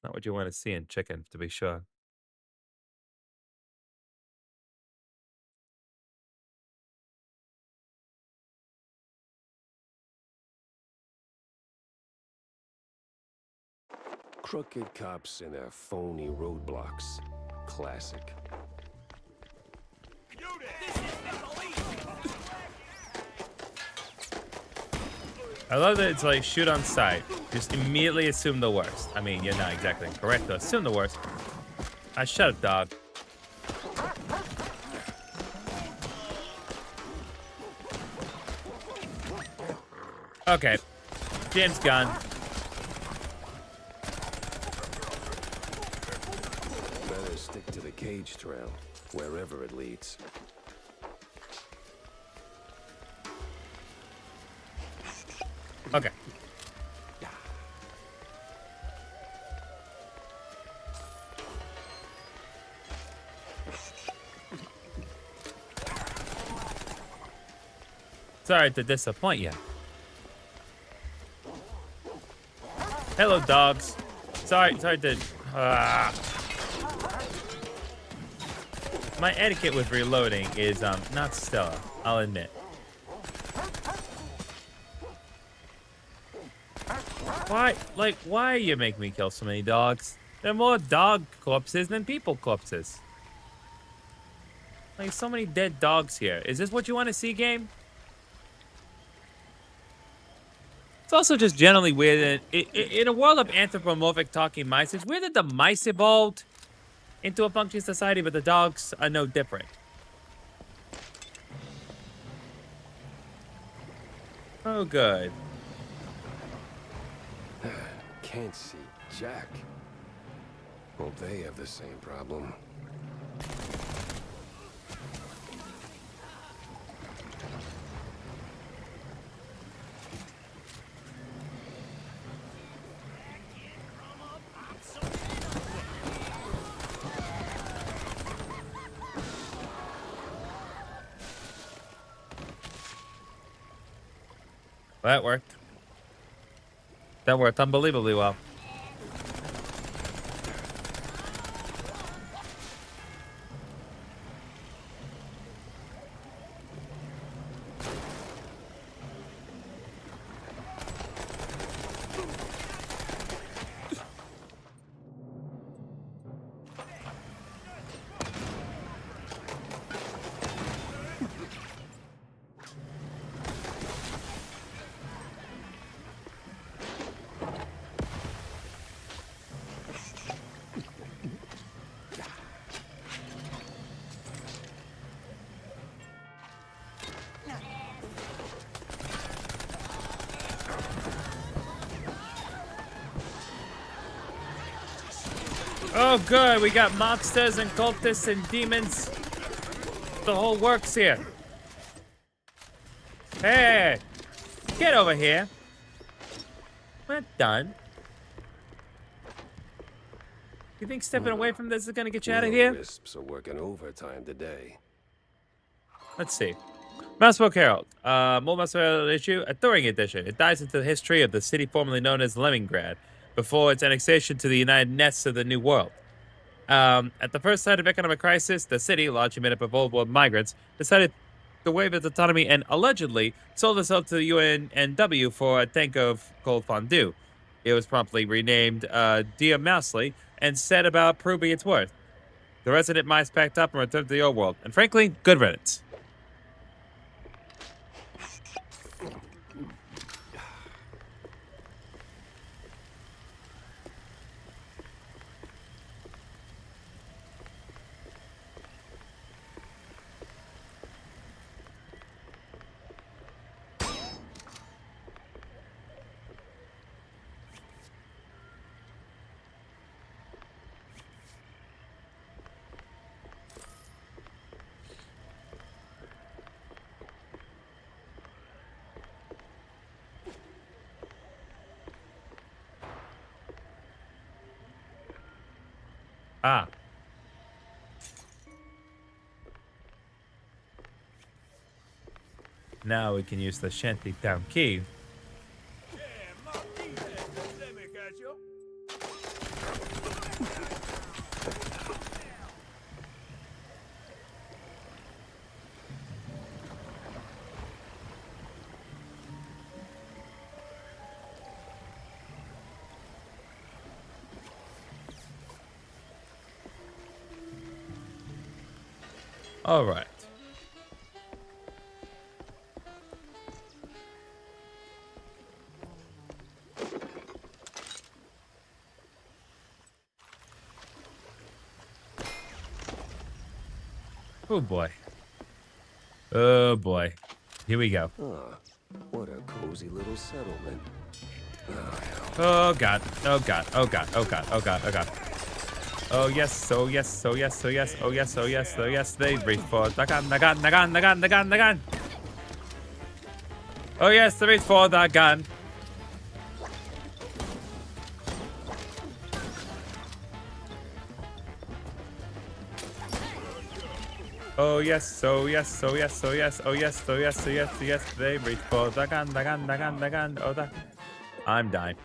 Not what you want to see in chicken, to be sure. Crooked cops and their phony roadblocks. Classic. I love that it's like shoot on sight. Just immediately assume the worst. I mean, you're not exactly correct to assume the worst. Shut up, dog. Okay. James gone. Better stick to the cage trail, wherever it leads. Okay. Sorry to disappoint you. Hello, dogs. Sorry to. My etiquette with reloading is not stellar, I'll admit. Why you make me kill so many dogs? There are more dog corpses than people corpses. Like, so many dead dogs here. Is this what you want to see, game? It's also just generally weird that in a world of anthropomorphic talking mice, it's weird that the mice evolved into a functioning society, but the dogs are no different. Oh, good. Can't see Jack. Well, they have the same problem. That worked. That worked unbelievably well. Oh, good. We got monsters and cultists and demons. The whole works here. Hey, get over here. We're not done. You think stepping away from this is gonna get you out of here? Wisps are working overtime today. Let's see. Mousebook Herald. More Mousebook Herald issue, a Touring edition. It dives into the history of the city formerly known as Leningrad, before its annexation to the United Nests of the New World. At the first sign of economic crisis, the city, largely made up of old world migrants, decided to waive its autonomy and allegedly sold itself to the UNW for a tank of cold fondue. It was promptly renamed Dear Mousely and set about proving its worth. The resident mice packed up and returned to the old world, and frankly, good riddance. Ah. Now we can use the shantytown key. All right. Oh boy. Oh boy. Here we go. Ah, what a cozy little settlement. Oh god. Oh god. Oh god. Oh god. Oh god. Oh god. Oh yes. Oh yes. Oh yes. Oh yes. Oh yes. Oh yes. Oh yes. They reach for the gun. The gun. The gun. The gun. The gun. The gun. Oh yes. They reach for the gun. Oh yes, oh yes, oh yes, oh yes, oh yes, oh yes, oh yes, oh yes, they reach for the gun, the gun, the gun, the gun, oh the... I'm dying.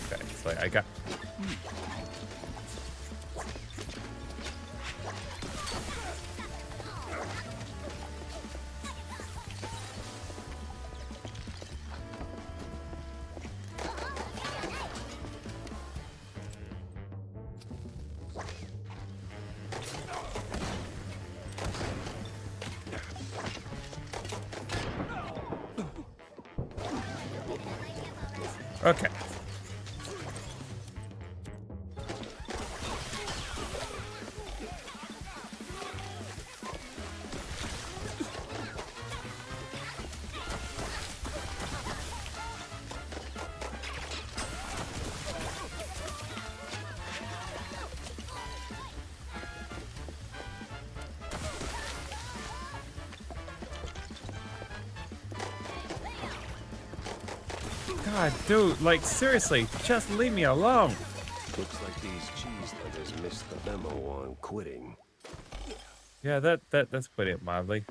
Okay, it's like I got... Okay. God, dude, like, seriously, just leave me alone. Looks like these cheese thuggers missed the memo on quitting. Yeah, that's putting it mildly.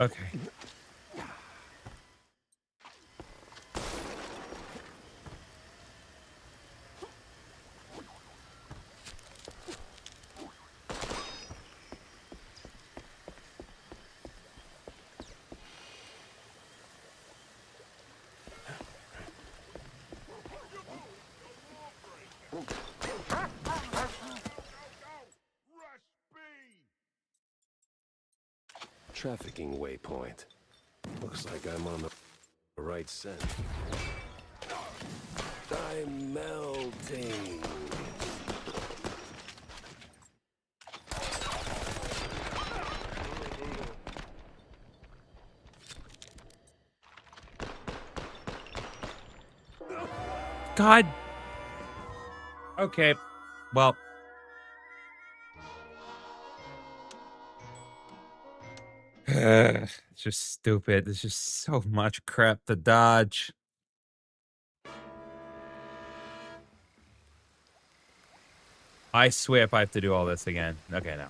Okay. Trafficking waypoint. Looks like I'm on the right scent. I'm melting. God. Okay. Well. It's just stupid. There's just so much crap to dodge. I swear if I have to do all this again. Okay, now.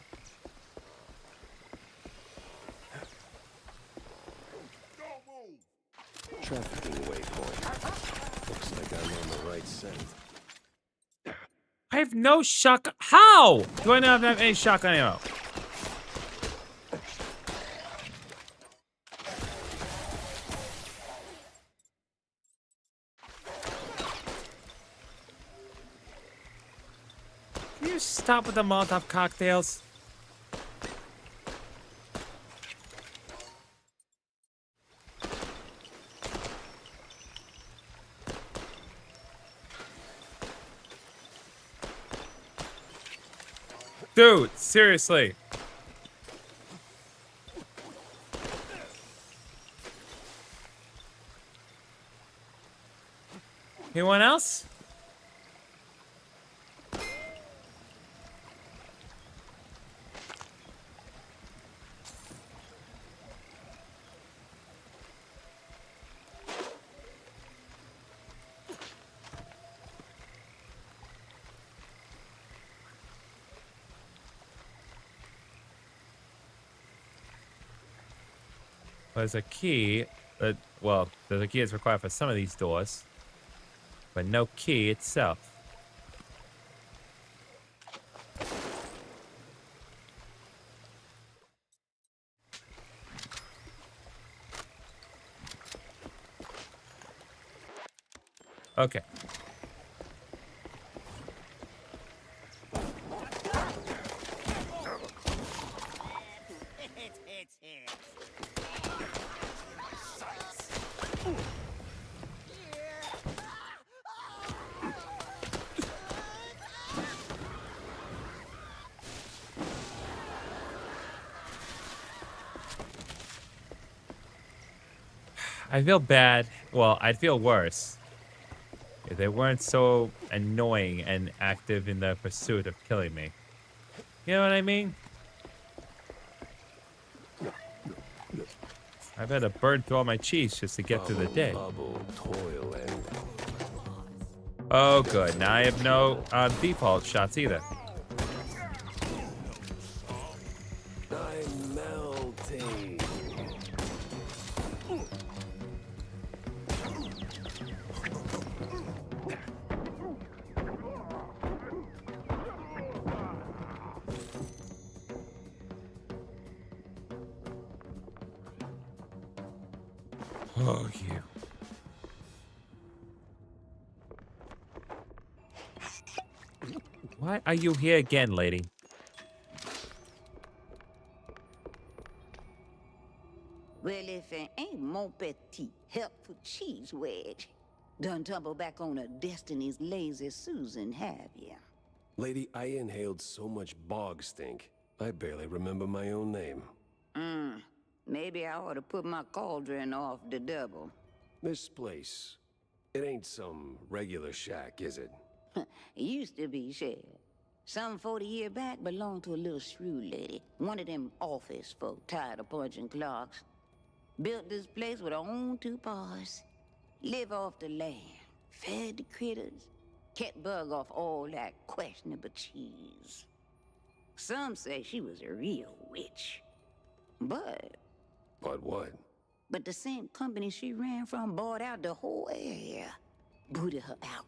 Trafficking waypoint. Looks like I'm on the right scent. I have no shotgun. How do I not have any shotgun ammo? Can you stop with the Molotov cocktails? Dude, seriously. Anyone else? There's a key that, well, there's a key that's required for some of these doors, but no key itself. Okay. I feel bad. Well, I'd feel worse if they weren't so annoying and active in the pursuit of killing me. You know what I mean? I've had to burn through all my cheese just to get through the day. Bubble, toil, and... Oh, good. Now I have no default shots either. I'm melting. Oh, you. Why are you here again, lady? Well, if it ain't mon petit helpful cheese wedge, done tumble back on a Destiny's lazy Susan, have ya? Lady, I inhaled so much bog stink, I barely remember my own name. Maybe I ought to put my cauldron off the double. This place, it ain't some regular shack, is it? It used to be, Shell. Some 40 years back belonged to a little shrew lady. One of them office folk tired of punching clocks. Built this place with her own 2 paws. Live off the land. Fed the critters. Kept bug off all that questionable cheese. Some say she was a real witch. But what? But the same company she ran from bought out the whole area. Booted her out.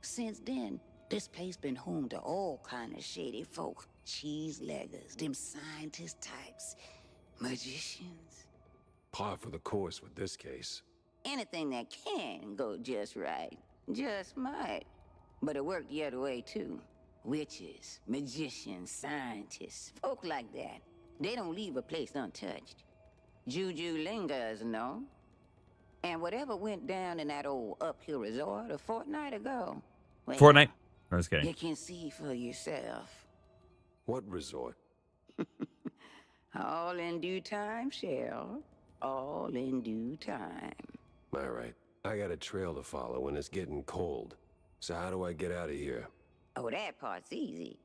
Since then, this place been home to all kind of shady folk. Cheese leggers, them scientist types, magicians. Par for the course with this case. Anything that can go just right, just might. But it worked the other way too. Witches, magicians, scientists, folk like that. They don't leave a place untouched. Juju lingers, no? And whatever went down in that old uphill resort a fortnight ago. Well, Fortnite? I was kidding. you can see for yourself. What resort? All in due time, Shell. All in due time. All right. I got a trail to follow and it's getting cold. So how do I get out of here? Oh, that part's easy.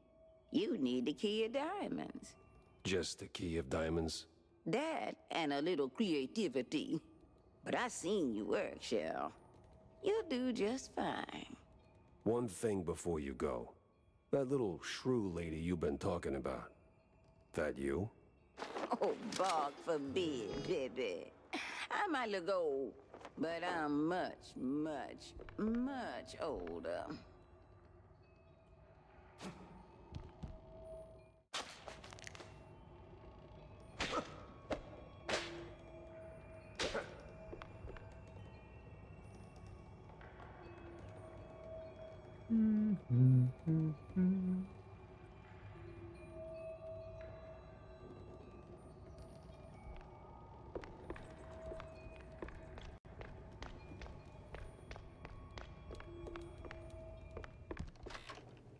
You need the key of diamonds. Just the key of diamonds? That and a little creativity. But I seen you work, Shell. You'll do just fine. One thing before you go. That little shrew lady you've been talking about. That you? Oh, bog forbid, baby. I might look old, but I'm much, much, much older.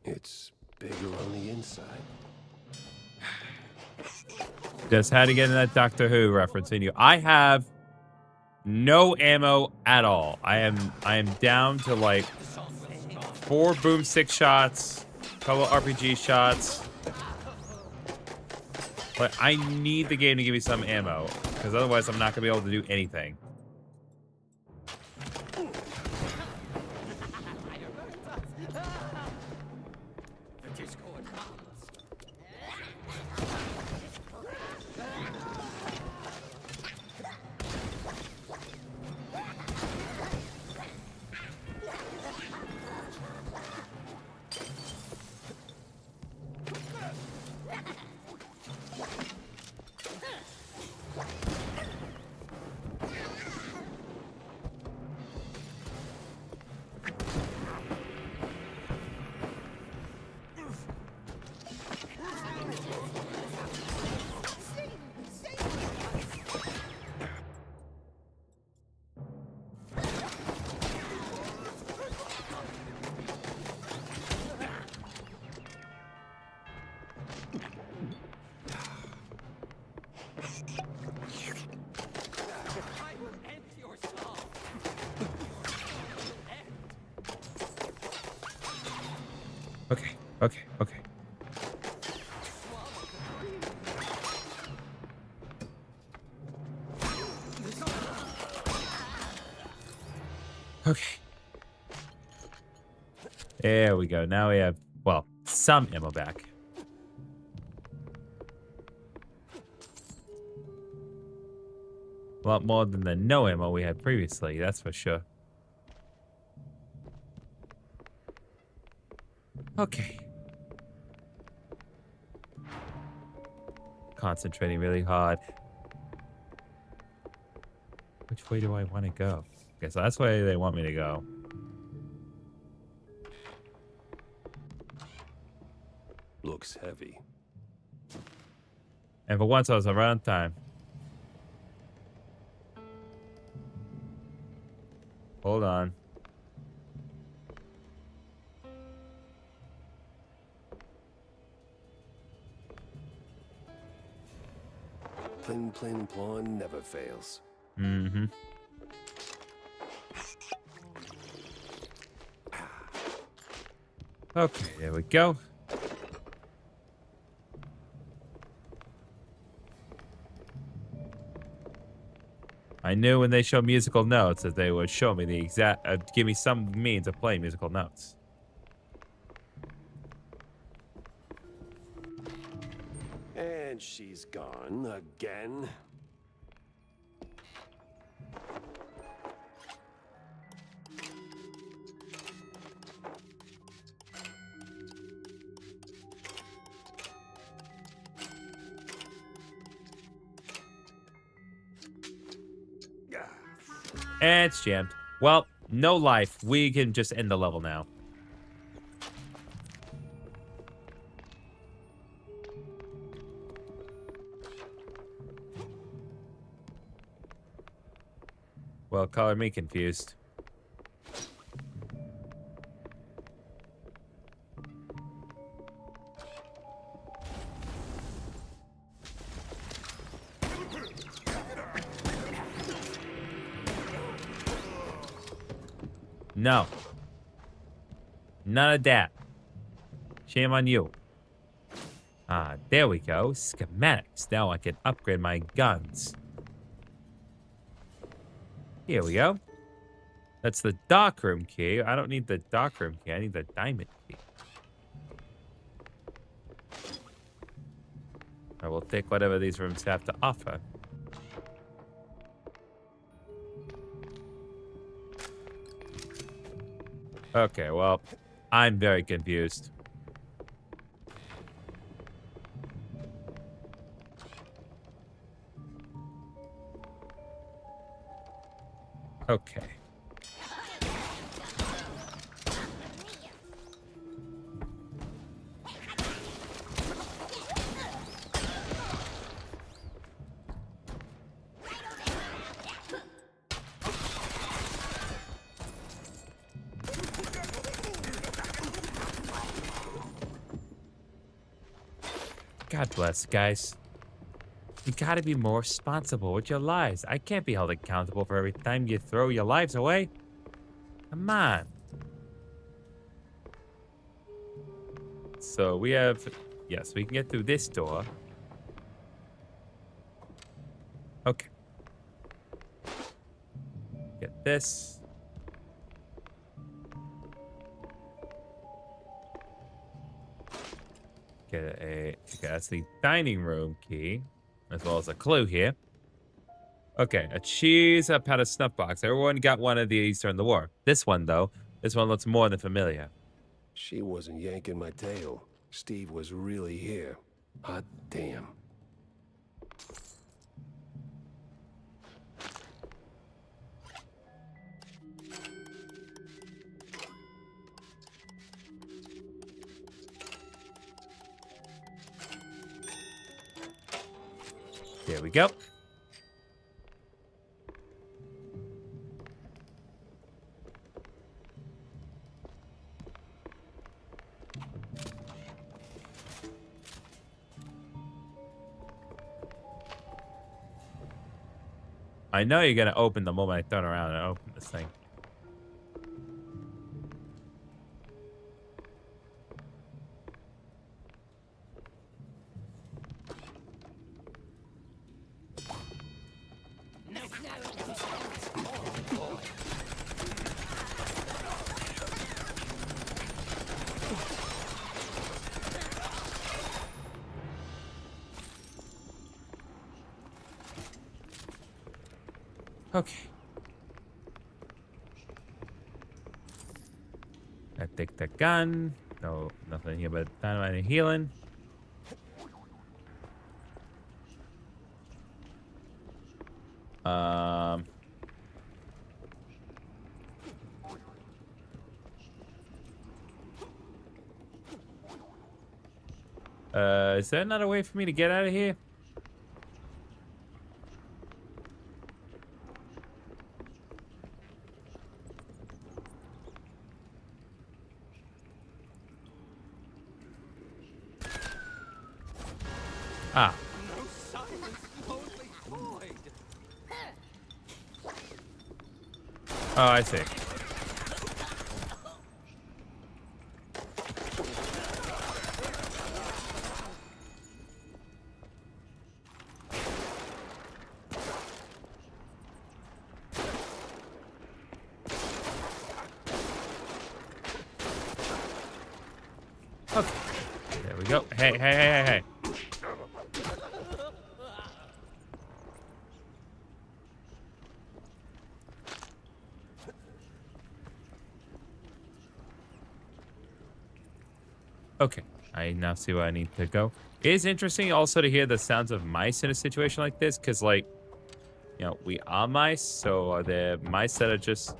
It's bigger on the inside. Just had to get in that Doctor Who referencing you. I have no ammo at all. I am down to like 4 boomstick shots, a couple RPG shots. But I need the game to give me some ammo, because otherwise I'm not gonna be able to do anything. Okay, okay, okay. Okay. There we go. Now we have, well, some ammo back. A lot more than the no ammo we had previously, that's for sure. Okay. Concentrating really hard. Which way do I want to go? Okay, so that's where they want me to go. Looks heavy. And for once, I was around time. Hold on. Plain, plain, plawn never fails. Mm-hmm. Okay, there we go. I knew when they show musical notes that they would show me the exact, give me some means of playing musical notes. And she's gone again. And it's jammed. Well, no life. We can just end the level now. Well, color me confused. No. None of that. Shame on you. Ah, there we go. Schematics. Now I can upgrade my guns. Here we go. That's the darkroom key. I don't need the darkroom key. I need the diamond key. I will take whatever these rooms have to offer. Okay, well, I'm very confused. Okay. God bless, guys. You gotta be more responsible with your lives. I can't be held accountable for every time you throw your lives away. Come on. So we have... Yes, we can get through this door. Okay. Get this. Get a... Okay, that's the dining room key. As well as a clue here. Okay, a cheese, a powder snuff box. Everyone got one of these during the war. This one, though, this one looks more than familiar. She wasn't yanking my tail. Steve was really here. Hot damn. There we go. I know you're gonna open the moment I turn around and open this thing. Okay. I take the gun. No, nothing here but dynamite and healing. Is there another way for me to get out of here? Ah. No silence, lonely void. Oh, I see. Okay. There we go. Hey. Okay, I now see where I need to go. It is interesting also to hear the sounds of mice in a situation like this, because, like, you know, we are mice, so are there mice that are just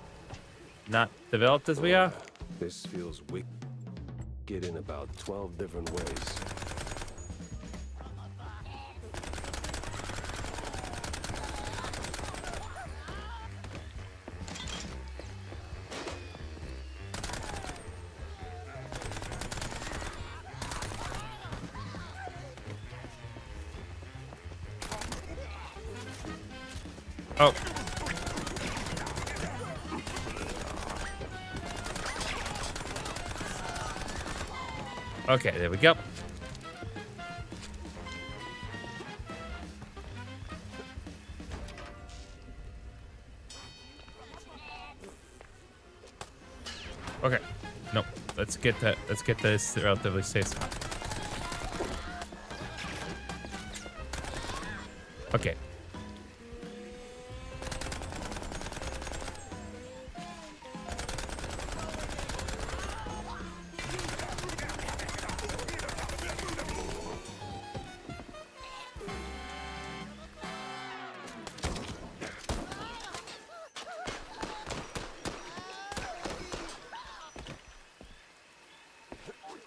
not developed as we are? This feels wicked in about 12 different ways. Oh. Okay, there we go. Okay. Nope. Let's get this relatively safe spot. Okay.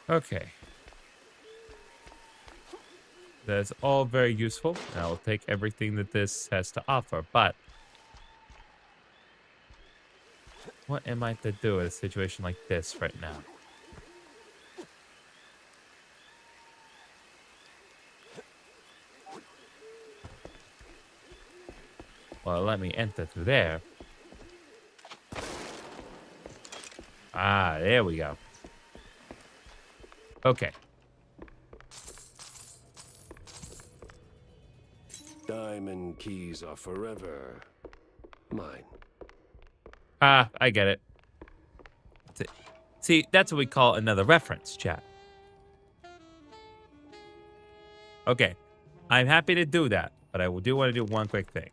Okay. That's all very useful. And I'll take everything that this has to offer, but what am I to do in a situation like this right now? Well, let me enter through there. Ah, there we go. Okay. Diamond keys are forever mine. Ah, I get it. See, that's what we call another reference, chat. Okay. I'm happy to do that, but I do want to do one quick thing.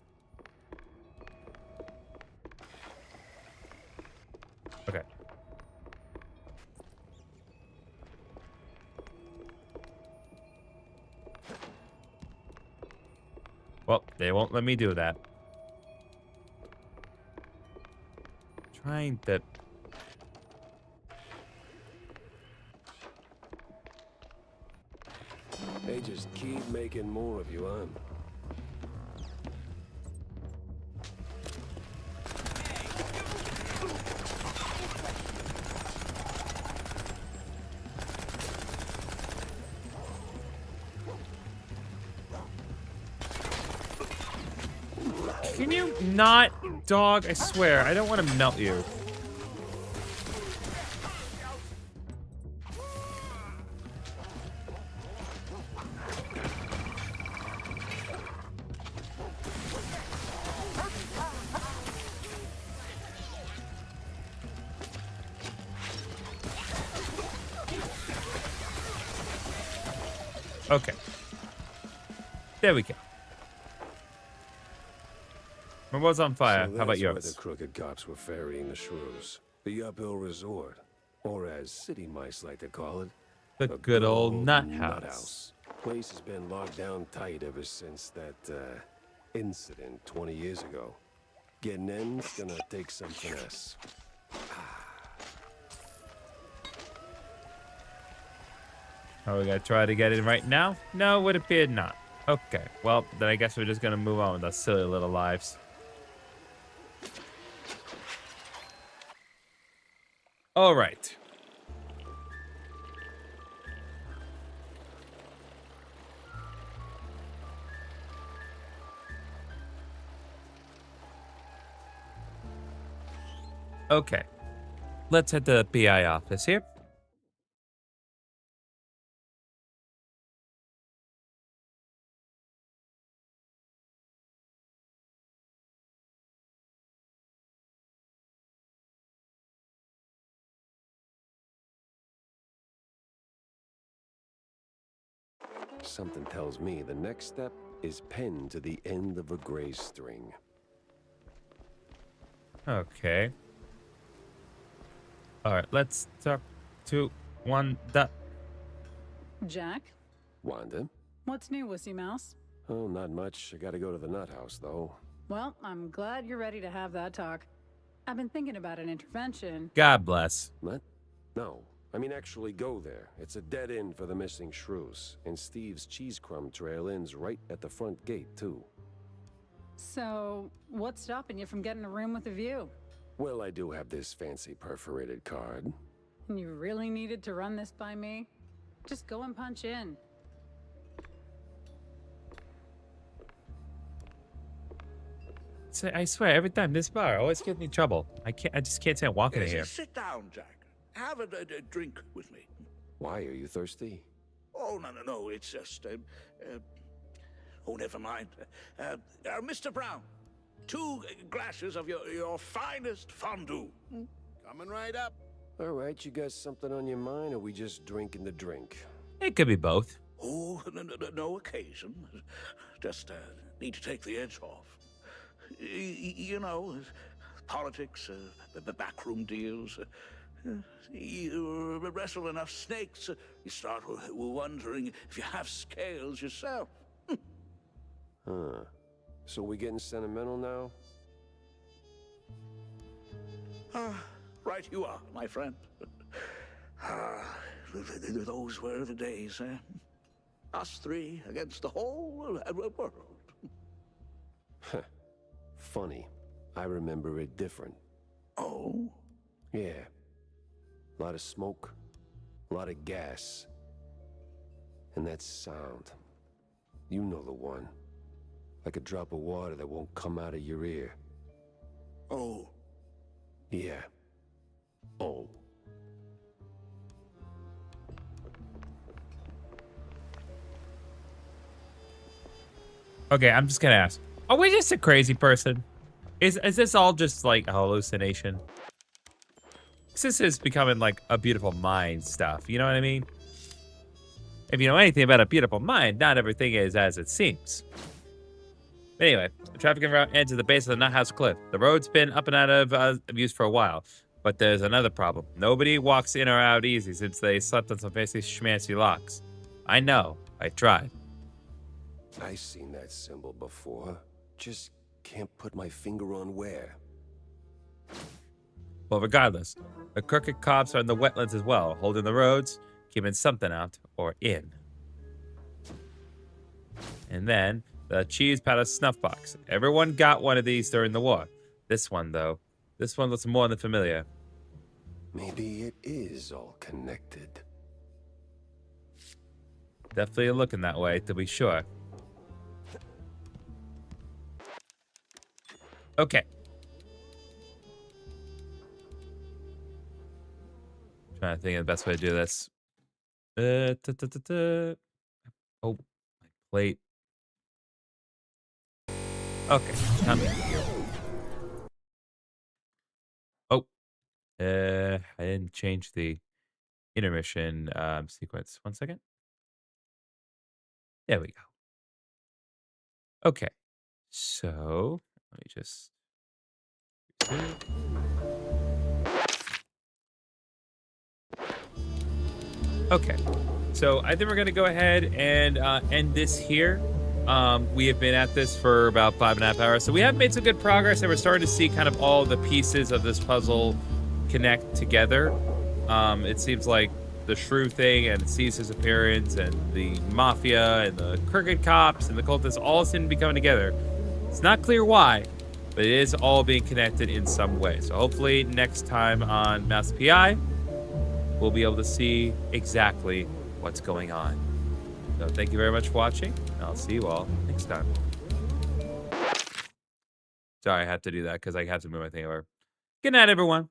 Okay. Well, they won't let me do that. Trying to... They just keep making more of you, huh? Can you not, dog? I swear, I don't want to melt you. Okay. There we go. My world's on fire. So How about that's why the yours? crooked cops were ferrying the shrews. The uphill resort. Or as city mice like to call it, The a good old nut nut house. house. Place has been locked down tight ever since that incident 20 years ago. Getting in's gonna take some finesse. Are we gonna try to get in right now? No, would appear not. Okay, well, then I guess we're just gonna move on with our silly little lives. All right. Okay. Let's head to the PI office here. Something tells me the next step is pinned to the end of a gray string. Okay. All right, let's talk to Wanda. Jack, Wanda? what's new, Wussy Mouse? Oh, not much. I gotta go to the nut house, though. Well, I'm glad you're ready to have that talk. I've been thinking about an intervention. God bless. What? No. I mean, actually go there. It's a dead end for the missing shrews. And Steve's cheese crumb trail ends right at the front gate, too. So, what's stopping you from getting a room with a view? Well, I do have this fancy perforated card. You really needed to run this by me? Just go and punch in. I swear, every time this bar always gets me in trouble. I just can't stand walking in here. Sit down, Jack. Have a drink with me. Why, are you thirsty? Oh, no. It's just... oh, never mind. Mr. Brown, 2 glasses of your finest fondue. Coming right up. All right, you got something on your mind, or we just drinking the drink? It could be both. Oh, no occasion. Just need to take the edge off. You know, politics, the backroom deals. You wrestle enough snakes, you start wondering if you have scales yourself. Huh. So we getting sentimental now? Right you are, my friend. Those were the days, eh? Us 3 against the whole world. Funny. I remember it different. Oh? Yeah. A lot of smoke, a lot of gas. And that sound. You know the one. Like a drop of water that won't come out of your ear. Oh. Yeah. Oh. Okay, I'm just gonna ask. Are we just a crazy person? Is this all just like a hallucination? This is becoming like a beautiful mind stuff. You know what I mean? If you know anything about a beautiful mind, not everything is as it seems. Anyway, the traffic route ends at the base of the Nut House Cliff. The road's been up and out of use for a while, but there's another problem. Nobody walks in or out easy since they slept on some fancy schmancy locks. I know. I tried. I've seen that symbol before. Just can't put my finger on where. Well, regardless, the crooked cops are in the wetlands as well, holding the roads, keeping something out or in. And then the cheese powder snuff box. Everyone got one of these during the war. This one, though, this one looks more than familiar. Maybe it is all connected. Definitely looking that way, to be sure. Okay. Trying to think of the best way to do this. Oh, my plate. Okay, time to heal. Oh, I didn't change the intermission sequence. 1 second. There we go. Okay, so Let me just. Okay, so I think we're gonna go ahead and end this here. We have been at this for about 5.5 hours, so we have made some good progress, and we're starting to see kind of all the pieces of this puzzle connect together. It seems like the shrew thing and Caesar's appearance and the mafia and the crooked cops and the cultists all seem to be coming together. It's not clear why, but it is all being connected in some way. So hopefully next time on Mass PI, we'll be able to see exactly what's going on. So thank you very much for watching, and I'll see you all next time. Sorry, I have to do that because I have to move my thing over. Good night, everyone.